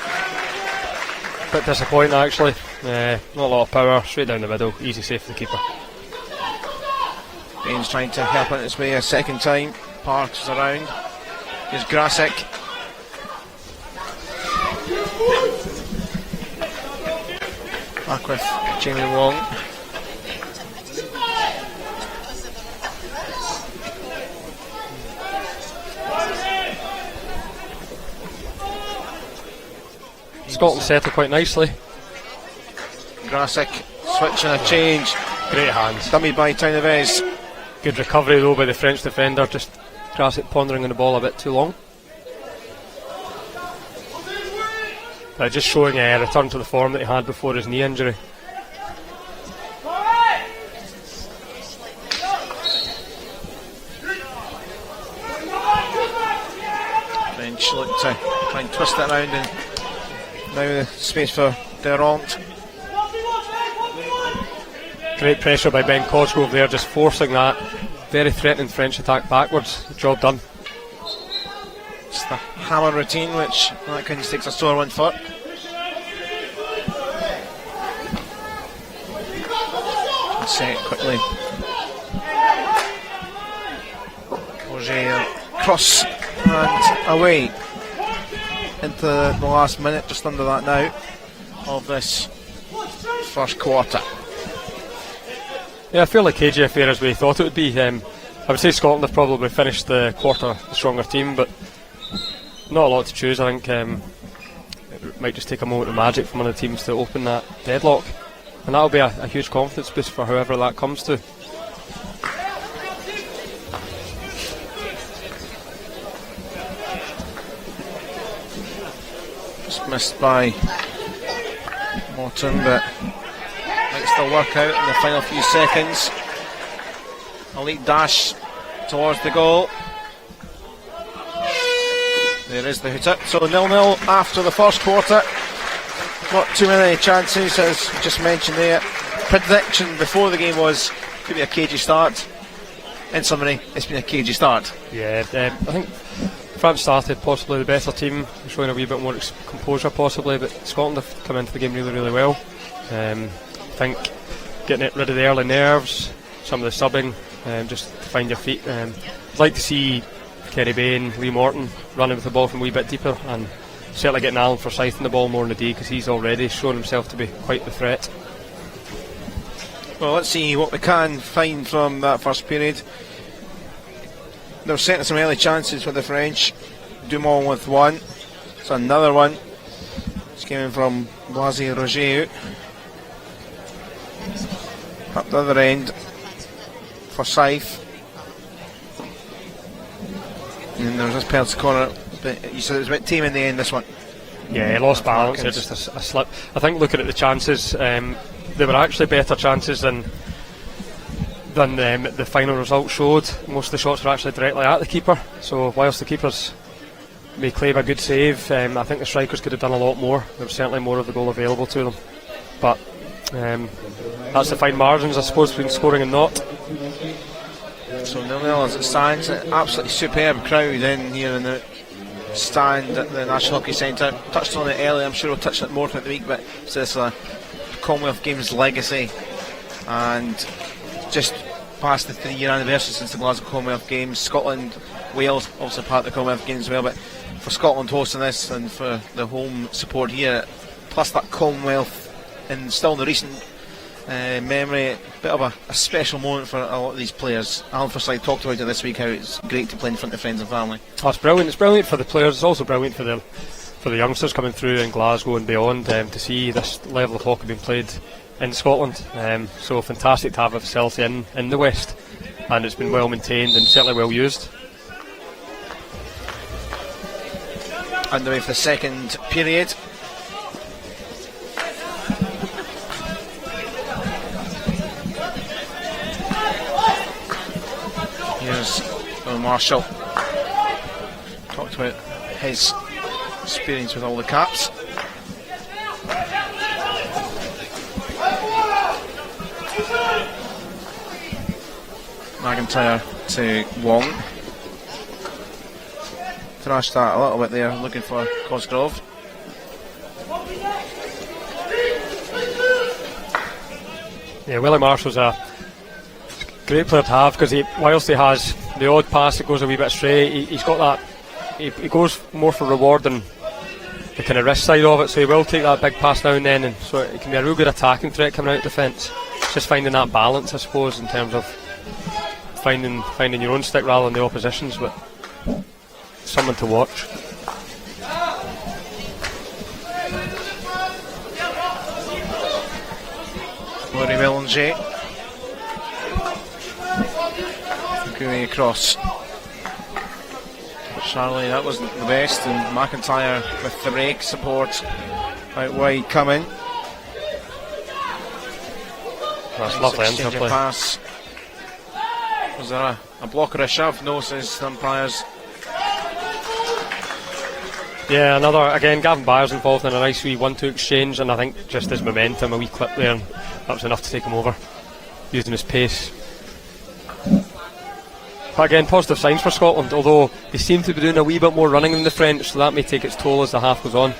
Bit disappointing actually. Not a lot of power, straight down the middle, easy save for the keeper. Bain's trying to help it its way a second time. Parks is around. Here's Grasic. Back with Jamie Wong. Scotland settle quite nicely. Grasic switching a change. Great hands. Dummy by Townaves. Good recovery though by the French defender, just Grasic pondering on the ball a bit too long. But just showing a return to the form that he had before his knee injury. French look to try and twist it around, and now the space for Durant. Great pressure by Ben Cosgrove there, just forcing that very threatening French attack backwards. Job done. It's the hammer routine, which Atkins takes a sore one for. Set quickly. Roger cross and away into the last minute, just under that now, of this first quarter. Yeah, fairly cagey affair as we thought it would be. I would say Scotland have probably finished the quarter the stronger team, but not a lot to choose. I think it might just take a moment of magic from one of the teams to open that deadlock, and that'll be a huge confidence boost for whoever that comes to. Just missed by Morton, but might still work out in the final few seconds. Elite dash towards the goal. There is the hooter. So 0-0 after the first quarter. Not too many chances, as just mentioned there. Prediction before the game was could be a cagey start. In summary, it's been a cagey start. Yeah, I think France started possibly the better team, showing a wee bit more composure possibly, but Scotland have come into the game really, really well. I think getting rid of the early nerves, some of the subbing, just to find your feet. I'd like to see Kenny Bain, Lee Morton running with the ball from a wee bit deeper, and certainly getting Alan Forsyth in the ball more in the day, because he's already shown himself to be quite the threat. Well, let's see what we can find from that first period. They're setting some early chances for the French. Dumont with one. It's another one. It's coming from Boisy Roger. Up the other end for Forsyth. And then there's this Perth's corner. But you said it was a bit tame in the end, this one. Yeah, he lost balance there, just a slip. I think looking at the chances, they were actually better chances than the final result showed. Most of the shots were actually directly at the keeper, so whilst the keepers may claim a good save, I think the strikers could have done a lot more. There was certainly more of the goal available to them, but that's the fine margins, I suppose, between scoring and not. So 0-0 as it stands. An absolutely superb crowd in here in the stand at the National Hockey Centre. Touched on it earlier, I'm sure we'll touch on it more throughout the week, but it's this Commonwealth Games legacy, and just past the 3-year anniversary since the Glasgow Commonwealth Games. Scotland, Wales also part of the Commonwealth Games as well, but for Scotland hosting this and for the home support here, plus that Commonwealth and still in the recent memory. Bit of a special moment for a lot of these players. Alan Forsyth talked about it this week, how it's great to play in front of friends and family. Oh, it's brilliant. It's brilliant for the players. It's also brilliant for the youngsters coming through in Glasgow and beyond, to see this level of hockey being played in Scotland. So fantastic to have a facility in the West, and it's been well maintained and certainly well used. Underway for the second period. Here's Will Marshall. Talked about his experience with all the caps. McIntyre to Wong. Thrashed that a little bit there, looking for Cosgrove. Yeah, Willie Marshall's a great player to have, because whilst he has the odd pass that goes a wee bit astray, he's got that. He goes more for reward than the kind of risk side of it, so he will take that big pass now and then, and so it can be a real good attacking threat coming out of defence. It's just finding that balance, I suppose, in terms of finding your own stick rather than the opposition's, but someone to watch. Laurie Belanger going across. Charlie, that wasn't the best, and McIntyre with the break support out wide coming. That's lovely exchange of pass. Was there a block or a shove? No, says the umpires. Yeah, another, again, Gavin Byers involved in a nice wee 1-2 exchange, and I think just his momentum, a wee clip there, and that was enough to take him over, using his pace. But again, positive signs for Scotland, although they seem to be doing a wee bit more running than the French, so that may take its toll as the half goes on.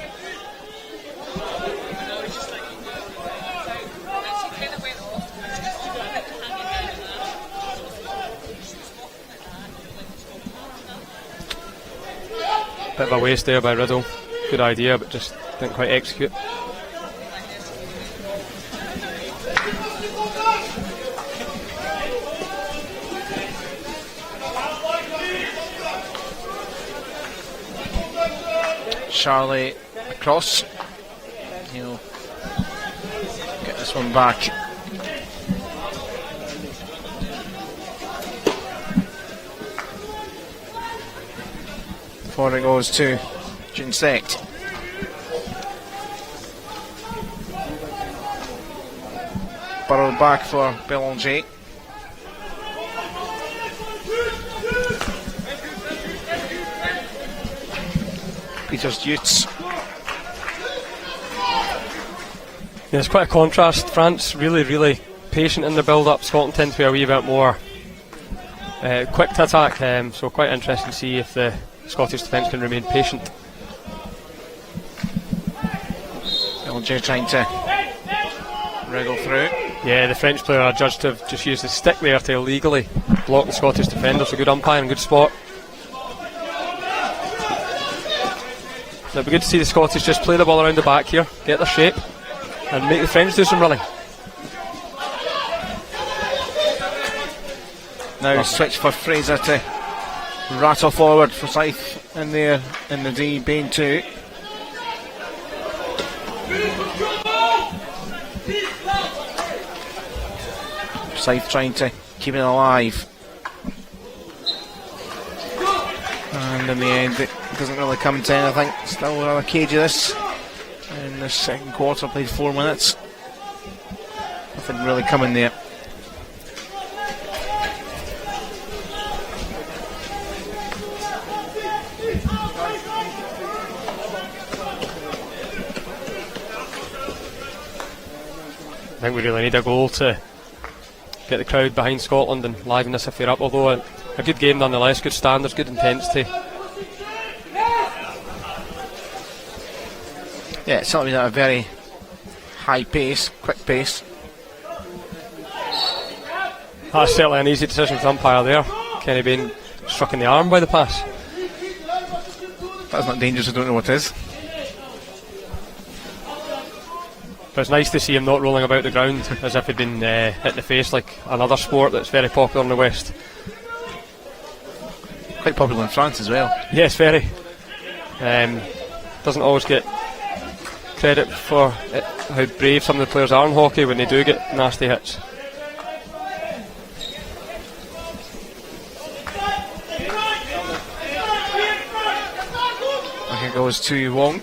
Bit of a waste there by Riddle. Good idea, but just didn't quite execute. Charlie across. He'll get this one back. Before it goes to Jinsect. Burrowed back for Belanger. Peters Utes. Yeah, it's quite a contrast. France really patient in the build-up. Scotland tend to be a wee bit more quick to attack, so quite interesting to see if the Scottish defence can remain patient. Belanger trying to wriggle through. Yeah, the French player are judged to have just used the stick there to illegally block the Scottish defender, so good umpire and good spot. It'll be good to see the Scottish just play the ball around the back here, get their shape, and make the French do some running. Now switch for Fraser to rattle forward. Forsyth in there in the D, Bain too. Forsyth trying to keep it alive. And in the end it doesn't really come to anything. Still another cage of this in the second quarter, played 4 minutes. Nothing really coming there. I think we really need a goal to get the crowd behind Scotland and liven this affair up, although a good game nonetheless, good standards, good intensity. Yeah, it's certainly at a very high pace, quick pace. That's certainly an easy decision for the umpire there. Kenny Bain struck in the arm by the pass. That's not dangerous, I don't know what is. But it's nice to see him not rolling about the ground as if he'd been hit in the face like another sport that's very popular in the West. Quite popular in France as well. Yes, very. Doesn't always get credit for how brave some of the players are in hockey when they do get nasty hits. I think it goes to Wong.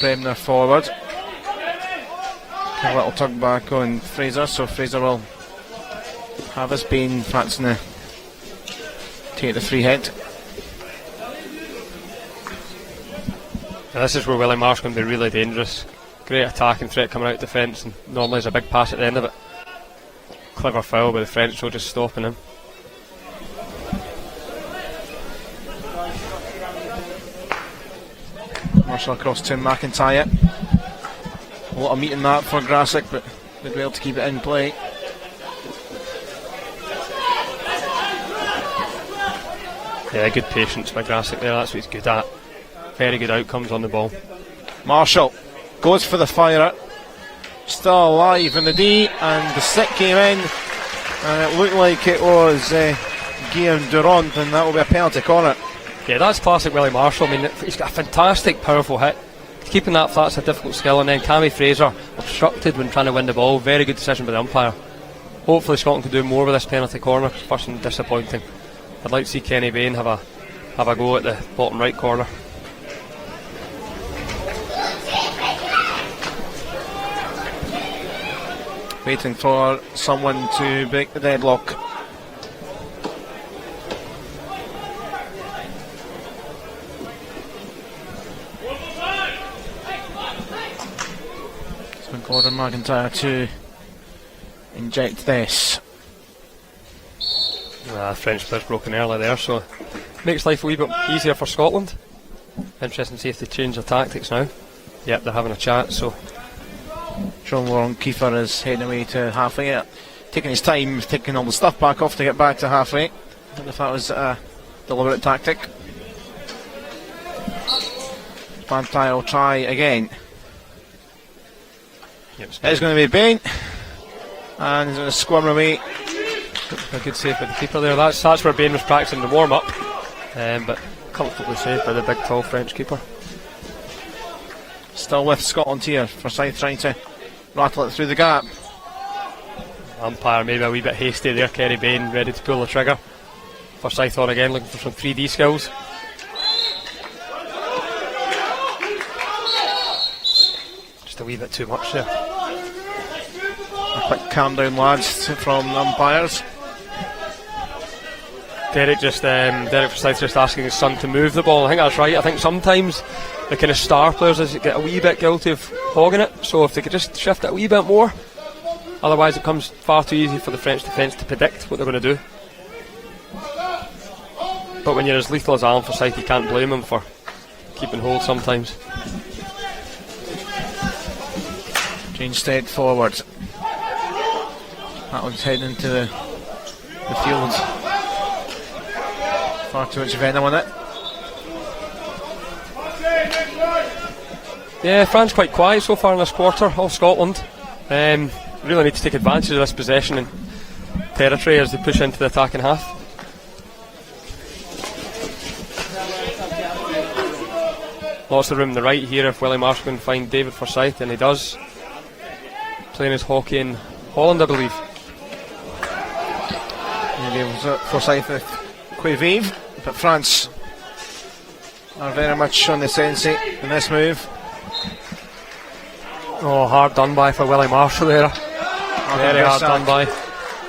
Bremner forward. A little tug back on Fraser, so Fraser will have his Bain Fatson to take the free hit. Now this is where Willie Marsh can be really dangerous. Great attacking threat coming out defence, and normally there's a big pass at the end of it. Clever foul by the French, so just stopping him. Marshall across to McIntyre. A lot of meat in that for Grasic, but did well to keep it in play. Yeah, good patience by Grasic there, that's what he's good at. Very good outcomes on the ball. Marshall goes for the firer. Still alive in the D, and the stick came in, and it looked like it was Guillaume Durand, and that will be a penalty corner. Yeah, that's classic Willie Marshall. I mean, he's got a fantastic, powerful hit. Keeping that flat's a difficult skill, and then Cammy Fraser obstructed when trying to win the ball. Very good decision by the umpire. Hopefully Scotland can do more with this penalty corner. First and disappointing. I'd like to see Kenny Bain have a go at the bottom right corner. Waiting for someone to break the deadlock. So Gordon McIntyre to inject this. French player's broken early there, so makes life a wee bit easier for Scotland. Interesting to see if they change their tactics now. Yep, they're having a chat, so Jean-Laurent Kiefer is heading away to halfway, taking his time, taking all the stuff back off to get back to halfway. I don't know if that was a deliberate tactic. Bantai will try again. yep, It's going to be Bain, and he's going to squirm away. a good save by the keeper there. That's where Bain was practicing the warm-up, but comfortably saved by the big tall French keeper. Still with Scotland here, Forsyth trying to rattle it through the gap. Umpire maybe a wee bit hasty there. Kerry Bain ready to pull the trigger. Forsyth on again, looking for some 3D skills. Just a wee bit too much there. A quick calm down, lads, from the umpires. Derek Forsyth just asking his son to move the ball. I think that's right. I think sometimes the kind of star players get a wee bit guilty of hogging it, so if they could just shift it a wee bit more, otherwise it comes far too easy for the French defence to predict what they're going to do. But when you're as lethal as Alan Forsyth, you can't blame him for keeping hold sometimes. Change state forward. That one's heading into the field. Far too much venom on it. Yeah, France quite quiet so far in this quarter, all Scotland. Really need to take advantage of this possession and territory as they push into the attacking half. Lots of room on the right here if Willie Marsh can find David Forsyth, and he does. Playing his hockey in Holland, I believe. Maybe it was Forsyth with Quivive, but France are very much on the sensei in this move. Oh, hard done by for Willie Marshall there. Very hard done by.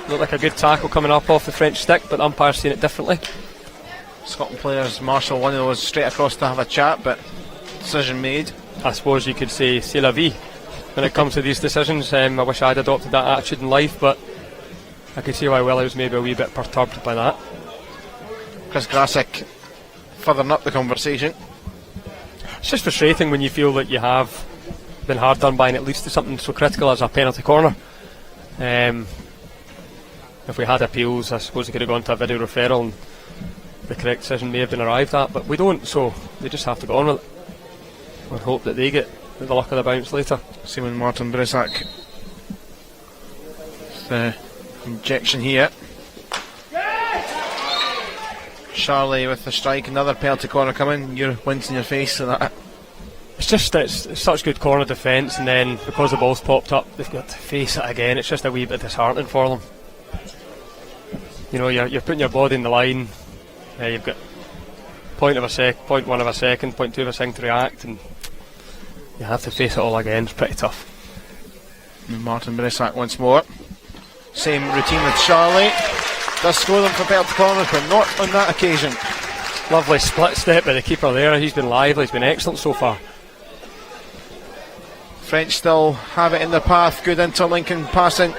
Looked like a good tackle coming up off the French stick, but the umpire's seen it differently. Scotland players, Marshall, one of those straight across to have a chat, but decision made. I suppose you could say c'est la vie when it comes to these decisions. I wish I'd adopted that attitude in life, but I could see why Willie was maybe a wee bit perturbed by that. Chris Grasic furthering up the conversation. It's just frustrating when you feel that you have been hard done by, and it leads to something so critical as a penalty corner. If we had appeals, I suppose we could have gone to a video referral and the correct decision may have been arrived at, but we don't, so they just have to go on with it and hope that they get the luck of the bounce later. Same with Martin Brisak. The injection here. Charlie with the strike, another penalty corner coming. You're wincing your face at that. It's just it's such good corner defence, and then because the ball's popped up, they've got to face it again. It's just a wee bit disheartening for them. You know, you're putting your body in the line. You've got 0.1 of a second, 0.2 of a second to react, and you have to face it all again. It's pretty tough. And Martin Brisak once more. Same routine with Charlie. Does score them for penalty corners, but not on that occasion. Lovely split step by the keeper there. He's been lively. He's been excellent so far. French still have it in their path. Good interlinking passing.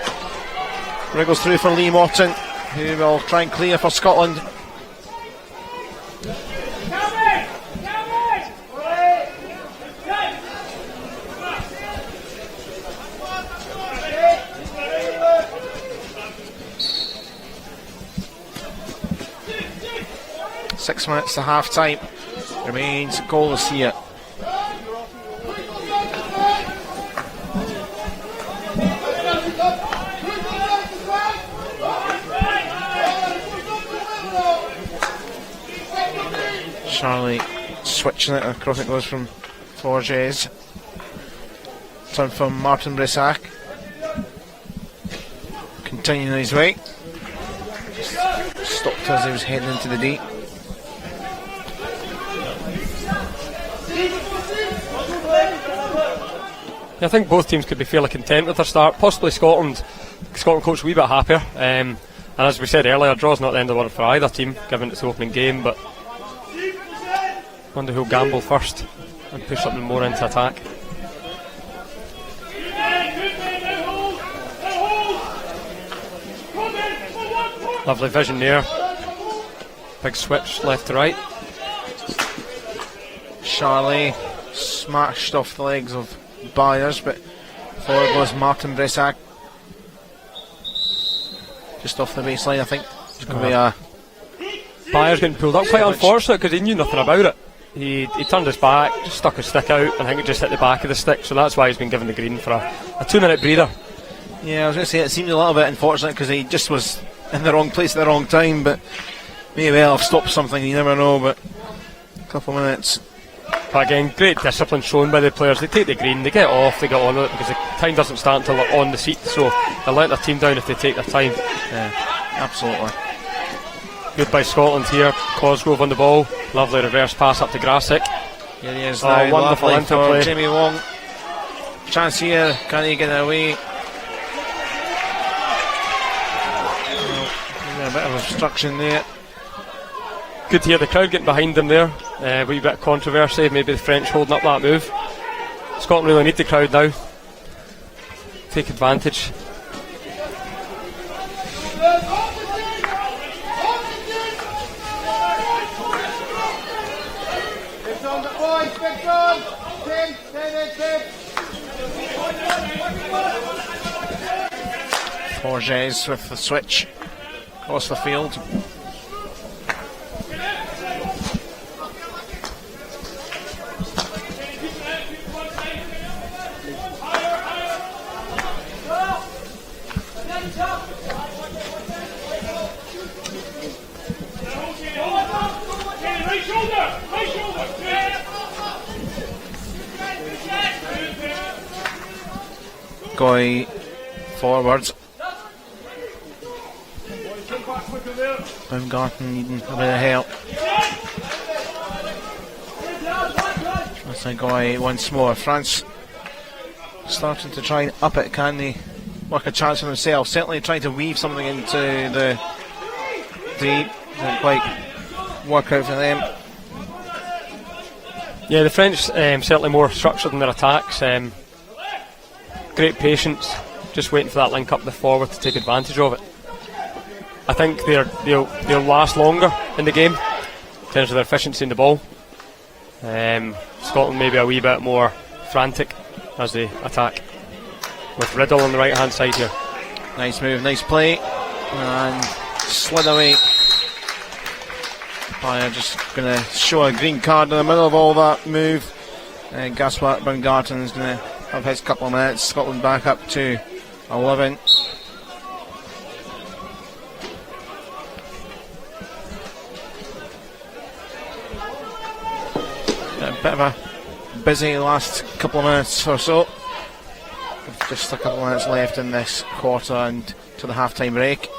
Wriggles through for Lee Morton, who will try and clear for Scotland. Six minutes to half time. Remains goalless here. Charlie switching it across, it goes from Forges. Turn from Martin Brisak. Continuing his way. Stopped as he was heading into the D. I think both teams could be fairly content with their start. Possibly Scotland coach a wee bit happier. And as we said earlier, draw's not the end of the world for either team, given it's the opening game. But I wonder who'll gamble first and push something more into attack. Lovely vision there. Big switch left to right. Charlie smashed off the legs of Byers, but forward goes Martin Brisak. Just off the baseline, I think. It's going to be a... Byers getting pulled up, quite unfortunate because he knew nothing about it. He turned his back, just stuck his stick out, and I think it just hit the back of the stick, so that's why he's been given the green for a 2-minute breather. Yeah, I was going to say it seemed a little bit unfortunate because he just was in the wrong place at the wrong time, but may well have stopped something, you never know. But a couple of minutes. But again, great discipline shown by the players. They take the green, they get off, they get on with it because the time doesn't start until they're on the seat, so they'll let their team down if they take their time. Yeah, absolutely. Good by Scotland here. Cosgrove on the ball. Lovely reverse pass up to Grasic. Here he is now. Wonderful Lovely interplay. for Jamie Wong. Chance here. Can he get it away? A bit of obstruction there. Good to hear the crowd getting behind them there. A wee bit of controversy. Maybe the French holding up that move. Scotland really need the crowd now. Take advantage. Forges with the switch across the field. Goy forwards. Baumgarten needing a bit of help. That's a Goy once more. France starting to try and up it. Can they work a chance for themselves? Certainly trying to weave something into the deep. Didn't quite work out for them. Yeah, the French certainly more structured in their attacks. Great patience, just waiting for that link up the forward to take advantage of it. I think they'll last longer in the game in terms of their efficiency in the ball. Scotland maybe a wee bit more frantic as they attack, with Riddle on the right hand side here. Nice move, nice play, and slid away. umpire just going to show a green card in the middle of all that move. Gaspar Baumgarten is going to have his couple of minutes. Scotland back up to 11. A bit of a busy last couple of minutes or so. Just a couple of minutes left in this quarter and to the half-time break.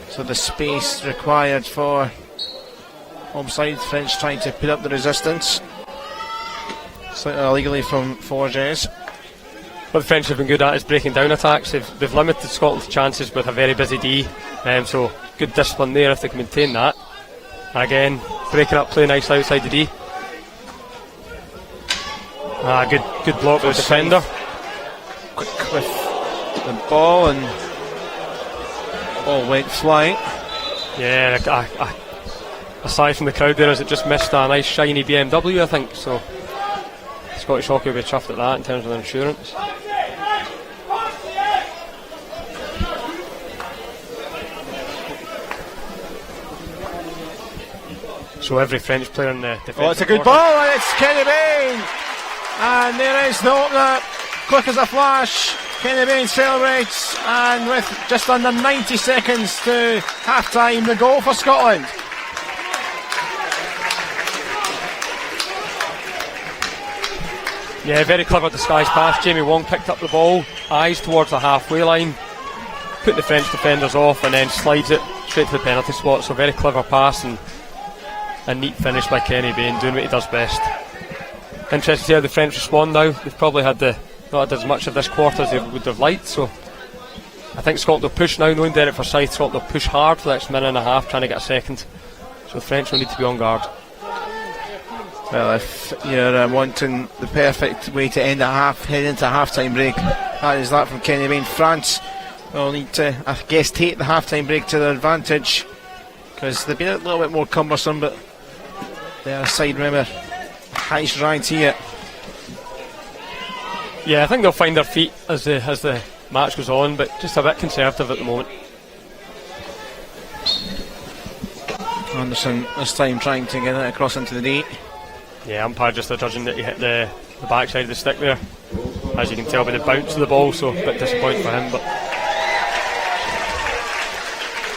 So the space required for home side, French trying to put up the resistance. Slightly illegally from Forges. What the French have been good at is breaking down attacks. They've limited Scotland's chances with a very busy D, so good discipline there if they can maintain that. And again, breaking up play nice outside the D. Good block by the defender. Quick with the ball, and ball went flying. Yeah, aside from the crowd there, as it just missed a nice shiny BMW, I think. So Scottish Hockey will be chuffed at that in terms of their insurance. So every French player in the defence. Oh, it's a good ball, and it's Kenny Bain. And there is the opener, quick as a flash. Kenny Bain celebrates, and with just under 90 seconds to half time, the goal for Scotland. Yeah, very clever disguised pass. Jamie Wong picked up the ball, eyes towards the halfway line, put the French defenders off, and then slides it straight to the penalty spot. So very clever pass and a neat finish by Kenny Bain, doing what he does best. Interesting to see how the French respond now. They've probably had not had as much of this quarter as they would have liked, so I think Scotland will push now, knowing Derek Forsyth. Scotland will push hard for the next minute and a half, trying to get a second. So the French will need to be on guard. Well, if you're wanting the perfect way to end a half, head into a half-time break, that is that from Kenny Bain. France will need to, I guess, take the half-time break to their advantage, because they've been a little bit more cumbersome, but they're a side, remember, highest ranked here. Yeah, I think they'll find their feet as the match goes on, but just a bit conservative at the moment. Anderson this time trying to get it across into the D. Yeah, umpire just judging that he hit the backside of the stick there, as you can tell by the bounce of the ball, so a bit disappointing for him. But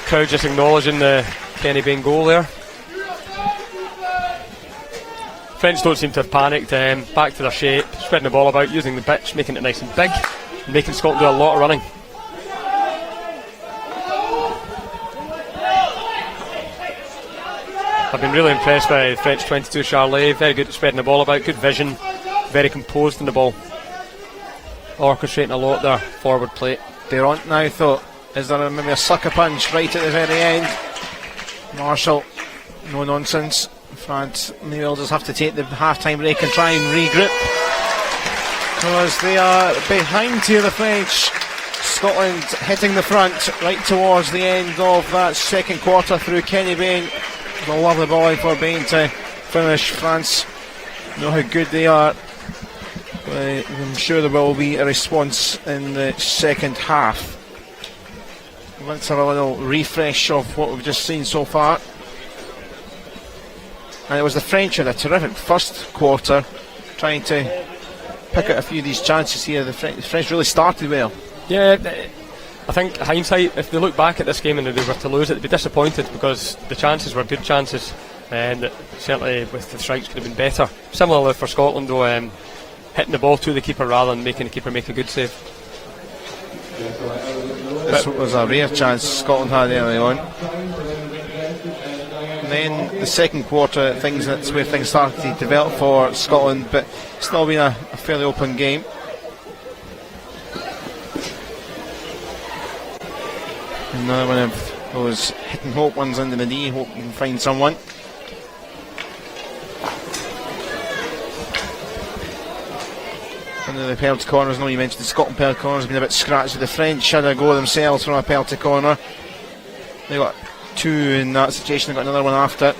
crowd just acknowledging the Kenny Bain goal there. French don't seem to have panicked, back to their shape, spreading the ball about, using the pitch, making it nice and big, and making Scotland do a lot of running. I've been really impressed by the French 22 Charlet, very good at spreading the ball about, good vision, very composed in the ball, orchestrating a lot of their forward play. Durant now thought, is there maybe a sucker punch right at the very end? Marshall, no nonsense. France may well just have to take the half-time break and try and regroup, because they are behind here, the French. Scotland hitting the front right towards the end of that second quarter through Kenny Bain. A lovely ball for Bain to finish. France know how good they are. I'm sure there will be a response in the second half. Let's have a little refresh of what we've just seen so far. And it was the French who had a terrific first quarter, trying to pick out a few of these chances here. The French really started well. Yeah, I think hindsight, if they look back at this game and they were to lose it, they'd be disappointed, because the chances were good chances, and certainly with the strikes could have been better. Similarly for Scotland though, hitting the ball to the keeper rather than making the keeper make a good save. This was a rare chance Scotland had early on. And then the second quarter, that's where things started to develop for Scotland, but it's still been a fairly open game. Another one of those hit and hope ones into the D, hope you can find someone. Under the penalty corners, I know you mentioned the Scotland penalty corners have been a bit scratched. The French had a go themselves from a penalty corner. They got two in that situation, they got another one after.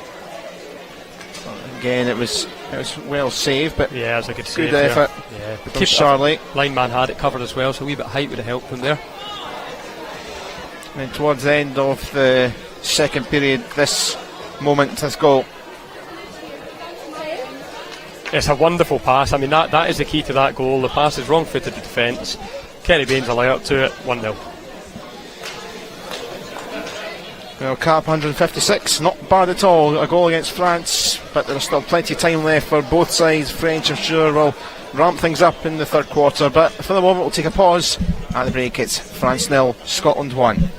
Again, it was well saved, but yeah, it was a good save. Good effort. Yeah, from Charlie. Lineman had it covered as well, so a wee bit of height would have helped him there. And towards the end of the second period. This moment, this goal. It's a wonderful pass. I mean, that is the key to that goal. The pass is wrong-footed to defence. Kenny Baines a layup to it, 1-0. Well, cap 156, not bad at all. A goal against France, but there's still plenty of time left for both sides. French, I'm sure, will ramp things up in the third quarter, but for the moment we'll take a pause. At the break, it's France 0, Scotland 1.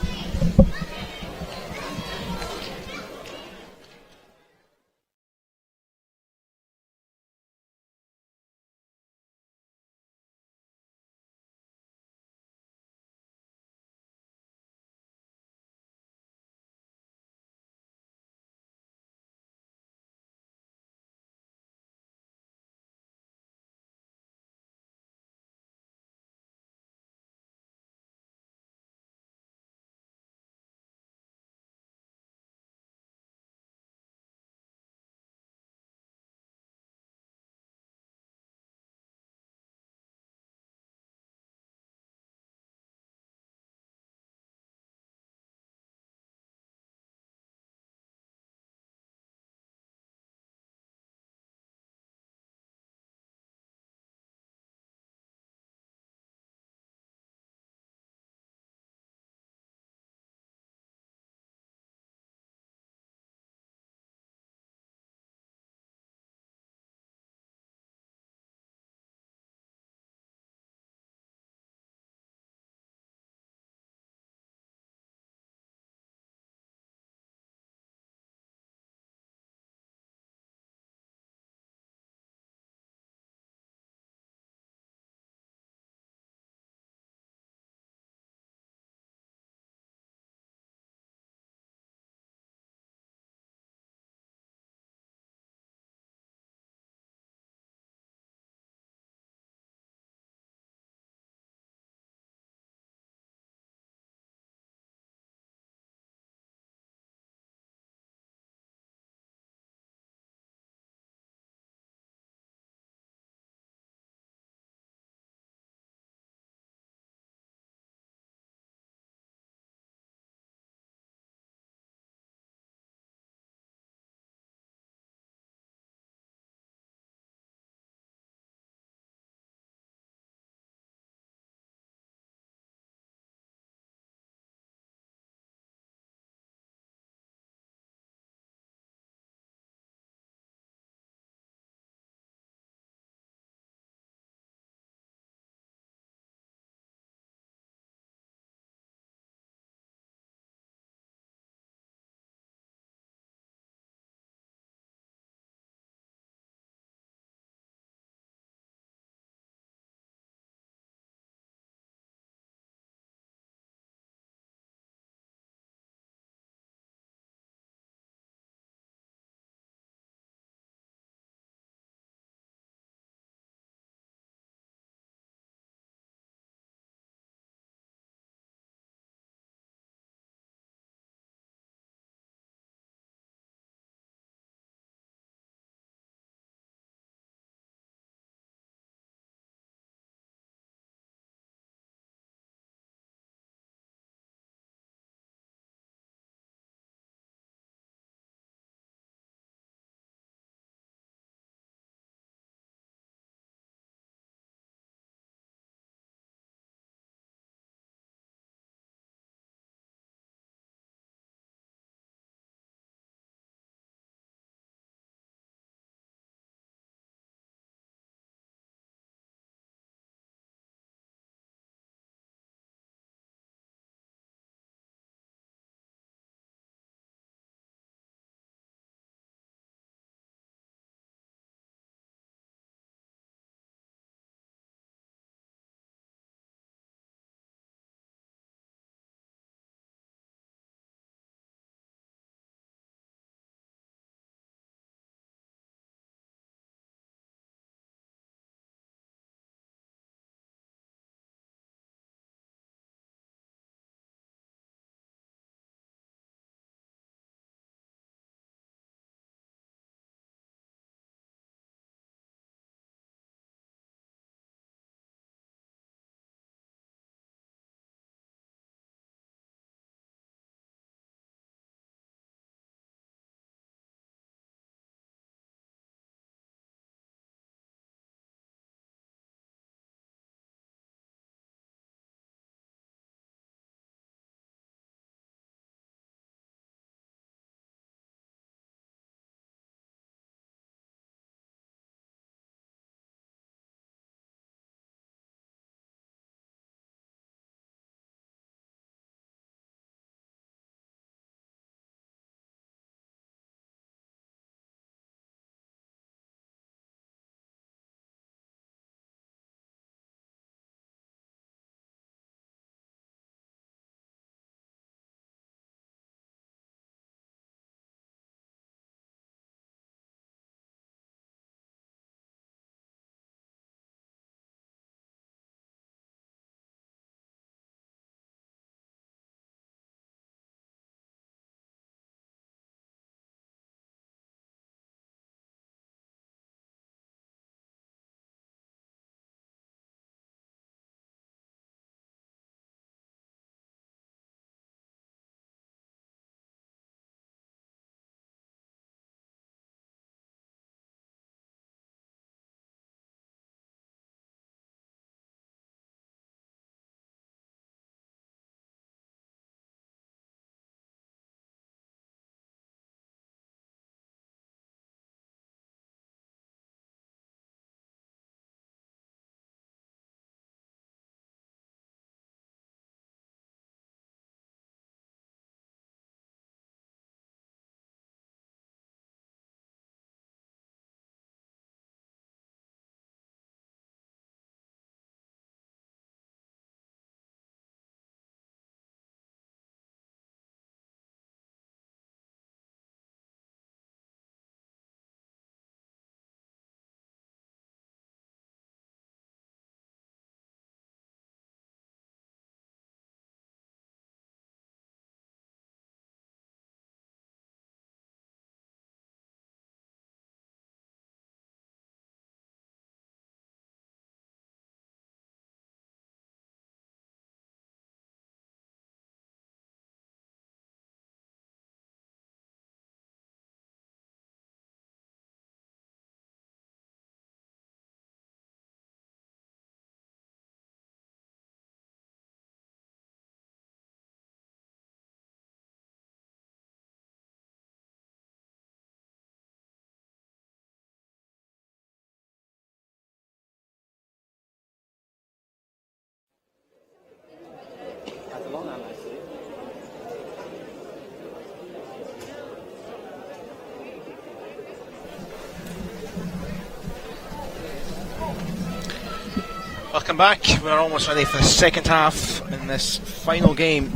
Welcome back. We're almost ready for the second half in this final game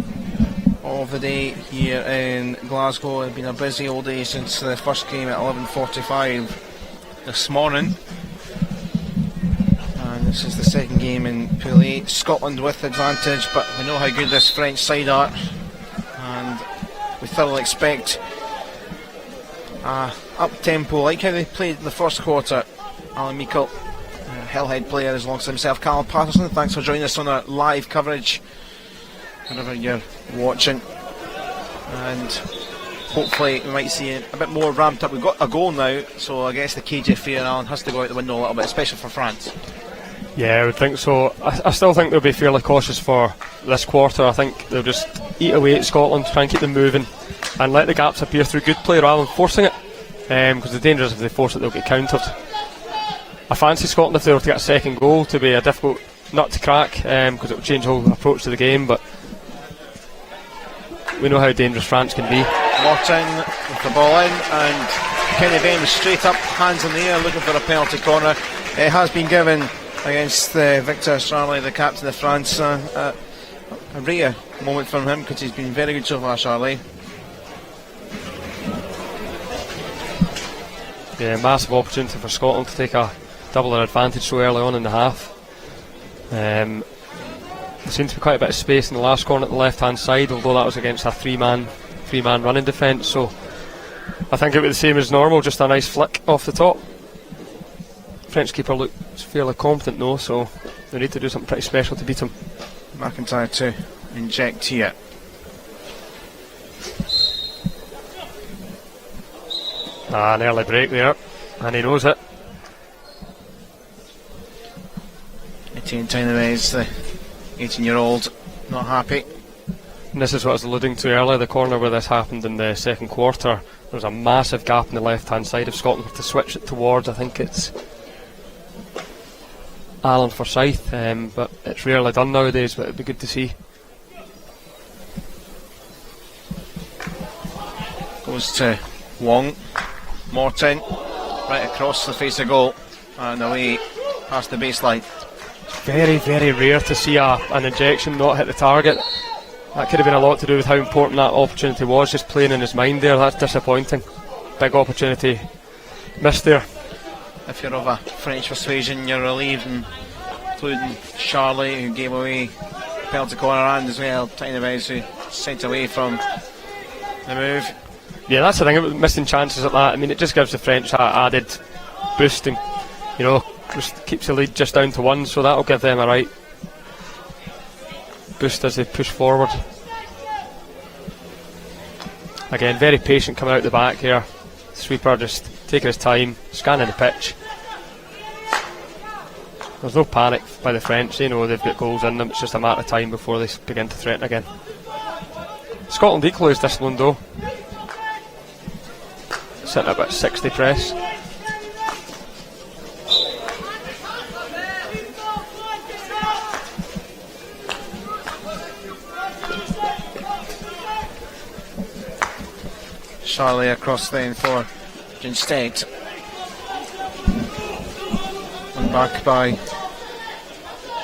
of the day here in Glasgow. It's been a busy all day since the first game at 11:45 this morning. And this is the second game in Pool 8. Scotland with advantage, but we know how good this French side are. And we thoroughly expect up-tempo, like how they played in the first quarter. Alan Meikle, Hellhead player, is alongside himself, Callum Patterson. Thanks for joining us on our live coverage, wherever you're watching. And hopefully we might see a bit more ramped up. We've got a goal now, so I guess the cage of fear, Alan, has to go out the window a little bit, especially for France. Yeah, I would think so. I still think they'll be fairly cautious for this quarter. I think they'll just eat away at Scotland, try and keep them moving, and let the gaps appear through good play rather than forcing it, because the danger is if they force it, they'll get countered. I fancy Scotland, if they were to get a second goal, to be a difficult nut to crack, because it will change the whole approach to the game, but we know how dangerous France can be. Morton with the ball in, and Kenny Ben was straight up, hands in the air, looking for a penalty corner. It has been given against Victor Charlie, the captain of France. A rare moment from him, because he's been very good so far, Charlie. Yeah, massive opportunity for Scotland to take a double their advantage so early on in the half. There seemed to be quite a bit of space in the last corner at the left hand side, although that was against a three-man running defence, so I think it would be the same as normal, just a nice flick off the top. French keeper looks fairly competent though, so they need to do something pretty special to beat him. McIntyre to inject here. An early break there, and he knows it. Etienne Tynevez, the 18-year-old, not happy. And this is what I was alluding to earlier, the corner where this happened in the second quarter. There was a massive gap on the left hand side. If Scotland were to switch it towards, I think it's Alan Forsyth, but it's rarely done nowadays, but it'd be good to see. Goes to Wong. Morton right across the face of goal and away past the baseline. Very, very rare to see an injection not hit the target. That could have been a lot to do with how important that opportunity was, just playing in his mind there. That's disappointing. Big opportunity missed there. If you're of a French persuasion, you're relieved, including Charlie, who gave away penalty corner, and as well Tynevez, who sent away from the move. Yeah, that's the thing about missing chances like that. I mean, it just gives the French that added boosting, just keeps the lead just down to one, so that'll give them a right boost as they push forward. Again, very patient coming out the back here. Sweeper just taking his time, scanning the pitch. There's no panic by the French. They know they've got goals in them. It's just a matter of time before they begin to threaten again. Scotland equally is disciplined though, sitting at about 60 press. Charlie across then for Ginstead. One back by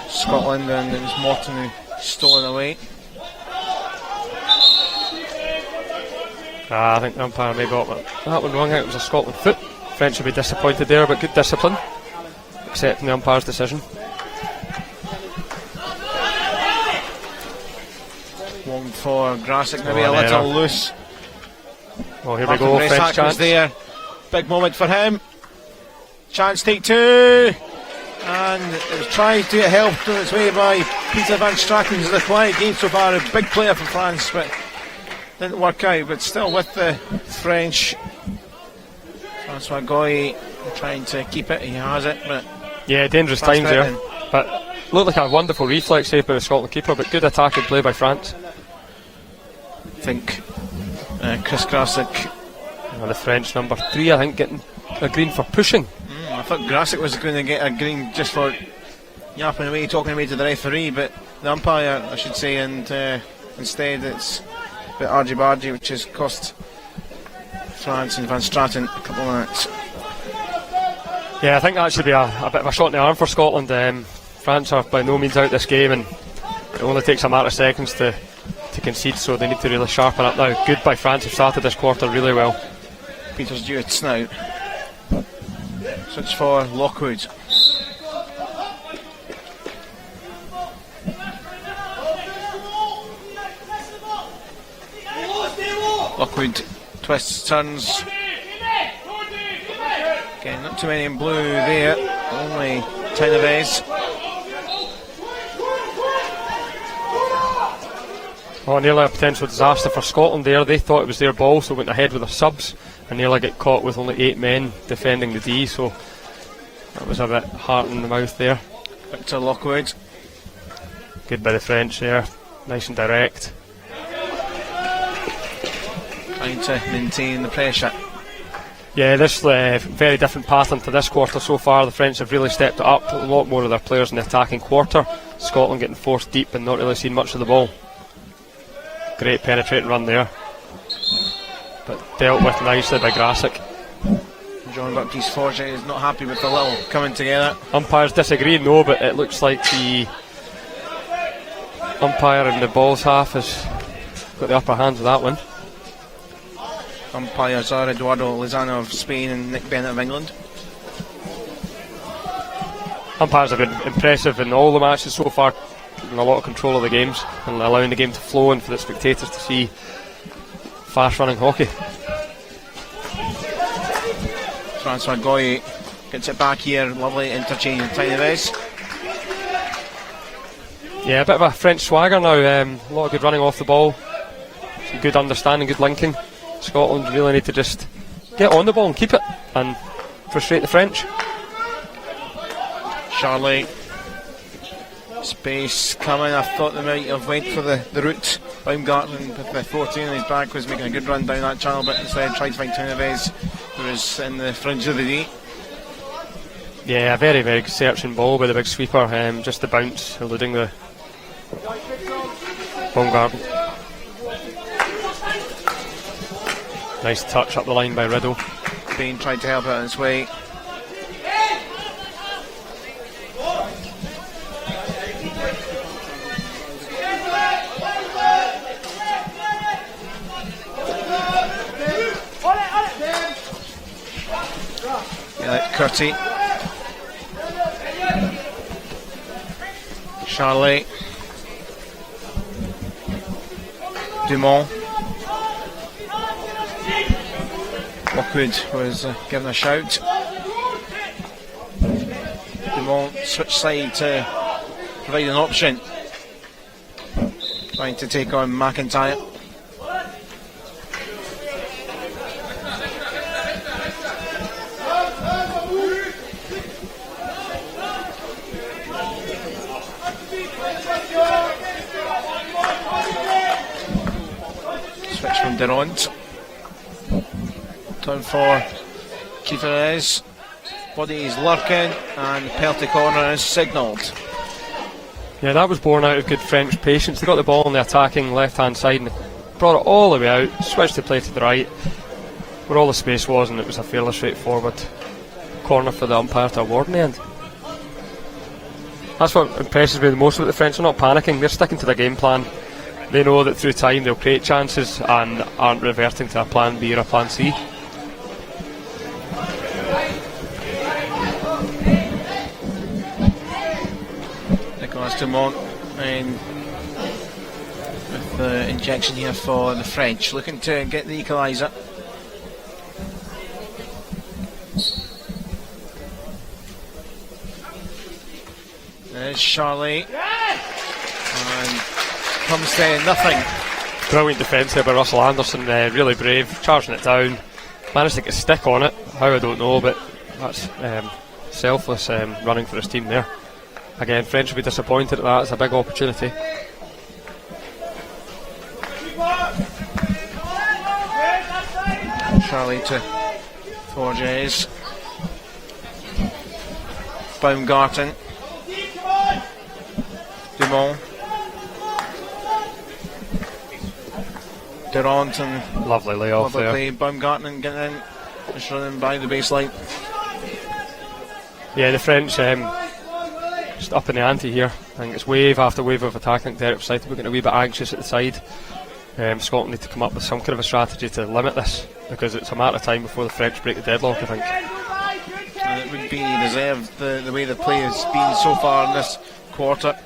Scotland, and it was Morton who stole it away. I think the umpire may got that one wrong. I think it was a Scotland foot. French will be disappointed there, but good discipline, accepting the umpire's decision. One for Grasic, maybe a little loose. Oh, here we go, French chance. There. Big moment for him. Chance take two. And it was tried to get helped on its way by Peter Van Straten. It's a quiet game so far. A big player for France, but didn't work out. But still with the French. Francois Goy trying to keep it. He has it, but yeah, dangerous times there. But looked like a wonderful reflex save by the Scotland keeper, but good attacking play by France. I think Chris Grasic, the French number 3, I think, getting a green for pushing. I thought Grasic was going to get a green just for yapping away, talking away to the referee, but the umpire, I should say, and instead it's a bit argy-bargy, which has cost France and Van Straten a couple of minutes. Yeah, I think that should be a bit of a shot in the arm for Scotland. France are by no means out this game, and it only takes a matter of seconds to concede, so they need to really sharpen up now. Good by France, who started this quarter really well. Peters Jewett now. Switch for Lockwood. Lockwood twists, turns. Again, not too many in blue there. Only Tynevez. Oh, nearly a potential disaster for Scotland there. They thought it was their ball, so went ahead with their subs and nearly get caught with only 8 men defending the D, so that was a bit hard in the mouth there. Victor Lockwood. Good by the French there, nice and direct. Trying to maintain the pressure. Yeah, this very different pattern to this quarter so far. The French have really stepped it up. A lot more of their players in the attacking quarter. Scotland getting forced deep and not really seen much of the ball. Great penetrating run there, but dealt with nicely by Grasic. John Baptiste Forge is not happy with the little coming together. Umpires disagree, no, but it looks like the umpire in the balls half has got the upper hand with that one. Umpires are Eduardo Lozano of Spain and Nick Bennett of England. Umpires have been impressive in all the matches so far, keeping a lot of control of the games and allowing the game to flow and for the spectators to see fast running hockey. Francois Goy gets it back here, lovely interchange with Tynevez. Yeah, a bit of a French swagger now, a lot of good running off the ball, some good understanding, good linking. Scotland really need to just get on the ball and keep it and frustrate the French. Charlie, space coming. I thought they might have went for the route. Baumgarten with the 14 on his back was making a good run down that channel, but instead tried to find Tynevez, who was in the fringe of the D. Yeah, a very, very searching ball by the big sweeper, just the bounce, eluding the Baumgarten. Nice touch up the line by Riddle. Bain tried to help out on his way. Curty. Charlie. Dumont. Lockwood was given a shout. Dumont switched side to provide an option. Trying to take on McIntyre. Switch from Durant. Turn for Kieferez. Body is lurking and penalty corner is signalled. Yeah, that was born out of good French patience. They got the ball on the attacking left hand side and brought it all the way out, switched the play to the right where all the space was, and it was a fairly straightforward corner for the umpire to award in the end. That's what impresses me the most with the French. They're not panicking, they're sticking to their game plan. They know that through time they'll create chances and aren't reverting to a plan B or a plan C. Dumont and with the injection here for the French, looking to get the equaliser. There's Charlie and comes to nothing. Brilliant defence there by Russell Anderson, really brave, charging it down, managed to get a stick on it, how I don't know, but that's selfless running for his team there. Again, French will be disappointed at that. It's a big opportunity. Charlie to Forges. Baumgarten. Dumont. Durant and lovely layoff there. Play. Baumgarten getting in, just running by the baseline. Yeah, the French just up in the ante here. I think it's wave after wave of attack. I think Derek Forsyth will be getting a wee bit anxious at the side. Scotland need to come up with some kind of a strategy to limit this, because it's a matter of time before the French break the deadlock, I think. And it would be deserved the way the play has been so far in this quarter.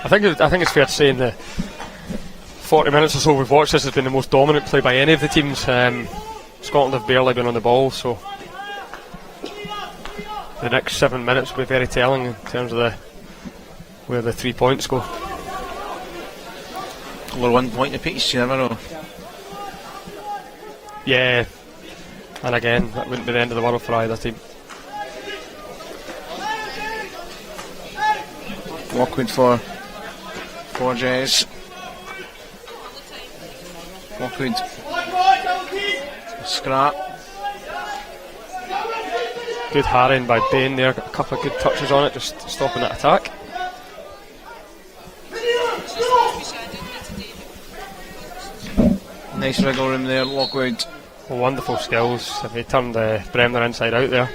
I think it's fair to say in the 40 minutes or so we've watched, this has been the most dominant play by any of the teams. Scotland have barely been on the ball, so the next 7 minutes will be very telling in terms of where the 3 points go. Or 1 point apiece, you never know. Yeah, and again, that wouldn't be the end of the world for either team. Lockwood for Jez. Lockwood. Scrap. Good harrying by Bain there, got a couple of good touches on it, just stopping that attack. Nice wriggle room there, Lockwood. Wonderful skills. If he turned Bremner inside out there.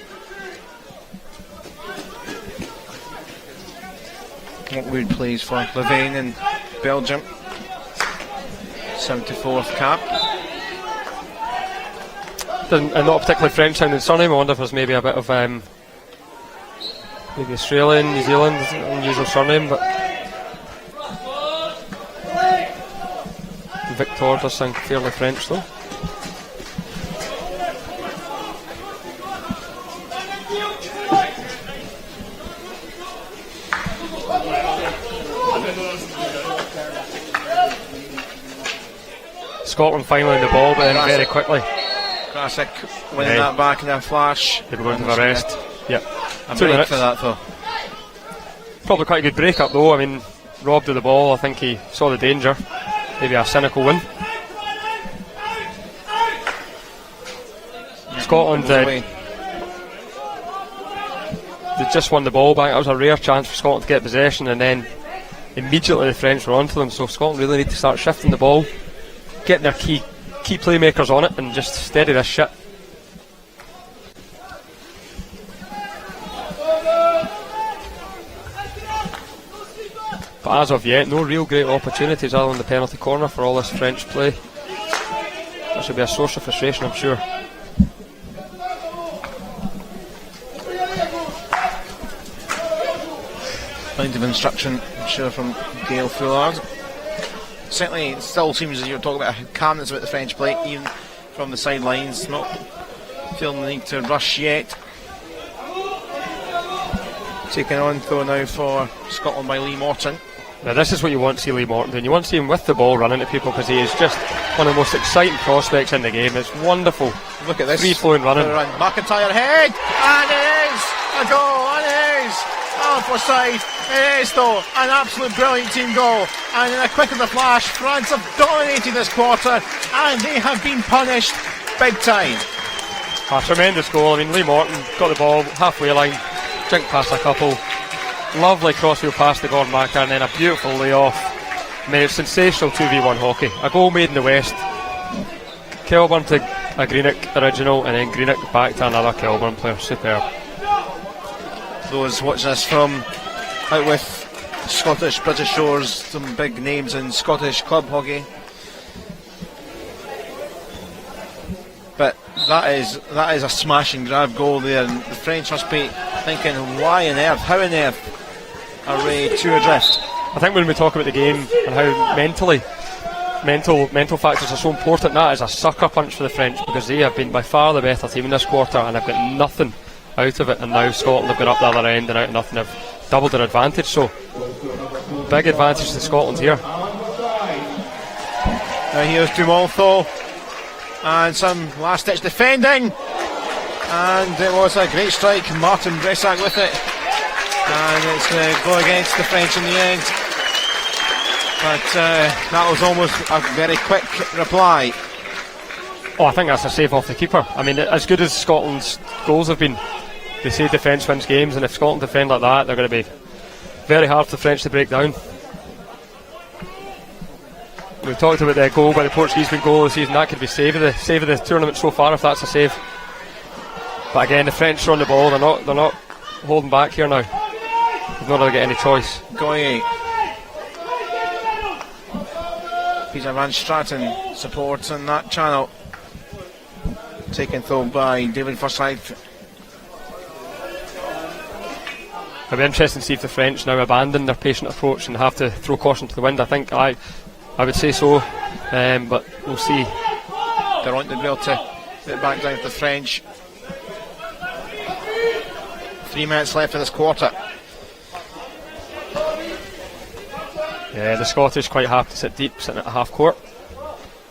Lockwood plays for Louvain in Belgium. 74th cap. And not a particularly French sounding surname. I wonder if there's maybe a bit of maybe Australian, New Zealand, unusual surname, but Victor does sound fairly French though. Scotland finally in the ball, but then very quickly. Classic winning that back in a flash. They were going to the rest. Yep. A 2 break minutes for that though. Probably quite a good break up though. I mean, robbed of the ball. I think he saw the danger. Maybe a cynical win. Scotland they just won the ball back. That was a rare chance for Scotland to get possession, and then immediately the French were onto them. So Scotland really need to start shifting the ball, getting their key playmakers on it, and just steady this shit. But as of yet, no real great opportunities other than the penalty corner for all this French play. That should be a source of frustration, I'm sure. Point of instruction, I'm sure, from Gail Foulard. Certainly, it still seems as you're talking about how calmness about the French play, even from the sidelines. Not feeling the need to rush yet. Taken on though now for Scotland by Lee Morton. Now this is what you want to see Lee Morton doing. You want to see him with the ball running at people, because he is just one of the most exciting prospects in the game. It's wonderful. Look at this. Free flowing running. McIntyre head, and it is a goal, and it is offside. It is though an absolute brilliant team goal, and in a quick of the flash, France have dominated this quarter, and they have been punished big time. A tremendous goal. I mean, Lee Morton got the ball halfway line, jinked past a couple. Lovely crossfield pass to Gordon Macker, and then a beautiful layoff. I mean, it's sensational 2v1 hockey. A goal made in the West. Kelburn to a Greenock original, and then Greenock back to another Kelburn player. Superb. Those watching us from out with Scottish British Shores, some big names in Scottish club hockey. But that is a smash and grab goal there, and the French must be thinking, why on earth, how on earth are Ray too adrift? I think when we talk about the game and how mental factors are so important, that is a sucker punch for the French, because they have been by far the better team in this quarter and have got nothing out of it, and now Scotland have got up the other end and out of nothing, have doubled their advantage. So big advantage to Scotland here. Now here's Dumont though, and some last ditch defending, and it was a great strike. Martin Bressac with it, and it's going to go against the French in the end, but that was almost a very quick reply. Oh, I think that's a save off the keeper. I mean, as good as Scotland's goals have been, they say defence wins games, and if Scotland defend like that, they're going to be very hard for the French to break down. We've talked about the goal by the Portuguese big goal of the season. That could be save of the tournament so far if that's a save. But again, the French are on the ball. They're not holding back here now. They've not really got any choice. Goye. Peter Van Straten supporting that channel. Taken though by David Forsyth. It'll be interesting to see if the French now abandon their patient approach and have to throw caution to the wind. I think I would say so, but we'll see. They're on the grill to get back down to the French. 3 minutes left of this quarter. Yeah, the Scottish quite happy to sit deep, sitting at half court,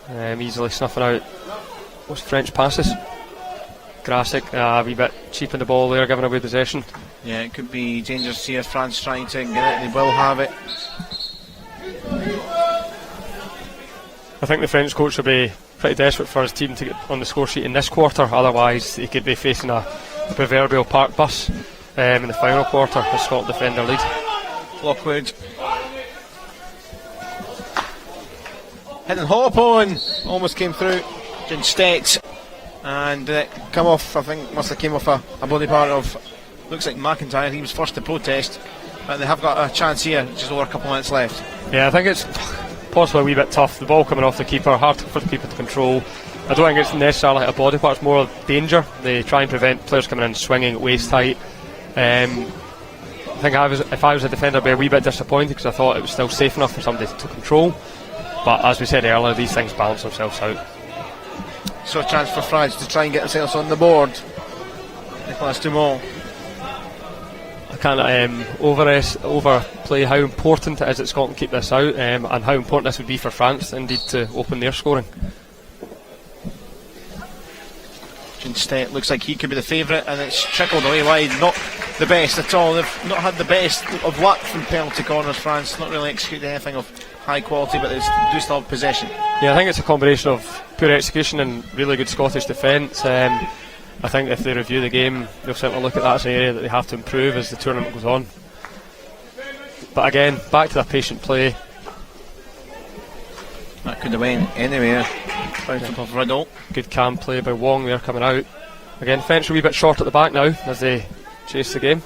easily snuffing out most French passes. Grasic, a wee bit cheap in the ball there, giving away possession. Yeah, it could be dangerous here. France trying to get it, they will have it. I think the French coach will be pretty desperate for his team to get on the score sheet in this quarter, otherwise he could be facing a proverbial park bus in the final quarter as Scotland defend their lead. Lockwood hitting hop on, almost came through. Jinstedt, and come off, I think must have came off a body part of, looks like McIntyre. He was first to protest, but they have got a chance here, just over a couple of minutes left. Yeah, I think it's possibly a wee bit tough. The ball coming off the keeper, hard for the keeper to control. I don't think it's necessarily a body part, it's more danger. They try and prevent players coming in swinging waist height. I think if I was a defender, I'd be a wee bit disappointed because I thought it was still safe enough for somebody to control. But as we said earlier, these things balance themselves out. So a chance for France to try and get themselves on the board. Nicolas Dumont. I can't overplay how important it is that Scotland keep this out, and how important this would be for France indeed to open their scoring. Jinstedt looks like he could be the favourite, and it's trickled away wide. Not the best at all. They've not had the best of luck from penalty corners, France. Not really executed anything of high quality, but they do still have possession. Yeah, I think it's a combination of poor execution and really good Scottish defence. I think if they review the game, they'll certainly look at that as an area that they have to improve as the tournament goes on. But again, back to that patient play. That could have went anywhere. Out of Riddle. Good calm play by Wong there coming out. Again, French are a wee bit short at the back now as they chase the game.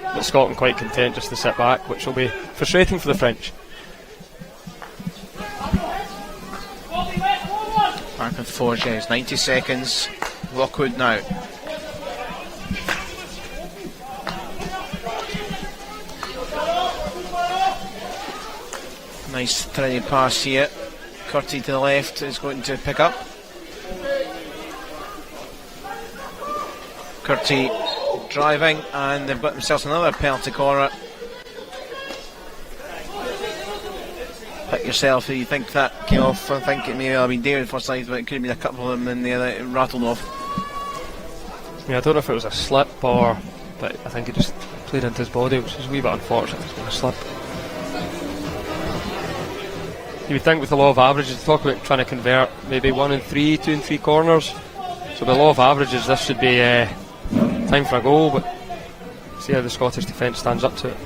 But Scotland quite content just to sit back, which will be frustrating for the French. Back and forth, yes. 90 seconds. Lockwood now. Nice threaded pass here. Curty to the left is going to pick up. Curty driving, and they've got themselves another penalty corner. Pick yourself if you think that came off. I think it may have been David Forsyth, but it could have been a couple of them in there that it rattled off. Yeah, I don't know if it was a slip but I think it just played into his body, which is a wee bit unfortunate. It's been a slip. You would think with the law of averages, talk about trying to convert maybe 1 in 3, 2 in 3 corners. So the law of averages, this should be time for a goal, but see how the Scottish defence stands up to it.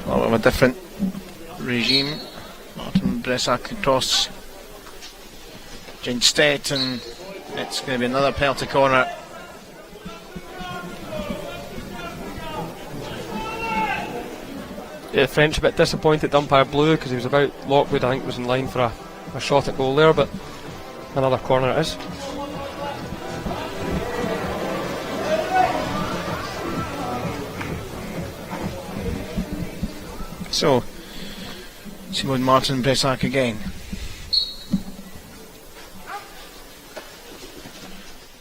A little bit of a different regime. Martin Bressac across Jinstedt, and it's going to be another penalty corner. Yeah, the French a bit disappointed the umpire blew because he was about Lockwood. I think was in line for a shot at goal there, but another corner it is. So Simon Martin Bressac again.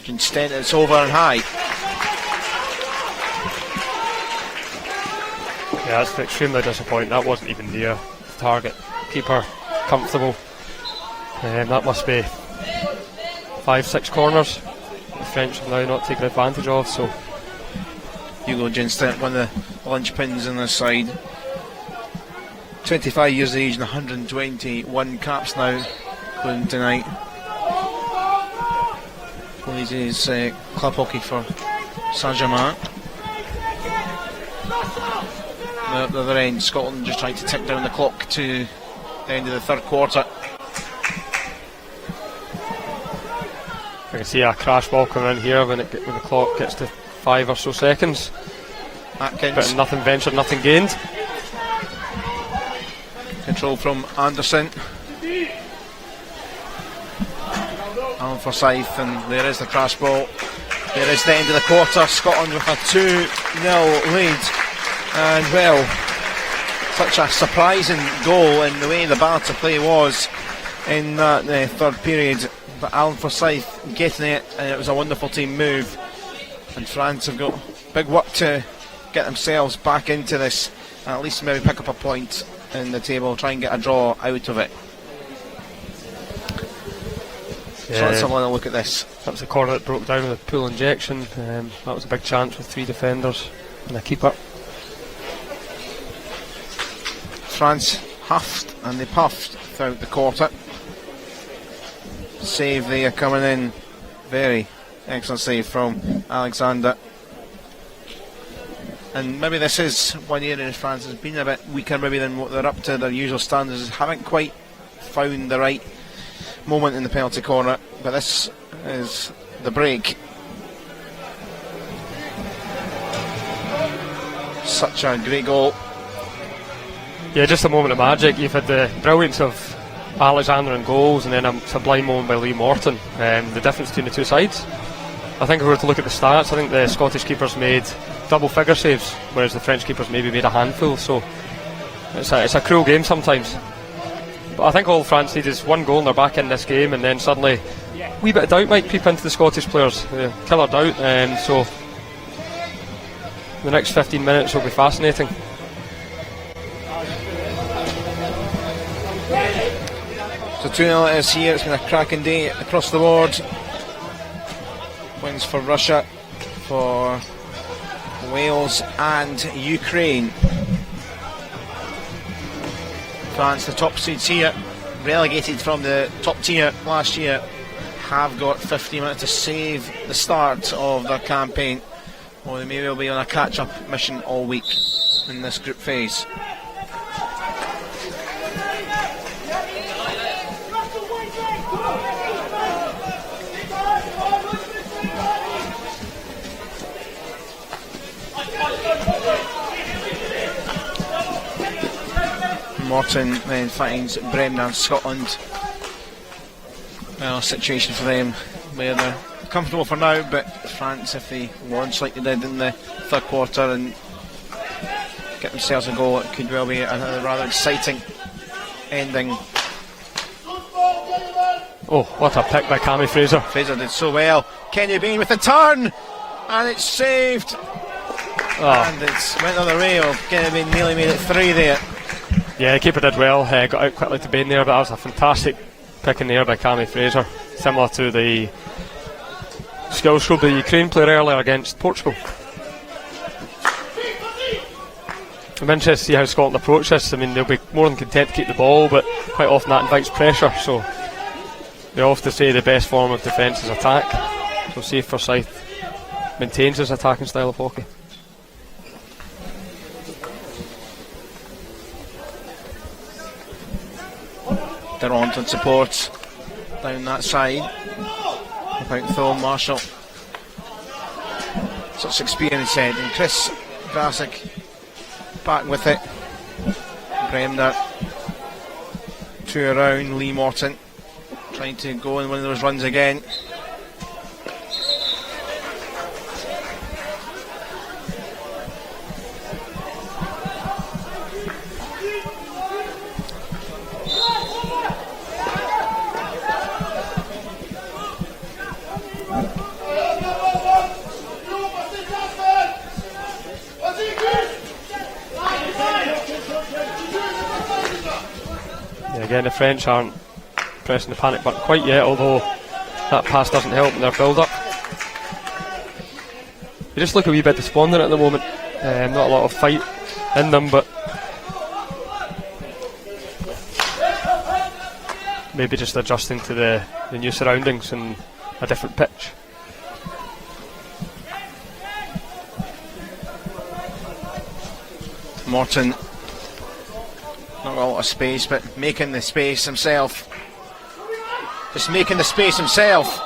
Instead it's over and high. Yeah, that's extremely disappointing. That wasn't even near the target. Keeper comfortable. That must be 5-6 corners the French have now not taken advantage of. So Hugo Jinstedt, one of the linchpins on this side. 25 years of age and 121 caps now, including tonight. Plays his club hockey for Saint-Germain. At the other end, Scotland just trying to tick down the clock to the end of the third quarter. can see a crash ball coming in here when the clock gets to 5 or so seconds. Atkins. But nothing ventured, nothing gained. Control from Anderson. Alan Forsyth, and there is the crash ball. There is the end of the quarter. Scotland with a 2-0 lead. And well, such a surprising goal in the way the balance of play was in that third period. But Alan Forsyth getting it, and it was a wonderful team move. And France have got big work to get themselves back into this, and at least maybe pick up a point in the table, try and get a draw out of it. So let's have a look at this. That was the corner that broke down with a pool injection. That was a big chance with 3 defenders and a keeper. France huffed and they puffed throughout the quarter. Save there coming in. Very excellent save from Alexander. And maybe this is one area in France has been a bit weaker maybe than what they're up to their usual standards. Haven't quite found the right moment in the penalty corner, but this is the break. Such a great goal. Yeah, just a moment of magic. You've had the brilliance of Alexander in goals, and then a sublime moment by Lee Morton. The difference between the two sides. I think if we were to look at the stats, I think the Scottish keepers made double figure saves, whereas the French keepers maybe made a handful. So it's a cruel game sometimes. But I think all France need is one goal and they're back in this game, and then suddenly a wee bit of doubt might peep into the Scottish players. Killer doubt, and so the next 15 minutes will be fascinating. So 2-0 it is here. It's been a cracking day across the board. Wins for Russia, for Wales and Ukraine. France, the top seeds here, relegated from the top tier last year, have got 15 minutes to save the start of their campaign, or they may well be on a catch-up mission all week in this group phase. Morton then finds Bremner, Scotland. Well, a situation for them where they're comfortable for now, but France, if they launch like they did in the third quarter and get themselves a goal, it could well be a rather exciting ending. Oh, what a pick by Cammy Fraser. Fraser did so well. Kenny Bain with the turn, and it's saved. And it's went on the rail. Kenny Bain nearly made it 3 there. Yeah, the keeper did well, got out quickly to Bain there, but that was a fantastic pick in there by Cammy Fraser, similar to the skills showed by the Ukraine player earlier against Portugal. I'm interested to see how Scotland approach this. I mean, they'll be more than content to keep the ball, but quite often that invites pressure, so they often say the best form of defence is attack. So see if Forsyth maintains his attacking style of hockey. Durant and support down that side without Phil Marshall. Such experience head, and Chris Grasic back with it. Bremner 2 around, Lee Morton trying to go in one of those runs again. Again, the French aren't pressing the panic button quite yet, although that pass doesn't help in their build-up. They just look a wee bit despondent at the moment. Not a lot of fight in them, but maybe just adjusting to the new surroundings and a different pitch. Morton, not got a lot of space, but making the space himself. Just making the space himself.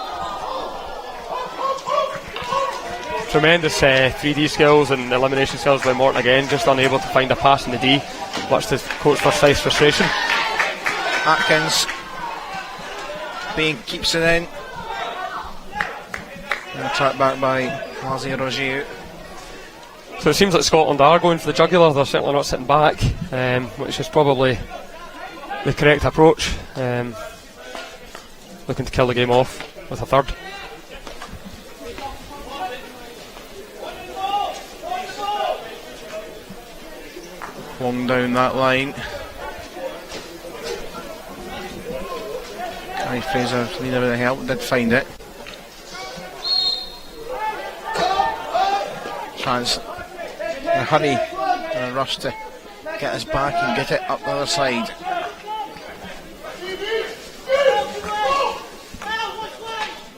tremendous 3D skills and elimination skills by Morton again, just unable to find a pass in the D, much to Coach Forsyth's frustration. Atkins. Bain keeps it in. And attacked back by Lazio Rogier. So it seems like Scotland are going for the jugular. They're certainly not sitting back, which is probably the correct approach. Looking to kill the game off with a third. Long down that line. Guy Fraser needed a bit of help, did find it. Chance in a hurry, in a rush to get us back and get it up the other side.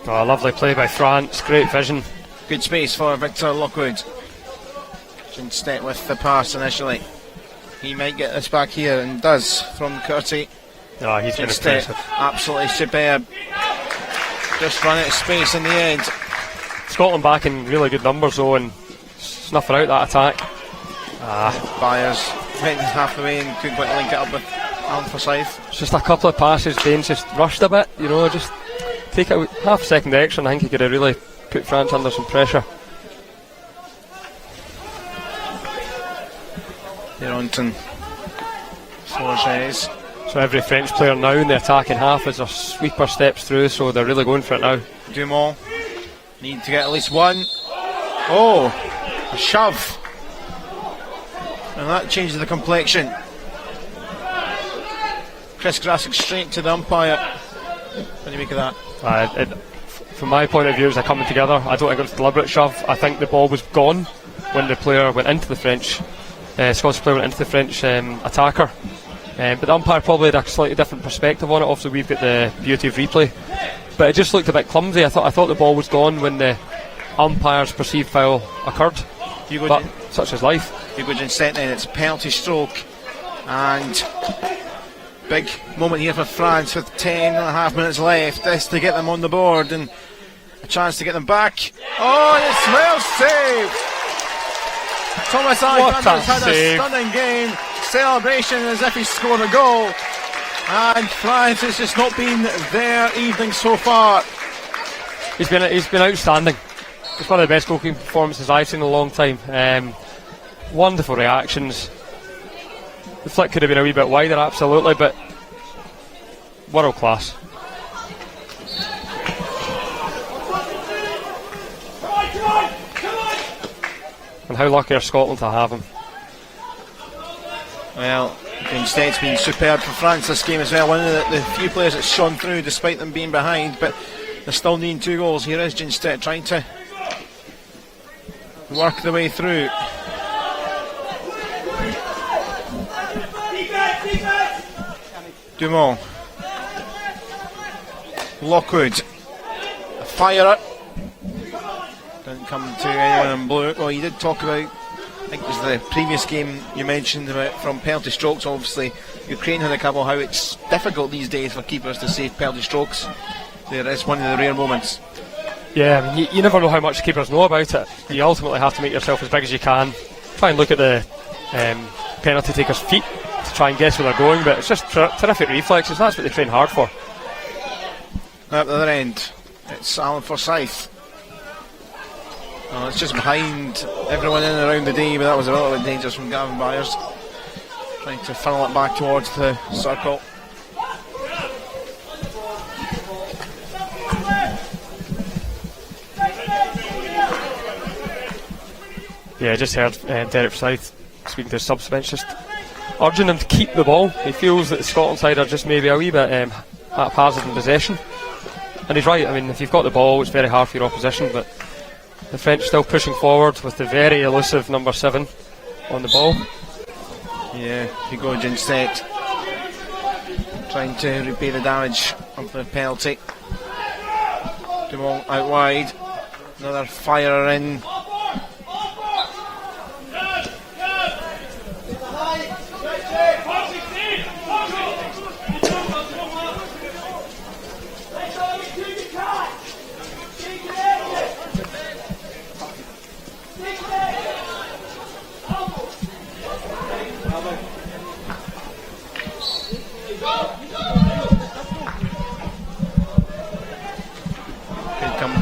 Oh, lovely play by France, great vision. Good space for Victor Lockwood. In step with the pass initially. He might get this back here and does from Curtie. Oh, he's been impressive. Absolutely superb. Just run out of space in the end. Scotland back in really good numbers though, and snuffing out that attack. Byers went half the way and couldn't quite link it up with Alan Forsyth. It's just a couple of passes, Baines just rushed a bit, you know, just take it half a second extra, and I think he could have really put France under some pressure. Deronton, Forges. So every French player now in the attacking half as their sweeper steps through, so they're really going for it now. Dumont need to get at least one. Oh, a shove. And that changes the complexion. Chris Grassick straight to the umpire. What do you make of that? From my point of view, it was a coming together. I don't think it was a deliberate shove. I think the ball was gone when the player went into the French. Scottish player went into the French attacker. But the umpire probably had a slightly different perspective on it. Obviously, we've got the beauty of replay. But it just looked a bit clumsy. I thought the ball was gone when the umpire's perceived foul occurred. But such is life. Hugo Ginsett then, it's a penalty stroke. And big moment here for France with 10.5 minutes left. This to get them on the board and a chance to get them back. Oh, it's well saved! Thomas Alexander's had a stunning game. Celebration as if he scored a goal. And France has just not been their evening so far. He's been outstanding. It's one of the best goalkeeping performances I've seen in a long time. Wonderful reactions. The flick could have been a wee bit wider, absolutely, but world class. And how lucky are Scotland to have him? Well, Ginstead's been superb for France this game as well. One of the few players that's shone through despite them being behind, but they're still needing 2 goals. Here is Ginstead trying to work the way through. Dumont. Lockwood. A firer. Didn't come to anyone in blue. Well, you did talk about, I think it was the previous game you mentioned about from penalty strokes. Obviously, Ukraine had a couple, how it's difficult these days for keepers to save penalty strokes. There is one of the rare moments. Yeah, I mean, you never know how much keepers know about it. You ultimately have to make yourself as big as you can. Try and look at the penalty taker's feet to try and guess where they're going, but it's just terrific reflexes. That's what they train hard for. At the other end, it's Alan Forsyth. Oh, it's just behind everyone in and around the D, but that was a little bit dangerous from Gavin Byers. Trying to funnel it back towards the circle. Yeah, I just heard Derek Forsyth speaking to his subs bench, just urging him to keep the ball. He feels that the Scotland side are just maybe a wee bit haphazard in possession. And he's right, I mean, if you've got the ball, it's very hard for your opposition, but the French still pushing forward with the very elusive number 7 on the ball. Yeah, Hugo Ginstead trying to repay the damage of the penalty. Dumont out wide. Another firer in.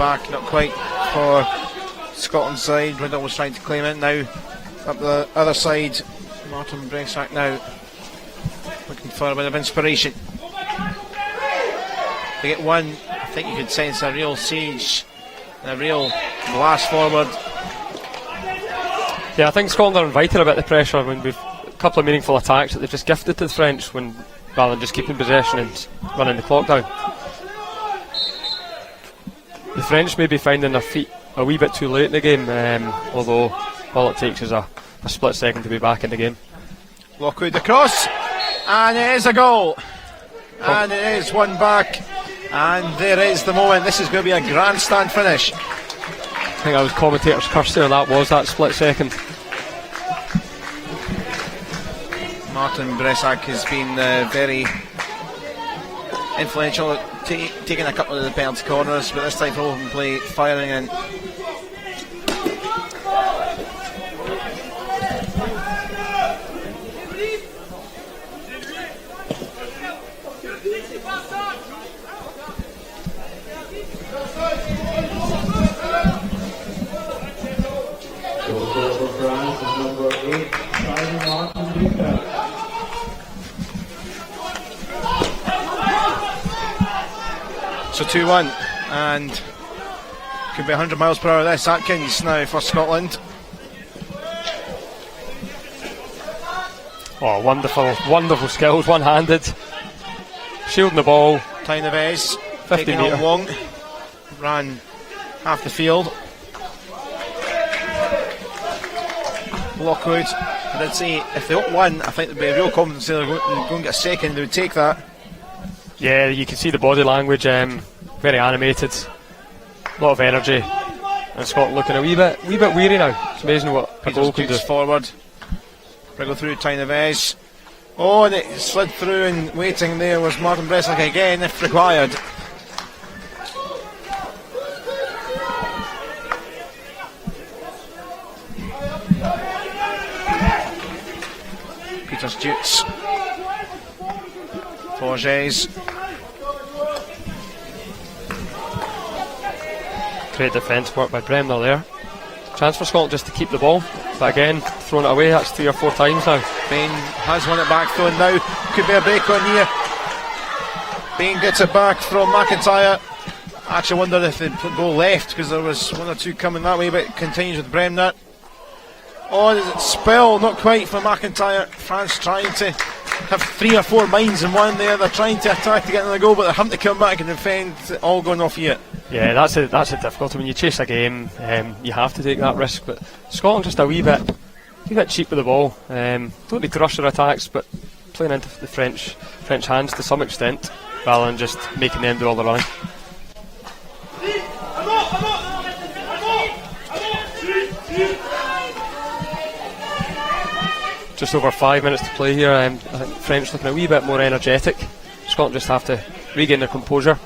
back, not quite for Scotland's side. Riddle was trying to claim it now. Up the other side, Martin Bressack now looking for a bit of inspiration. To get one, I think you could sense a real siege, a real blast forward. Yeah, I think Scotland are invited a bit of pressure when we've a couple of meaningful attacks that they've just gifted to the French rather than just keeping possession and running the clock down. The French may be finding their feet a wee bit too late in the game, although all it takes is a split second to be back in the game. Lockwood across, and it is a goal, and it is one back, and there is the moment. This is going to be a grandstand finish. I think that was commentator's curse there, that split second. Martin Bressack has been very influential, taking a couple of the penalty corners, but this time for open play, firing in. So 2-1, and could be 100 miles per hour this. Atkins now for Scotland. Oh, wonderful skills, one-handed, shielding the ball. Tyne Neves 50 taking metre. on Wong, ran half the field. Lockwood, I did say if they got one, I think there'd be a real confidence they're going to get a second, they would take that. Yeah, you can see the body language, very animated, a lot of energy, and Scotland looking a wee bit weary now. It's amazing what a goal can do. Forward, wriggle through Tyne Neves. Oh, and it slid through, and waiting there was Martin Bressack again if required. Peters Jutes. Forges. Great defence work by Bremner there. Chance for Scotland just to keep the ball, but again, thrown it away. That's 3 or 4 times now. Bain has won it back, though, and now could be a break on here. Bain gets it back from McIntyre. I actually wondered if they'd go left because there was 1 or 2 coming that way, but it continues with Bremner. Oh, there's a spell, not quite for McIntyre. France trying to have 3 or 4 minds in one there. They're trying to attack to get in the goal, but they're having to come back and defend, all going off here. Yeah, that's a difficulty. When you chase a game, you have to take that risk, but Scotland just a wee bit cheap with the ball. Don't need to rush their attacks, but playing into the French hands to some extent, rather than just making them do all the running. Just over 5 minutes to play here. I think French looking a wee bit more energetic. Scotland just have to regain their composure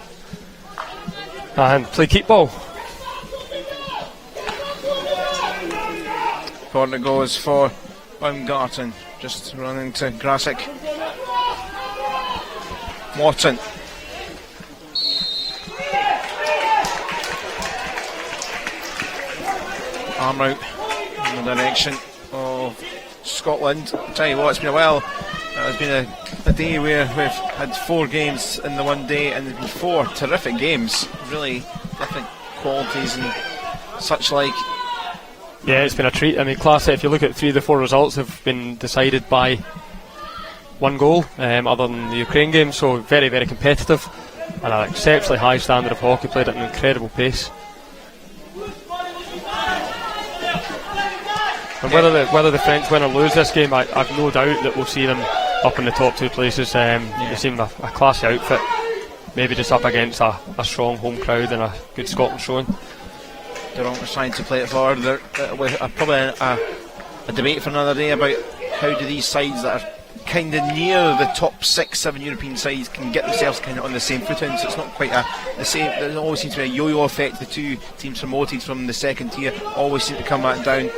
and play keep ball. Corner goes for Baumgarten, just running to Grasic. Morton. Arm out in the direction of Scotland. I'll tell you what, it's been a while. It's been a day where we've had 4 games in the one day, and there's been 4 terrific games, really different qualities and such like. Yeah, it's been a treat. I mean, classic. If you look at 3 of the 4 results have been decided by 1 goal, other than the Ukraine game, so very, very competitive and an exceptionally high standard of hockey, played at an incredible pace. And whether the French win or lose this game, I've no doubt that we'll see them up in the top 2 places. They seem a classy outfit, maybe just up against a strong home crowd and a good Scotland showing. They're always trying to play it forward. There's probably a debate for another day about how do these sides that are kind of near the top 6-7 European sides can get themselves kind of on the same footing, so it's not quite the same. There always seems to be a yo-yo effect. The 2 teams promoted from the second tier always seem to come back down.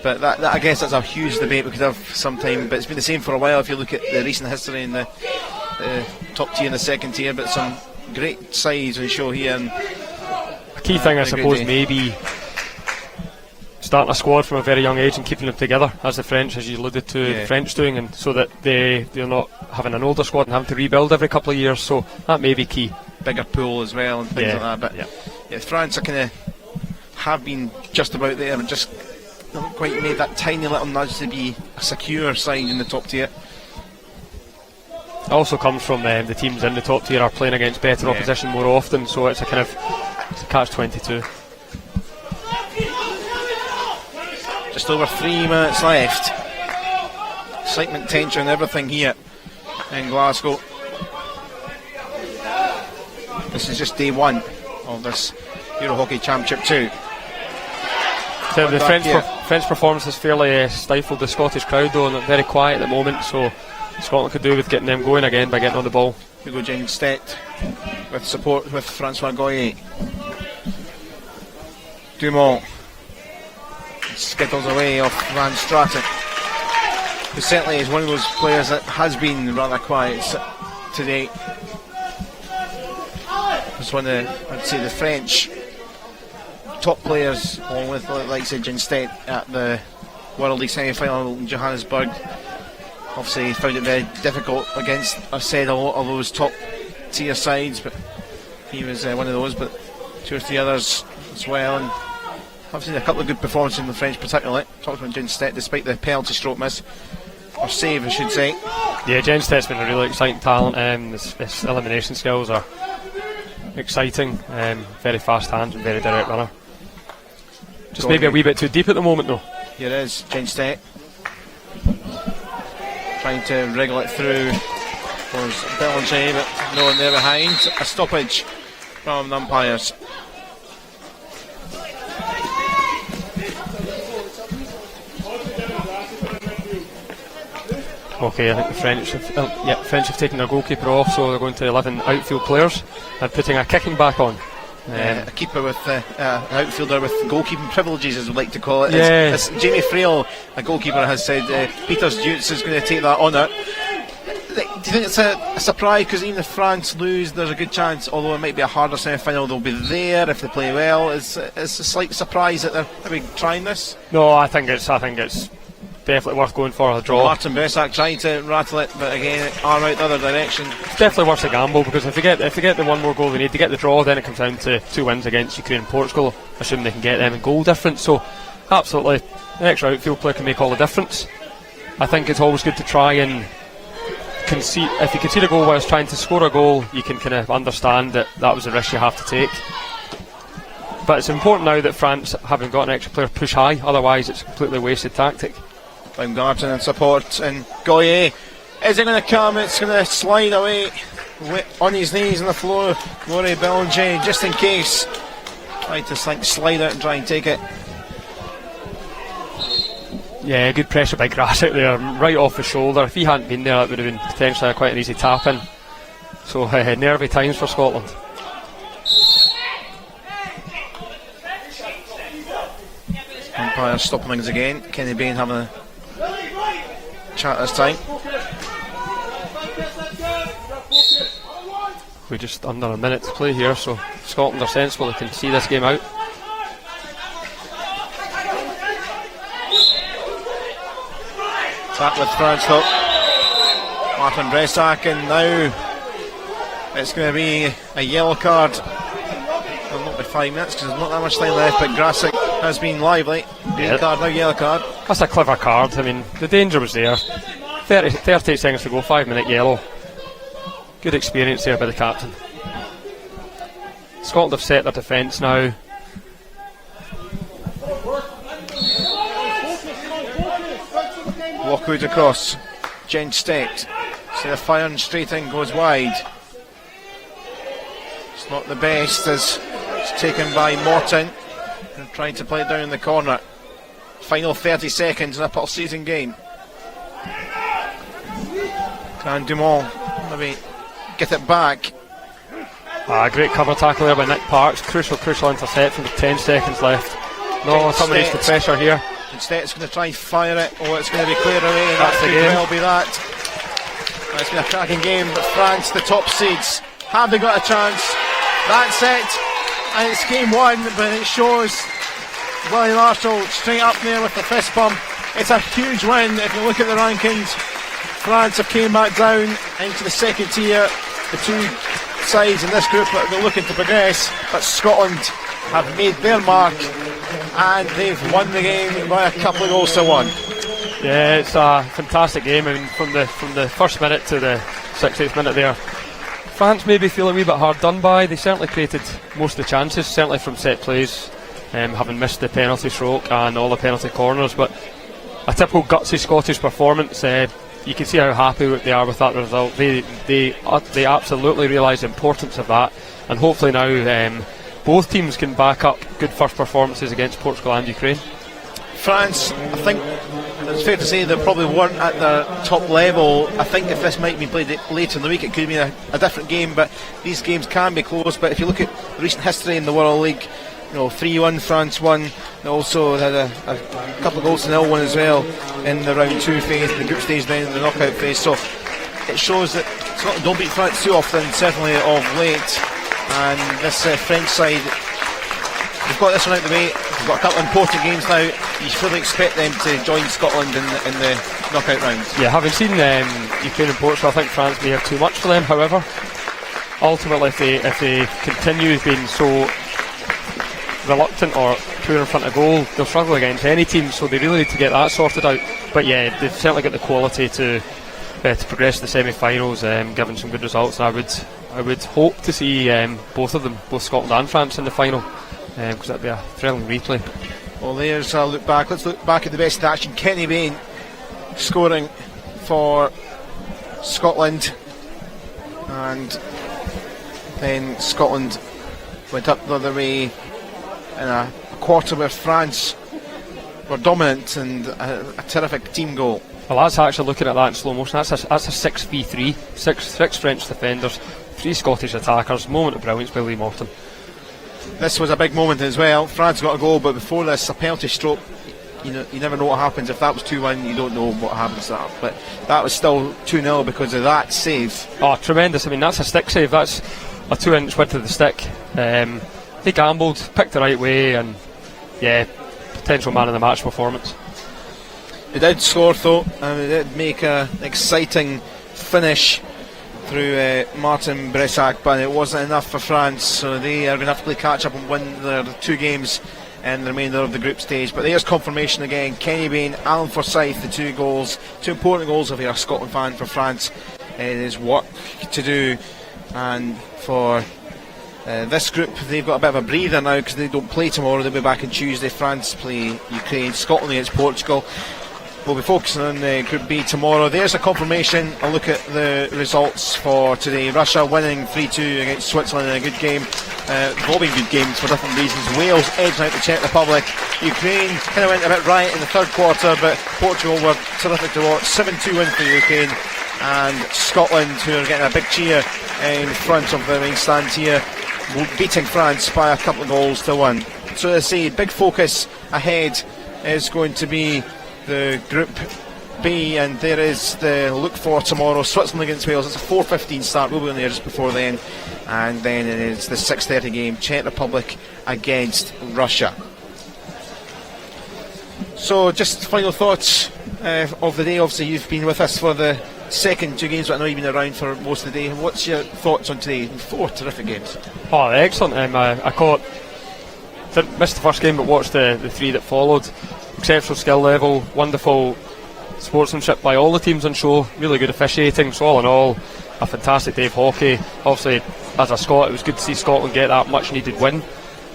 But that I guess that's a huge debate we could have sometime, but it's been the same for a while if you look at the recent history in the top tier and the second tier. But some great sides on show here, and key thing, I Very good suppose, day. maybe starting a squad from a very young age and keeping them together, as the French, as you alluded to, Yeah. the French doing, and so that they're not having an older squad and having to rebuild every couple of years. So that may be key. Bigger pool as well and things like that. But yeah, France are kind of have been just about there, but just haven't quite made that tiny little nudge to be a secure side in the top tier. It also comes from the teams in the top tier are playing against better opposition more often, so it's a kind of catch-22. Just over 3 minutes left. Excitement, tension, everything here in Glasgow. This is just day one of this EuroHockey Championship 2. So the back here. French performance has fairly stifled the Scottish crowd, though, and they're very quiet at the moment, so Scotland could do with getting them going again by getting on the ball. Hugo Genstedt with support with Francois Goyer. Dumont skittles away off Van Straten, who certainly is one of those players that has been rather quiet today. It's one of, I'd say, the French top players, along with the likes of Genstedt at the World League semi-final in Johannesburg. Obviously, he found it very difficult against, I've said, a lot of those top tier sides, but he was one of those, but 2 or 3 others as well. And I've seen a couple of good performances from the French, particularly. Talked about Genstedt, despite the penalty stroke miss, or save, I should say. Yeah, Genstedt's been a really exciting talent. His elimination skills are exciting. Very fast hands and very direct runner. Just maybe a wee bit too deep at the moment, though. Here is Genstedt trying to wriggle it through towards Belanger, but no one there behind. A stoppage from the umpires. Okay, I think the French have taken their goalkeeper off, so they're going to 11 outfield players and putting a kicking back on. A keeper with an outfielder with goalkeeping privileges, as we like to call it. Yeah. As Jamie Frail, a goalkeeper, has said Peters Dutz is going to take that honour. Do you think it's a surprise? Because even if France lose, there's a good chance, although it might be a harder semi-final, they'll be there if they play well. It's a slight surprise that they're maybe trying this. No, I think it's definitely worth going for a draw. Martin Bessac trying to rattle it, but again, arm out the other direction. It's definitely worth a gamble, because if they get the one more goal they need to get the draw, then it comes down to 2 wins against Ukraine and Portugal, assuming they can get them in goal difference. So absolutely, an extra outfield player can make all the difference. I think it's always good to try and concede. If you concede a goal whilst trying to score a goal, you can kind of understand that was the risk you have to take. But it's important now that France, having got an extra player, push high, otherwise it's a completely wasted tactic. Baumgarten in support, and Goyer, is it going to come? It's going to slide away on his knees on the floor. Laurie Belanger, just in case, tried to slide out and try and take it. Yeah, good pressure by Grass out there, right off his shoulder. If he hadn't been there, that would have been potentially quite an easy tap in. So nervy times for Scotland. Umpire stopping things again. Kenny Bain having a chat this time. We're just under a minute to play here, so Scotland are sensible, they can see this game out. Attack with France though. Martin Bessac, and now it's going to be a yellow card. Well, not by 5 minutes because there's not that much time left, but Grasic has been lively. Green card, now yellow card. That's a clever card. I mean, the danger was there. 38 seconds to go, 5-minute yellow. Good experience there by the captain. Scotland have set their defence now. Lockwood across. Genstedt. So the firing straight in goes wide. It's not the best as it's taken by Morton. And trying to play it down in the corner. Final 30 seconds in a pulsating game. Can Dumont maybe get it back? Great cover tackle there by Nick Parks. Crucial interception with 10 seconds left. No, somebody needs to pressure here. Instead, it's going to try and fire it. Oh, it's going to be cleared away. And That's that the could game. well be that. It's been a cracking game, but France, the top seeds, have they got a chance? That's it. and it's game one, but it shows Willie Marshall straight up there with the fist bump. It's a huge win. If you look at the rankings, France have came back down into the second tier. The two sides in this group are looking to progress, but Scotland have made their mark and they've won the game by a couple of goals to one. Yeah, it's a fantastic game. I mean, from the first minute to the 60th minute there, France maybe feel a wee bit hard done by. They certainly created most of the chances, certainly from set plays, having missed the penalty stroke and all the penalty corners, but a typical gutsy Scottish performance. You can see how happy they are with that result. They absolutely realise the importance of that, and hopefully now both teams can back up good first performances against Portugal and Ukraine. France, I think it's fair to say they probably weren't at their top level. I think if this might be played later in the week, it could have been a different game, but these games can be close. But if you look at the recent history in the World League, 3-1 France won. They also had a couple of goals to 0-1 as well in the round 2 phase, the group stage, then in the knockout phase. So it shows that Scotland don't beat France too often, certainly of late. And this French side, they've got this one out the way. They've got a couple of important games now. You fully expect them to join Scotland in the knockout rounds. Yeah, having seen Ukraine and Portugal, I think France may have too much for them. However, ultimately, if they continue being so reluctant or poor in front of goal, they'll struggle against any team. So they really need to get that sorted out. But yeah, they've certainly got the quality to progress to the semi-finals, given some good results. And I would hope to see both of them, both Scotland and France, in the final, because that'd be a thrilling replay. Well, there's a look back. Let's look back at the best action. Kenny Bain scoring for Scotland, and then Scotland went up the other way in a quarter where France were dominant, and a terrific team goal. Well, that's actually, looking at that in slow motion, that's a 6v3, six French defenders, 3 Scottish attackers. Moment of brilliance by Lee Morton. This was a big moment as well. France got a goal, but before this, a penalty stroke. You never know what happens. If that was 2-1, you don't know what happens to that. But that was still 2-0 because of that save. Oh, tremendous. I mean, that's a stick save. That's a 2-inch width of the stick. He gambled, picked the right way, and yeah, potential man of the match performance. He did score though, and he did make an exciting finish through Martin Bressac, but it wasn't enough for France, so they are going to have to play catch up and win their 2 games in the remainder of the group stage. But there's confirmation again. Kenny Bain, Alan Forsyth, the 2 goals, 2 important goals if you're a Scotland fan for France. It is work to do, and for this group, they've got a bit of a breather now because they don't play tomorrow. They'll be back on Tuesday. France play Ukraine, Scotland against Portugal. We'll be focusing on Group B tomorrow. There's a confirmation. A look at the results for today. Russia winning 3-2 against Switzerland in a good game. All been good games for different reasons. Wales edging out the Czech Republic. Ukraine kind of went a bit riot in the third quarter, but Portugal were terrific to watch. 7-2 win for Ukraine. And Scotland, who are getting a big cheer in front of the main stand here, beating France by a couple of goals to 1. So as I say, big focus ahead is going to be the Group B, and there is the look for tomorrow. Switzerland against Wales. It's a 4:15 start. We'll be on there just before then, and then it is the 6:30 game, Czech Republic against Russia. So just final thoughts of the day. Obviously you've been with us for the second 2 games, but I know you've been around for most of the day. What's your thoughts on today? 4 terrific games. Oh, excellent. I missed the first game, but watched the 3 that followed. Exceptional skill level, wonderful sportsmanship by all the teams on show, really good officiating. So all in all, a fantastic day of hockey. Obviously, as a Scot, it was good to see Scotland get that much needed win,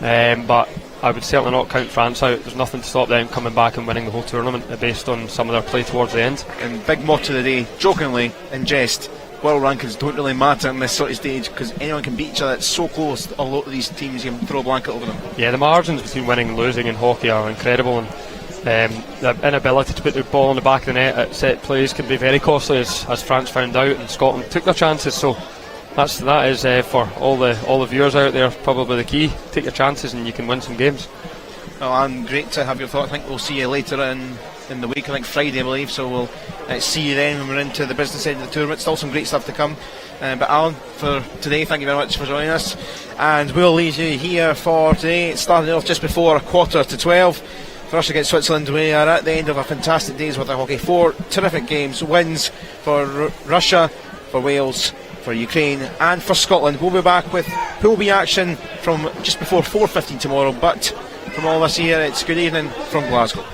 but I would certainly not count France out. There's nothing to stop them coming back and winning the whole tournament based on some of their play towards the end. And big motto of the day, jokingly, in jest, world rankings don't really matter in this sort of stage because anyone can beat each other. It's so close, a lot of these teams, you can throw a blanket over them. Yeah, the margins between winning and losing in hockey are incredible, and the inability to put the ball in the back of the net at set plays can be very costly, as France found out, and Scotland took their chances. So that is for all the viewers out there, probably the key. Take your chances and you can win some games. Well, Anne, great to have your thought. I think we'll see you later in the week. I think Friday, I believe, so we'll see you then when we're into the business end of the tournament. Still some great stuff to come. But Alan, for today, thank you very much for joining us, and we'll leave you here for today. It's starting off just before 11:45 for us against Switzerland. We are at the end of a fantastic day's worth of hockey. 4 terrific games, wins for Russia, for Wales, for Ukraine and for Scotland. We'll be back with Pool B action from just before 4:15 tomorrow, but from all of us here, it's good evening from Glasgow.